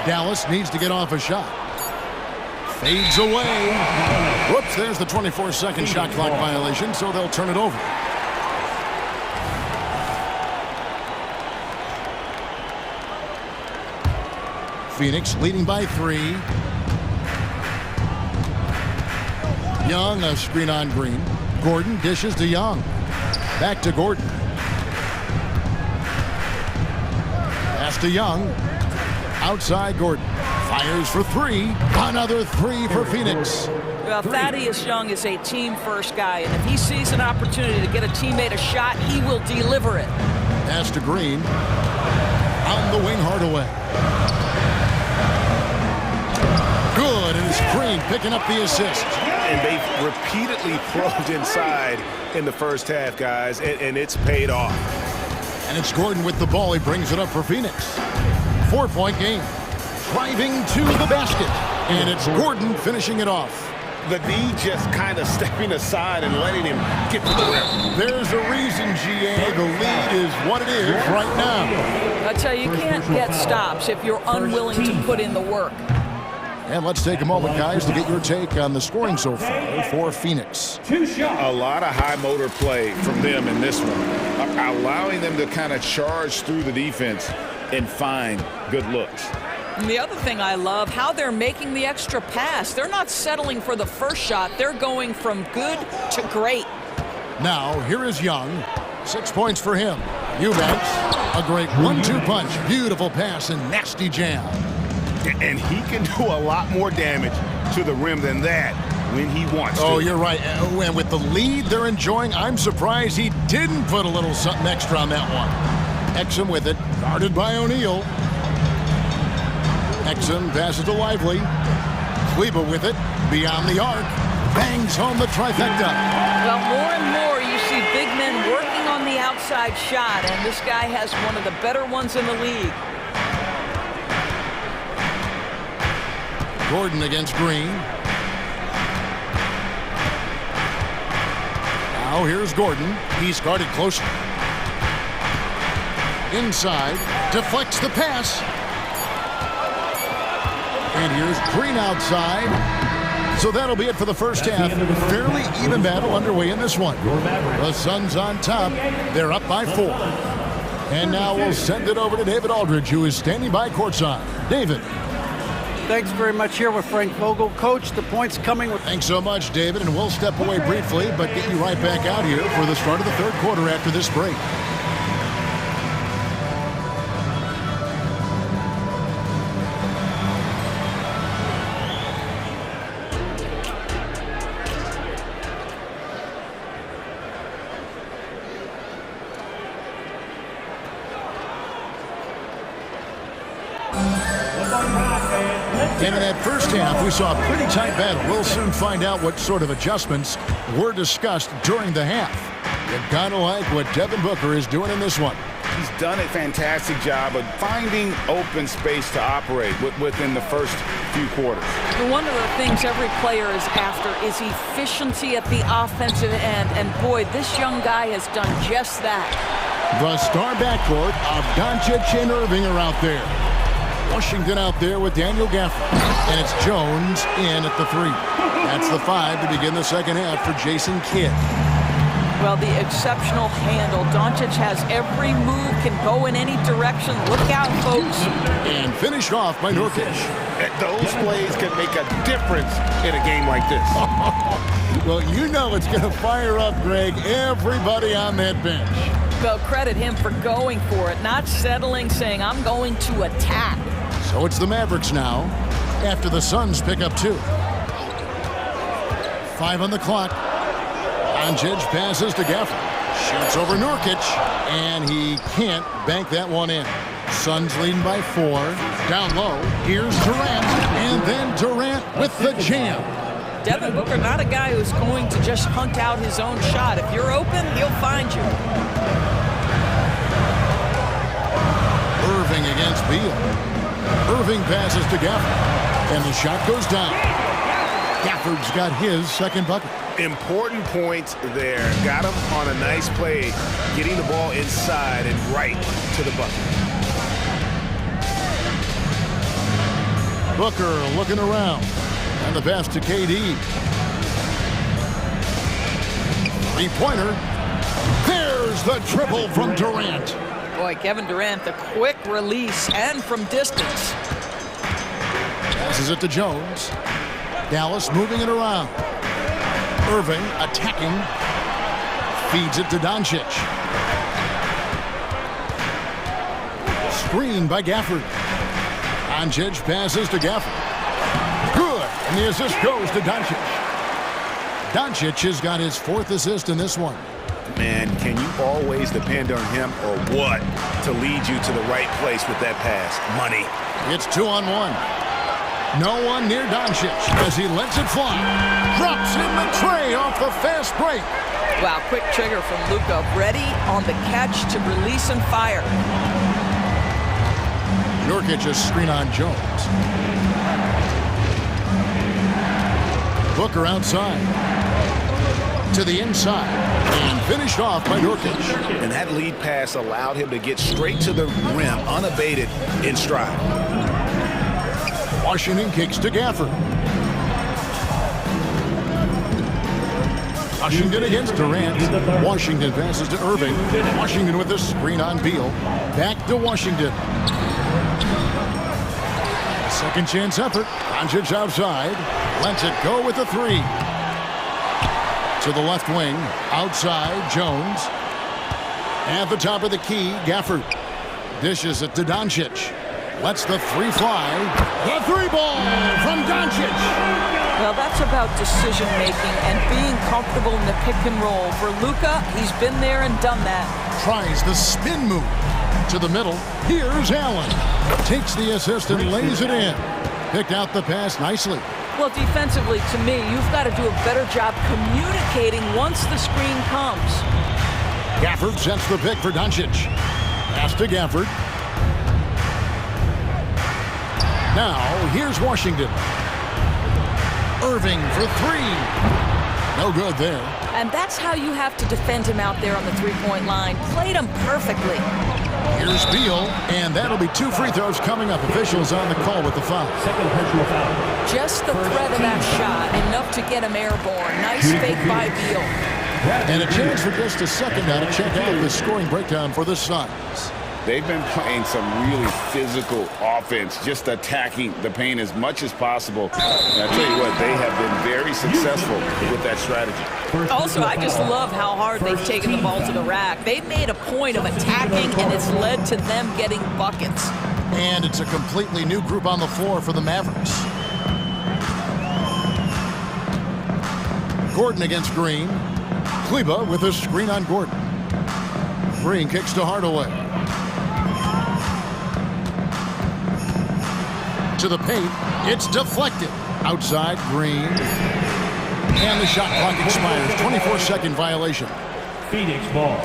Dallas needs to get off a shot. Fades away. Whoops, there's the 24-second shot clock violation, so they'll turn it over. Phoenix leading by 3. Young, a screen on Green. Gordon dishes to Young. Back to Gordon. Pass to Young. Outside Gordon. Fires for three. Another three for Phoenix. Well, Thaddeus Young is a team-first guy, and if he sees an opportunity to get a teammate a shot, he will deliver it. Pass to Green. On the wing, Hardaway. Good, and it's Green picking up the assist. And they've repeatedly probed inside in the first half, guys, and it's paid off. And it's Gordon with the ball. He brings it up for Phoenix. 4-point game. Driving to the basket. And it's Gordon finishing it off. The D just kind of stepping aside and letting him get to the rim. There's a reason, GA. The lead is what it is right now. I tell you, you can't get stops if you're unwilling to put in the work. And let's take a moment, guys, to get your take on the scoring so far for Phoenix. A lot of high motor play from them in this one, allowing them to kind of charge through the defense and find good looks. And the other thing I love, how they're making the extra pass. They're not settling for the first shot. They're going from good to great. Now, here is Young. 6 points for him. Eubanks, a great 1-2 punch. Beautiful pass and nasty jam. And he can do a lot more damage to the rim than that when he wants to. Oh, you're right. And with the lead they're enjoying, I'm surprised he didn't put a little something extra on that one. Exum with it, guarded by O'Neal. Exum passes to Lively. Kleba with it, beyond the arc. Bangs home the trifecta. Well, more and more you see big men working on the outside shot, and this guy has one of the better ones in the league. Gordon against Green. Now here's Gordon. He's guarded close. Inside, deflects the pass. And here's Green outside. So that'll be it for the first half. Fairly even battle underway in this one. The Suns on top. They're up by 4. And now we'll send it over to David Aldridge, who is standing by courtside. David. Thanks very much here with Frank Vogel. Coach, the points coming with... Thanks so much, David, and we'll step away briefly, but get you right back out here for the start of the third quarter after this break. And in that first half, we saw a pretty tight battle. We'll soon find out what sort of adjustments were discussed during the half. You gotta like what Devin Booker is doing in this one. He's done a fantastic job of finding open space to operate within the first few quarters. One of the things every player is after is efficiency at the offensive end, and boy, this young guy has done just that. The star backcourt of Doncic and Irving are out there. Washington out there with Daniel Gafford. And it's Jones in at the 3. That's the 5 to begin the second half for Jason Kidd. Well, the exceptional handle. Doncic has every move, can go in any direction. Look out, folks. And finished off by Nurkic. Those plays can make a difference in a game like this. Well, you know it's going to fire up, Greg, everybody on that bench. Well, credit him for going for it, not settling, saying, I'm going to attack. So it's the Mavericks now, after the Suns pick up 2. 5 on the clock. Doncic passes to Gafford. Shoots over Nurkic, and he can't bank that one in. Suns leading by 4. Down low, here's Durant, and then Durant with the jam. Devin Booker, not a guy who's going to just hunt out his own shot. If you're open, he'll find you. Irving against Beal. Irving passes to Gafford, and the shot goes down. Gafford's got his second bucket. Important points there. Got him on a nice play, getting the ball inside and right to the bucket. Booker looking around, and the pass to KD. Three-pointer. There's the triple from Durant. Boy, Kevin Durant, the quick release and from distance. Passes it to Jones. Dallas moving it around. Irving attacking. Feeds it to Doncic. Screen by Gafford. Doncic passes to Gafford. Good. And the assist goes to Doncic. Doncic has got his 4th assist in this one. Man, can you always depend on him or what to lead you to the right place with that pass? Money. It's 2-on-1. No one near Doncic as he lets it fly. Drops in the tray off the fast break. Wow, quick trigger from Luka. Ready on the catch to release and fire. Nurkic's screen on Jones. Booker outside. To the inside. And finished off by Nurkic. And that lead pass allowed him to get straight to the rim, unabated in stride. Washington kicks to Gafford. Washington against Durant. Washington passes to Irving. Washington with the screen on Beal. Back to Washington. A second chance effort. Doncic outside. Lets it go with the 3. To the left wing. Outside, Jones. At the top of the key, Gafford. Dishes it to Doncic. Lets the 3 fly. The 3 ball from Doncic. Well, that's about decision-making and being comfortable in the pick and roll. For Luka, he's been there and done that. Tries the spin move. To the middle. Here's Allen. Takes the assist and lays it in. Picked out the pass nicely. Well, defensively, to me, you've got to do a better job communicating once the screen comes. Gafford sets the pick for Doncic. Pass to Gafford. Now, here's Washington. Irving for 3. No good there. And that's how you have to defend him out there on the three-point line. Played him perfectly. Here's Beal, and that'll be 2 free throws coming up. Officials on the call with the foul. Second personal foul. Just the threat of that shot, enough to get him airborne. Nice fake by Beal. And a chance for just a second now to check out the scoring breakdown for the Suns. They've been playing some really physical offense, just attacking the paint as much as possible. And I tell you what, they have been very successful with that strategy. Also, I just love how hard they've taken the ball to the rack. They've made a point of attacking, and it's led to them getting buckets. And it's a completely new group on the floor for the Mavericks. Gordon against Green. Kleba with a screen on Gordon. Green kicks to Hardaway. To the paint. It's deflected. Outside, Green. And the shot clock expires. 24-second violation. Phoenix ball.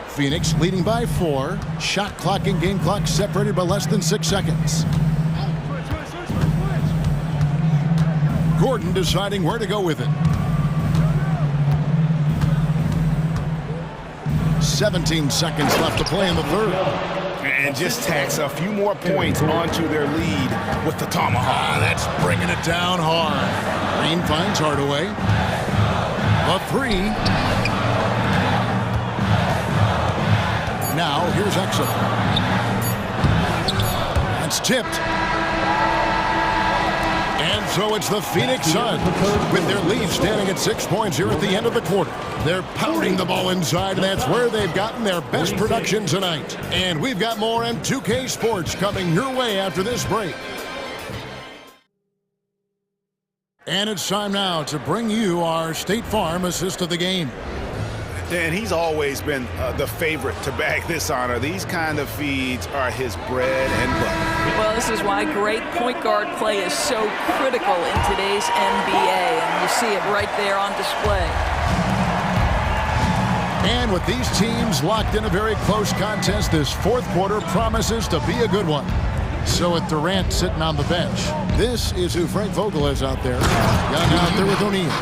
Phoenix leading by 4. Shot clock and game clock separated by less than 6 seconds. Gordon deciding where to go with it. 17 seconds left to play in the third. And just tacks a few more points onto their lead with the tomahawk. That's bringing it down hard. Green finds Hardaway. A 3. Now here's Exum. That's tipped. And so it's the Phoenix Suns with their lead standing at 6 points here at the end of the quarter. They're pounding the ball inside, and that's where they've gotten their best production tonight. And we've got more M2K Sports coming your way after this break. And it's time now to bring you our State Farm assist of the game. And he's always been the favorite to bag this honor. These kind of feeds are his bread and butter. Well, this is why great point guard play is so critical in today's NBA, and you see it right there on display. And with these teams locked in a very close contest, this fourth quarter promises to be a good one. So with Durant sitting on the bench, this is who Frank Vogel is out there. Young out there with O'Neal.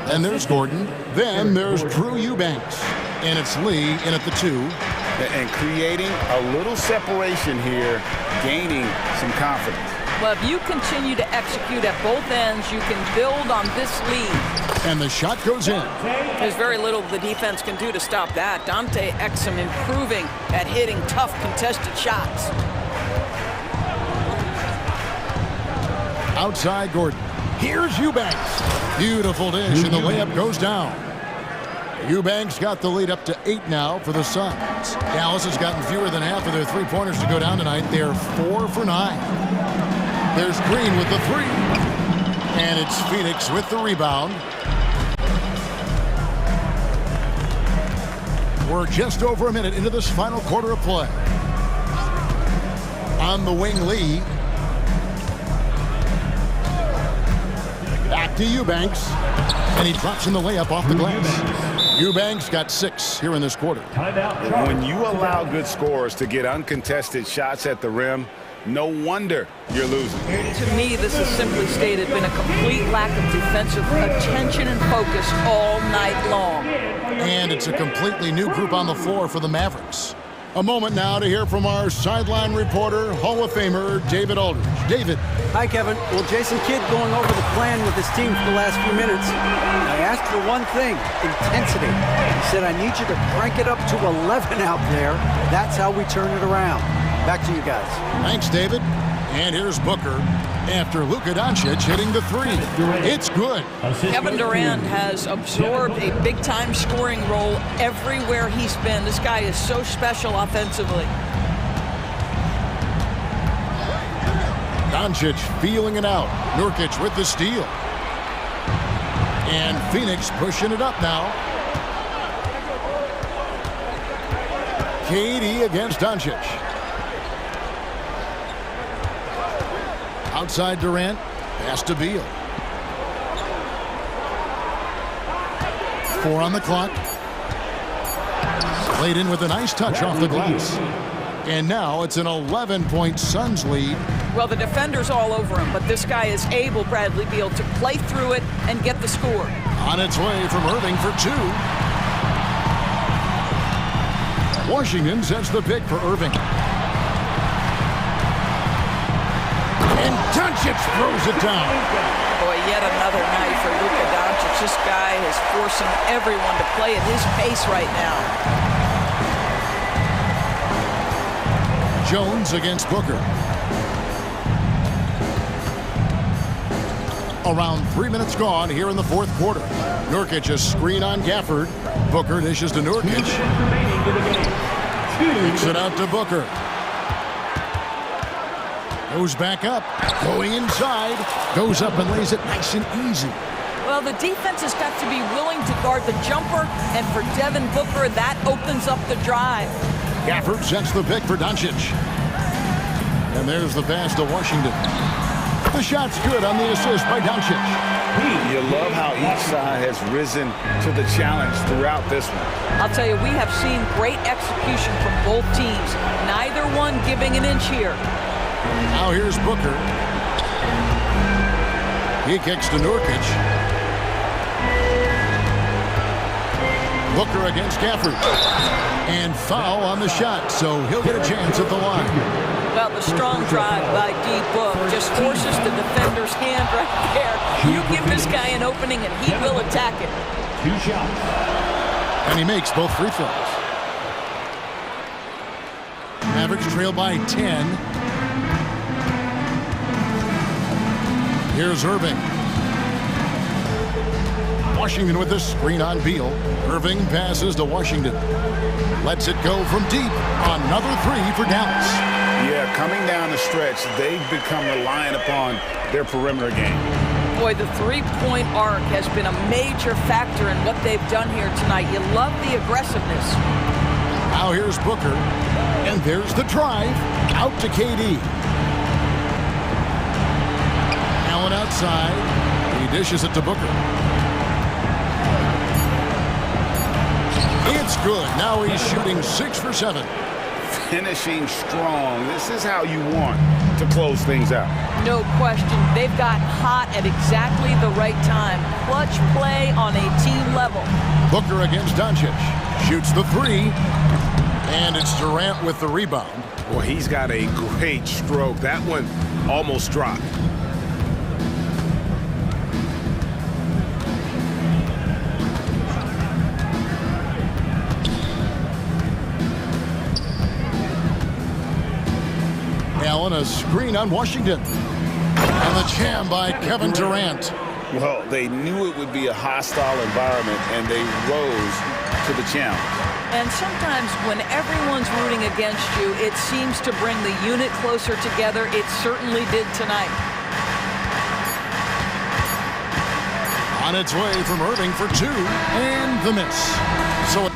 Then there's Gordon. Then there's Drew Eubanks. And it's Lee in at the 2. And creating a little separation here, gaining some confidence. Well, if you continue to execute at both ends, you can build on this lead. And the shot goes in. There's very little the defense can do to stop that. Dante Exum improving at hitting tough contested shots. Outside Gordon. Here's Eubanks. Beautiful dish, and the layup goes down. Eubanks got the lead up to 8 now for the Suns. Dallas has gotten fewer than half of their three-pointers to go down tonight. They're 4 for 9. There's Green with the 3. And it's Phoenix with the rebound. We're just over a minute into this final quarter of play. On the wing, Lee. Back to Eubanks. And he drops in the layup off the glass. Eubanks got 6 here in this quarter. When you allow good scorers to get uncontested shots at the rim, no wonder you're losing. To me, this has simply stated been a complete lack of defensive attention and focus all night long. And it's a completely new group on the floor for the Mavericks. A moment now to hear from our sideline reporter, Hall of Famer David Aldridge. David. Hi, Kevin. Well, Jason Kidd going over the plan with his team for the last few minutes. I asked for one thing, intensity. He said, I need you to crank it up to 11 out there. That's how we turn it around. Back to you guys. Thanks, David. And here's Booker after Luka Doncic hitting the 3. It's good. Kevin Durant has absorbed a big-time scoring role everywhere he's been. This guy is so special offensively. Doncic feeling it out. Nurkic with the steal. And Phoenix pushing it up now. KD against Doncic. Outside Durant, pass to Beal. 4 on the clock. Laid in with a nice touch off the glass. And now it's an 11-point Suns lead. Well, the defender's all over him, but this guy is able, Bradley Beal, to play through it and get the score. On its way from Irving for 2. Washington sets the pick for Irving. And Doncic throws it down. Boy, yet another night for Luka Doncic. This guy is forcing everyone to play at his pace right now. Jones against Booker. Around 3 minutes gone here in the fourth quarter. Nurkic a screen on Gafford. Booker dishes to Nurkic. Kicks it out to Booker. Goes back up, going inside, goes up and lays it nice and easy. Well, the defense has got to be willing to guard the jumper, and for Devin Booker, that opens up the drive. Gafford sets the pick for Doncic. And there's the pass to Washington. The shot's good on the assist by Doncic. You love how each side has risen to the challenge throughout this one. I'll tell you, we have seen great execution from both teams. Neither one giving an inch here. Now here's Booker. He kicks to Nurkic. Booker against Gafford. And foul on the shot, so he'll get a chance at the line. Well, the strong drive by D-Book just forces the defender's hand right there. You give this guy an opening and he will attack it. 2 shots. And he makes both free throws. Mavericks trail by 10. Here's Irving. Washington with the screen on Beal. Irving passes to Washington. Lets it go from deep. Another 3 for Dallas. Yeah, coming down the stretch, they've become reliant upon their perimeter game. Boy, the three-point arc has been a major factor in what they've done here tonight. You love the aggressiveness. Now here's Booker. And there's the drive. Out to KD. Allen outside. He dishes it to Booker. It's good. Now he's shooting 6 for 7. Finishing strong. This is how you want to close things out. No question. They've got hot at exactly the right time. Clutch play on a team level. Booker against Doncic. Shoots the 3. And it's Durant with the rebound. Well, he's got a great stroke. That one almost dropped. Allen a screen on Washington. And And a jam by Kevin Durant. Well, they knew it would be a hostile environment, and they rose to the challenge. And sometimes when everyone's rooting against you, it seems to bring the unit closer together. It certainly did tonight. On its way from Irving for two, and the miss. So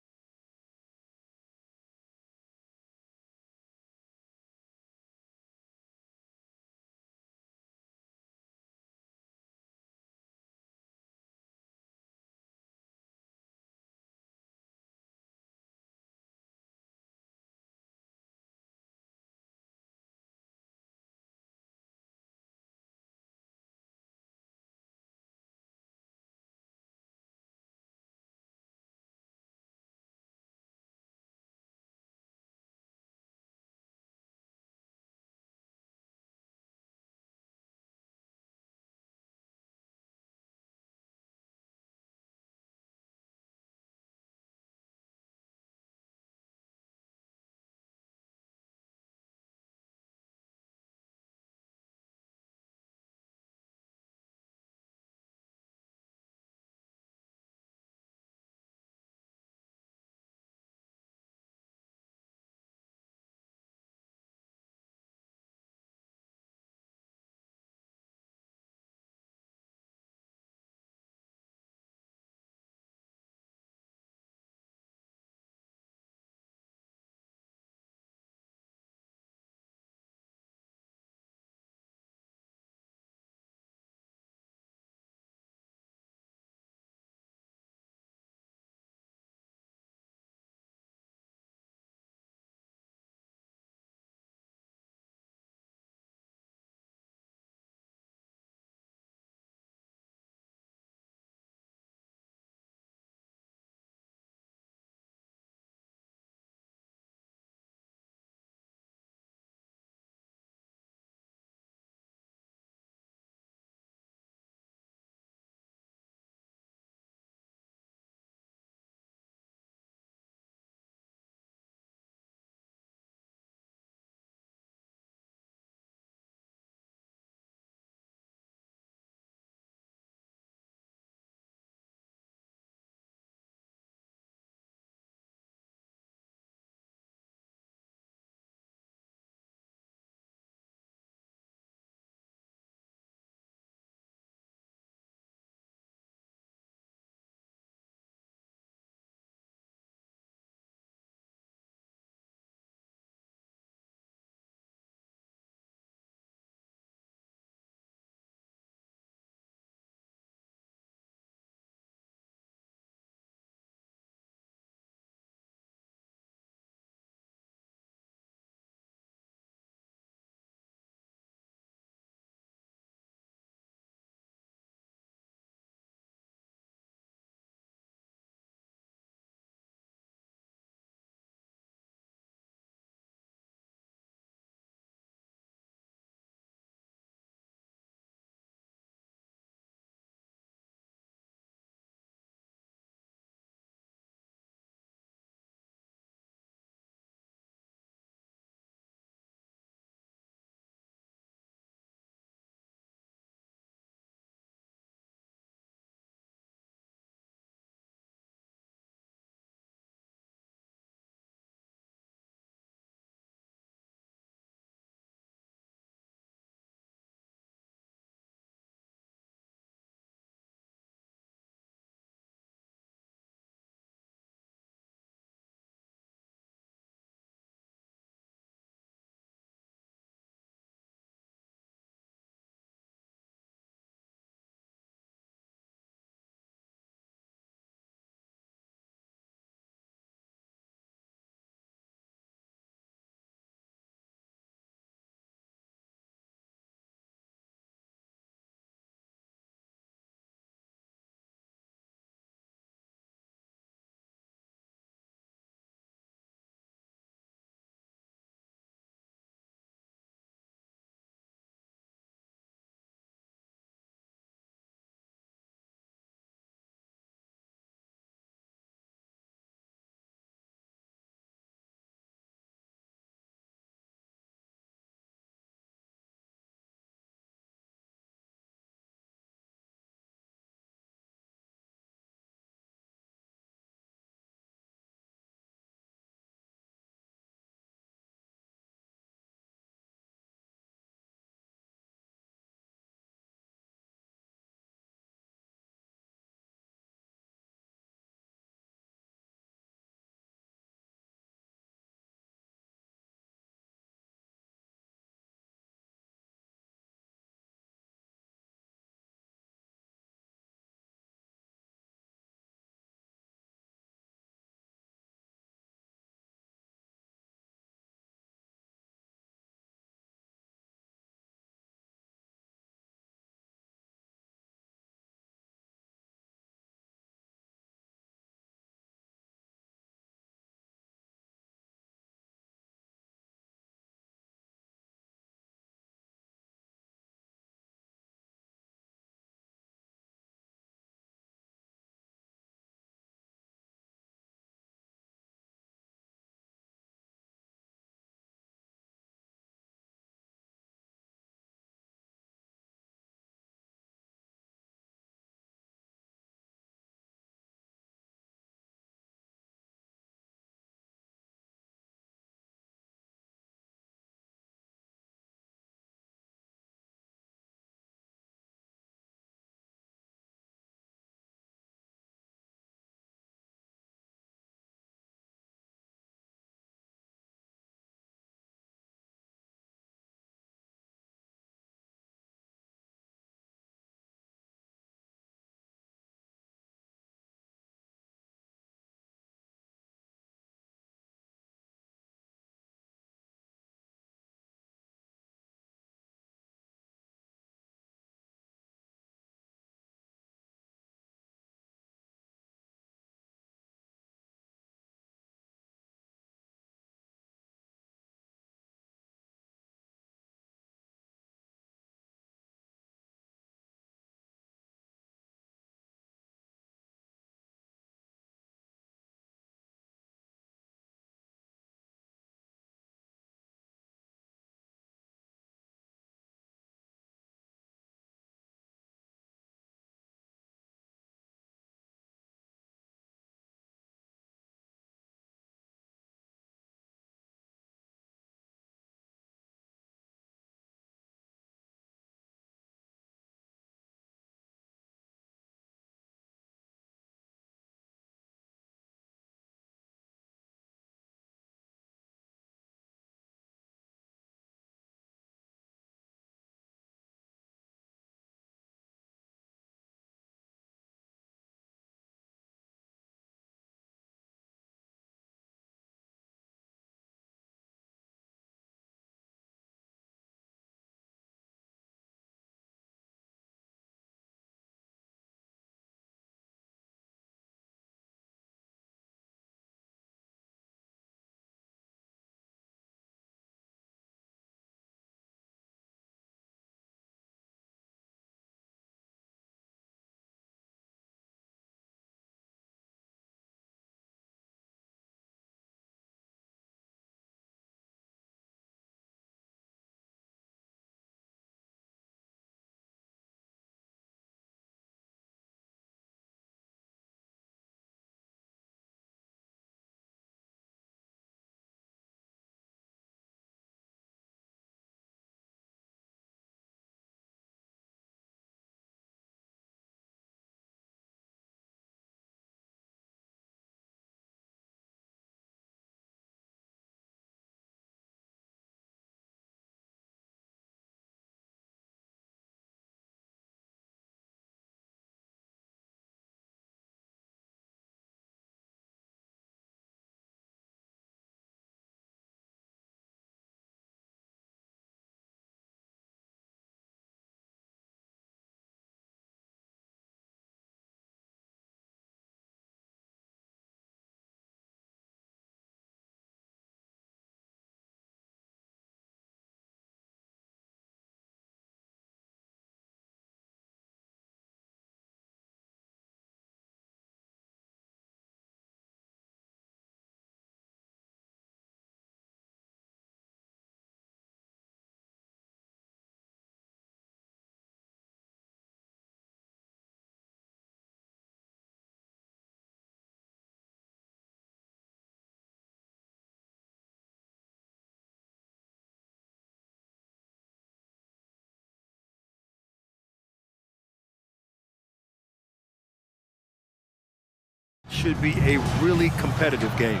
should be a really competitive game.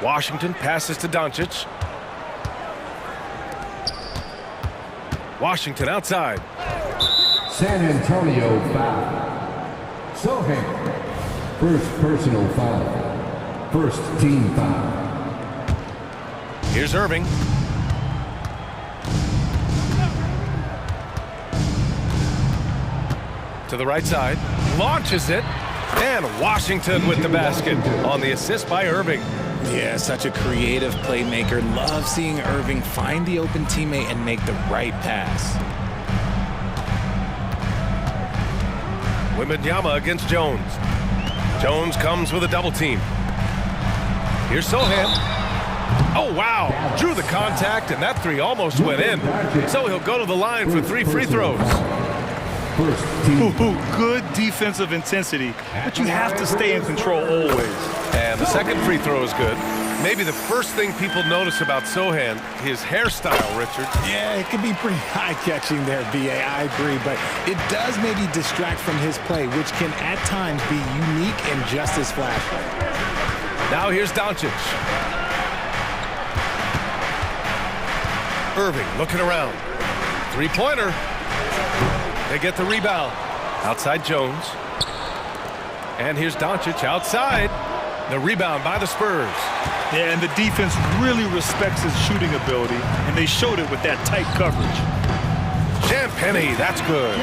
Washington passes to Doncic. Washington outside. San Antonio foul. Sohan. First personal foul. First team foul. Here's Irving. To the right side. Launches it. And Washington with the basket on the assist by Irving. Yeah, such a creative playmaker. Love seeing Irving find the open teammate and make the right pass. Wembanyama against Jones. Jones comes with a double team. Here's Sohan. Oh, wow. Drew the contact, and that three almost went in. So he'll go to the line for 3 free throws. Good defensive intensity, but you have to stay in control always. And the second free throw is good. Maybe the first thing people notice about Sohan, his hairstyle, Richard. Yeah, it can be pretty eye-catching there, B.A. I agree, but it does maybe distract from his play, which can at times be unique and just as flashy. Now here's Doncic. Irving looking around. Three-pointer. They get the rebound. Outside Jones. And here's Doncic outside. The rebound by the Spurs. Yeah, and the defense really respects his shooting ability, and they showed it with that tight coverage. Champagny, that's good.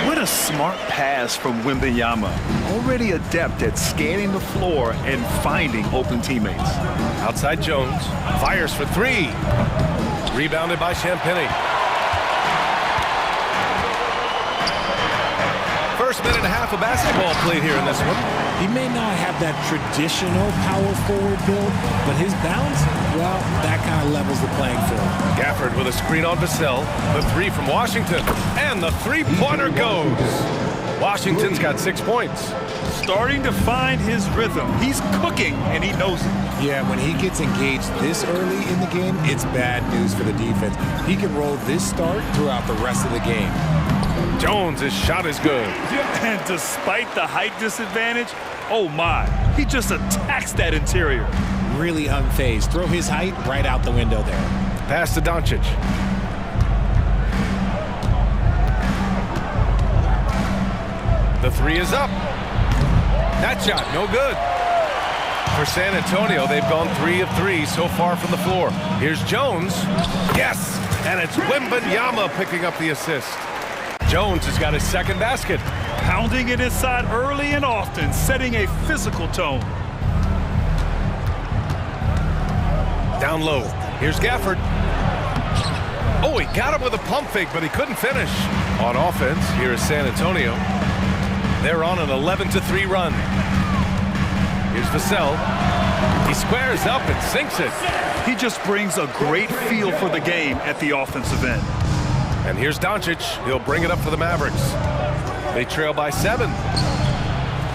What a smart pass from Wembanyama. Already adept at scanning the floor and finding open teammates. Outside Jones. Fires for 3. Rebounded by Champagny. First minute and a half of basketball played here in this one. He may not have that traditional power forward build, but his bounce, well, that kind of levels the playing field. Gafford with a screen on Vassell. The 3 from Washington. And the three-pointer goes. Washington's got 6 points. Starting to find his rhythm. He's cooking, and he knows it. Yeah, when he gets engaged this early in the game, it's bad news for the defense. He can roll this start throughout the rest of the game. Jones' shot is good. And despite the height disadvantage, oh my, he just attacks that interior. Really unfazed. Throw his height right out the window there. Pass to Doncic. The 3 is up. That shot, no good. For San Antonio, they've gone 3 of 3 so far from the floor. Here's Jones. Yes, and it's Wembanyama picking up the assist. Jones has got his second basket. Pounding it inside early and often, setting a physical tone. Down low. Here's Gafford. Oh, he got him with a pump fake, but he couldn't finish. On offense, here is San Antonio. They're on an 11-3 run. Here's Vassell. He squares up and sinks it. He just brings a great feel for the game at the offensive end. And here's Doncic. He'll bring it up for the Mavericks. They trail by 7.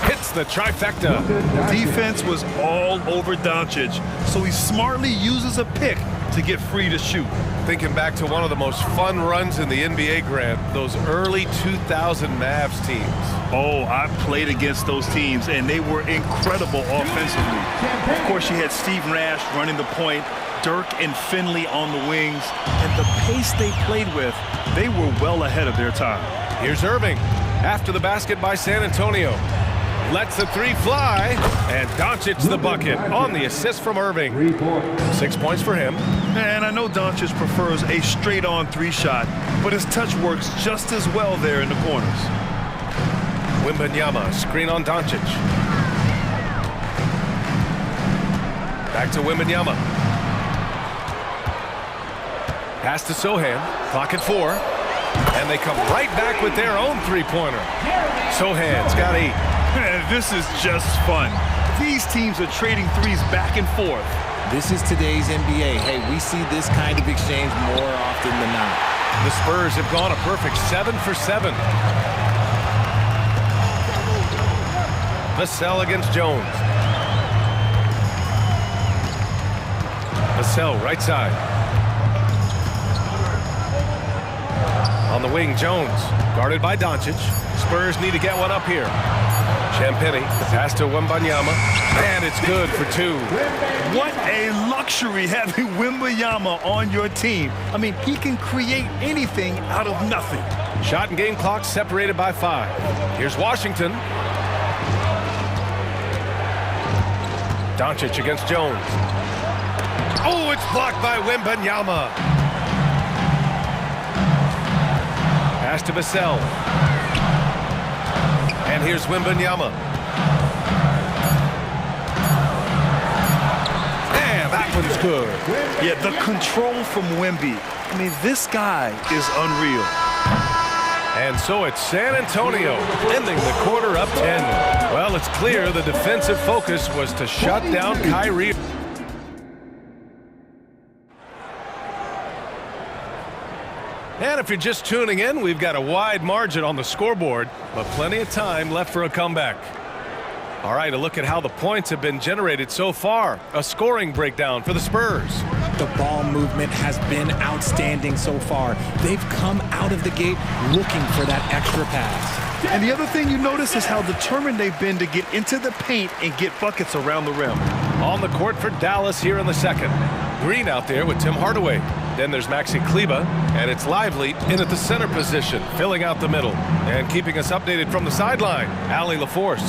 Hits the trifecta. Defense was all over Doncic, so he smartly uses a pick to get free to shoot. Thinking back to one of the most fun runs in the NBA, Grant, those early 2000 Mavs teams. Oh, I played against those teams, and they were incredible offensively. Of course, you had Steve Nash running the point, Dirk and Finley on the wings, and the pace they played with, they were well ahead of their time. Here's Irving. After the basket by San Antonio. Lets the 3 fly, and Doncic the bucket on the assist from Irving. 6 points for him. And I know Doncic prefers a straight-on 3 shot, but his touch works just as well there in the corners. Wembanyama, screen on Doncic. Back to Wembanyama. Pass to Sohan, clock at 4. And they come right back with their own 3-pointer. Sohan's got 8. This is just fun. These teams are trading threes back and forth. This is today's NBA. Hey, we see this kind of exchange more often than not. The Spurs have gone a perfect 7 for 7. Vassell against Jones. Vassell, right side. On the wing, Jones, guarded by Doncic. Spurs need to get one up here. Champagny, the pass to Wembanyama, and it's good for two. What a luxury having Wembanyama on your team. I mean, he can create anything out of nothing. Shot and game clock separated by 5. Here's Washington. Doncic against Jones. Oh, it's blocked by Wembanyama. Pass to Vassell. And here's Wembanyama. And that one's good. Yeah, the control from Wemby. I mean, this guy is unreal. And so it's San Antonio ending the quarter up 10. Well, it's clear the defensive focus was to shut down Kyrie. And if you're just tuning in, we've got a wide margin on the scoreboard, but plenty of time left for a comeback. All right, a look at how the points have been generated so far. A scoring breakdown for the Spurs. The ball movement has been outstanding so far. They've come out of the gate looking for that extra pass. And the other thing you notice is how determined they've been to get into the paint and get buckets around the rim. On the court for Dallas here in the second. Green out there with Tim Hardaway. Then there's Maxi Kleber, and it's Lively in at the center position, filling out the middle. And keeping us updated from the sideline, Allie LaForce.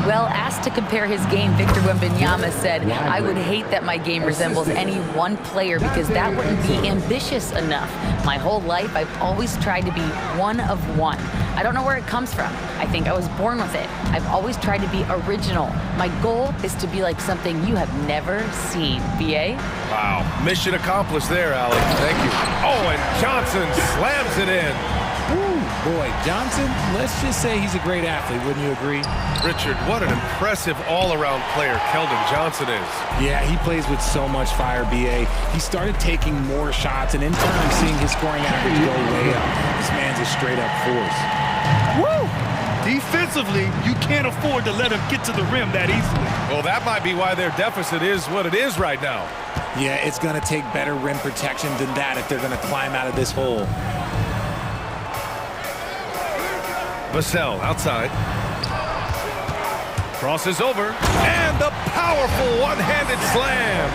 Well, asked to compare his game, Victor Wembanyama said, "I would hate that my game resembles any one player because that wouldn't be ambitious enough. My whole life, I've always tried to be one of one. I don't know where it comes from. I think I was born with it. I've always tried to be original. My goal is to be like something you have never seen." BA? Wow, mission accomplished there, Allie. Thank you. Oh, and Johnson slams it in. Ooh, boy, Johnson, let's just say he's a great athlete, wouldn't you agree? Richard, what an impressive all-around player Keldon Johnson is. Yeah, he plays with so much fire, BA. He started taking more shots, and in turn, seeing his scoring average go way up. This man's a straight-up force. Woo! Defensively, you can't afford to let him get to the rim that easily. Well, that might be why their deficit is what it is right now. Yeah, it's going to take better rim protection than that if they're going to climb out of this hole. Vassell outside. Crosses over. And the powerful one-handed slam.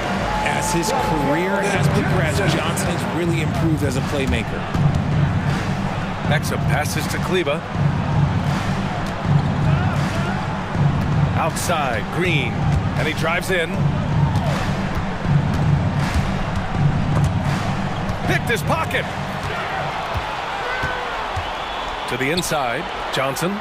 As his career has progressed, Johnson has really improved as a playmaker. Exum passes to Kleber. Outside, Green. And he drives in. Picked his pocket. To the inside, Johnson.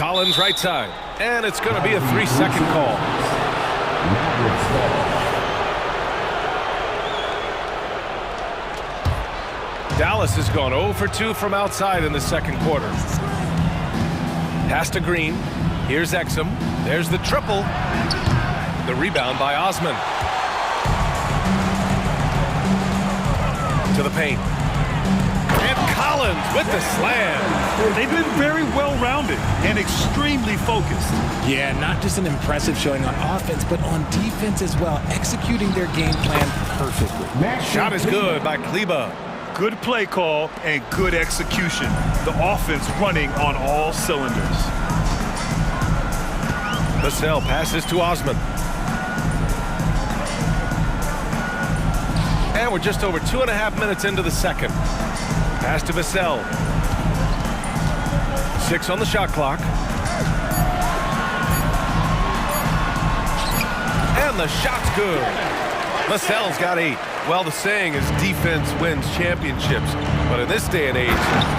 Collins right side. And it's going to be a 3-second call. Dallas has gone 0 for 2 from outside in the second quarter. Pass to Green. Here's Exum. There's the triple. The rebound by Osman. To the paint. And Collins with the slam. They've been very well-rounded and extremely focused. Yeah, not just an impressive showing on offense, but on defense as well, executing their game plan perfectly. Shot is good by Kleba. Good play call and good execution. The offense running on all cylinders. Vassell passes to Osman. And we're just over 2.5 minutes into the second. Pass to Vassell. 6 on the shot clock. And the shot's good. Vassell's got 8. Well, the saying is defense wins championships. But in this day and age,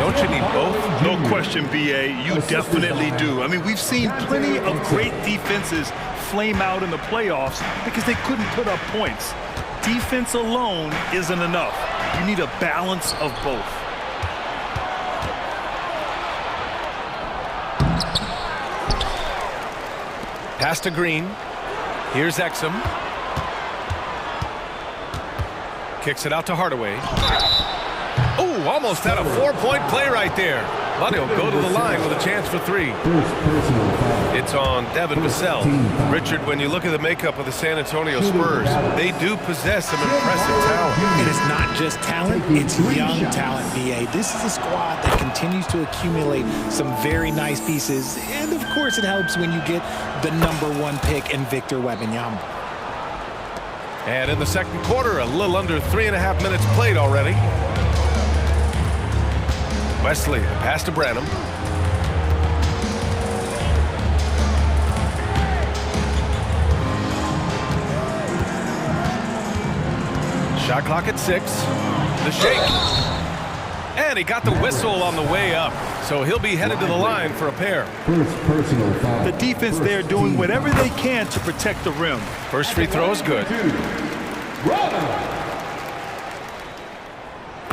don't you need both? No question, B.A. You definitely do. I mean, we've seen plenty of great defenses flame out in the playoffs because they couldn't put up points. Defense alone isn't enough. You need a balance of both. Pass to Green. Here's Exum. Kicks it out to Hardaway. Oh, almost had a 4-point play right there. But he'll go to the line with a chance for 3. It's on Devin Vassell. Richard, when you look at the makeup of the San Antonio Spurs, they do possess some impressive talent. And it's not just talent, it's young talent, VA. This is a squad that continues to accumulate some very nice pieces. And, of course, it helps when you get the #1 pick in Victor Wembanyama. And in the second quarter, a little under 3.5 minutes played already. Wesley, the pass to Branham. Shot clock at 6. The shake. And he got the whistle on the way up. So he'll be headed to the line for a pair. The defense there doing whatever they can to protect the rim. First free throw is good.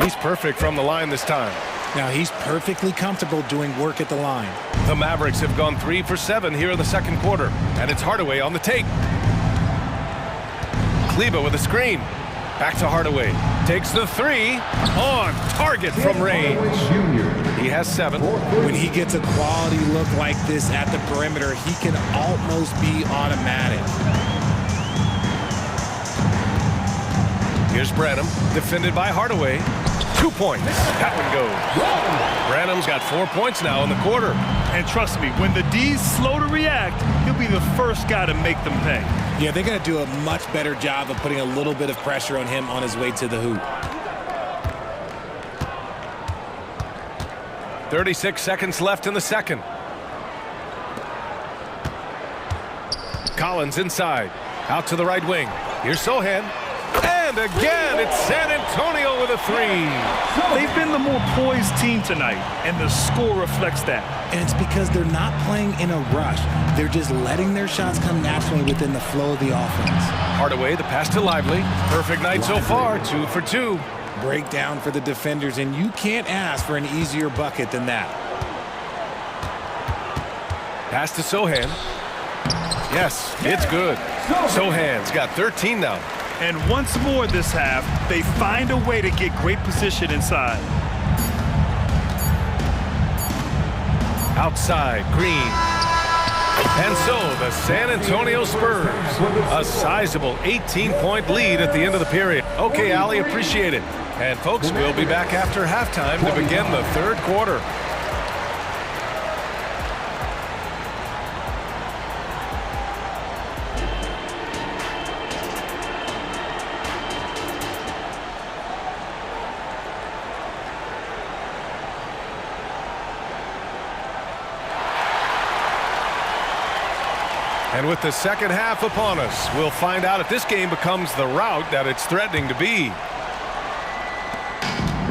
He's perfect from the line this time. Now he's perfectly comfortable doing work at the line. The Mavericks have gone 3 for 7 here in the second quarter. And it's Hardaway on the take. Kleba with a screen. Back to Hardaway. Takes the 3. On target from range. He has 7. When he gets a quality look like this at the perimeter, he can almost be automatic. Here's Branham, defended by Hardaway. 2 points. That one goes. Branham's got 4 points now in the quarter. And trust me, when the D's slow to react, he'll be the first guy to make them pay. Yeah, they're going to do a much better job of putting a little bit of pressure on him on his way to the hoop. 36 seconds left in the second. Collins inside. Out to the right wing. Here's Sohan. And again, it's San Antonio with a 3. They've been the more poised team tonight, and the score reflects that. And it's because they're not playing in a rush. They're just letting their shots come naturally within the flow of the offense. Hardaway, the pass to Lively. Perfect night so far, 2 for 2. Breakdown for the defenders, and you can't ask for an easier bucket than that. Pass to Sohan. Yes, it's good. Sohan's got 13 now. And once more this half, they find a way to get great position inside. Outside, Green. And so the San Antonio Spurs, a sizable 18-point lead at the end of the period. Okay, Ali, appreciate it. And folks, we'll be back after halftime to begin the third quarter. And with the second half upon us, we'll find out if this game becomes the rout that it's threatening to be.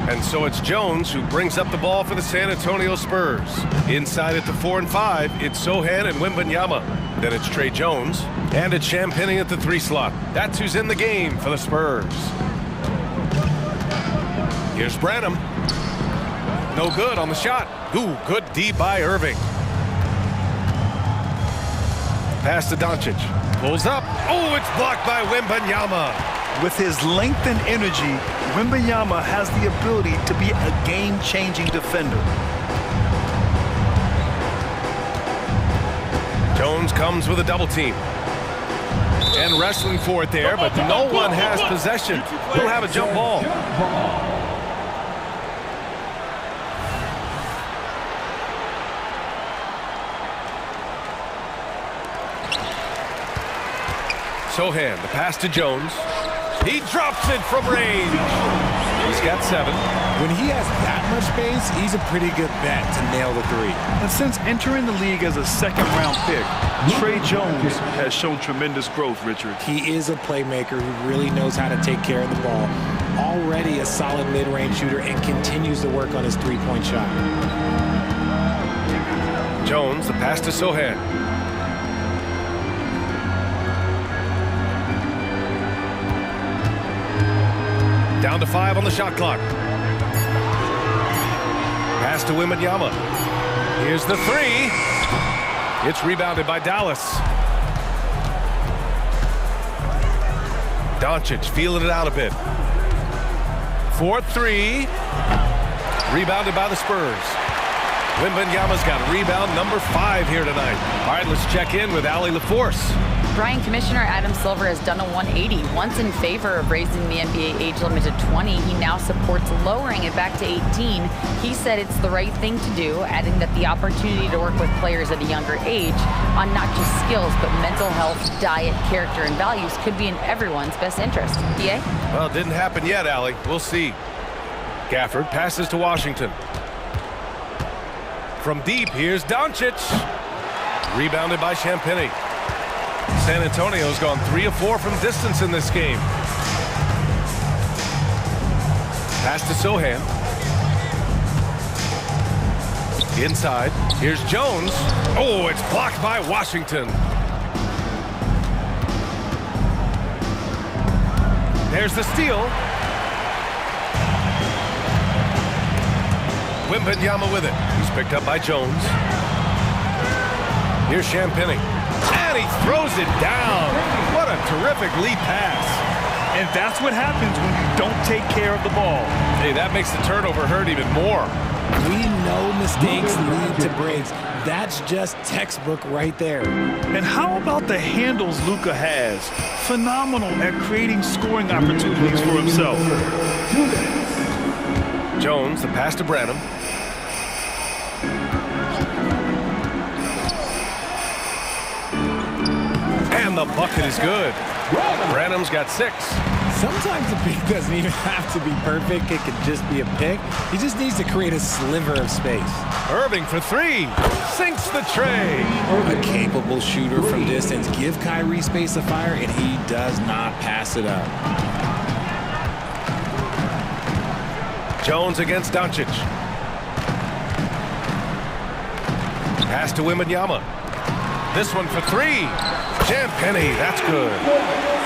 And so it's Jones who brings up the ball for the San Antonio Spurs. Inside at the 4 and 5, it's Sohan and Wembanyama. Then it's Trey Jones, and it's Champagnie at the 3 slot. That's who's in the game for the Spurs. Here's Branham. No good on the shot. Ooh, good D by Irving. Pass to Doncic. Pulls up. Oh, it's blocked by Wembanyama. With his length and energy, Wembanyama has the ability to be a game-changing defender. Jones comes with a double team. And wrestling for it there, but no one has possession. We'll have a jump ball. Sohan, the pass to Jones. He drops it from range. He's got 7. When he has that much space, he's a pretty good bet to nail the 3. And since entering the league as a second-round pick, Trey Jones has shown tremendous growth, Richard. He is a playmaker who really knows how to take care of the ball. Already a solid mid-range shooter and continues to work on his three-point shot. Jones, the pass to Sohan. Down to 5 on the shot clock. Pass to Wembanyama. Here's the 3. It's rebounded by Dallas. Doncic feeling it out a bit. 4-3. Rebounded by the Spurs. Wembanyama's got rebound number 5 here tonight. All right, let's check in with Allie LaForce. Brian, Commissioner Adam Silver has done a 180. Once in favor of raising the NBA age limit to 20, he now supports lowering it back to 18. He said it's the right thing to do, adding that the opportunity to work with players at a younger age on not just skills, but mental health, diet, character, and values could be in everyone's best interest. PA? Well, it didn't happen yet, Allie. We'll see. Gafford passes to Washington. From deep, here's Doncic. Rebounded by Champagnie. San Antonio's gone 3 of 4 from distance in this game. Pass to Sohan. Inside, here's Jones. Oh, it's blocked by Washington. There's the steal. Wembanyama with it. He's picked up by Jones. Here's Champagnie. And he throws it down. What a terrific lead pass. And that's what happens when you don't take care of the ball. Hey, that makes the turnover hurt even more. We know mistakes lead to breaks. That's just textbook right there. And how about the handles Luka has? Phenomenal at creating scoring opportunities for himself. Jones, the pass to Branham. And the bucket is good. Branham's got 6. Sometimes the pick doesn't even have to be perfect. It could just be a pick. He just needs to create a sliver of space. Irving for 3. Sinks the tray. A capable shooter from distance. Give Kyrie space to fire, and he does not pass it up. Jones against Doncic. Pass to Wembanyama. This one for 3. Champagnie, that's good.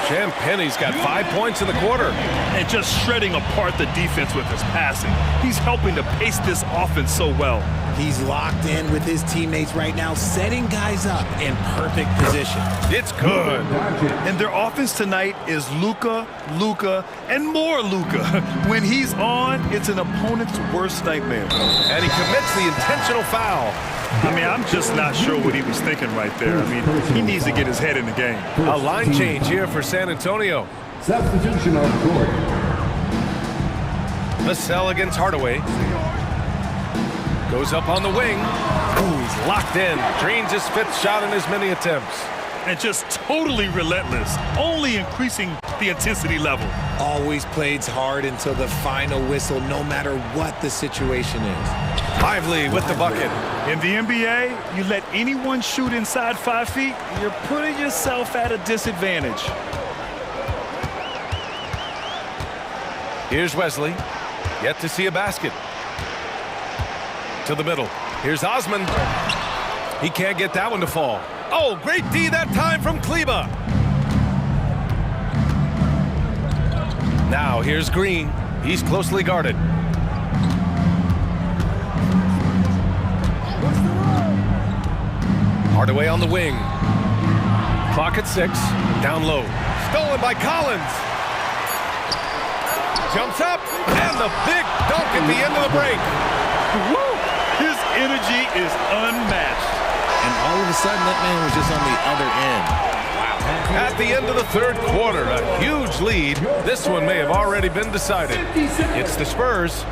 Champagnie's got 5 points in the quarter. And just shredding apart the defense with his passing. He's helping to pace this offense so well. He's locked in with his teammates right now, setting guys up in perfect position. It's good. And their offense tonight is Luka, and more Luka. When he's on, it's an opponent's worst nightmare. And he commits the intentional foul. I mean, I'm just not sure what he was thinking right there. I mean, he needs to get his head in the game. A line change here for San Antonio. Substitution on the court. Vassell against Hardaway. Goes up on the wing. Ooh, he's locked in. Drains his 5th shot in as many attempts. And just totally relentless, only increasing the intensity level. Always plays hard until the final whistle, no matter what the situation is. Lively with the bucket. In the NBA, you let anyone shoot inside 5 feet, you're putting yourself at a disadvantage. Here's Wesley. Yet to see a basket. To the middle. Here's Osman. He can't get that one to fall. Oh, great D that time from Kleba. Now here's Green. He's closely guarded. Hardaway on the wing. Clock at 6. Down low. Stolen by Collins. Jumps up. And the big dunk at the end of the break. Woo! His energy is unmatched. And all of a sudden, that man was just on the other end. Wow. At the end of the third quarter, a huge lead. This one may have already been decided. It's the Spurs.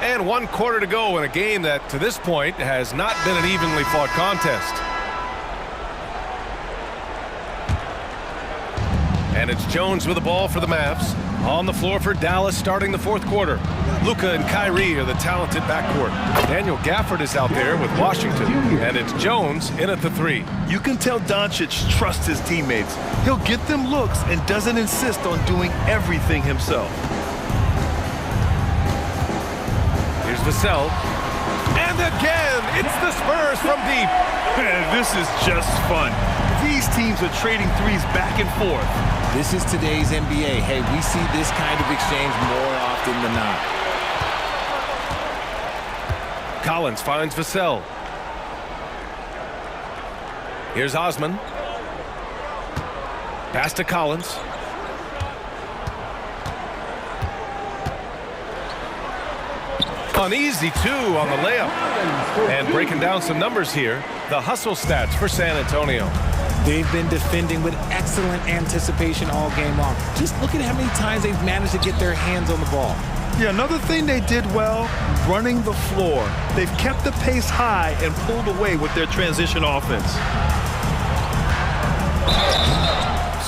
And 1 quarter to go in a game that, to this point, has not been an evenly fought contest. And it's Jones with the ball for the Mavs. On the floor for Dallas starting the fourth quarter. Luka and Kyrie are the talented backcourt. Daniel Gafford is out there with Washington. And it's Jones in at the 3. You can tell Doncic trusts his teammates. He'll get them looks and doesn't insist on doing everything himself. Here's Vassell. And again, it's the Spurs from deep. Man, this is just fun. These teams are trading threes back and forth. This is today's NBA. Hey, we see this kind of exchange more often than not. Collins finds Vassell. Here's Osman. Pass to Collins. An easy 2 on the layup. And breaking down some numbers here, the hustle stats for San Antonio. They've been defending with excellent anticipation all game long. Just look at how many times they've managed to get their hands on the ball. Yeah, another thing they did well, running the floor. They've kept the pace high and pulled away with their transition offense.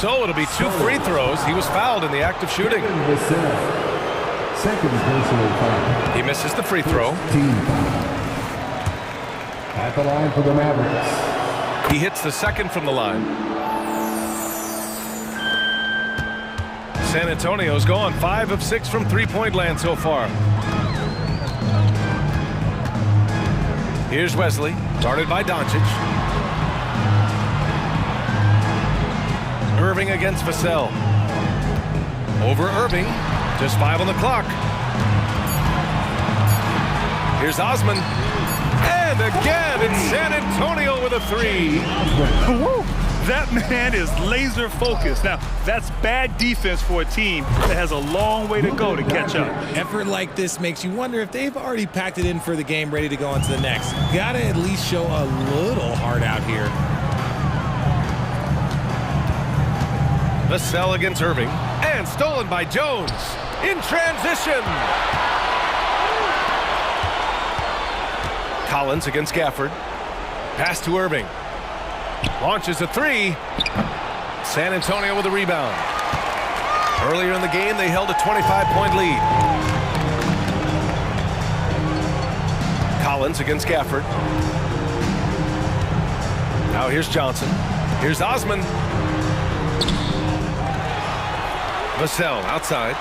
So it'll be 2 free throws. He was fouled in the act of shooting. He misses the free throw. At the line for the Mavericks. He hits the second from the line. San Antonio's gone 5 of 6 from three-point land so far. Here's Wesley, guarded by Doncic. Irving against Vassell. Over Irving, just 5 on the clock. Here's Osman. And again, it's San Antonio with a 3. That man is laser focused. Now, that's bad defense for a team that has a long way to go to catch up. Effort like this makes you wonder if they've already packed it in for the game, ready to go into the next. Gotta at least show a little heart out here. Vassell against Irving. And stolen by Jones. In transition. Collins against Gafford. Pass to Irving. Launches a 3. San Antonio with a rebound. Earlier in the game, they held a 25-point lead. Collins against Gafford. Now here's Johnson. Here's Osman. Vassell outside.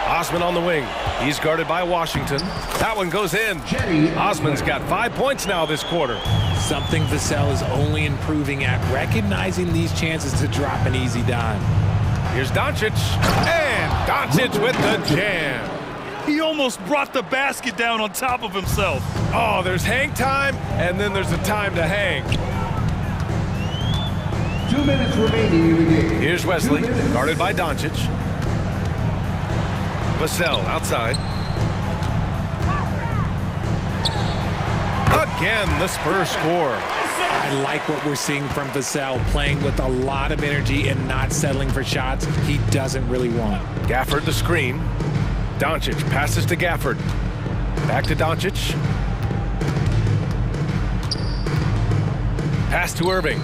Osman on the wing. He's guarded by Washington. That one goes in. Osman's got 5 points now this quarter. Something Vassell is only improving at, recognizing these chances to drop an easy dime. Here's Doncic. And Doncic with the jam. He almost brought the basket down on top of himself. Oh, there's hang time, and then there's a time to hang. 2 minutes remaining in the game. Here's Wesley, guarded by Doncic. Vassell outside. Again, the Spurs score. I like what we're seeing from Vassell, playing with a lot of energy and not settling for shots he doesn't really want. Gafford the screen. Doncic passes to Gafford. Back to Doncic. Pass to Irving.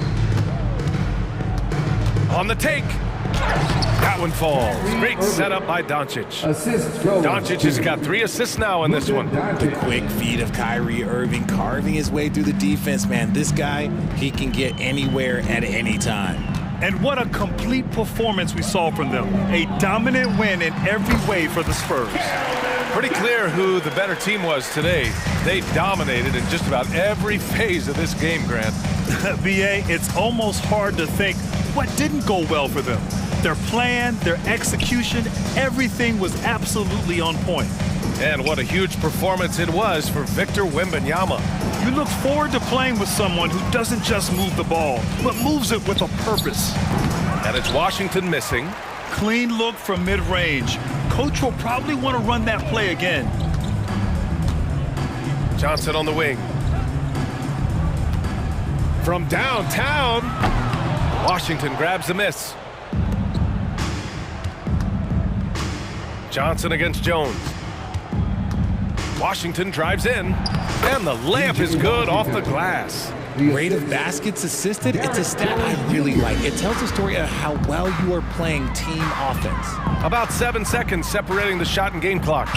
On the take. That one falls. Great setup by Doncic. Doncic has got 3 assists now in this one. The quick feed of Kyrie Irving carving his way through the defense, man. This guy, he can get anywhere at any time. And what a complete performance we saw from them. A dominant win in every way for the Spurs. Pretty clear who the better team was today. They dominated in just about every phase of this game, Grant. BA, it's almost hard to think what didn't go well for them. Their plan, their execution, everything was absolutely on point. And what a huge performance it was for Victor Wembanyama. You look forward to playing with someone who doesn't just move the ball, but moves it with a purpose. And it's Washington missing. Clean look from mid-range. Coach will probably want to run that play again. Johnson on the wing. From downtown, Washington grabs the miss. Johnson against Jones. Washington drives in, and the layup is good off the glass. Rate of baskets assisted, it's a stat I really like. It tells the story of how well you are playing team offense. About 7 seconds separating the shot and game clocks.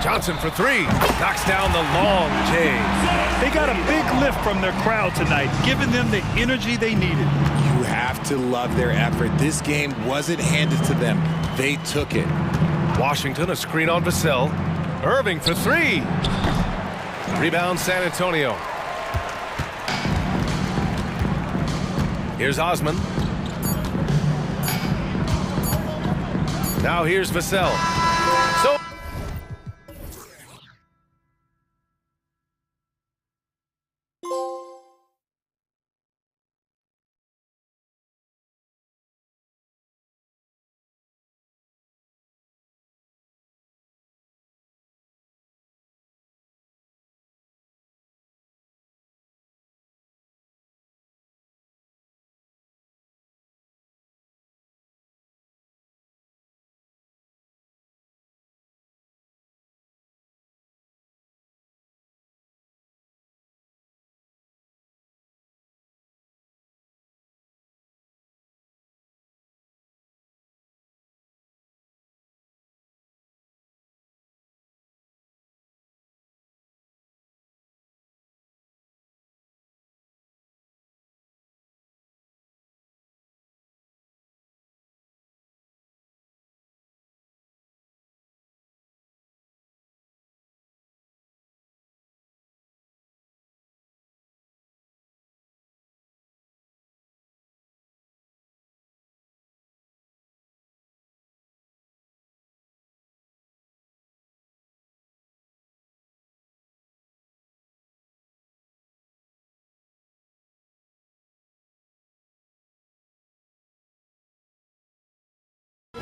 Johnson for 3, knocks down the long J. They got a big lift from their crowd tonight, giving them the energy they needed. You have to love their effort. This game wasn't handed to them. They took it. Washington, a screen on Vassell. Irving for 3. Rebound San Antonio. Here's Osman. Now here's Vassell. So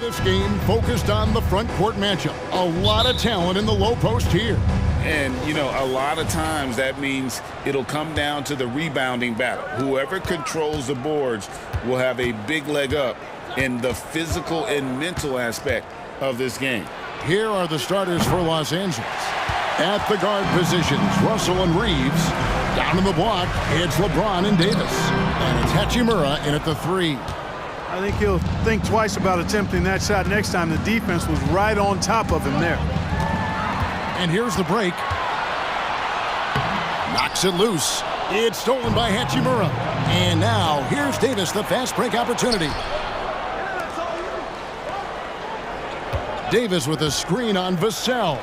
this game focused on the front court matchup. A lot of talent in the low post here. And, you know, a lot of times that means it'll come down to the rebounding battle. Whoever controls the boards will have a big leg up in the physical and mental aspect of this game. Here are the starters for Los Angeles. At the guard positions, Russell and Reeves. Down in the block, it's LeBron and Davis. And it's Hachimura in at the 3. I think he'll think twice about attempting that shot next time. The defense was right on top of him there. And here's the break. Knocks it loose. It's stolen by Hachimura. And now here's Davis, the fast break opportunity. Davis with a screen on Vassell.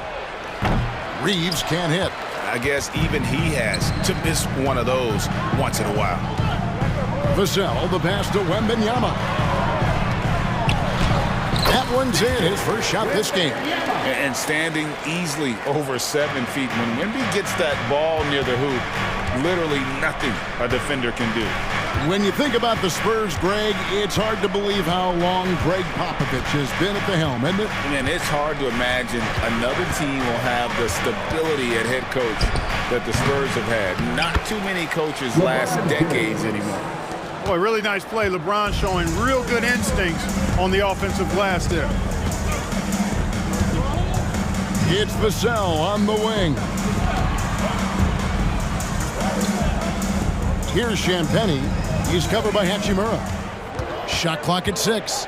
Reeves can't hit. I guess even he has to miss one of those once in a while. Vassell, the pass to Wembanyama. That one's in, his first shot this game. And standing easily over 7 feet. When Wemby gets that ball near the hoop, literally nothing a defender can do. When you think about the Spurs, Greg, it's hard to believe how long Greg Popovich has been at the helm, isn't it? And it's hard to imagine another team will have the stability at head coach that the Spurs have had. Not too many coaches last decades anymore. Boy, really nice play. LeBron showing real good instincts on the offensive glass there. It's Vassell on the wing. Here's Champagny. He's covered by Hachimura. Shot clock at 6.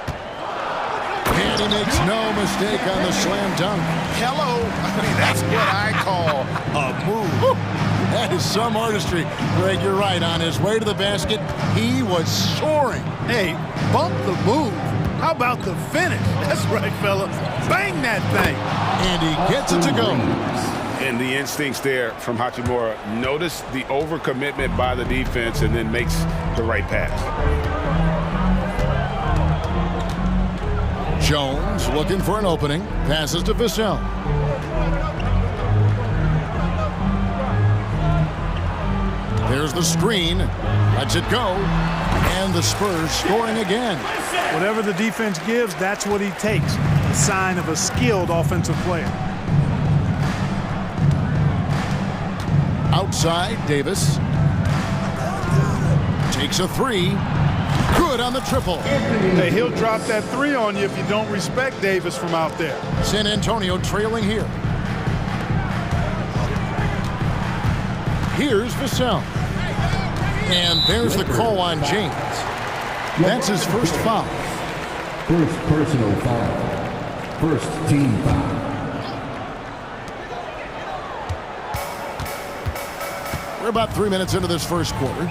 he makes no mistake on the slam dunk. Hello. I mean, that's what I call a move. Woo. That is some artistry. Greg, you're right. On his way to the basket, he was soaring. Hey, bump the move. How about the finish? That's right, fella. Bang that thing. And he gets it to go. And the instincts there from Hachimura. Notice the overcommitment by the defense and then makes the right pass. Jones looking for an opening. Passes to Vassell. There's the screen. Lets it go. And the Spurs scoring again. Whatever the defense gives, that's what he takes. A sign of a skilled offensive player. Outside, Davis. Takes a three. Good on the triple. Hey, he'll drop that three on you if you don't respect Davis from out there. San Antonio trailing here. Here's Vassell. And there's the call on James. That's his first foul. First personal foul. First team foul. We're about 3 minutes into this first quarter.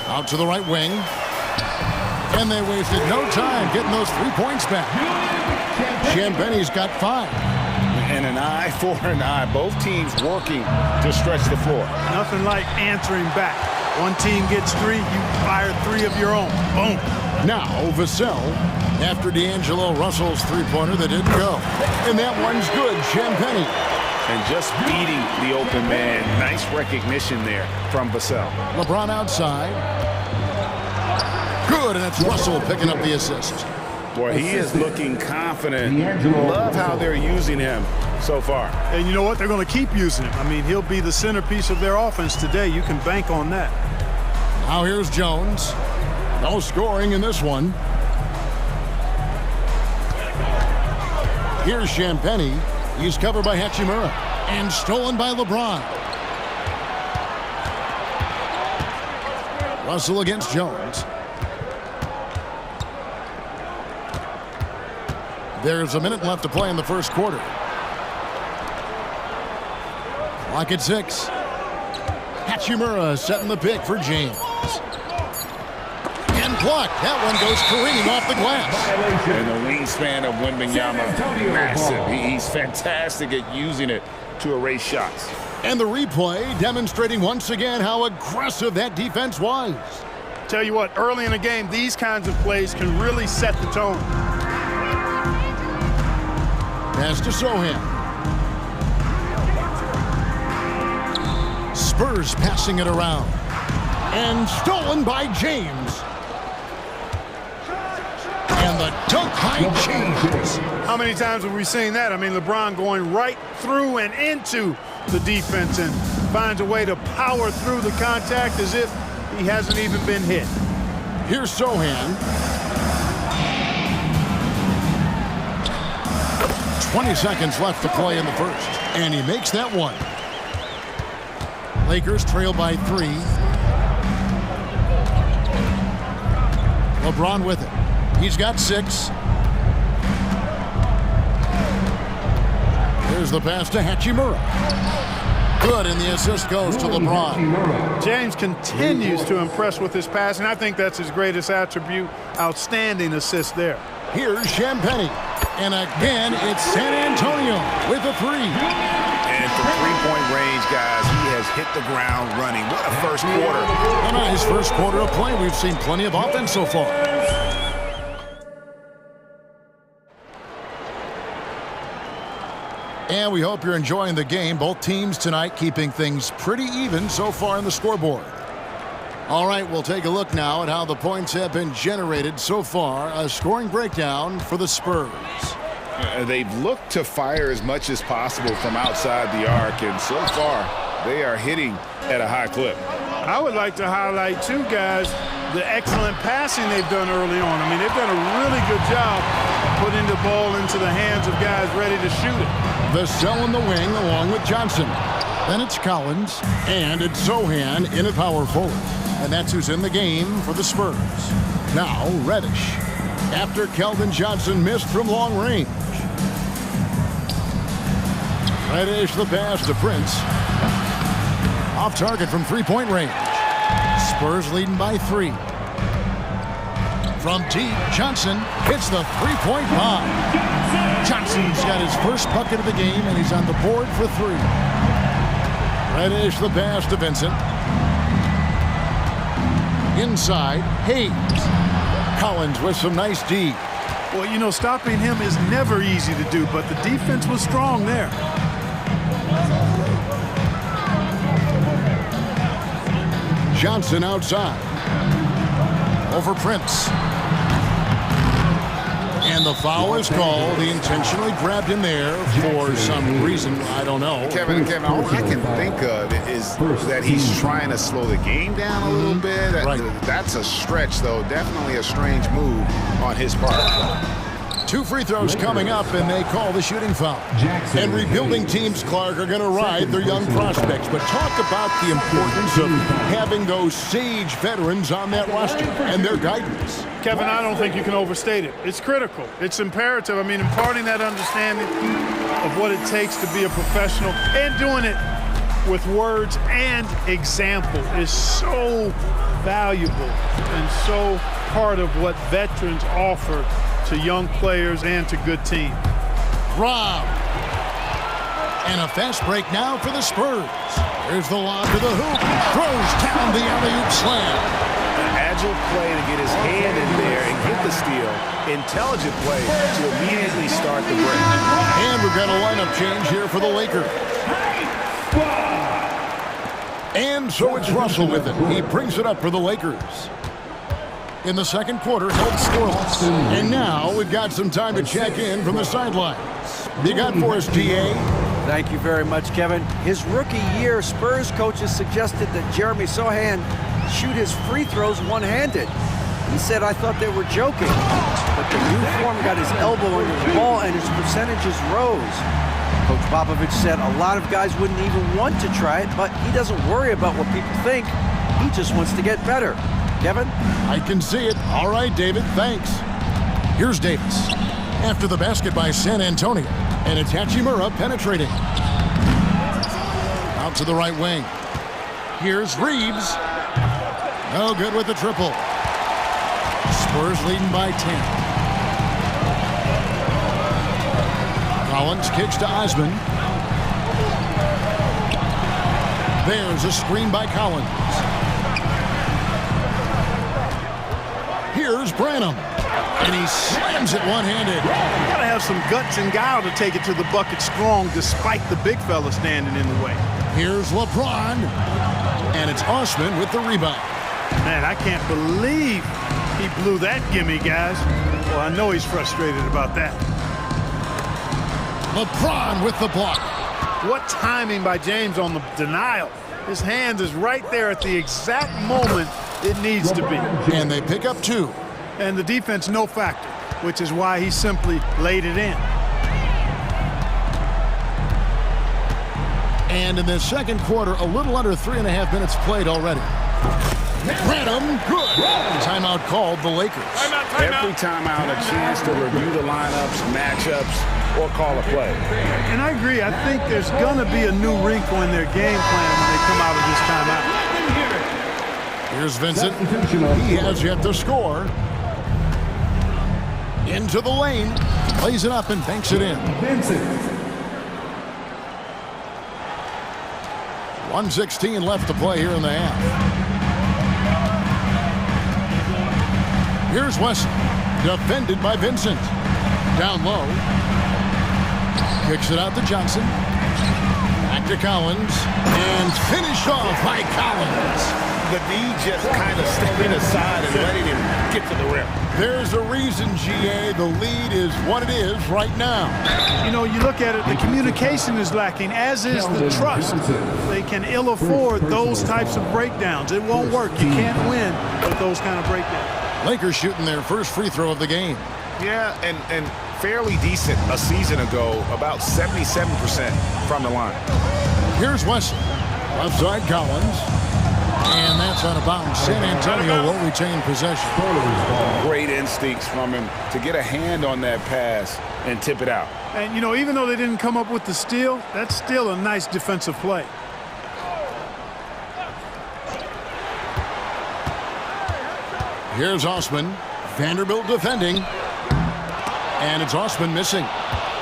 Out to the right wing. And they wasted no time getting those 3 points back. Champagne's got 5. And an eye for an eye. Both teams working to stretch the floor. Nothing like answering back. One team gets 3, you fire 3 of your own. Boom. Now Vassell after D'Angelo Russell's three-pointer that didn't go. And that one's good. Champagne. And just beating the open man. Nice recognition there from Vassell. LeBron outside. Good, and it's Russell picking up the assist. Boy, he is looking confident. Love how they're using him so far. And you know what? They're going to keep using him. I mean, he'll be the centerpiece of their offense today. You can bank on that. Now here's Jones. No scoring in this one. Here's Champagnie. He's covered by Hachimura and stolen by LeBron. Russell against Jones. There's a minute left to play in the first quarter. Clock at 6. Hachimura setting the pick for James. And blocked. That one goes careening off the glass. And the wingspan of Wembanyama, massive. He's fantastic at using it to erase shots. And the replay demonstrating once again how aggressive that defense was. Tell you what, early in the game, these kinds of plays can really set the tone. Pass to Sohan. Spurs passing it around. And stolen by James. And the dunk high changes. How many times have we seen that? I mean, LeBron going right through and into the defense and finds a way to power through the contact as if he hasn't even been hit. Here's Sohan. 20 seconds left to play in the first. And he makes that one. Lakers trail by 3. LeBron with it. He's got 6. Here's the pass to Hachimura. Good, and the assist goes to LeBron. James continues to impress with his passing. I think that's his greatest attribute. Outstanding assist there. Here's Champagnie. And again, it's San Antonio with a 3. And from three-point range, guys, he has hit the ground running. What a first quarter. And on his first quarter of play, we've seen plenty of offense so far. And we hope you're enjoying the game. Both teams tonight keeping things pretty even so far in the scoreboard. All right, we'll take a look now at how the points have been generated so far. A scoring breakdown for the Spurs. They've looked to fire as much as possible from outside the arc, and so far they are hitting at a high clip. I would like to highlight, too, guys, the excellent passing they've done early on. I mean, they've done a really good job putting the ball into the hands of guys ready to shoot it. Vassell in the wing along with Johnson. Then it's Collins, and it's Sohan in at power forward. And that's who's in the game for the Spurs. Now, Reddish. after Keldon Johnson missed from long range. Reddish the pass to Prince. Off target from three-point range. Spurs leading by 3. From deep, Johnson hits the three-point bomb. Johnson's got his first bucket of the game, and he's on the board for 3. Reddish the pass to Vincent. Inside, Hayes. Collins with some nice D. Well, you know, stopping him is never easy to do, but the defense was strong there. Johnson outside. Over Prince. And the foul is called. He intentionally grabbed him there for some reason. I don't know. Kevin, all I can think of is that he's trying to slow the game down a little bit. Right. That's a stretch, though. Definitely a strange move on his part. 2 free throws coming up, and they call the shooting foul. And rebuilding teams, Clark, are going to ride their young prospects. But talk about the importance of having those sage veterans on that roster and their guidance. Kevin, I don't think you can overstate it. It's critical. It's imperative. I mean, imparting that understanding of what it takes to be a professional and doing it with words and example is so valuable and so part of what veterans offer to young players and to good teams. Rob. And a fast break now for the Spurs. There's the lob to the hoop. Throws down the alley-oop slam. An agile play to get his hand in there and get the steal. Intelligent play to immediately start the break. And we've got a lineup change here for the Lakers. And so it's Russell with it. He brings it up for the Lakers. In the second quarter, held scoreless. And now we've got some time to check in from the sidelines. You got for us, DA? Thank you very much, Kevin. His rookie year, Spurs coaches suggested that Jeremy Sohan shoot his free throws one-handed. He said, I thought they were joking. But the new form got his elbow under the ball and his percentages rose. Coach Popovich said a lot of guys wouldn't even want to try it, but he doesn't worry about what people think. He just wants to get better. Kevin? I can see it. All right, David, thanks. Here's Davis. After the basket by San Antonio. And it's Hachimura penetrating. Out to the right wing. Here's Reeves. No good with the triple. Spurs leading by 10. Collins kicks to Osman. There's a screen by Collins. Here's Branham. And he slams it one-handed. You gotta have some guts and guile to take it to the bucket strong despite the big fella standing in the way. Here's LeBron. And it's Osman with the rebound. Man, I can't believe he blew that gimme, guys. Well, I know he's frustrated about that. LeBron with the block. What timing by James on the denial. His hand is right there at the exact moment it needs to be. And they pick up 2. And the defense no factor, which is why he simply laid it in. And in the second quarter, a little under 3.5 minutes played already. Branham, good. Timeout called the Lakers. Every timeout, a chance to review the lineups, matchups, or call a play. And I agree. I think there's going to be a new wrinkle in their game plan when they come out of this timeout. Here's Vincent. He has yet to score. Into the lane. Plays it up and banks it in. 1:16 left to play here in the half. Here's Wesley. Defended by Vincent. Down low. Kicks it out to Johnson. Back to Collins. And finished off by Collins. The D just kind of stepping aside and letting him get to the rim. There's a reason, GA. The lead is what it is right now. You know, you look at it, the communication is lacking, as is the trust. They can ill afford those types of breakdowns. It won't work. You can't win with those kind of breakdowns. Lakers shooting their first free throw of the game. Yeah, and fairly decent a season ago, about 77% from the line. Here's Wesley. Left side Collins. And that's out of bounds. San Antonio will retain possession. Great instincts from him to get a hand on that pass and tip it out. And, you know, even though they didn't come up with the steal, that's still a nice defensive play. Here's Osman. Vanderbilt defending. And it's Osman missing.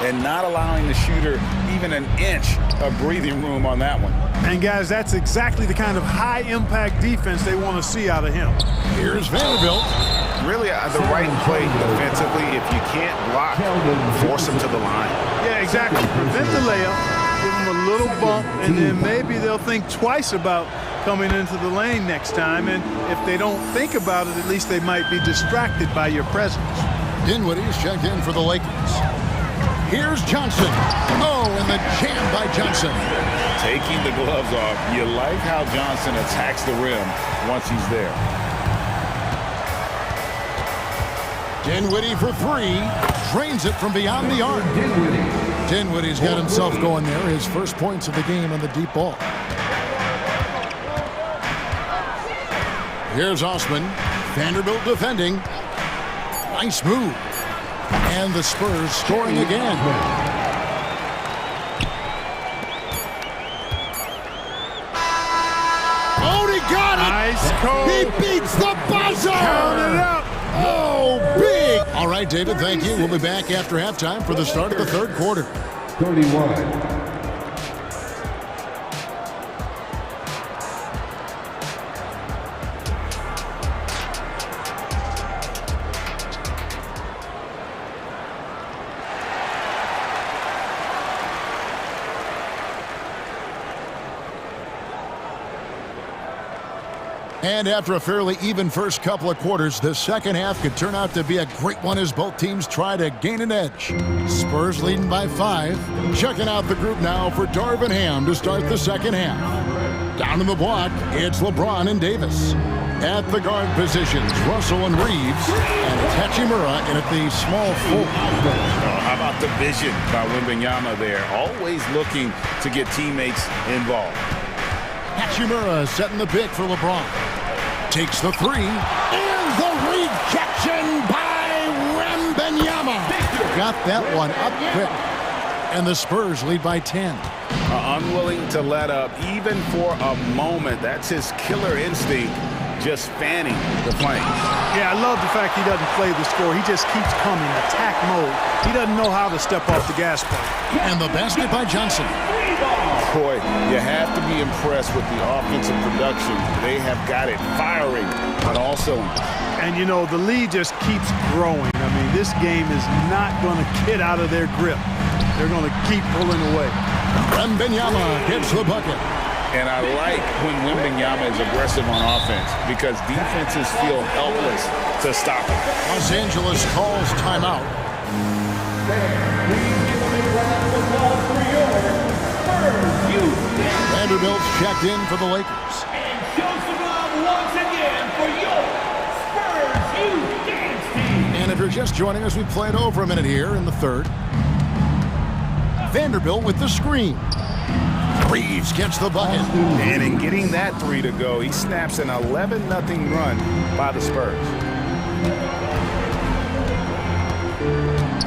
And not allowing the shooter even an inch of breathing room on that one. And, guys, that's exactly the kind of high-impact defense they want to see out of him. Here's Vanderbilt. Really the right play defensively. If you can't block, force him to the line. Yeah, exactly. Prevent the layup, give him a little bump, and then maybe they'll think twice about coming into the lane next time. And if they don't think about it, at least they might be distracted by your presence. Dinwiddie's checked in for the Lakers. Here's Johnson. Oh, and the jam by Johnson. Taking the gloves off. You like how Johnson attacks the rim once he's there. Dinwiddie for three. Drains it from beyond the arc. Dinwiddie's got himself going there. His first points of the game on the deep ball. Here's Osman. Vanderbilt defending. Nice move. And the Spurs scoring again. Oh, he got it! Nice call. He beats the buzzer! Count it up! Oh, big! All right, David, thank you. We'll be back after halftime for the start of the third quarter. 31. And after a fairly even first couple of quarters, the second half could turn out to be a great one as both teams try to gain an edge. Spurs leading by 5. Checking out the group now for Darvin Ham to start the second half. Down in the block, it's LeBron and Davis. At the guard positions, Russell and Reeves, and Hachimura in at the small forward. How about the vision by Wembanyama there? Always looking to get teammates involved. Hachimura setting the pick for LeBron. Takes the three. And the rejection by Wembanyama. Got that one up quick. And the Spurs lead by 10. Unwilling to let up even for a moment. That's his killer instinct, just fanning the flames. Yeah, I love the fact he doesn't play the score. He just keeps coming, attack mode. He doesn't know how to step off the gas pedal. And the basket by Johnson. Boy, you have to be impressed with the offensive production. They have got it firing on all cylinders. And, you know, the lead just keeps growing. I mean, this game is not going to get out of their grip. They're going to keep pulling away. Wembanyama gets the bucket. And I like when Wembanyama is aggressive on offense because defenses feel helpless to stop him. Los Angeles calls timeout. Vanderbilt's checked in for the Lakers. And show some love once again for your Spurs Youth Dance Team. And if you're just joining us, we played over a minute here in the third. Vanderbilt with the screen. Reeves gets the bucket. And in getting that three to go, he snaps an 11-0 run by the Spurs.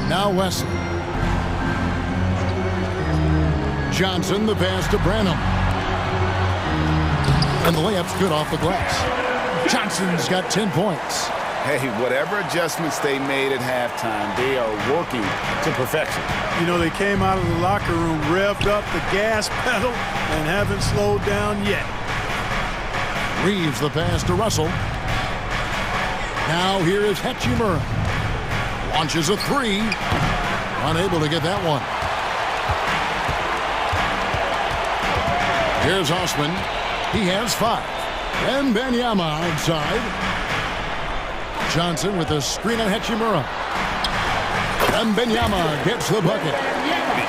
Now Wesley. Johnson, the pass to Branham. And the layup's good off the glass. Johnson's got 10 points. Hey, whatever adjustments they made at halftime, they are working to perfection. You know, they came out of the locker room, revved up the gas pedal, and haven't slowed down yet. Reeves the pass to Russell. Now here is Hachimura. Launches a three. Unable to get that one. Here's Osman. He has 5. And Wembanyama outside. Johnson with a screen on Hachimura. And Wembanyama gets the bucket.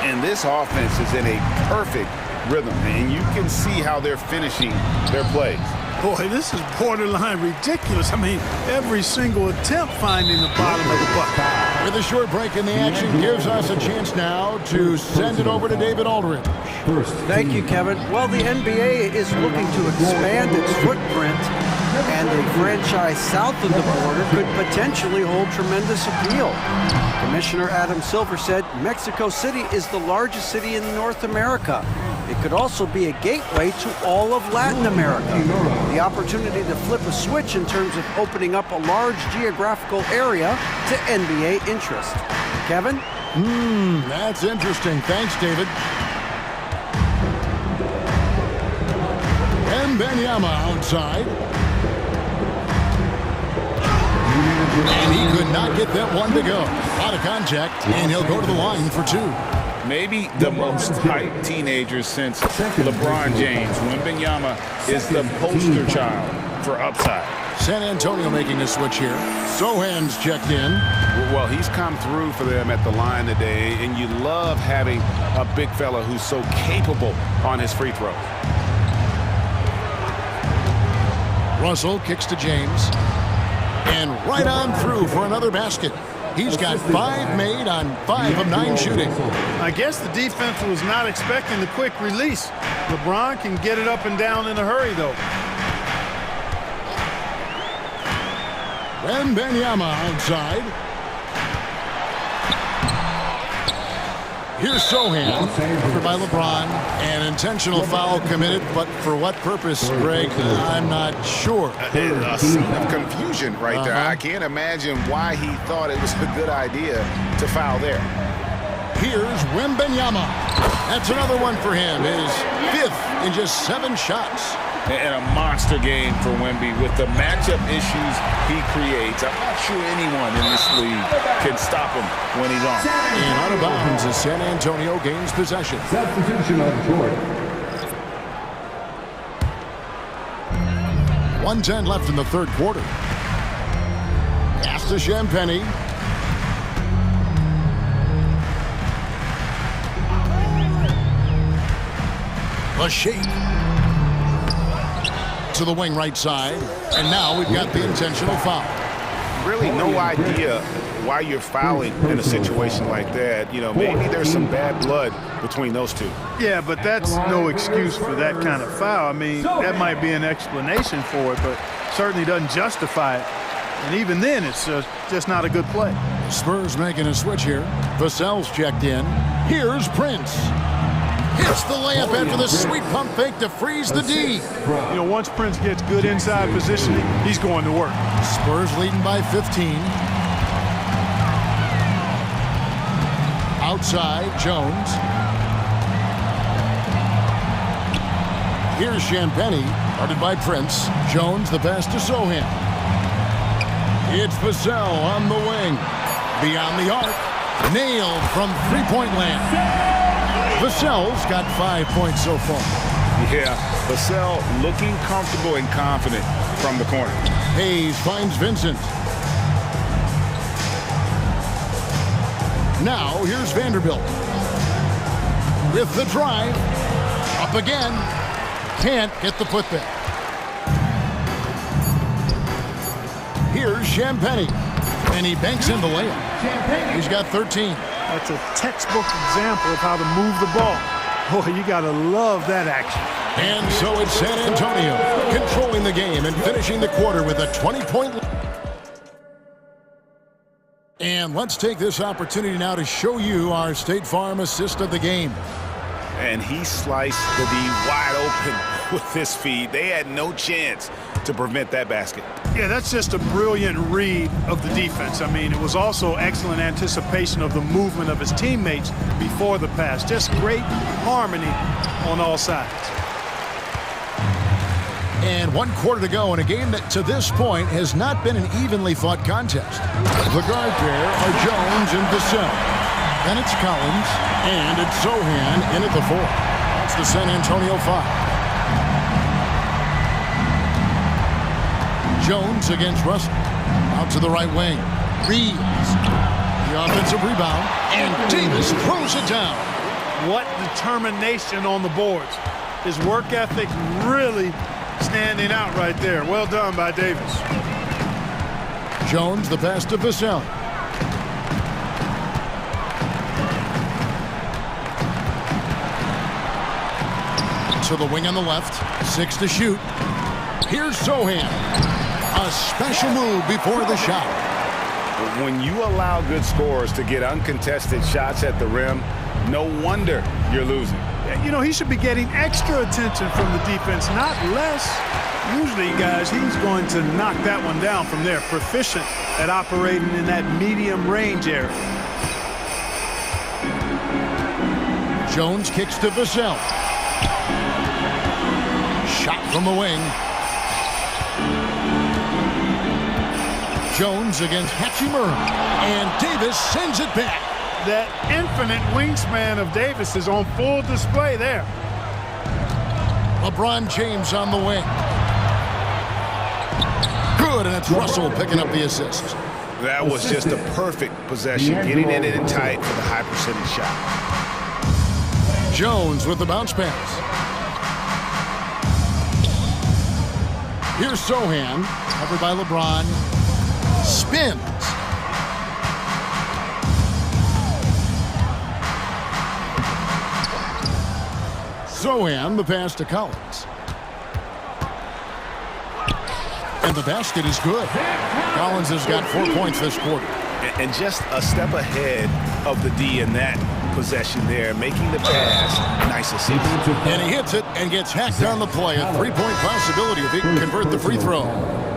And this offense is in a perfect rhythm, and you can see how they're finishing their plays. Boy, this is borderline ridiculous. I mean, every single attempt finding the bottom of the bucket. With a short break in the action, gives us a chance now to send it over to David Aldridge. Thank you, Kevin. Well, the NBA is looking to expand its footprint, and a franchise south of the border could potentially hold tremendous appeal. Commissioner Adam Silver said Mexico City is the largest city in North America. It could also be a gateway to all of Latin America. The opportunity to flip a switch in terms of opening up a large geographical area to NBA interest. Kevin? That's interesting. Thanks, David. Wembanyama outside. And he could not get that one to go. Out of contact, and he'll go to the line for two. Maybe the most hyped teenager since LeBron James. Wembanyama is the poster child for upside. San Antonio making a switch here. Sohan's checked in. Well, he's come through for them at the line today, and you love having a big fella who's so capable on his free throw. Russell kicks to James. And right on through for another basket. He's got 5 made on 5 of 9 shooting. I guess the defense was not expecting the quick release. LeBron can get it up and down in a hurry, though. Wembanyama outside. Here's Sohan, covered by LeBron. An intentional foul committed, but for what purpose, Greg? I'm not sure. A scene of confusion right there. I can't imagine why he thought it was a good idea to foul there. Here's Wembanyama. That's another one for him. His 5th in just 7 shots. And a monster game for Wemby with the matchup issues he creates. I'm not sure anyone in this league can stop him when he's on. And out of bounds as San Antonio gains possession. Substitution on court. 1:10 left in the third quarter. Pass to Champagny. A shake. To the wing right side, and now we've got the intentional foul. Really no idea why you're fouling in a situation like that. You know, maybe there's some bad blood between those two. Yeah, but that's no excuse for that kind of foul. I mean, that might be an explanation for it, but certainly doesn't justify it. And even then, it's just not a good play. Spurs making a switch here. Vassell's checked in. Here's Prince. Hits the layup after the sweet pump fake to freeze the D. You know, once Prince gets good inside positioning, he's going to work. Spurs leading by 15. Outside, Jones. Here's Champagny, guarded by Prince. Jones, the pass to Sohan. It's Vassell on the wing. Beyond the arc. Nailed from three-point land. Vassell's got 5 points so far. Yeah, Vassell looking comfortable and confident from the corner. Hayes finds Vincent. Now here's Vanderbilt. With the drive. Up again. Can't get the putback. Here's Champagny. And he banks in the layup. He's got 13. That's a textbook example of how to move the ball. Boy, you got to love that action. And so it's San Antonio controlling the game and finishing the quarter with a 20-point lead. And let's take this opportunity now to show you our State Farm assist of the game. And he sliced the D wide open with his feed. They had no chance to prevent that basket. Yeah, that's just a brilliant read of the defense. I mean, it was also excellent anticipation of the movement of his teammates before the pass. Just great harmony on all sides. And 1 quarter to go in a game that to this point has not been an evenly fought contest. The guard pair are Jones and Vassell. Then it's Collins, and it's Sohan in at the 4. That's the San Antonio 5. Jones against Russell. Out to the right wing. Reeves. The offensive rebound. And Davis throws it down. What determination on the boards. His work ethic really standing out right there. Well done by Davis. Jones, the pass to Vassell. to the wing on the left. 6 to shoot. Here's Sohan. A special move before the shot. When you allow good scorers to get uncontested shots at the rim, no wonder you're losing. You know, he should be getting extra attention from the defense, not less. Usually, guys, he's going to knock that one down from there. Proficient at operating in that medium range area. Jones kicks to Vassell. Shot from the wing. Jones against Hachimura. And Davis sends it back. That infinite wingspan of Davis is on full display there. LeBron James on the wing. Good, and it's Russell picking up the assist. That was just a perfect possession, getting it in tight for the high percentage shot. Jones with the bounce pass. Here's Sohan, covered by LeBron. Spins. Sohan, the pass to Collins. And the basket is good. Collins has got 4 points this quarter. And just a step ahead of the D in that possession there, making the pass. Nice assist. And he hits it and gets hacked on the play. A 3-point possibility if he can convert the free throw.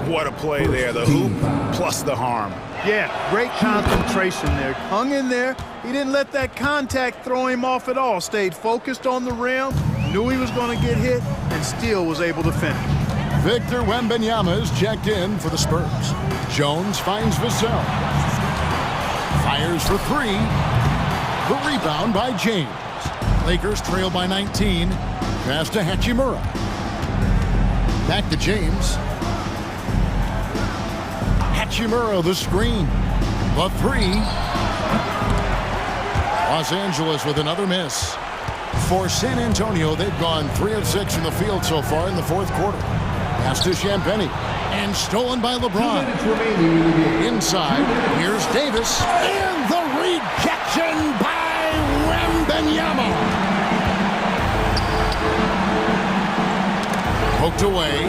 What a play there. The hoop plus the harm. Yeah, great concentration there. Hung in there. He didn't let that contact throw him off at all. Stayed focused on the rim, knew he was going to get hit, and still was able to finish. Victor Wembanyama is checked in for the Spurs. Jones finds Vassell. Fires for 3. The rebound by James. Lakers trail by 19. Pass to Hachimura. Back to James. Hachimura the screen. The 3. Los Angeles with another miss. For San Antonio, they've gone 3 of 6 from the field so far in the fourth quarter. Pass to Champagny. And stolen by LeBron. Inside, here's Davis. And the rejection by Wembanyama. Poked away.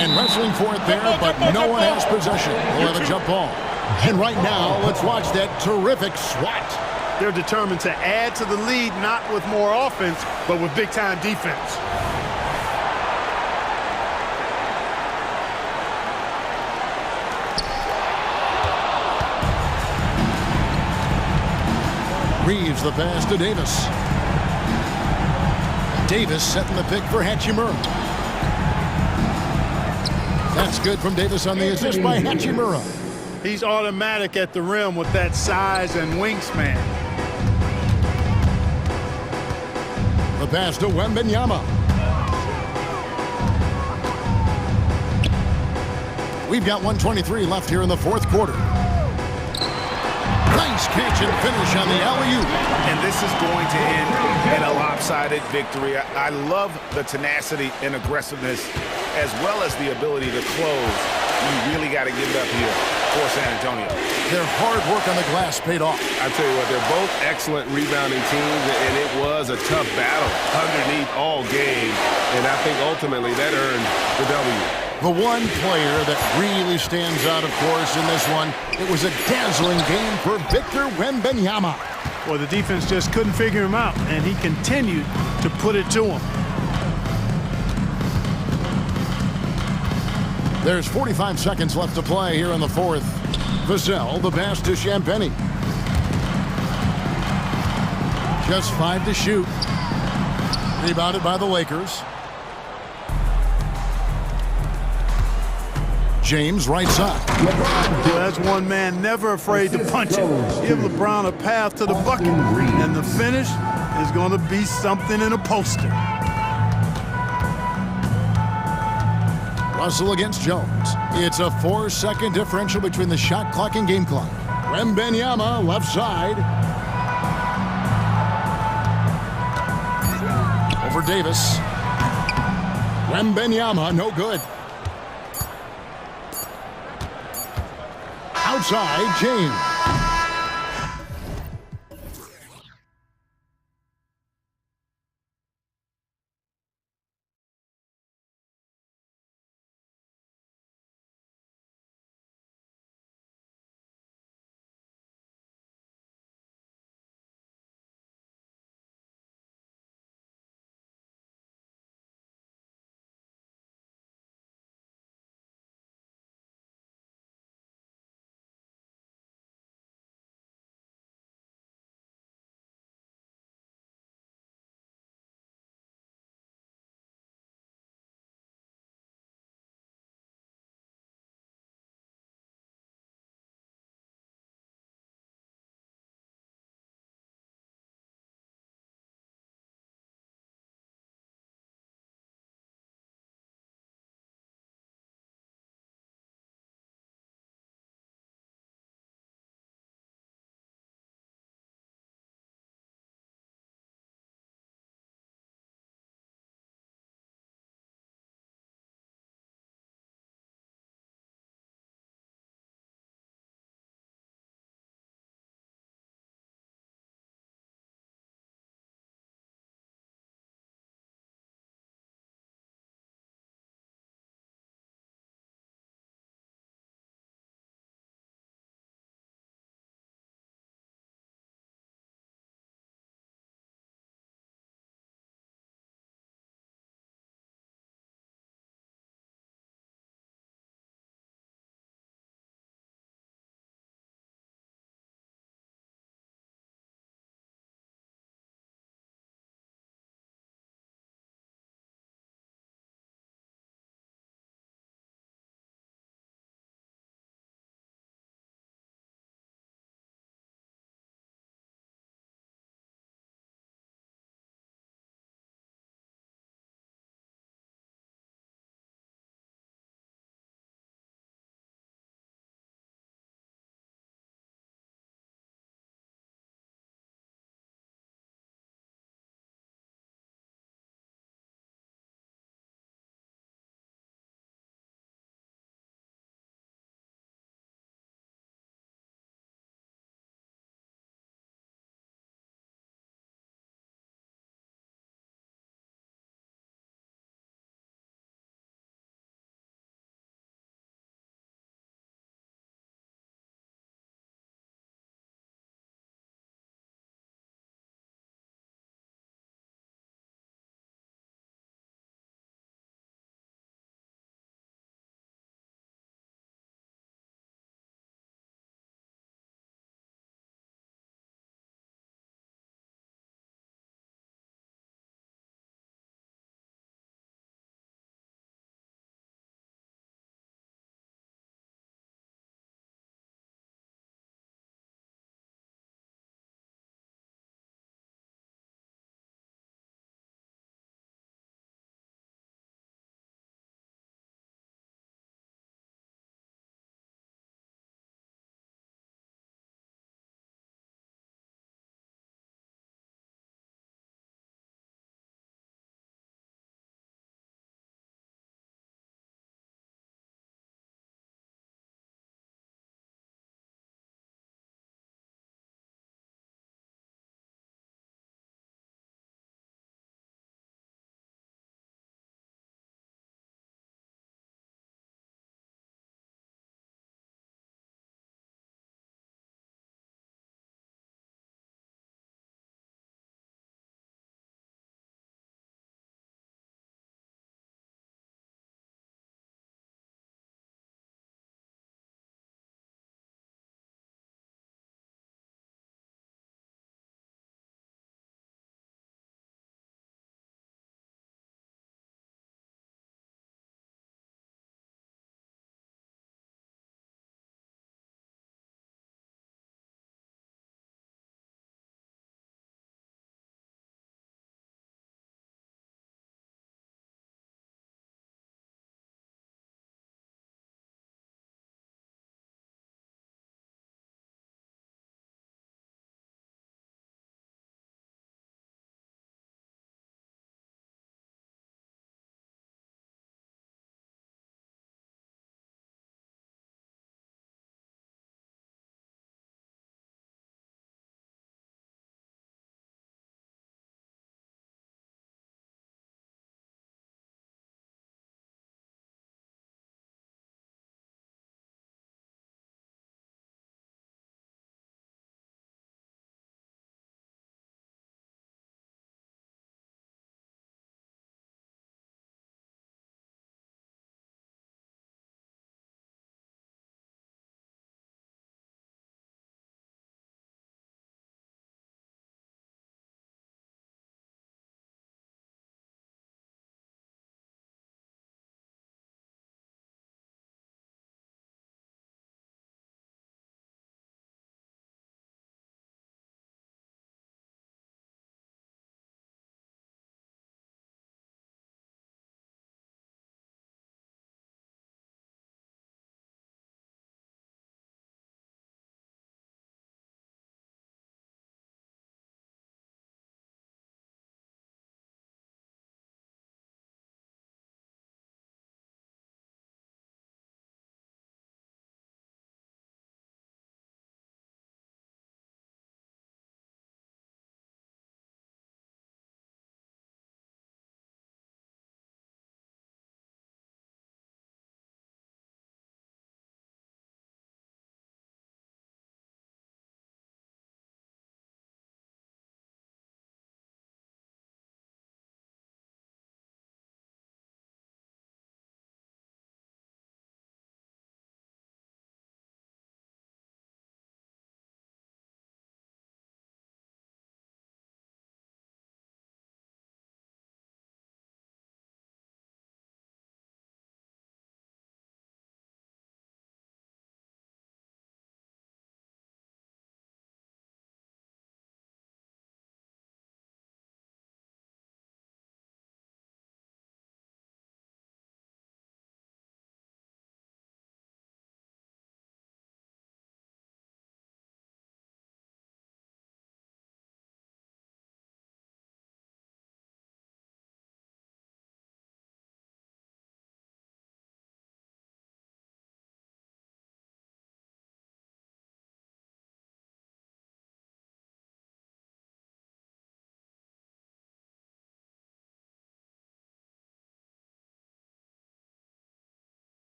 And wrestling for it there, but no one has possession. We'll have a jump ball. And right now, let's watch that terrific swat. They're determined to add to the lead, not with more offense, but with big-time defense. Reeves the pass to Davis. Davis setting the pick for Hachimura. That's good from Davis on the assist by Hachimura. He's automatic at the rim with that size and wingspan. The pass to Wembanyama. We've got 1:23 left here in the fourth quarter. Nice catch and finish on the alley-oop. And this is going to end in a lopsided victory. I love the tenacity and aggressiveness as well as the ability to close. You really got to give it up here for San Antonio. Their hard work on the glass paid off. I tell you what, they're both excellent rebounding teams, and it was a tough battle underneath all game. And I think ultimately that earned the W. The one player that really stands out, of course, in this one, it was a dazzling game for Victor Wembanyama. Well, the defense just couldn't figure him out, and he continued to put it to him. There's 45 seconds left to play here in the fourth. Vassell, the pass to Champagny. Just 5 to shoot. Rebounded by the Lakers. James right side. That's one man never afraid to punch it. Give LeBron a path to the bucket. And the finish is going to be something in a poster. Russell against Jones. It's a 4-second differential between the shot clock and game clock. Wembanyama left side. Over Davis. Wembanyama no good. Outside, James.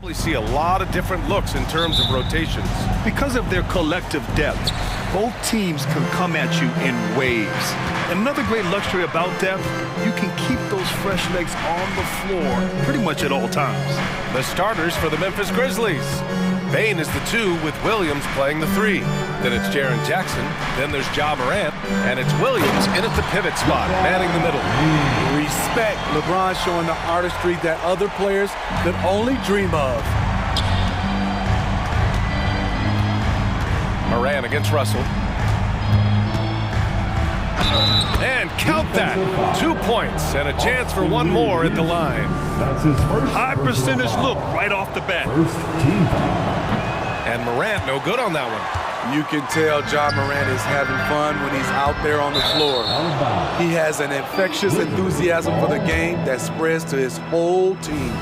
We see a lot of different looks in terms of rotations. Because of their collective depth, both teams can come at you in waves. And another great luxury about depth, you can keep those fresh legs on the floor pretty much at all times. The starters for the Memphis Grizzlies. Bane is the 2 with Williams playing the 3. Then it's Jaren Jackson, then there's Ja Morant, and it's Williams in at the pivot spot, manning the middle. Respect. LeBron showing the artistry that other players could only dream of. Morant against Russell. And count that. 2 points and a chance for one more at the line. That's his first high percentage look right off the bat. And Morant no good on that one. You can tell Ja Morant is having fun when he's out there on the floor. He has an infectious enthusiasm for the game that spreads to his whole team.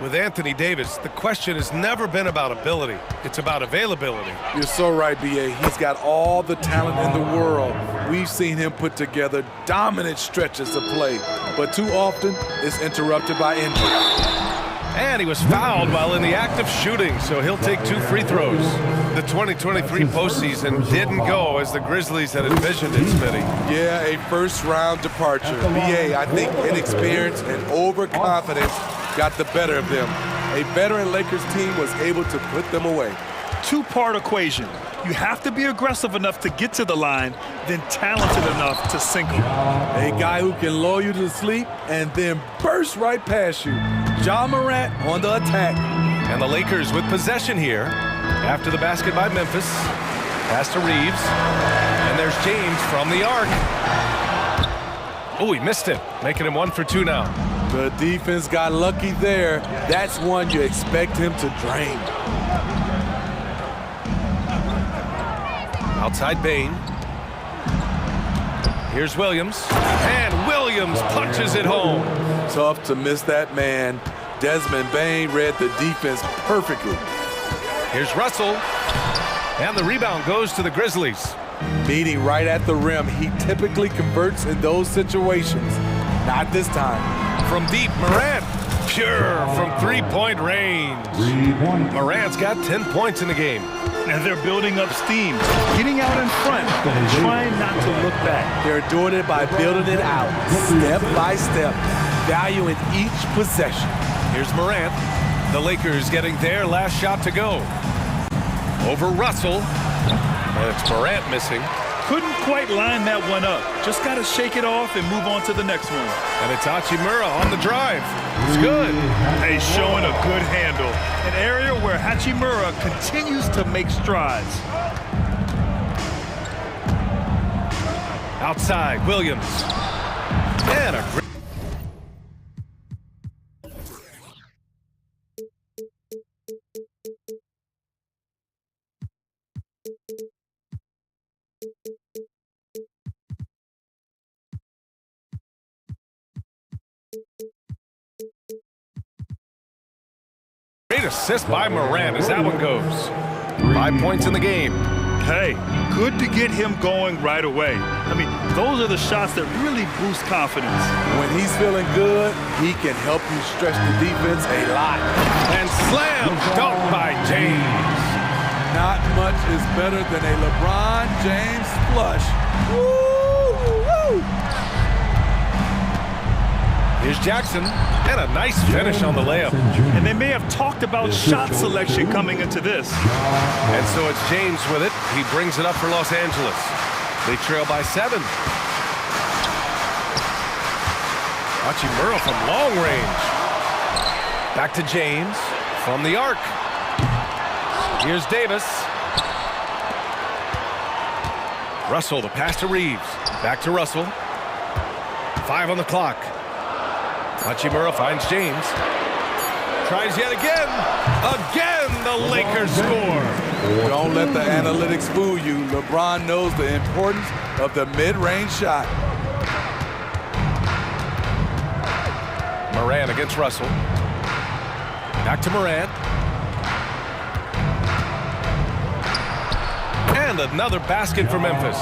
With Anthony Davis, the question has never been about ability. It's about availability. You're so right, B.A. He's got all the talent in the world. We've seen him put together dominant stretches of play, but too often it's interrupted by injury. And he was fouled while in the act of shooting, so he'll take 2 free throws. The 2023 postseason didn't go as the Grizzlies had envisioned it, Smitty. Yeah, a first-round departure. B.A., I think inexperience and overconfidence got the better of them. A veteran Lakers team was able to put them away. 2-part equation. You have to be aggressive enough to get to the line, then talented enough to sink them. A guy who can lull you to sleep and then burst right past you. Ja Morant on the attack. And the Lakers with possession here after the basket by Memphis. Pass to Reeves. And there's James from the arc. Oh, he missed it, making him 1 for 2 now. The defense got lucky there. That's one you expect him to drain. Outside Bane. Here's Williams. And Williams punches it home. Tough to miss that man. Desmond Bane read the defense perfectly. Here's Russell. And the rebound goes to the Grizzlies. Meeting right at the rim. He typically converts in those situations. Not this time. From deep, Morant. Pure from 3-point range. Morant's got 10 points in the game. And they're building up steam, getting out in front, and trying not to look back. They're doing it by building it out, step by step, valuing each possession. Here's Morant. The Lakers getting their last shot to go. Over Russell. And it's Morant missing. Couldn't quite line that one up. Just got to shake it off and move on to the next one. And it's Hachimura on the drive. It's good. He's showing a good handle. An area where Hachimura continues to make strides. Outside, Williams. And a great... Great assist by Morant as that one goes. 5 points in the game. Hey, good to get him going right away. I mean, those are the shots that really boost confidence. When he's feeling good, he can help you stretch the defense a lot. And slam dunk by James. Not much is better than a LeBron James flush. Woo! Here's Jackson, and a nice finish on the layup. And they may have talked about shot selection coming into this. And so it's James with it. He brings it up for Los Angeles. They trail by 7. Hachimura from long range. Back to James from the arc. Here's Davis. Russell, the pass to Reeves. Back to Russell. 5 on the clock. Hachimura finds James. Tries yet again. Again, the Lakers score. Don't let the analytics fool you. LeBron knows the importance of the mid-range shot. Morant against Russell. Back to Morant. And And another basket for Memphis.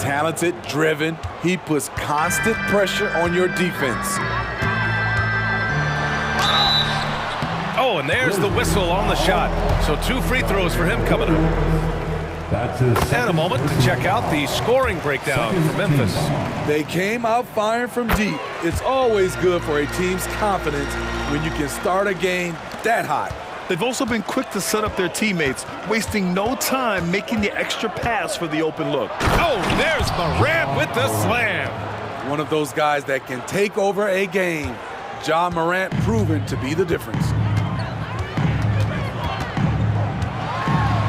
Talented, driven. He puts constant pressure on your defense. Oh, and there's the whistle on the shot. So 2 free throws for him coming up. And a moment to check out the scoring breakdown for Memphis. They came out firing from deep. It's always good for a team's confidence when you can start a game that hot. They've also been quick to set up their teammates, wasting no time making the extra pass for the open look. Oh, there's Morant with the slam. One of those guys that can take over a game. Ja Morant proven to be the difference.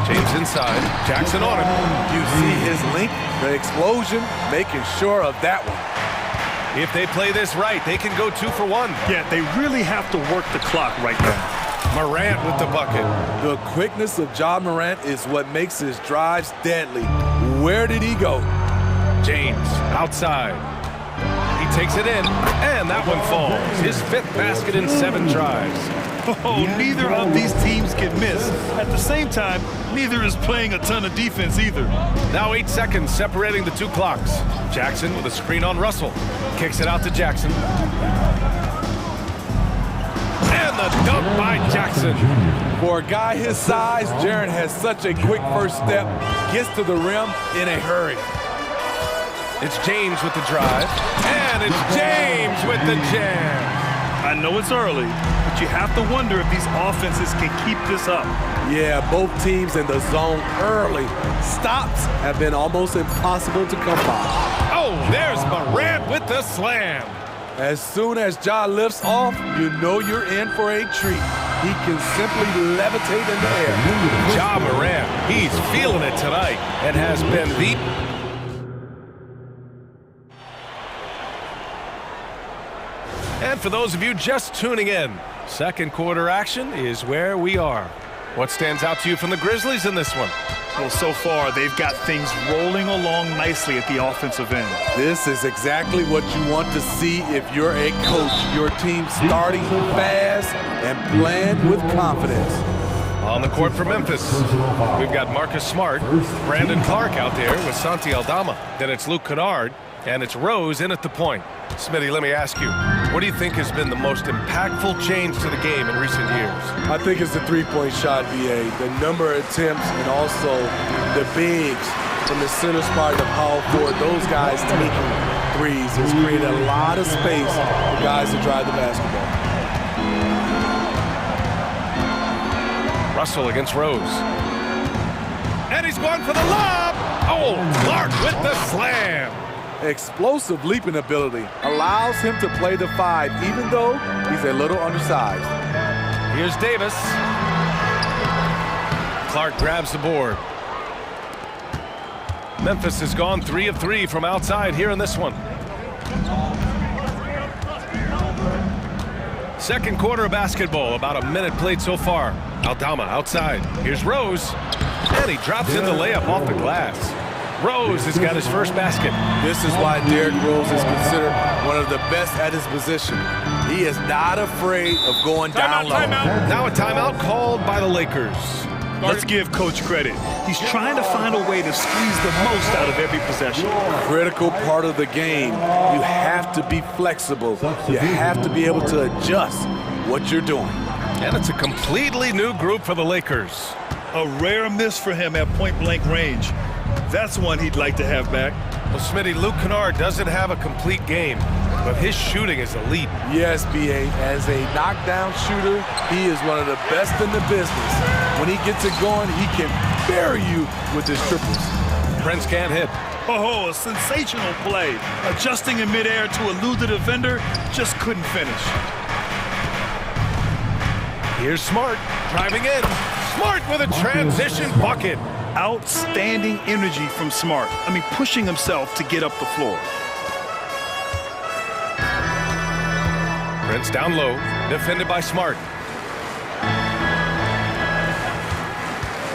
James inside, Jackson on him. You see his link, the explosion, making sure of that one. If they play this right, they can go 2 for 1. Yeah, they really have to work the clock right now. Morant with the bucket. The quickness of Ja Morant is what makes his drives deadly. Where did he go? James outside. He takes it in, and that one falls. His 5th basket in 7 tries. Oh, neither of these teams can miss. At the same time, neither is playing a ton of defense either. Now 8 seconds separating the 2 clocks. Jackson with a screen on Russell. Kicks it out to Jackson. And the dunk by Jackson. For a guy his size, Jaren has such a quick first step. Gets to the rim in a hurry. It's James with the drive. And it's James with the jam. I know it's early, but you have to wonder if these offenses can keep this up. Yeah, both teams in the zone early. Stops have been almost impossible to come by. Oh, there's Morant with the slam. As soon as Ja lifts off, you know you're in for a treat. He can simply levitate in the air. Ja Morant, he's feeling it tonight and has been the... And for those of you just tuning in, second quarter action is where we are. What stands out to you from the Grizzlies in this one? Well, so far, they've got things rolling along nicely at the offensive end. This is exactly what you want to see if you're a coach. Your team starting fast and playing with confidence. On the court for Memphis, we've got Marcus Smart, Brandon Clark out there with Santi Aldama. Then it's Luke Kennard, and it's Rose in at the point. Smitty, let me ask you, what do you think has been the most impactful change to the game in recent years? I think it's the three-point shot, VA. The number of attempts and also the bigs from the center spot of power forward. Those guys taking threes has created a lot of space for guys to drive the basketball. Russell against Rose. And he's going for the lob. Oh, Clark with the slam. Explosive leaping ability allows him to play the 5, even though he's a little undersized. Here's Davis. Clark grabs the board. Memphis has gone 3 of 3 from outside here in this one. Second quarter of basketball, about a minute played so far. Aldama outside. Here's Rose. And he drops in the layup off the glass. Rose has got his first basket. This is why Derrick Rose is considered one of the best at his position. He is not afraid of going down low. Timeout. Now a timeout called by the Lakers. Let's give Coach credit. He's trying to find a way to squeeze the most out of every possession. Critical part of the game. You have to be flexible. You have to be able to adjust what you're doing. And it's a completely new group for the Lakers. A rare miss for him at point-blank range. That's one he'd like to have back. Well, Smitty, Luke Kennard doesn't have a complete game, but his shooting is elite. Yes, B.A. As a knockdown shooter, he is one of the best in the business. When he gets it going, he can bury you with his triples. Prince can't hit. Oh, a sensational play. Adjusting in midair to elude the defender, just couldn't finish. Here's Smart driving in. Smart with a transition bucket. Outstanding energy from Smart. I mean, pushing himself to get up the floor. Prince down low, defended by Smart.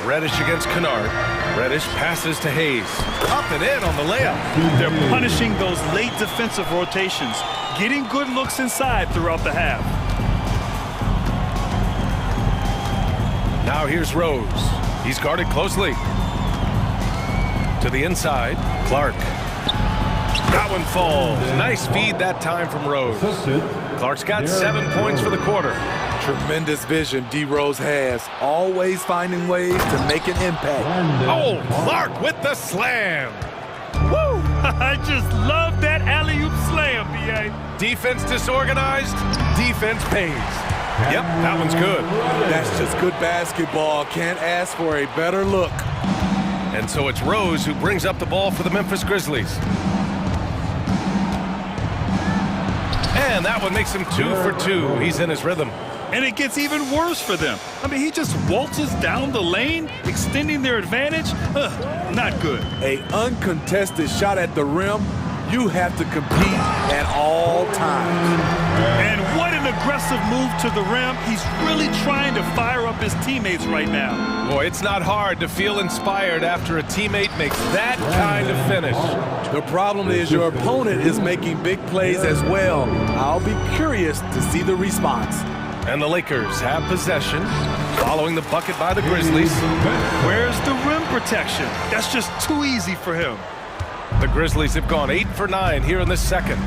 Reddish against Kennard. Reddish passes to Hayes. Up and in on the layup. They're punishing those late defensive rotations, getting good looks inside throughout the half. Now here's Rose. He's guarded closely. To the inside, Clark. That one falls. Nice feed that time from Rose. Clark's got 7 points for the quarter. Tremendous vision D. Rose has. Always finding ways to make an impact. Oh, Clark with the slam. Woo! I just love that alley-oop slam, B.A. Defense disorganized, defense pays. Yep, that one's good. That's just good basketball. Can't ask for a better look. And so it's Rose who brings up the ball for the Memphis Grizzlies. And that one makes him 2 for 2. He's in his rhythm. And it gets even worse for them. I mean, he just waltzes down the lane, extending their advantage. Not good. An uncontested shot at the rim, you have to compete at all times. And what an aggressive move to the rim. He's really trying to fire up his teammates right now. Boy, it's not hard to feel inspired after a teammate makes that kind of finish. The problem is your opponent is making big plays as well. I'll be curious to see the response. And the Lakers have possession, following the bucket by the Grizzlies. Where's the rim protection? That's just too easy for him. The Grizzlies have gone 8 for 9 here in the second.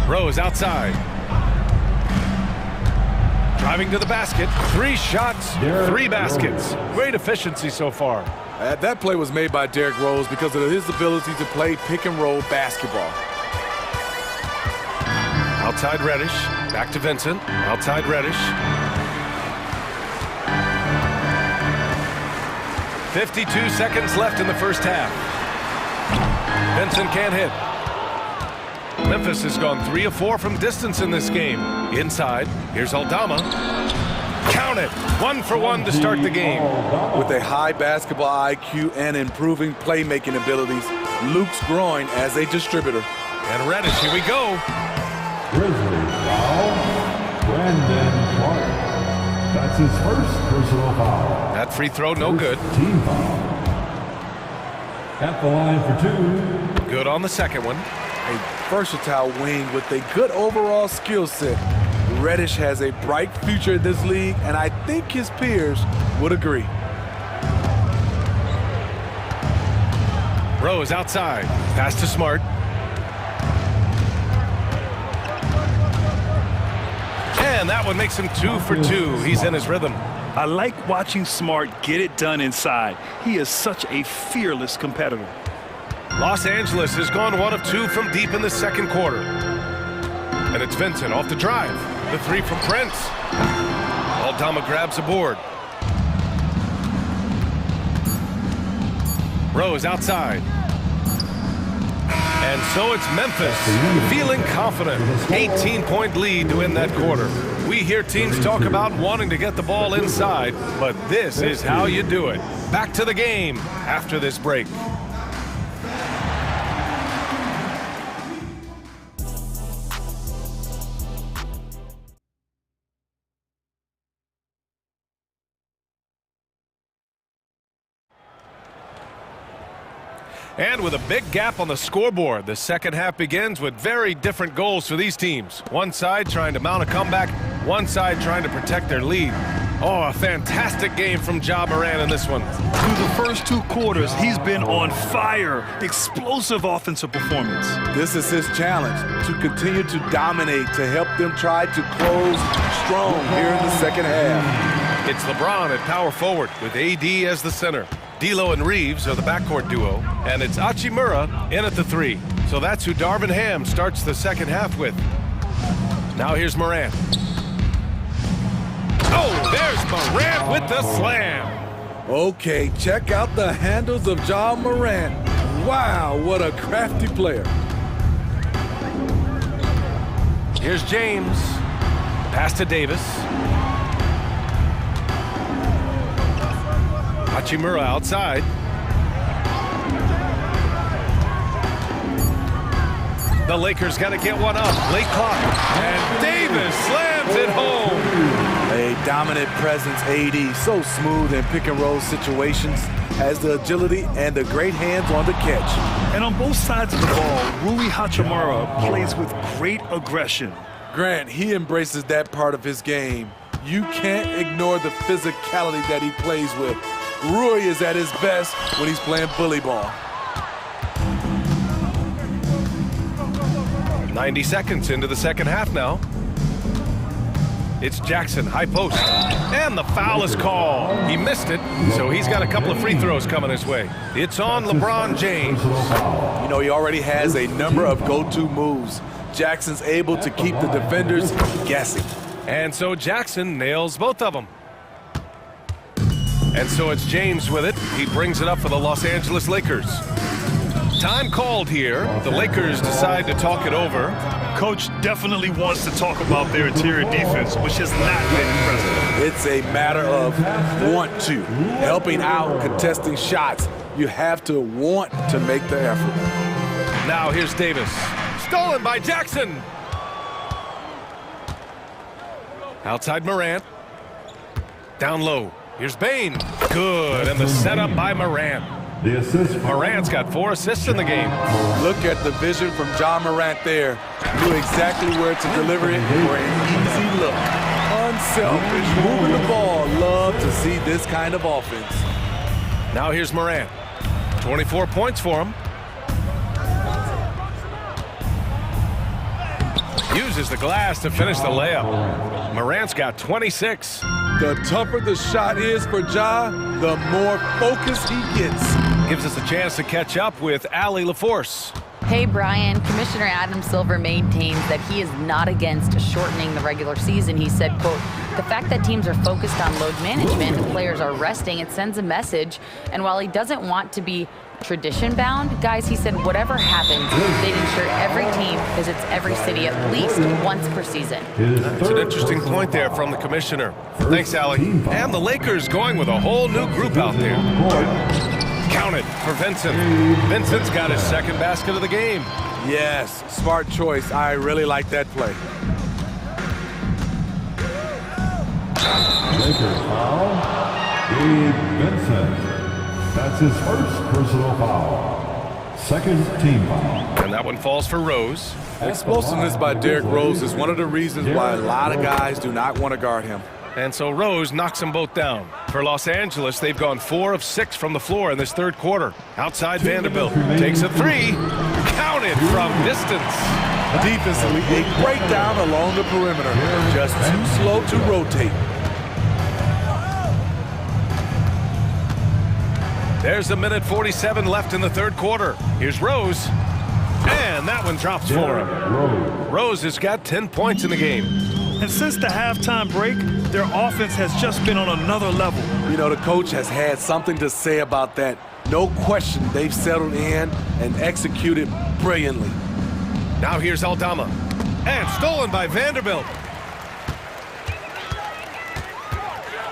Rose outside. Driving to the basket. 3 shots, 3 baskets. Great efficiency so far. That play was made by Derrick Rose because of his ability to play pick-and-roll basketball. Outside Reddish, back to Vincent. Outside Reddish. 52 seconds left in the first half. Vincent can't hit. Memphis has gone 3 of 4 from distance in this game. Inside, here's Aldama. Count it, 1 for 1 to start the game. With a high basketball IQ and improving playmaking abilities, Luke's growing as a distributor. And Reddish, here we go. Grizzlies foul, Brandon Clark. That's his first personal foul. That free throw, no good. Team foul. At the line for 2. Good on the second one. A versatile wing with a good overall skill set. Reddish has a bright future in this league, and I think his peers would agree. Rose outside. Pass to Smart. And that one makes him 2 for 2. He's in his rhythm. I like watching Smart get it done inside. He is such a fearless competitor. Los Angeles has gone 1 of 2 from deep in the second quarter. And it's Vincent off the drive. The 3 from Prince. Aldama grabs a board. Rose outside. And so it's Memphis feeling confident. 18-point lead to win that quarter. We hear teams talk about wanting to get the ball inside, but this is how you do it. Back to the game after this break. And with a big gap on the scoreboard, the second half begins with very different goals for these teams. One side trying to mount a comeback, one side trying to protect their lead. Oh, a fantastic game from Ja Morant in this one. Through the first 2 quarters, he's been on fire. Explosive offensive performance. This is his challenge, to continue to dominate, to help them try to close strong here in the second half. It's LeBron at power forward with AD as the center. D'Lo and Reeves are the backcourt duo, and it's Hachimura in at the 3. So that's who Darvin Ham starts the second half with. Now here's Morant. Oh, there's Morant with the slam. Okay, check out the handles of Ja Morant. Wow, what a crafty player. Here's James. Pass to Davis. Hachimura outside. The Lakers got to get one up. Late clock. And Davis slams it home. A dominant presence, AD. So smooth in pick-and-roll situations. Has the agility and the great hands on the catch. And on both sides of the ball, Rui Hachimura plays with great aggression. Grant, he embraces that part of his game. You can't ignore the physicality that he plays with. Rui is at his best when he's playing bully ball. 90 seconds into the second half now. It's Jackson, high post. And the foul is called. He missed it, so he's got a couple of free throws coming his way. It's on LeBron James. You know, he already has a number of go-to moves. Jackson's able to keep the defenders guessing. And so Jackson nails both of them. And so it's James with it. He brings it up for the Los Angeles Lakers. Time called here. The Lakers decide to talk it over. Coach definitely wants to talk about their interior defense, which has not been impressive. It's a matter of want to. Helping out, contesting shots. You have to want to make the effort. Now here's Davis. Stolen by Jackson. Outside Morant. Down low. Here's Bain. Good. And the setup by Morant. The assist. Morant's got 4 assists in the game. Look at the vision from John Morant there. Knew exactly where to deliver it for an easy look. Unselfish, moving the ball. Love to see this kind of offense. Now here's Morant. 24 points for him. Uses the glass to finish the layup. Morant's got 26. The tougher the shot is for Ja, the more focus he gets. Gives us a chance to catch up with Allie LaForce. Hey, Brian. Commissioner Adam Silver maintains that he is not against shortening the regular season. He said, quote, the fact that teams are focused on load management and players are resting, it sends a message. And while he doesn't want to be tradition-bound, guys, he said, whatever happens, they'd ensure every team visits every city at least once per season. That's an interesting point there from the commissioner. Thanks, Allie. And the Lakers going with a whole new group out there. Counted for Vincent. Vincent's got his second basket of the game. Yes, smart choice. I really like that play. Lakers foul. Gabe Vincent. That's his first personal foul. Second team foul. And that one falls for Rose. Explosiveness by Derrick Rose is one of the reasons why a lot of guys do not want to guard him. And so Rose knocks them both down. For Los Angeles, they've gone 4 of 6 from the floor in this third quarter. Outside Vanderbilt takes a 3. Counted from distance. Defensively, a breakdown along the perimeter. Just too slow to rotate. There's a minute 47 left in the third quarter. Here's Rose. And that one drops for him. Rose has got 10 points in the game. And since the halftime break, their offense has just been on another level. You know, the coach has had something to say about that. No question, they've settled in and executed brilliantly. Now here's Aldama. And stolen by Vanderbilt.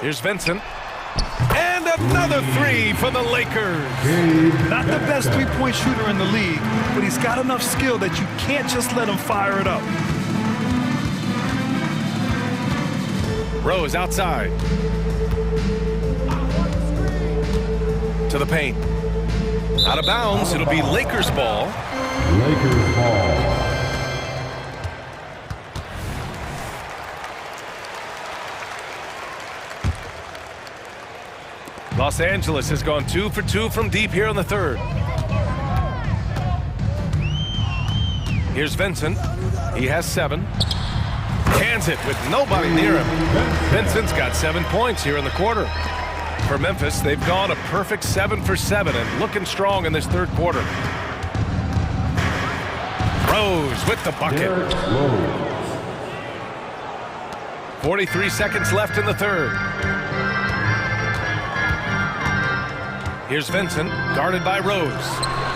Here's Vincent. And another 3 for the Lakers. Not the best three-point shooter in the league, but he's got enough skill that you can't just let him fire it up. Rose outside. To the paint. Out of bounds, it'll be Lakers ball. Lakers ball. Los Angeles has gone 2 for 2 from deep here in the third. Here's Vincent. He has 7. Cans it with nobody near him. Vincent's got 7 points here in the quarter. For Memphis, they've gone a perfect 7 for 7 and looking strong in this third quarter. Rose with the bucket. 43 seconds left in the third. Here's Vincent, guarded by Rose.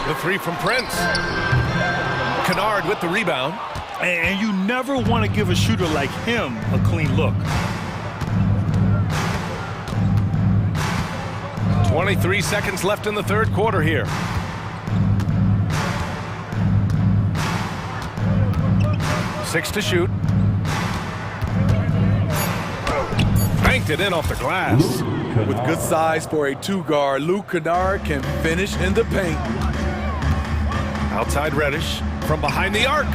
The 3 from Prince. Kennard with the rebound. And you never want to give a shooter like him a clean look. 23 seconds left in the third quarter here. Six to shoot. Banked it in off the glass. With good size for a 2-guard, Luke Kennard can finish in the paint. Outside Reddish from behind the arc.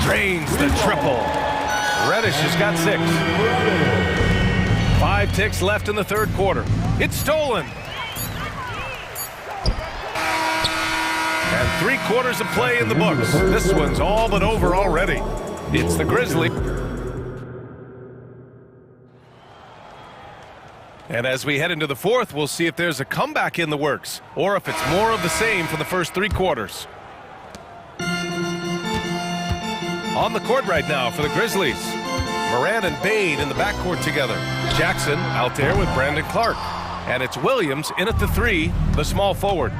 Drains the triple. Reddish has got 6. 5 ticks left in the third quarter. It's stolen. 3 quarters of play in the books. This one's all but over already. It's the Grizzlies. And as we head into the 4th, we'll see if there's a comeback in the works or if it's more of the same from the first 3 quarters. On the court right now for the Grizzlies. Moran and Bade in the backcourt together. Jackson out there with Brandon Clark. And it's Williams in at the 3, the small forward.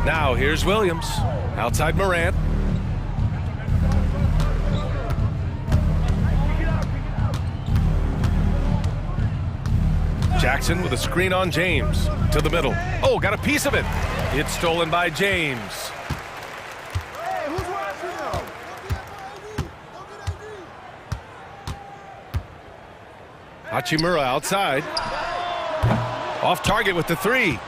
Now here's Williams. Outside Moran. Jackson with a screen on James. To the middle. Oh, got a piece of it. It's stolen by James. Hachimura outside. Off target with the 3.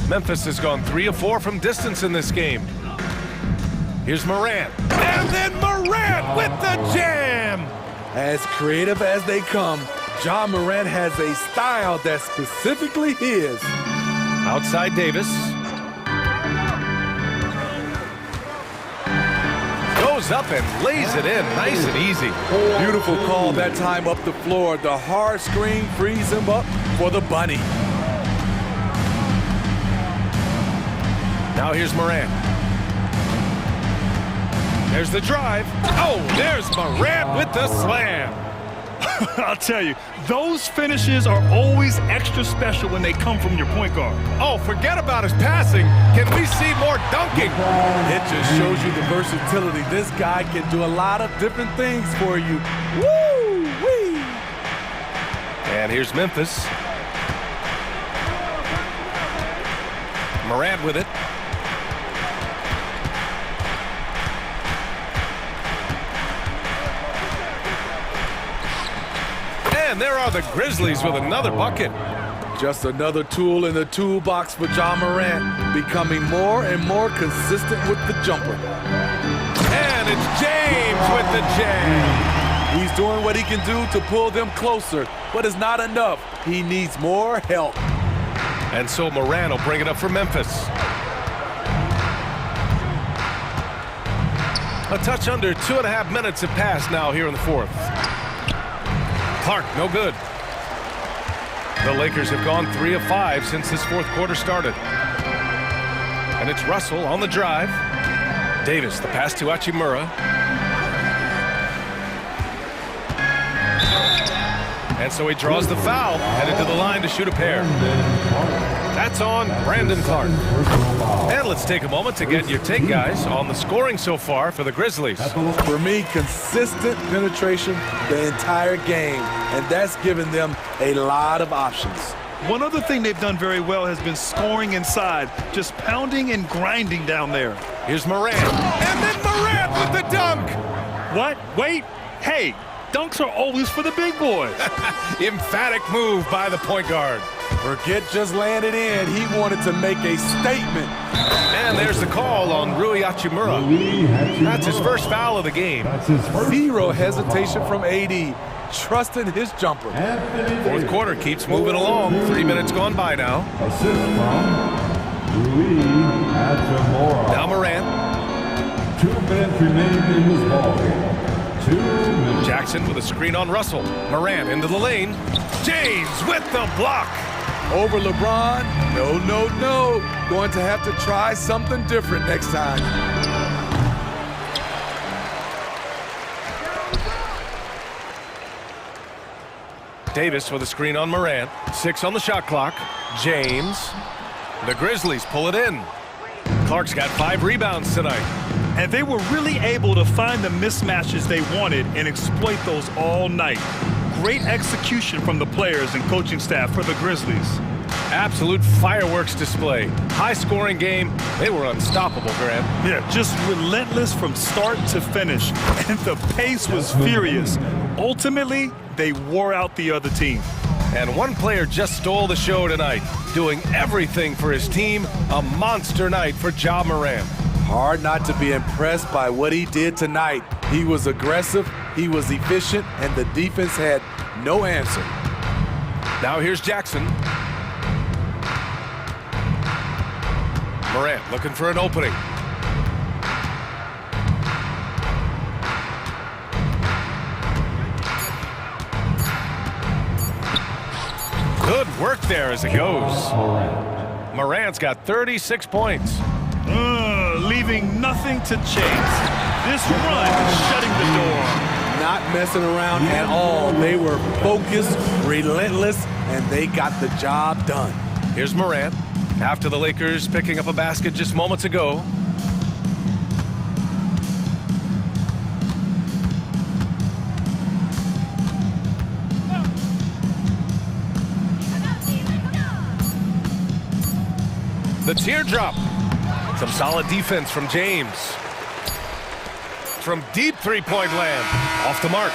Memphis has gone 3 of 4 from distance in this game. Here's Moran. And then Moran with the jam! As creative as they come, Ja Morant has a style that's specifically his. Outside Davis. Goes up and lays it in nice and easy. Beautiful call that time up the floor. The hard screen frees him up for the bunny. Now here's Moran. There's the drive. Oh, there's Moran with the slam. I'll tell you, those finishes are always extra special when they come from your point guard. Oh, forget about his passing. Can we see more dunking? It just shows you the versatility. This guy can do a lot of different things for you. Woo-wee! And here's Memphis. Morant with it. And there are the Grizzlies with another bucket. Just another tool in the toolbox for Ja Morant, becoming more and more consistent with the jumper. And it's James with the jam. He's doing what he can do to pull them closer, but it's not enough. He needs more help. And so Moran will bring it up for Memphis. A touch under 2.5 minutes have passed now here in the 4th. Clark, no good. The Lakers have gone 3 of 5 since this 4th quarter started. And it's Russell on the drive. Davis, the pass to Hachimura. And so he draws the foul, headed to the line to shoot a pair. That's on Brandon Clark. And let's take a moment to get your take, guys, on the scoring so far for the Grizzlies. For me, consistent penetration the entire game, and that's given them a lot of options. One other thing they've done very well has been scoring inside, just pounding and grinding down there. Here's Moran. And then Moran with the dunk. What? Wait. Hey, dunks are always for the big boys. Emphatic move by the point guard. Forget just laying it in. He wanted to make a statement. And there's the call on Rui Hachimura. That's his first foul of the game. Zero hesitation from AD, trusting his jumper. 4th quarter keeps moving along. 3 minutes gone by now. Assist from Rui Hachimura. Now Moran. 2 minutes remaining in this ballgame. 2 minutes. Jackson with a screen on Russell. Moran into the lane. James with the block. Over LeBron. No, no, no. Going to have to try something different next time. Davis with a screen on Moran. 6 on the shot clock. James. The Grizzlies pull it in. Clark's got 5 rebounds tonight. And they were really able to find the mismatches they wanted and exploit those all night. Great execution from the players and coaching staff for the Grizzlies. Absolute fireworks display. High-scoring game. They were unstoppable, Graham. Yeah, just relentless from start to finish. And the pace was furious. Ultimately, they wore out the other team. And one player just stole the show tonight, doing everything for his team. A monster night for Ja Morant. Hard not to be impressed by what he did tonight. He was aggressive, he was efficient, and the defense had no answer. Now here's Jackson. Morant looking for an opening. Good work there as it goes. Morant's got 36 points. Leaving nothing to chase. This run is shutting the door. Not messing around at all. They were focused, relentless, and they got the job done. Here's Morant after the Lakers picking up a basket just moments ago. The teardrop. Some solid defense from James. From deep three-point land. Off the mark.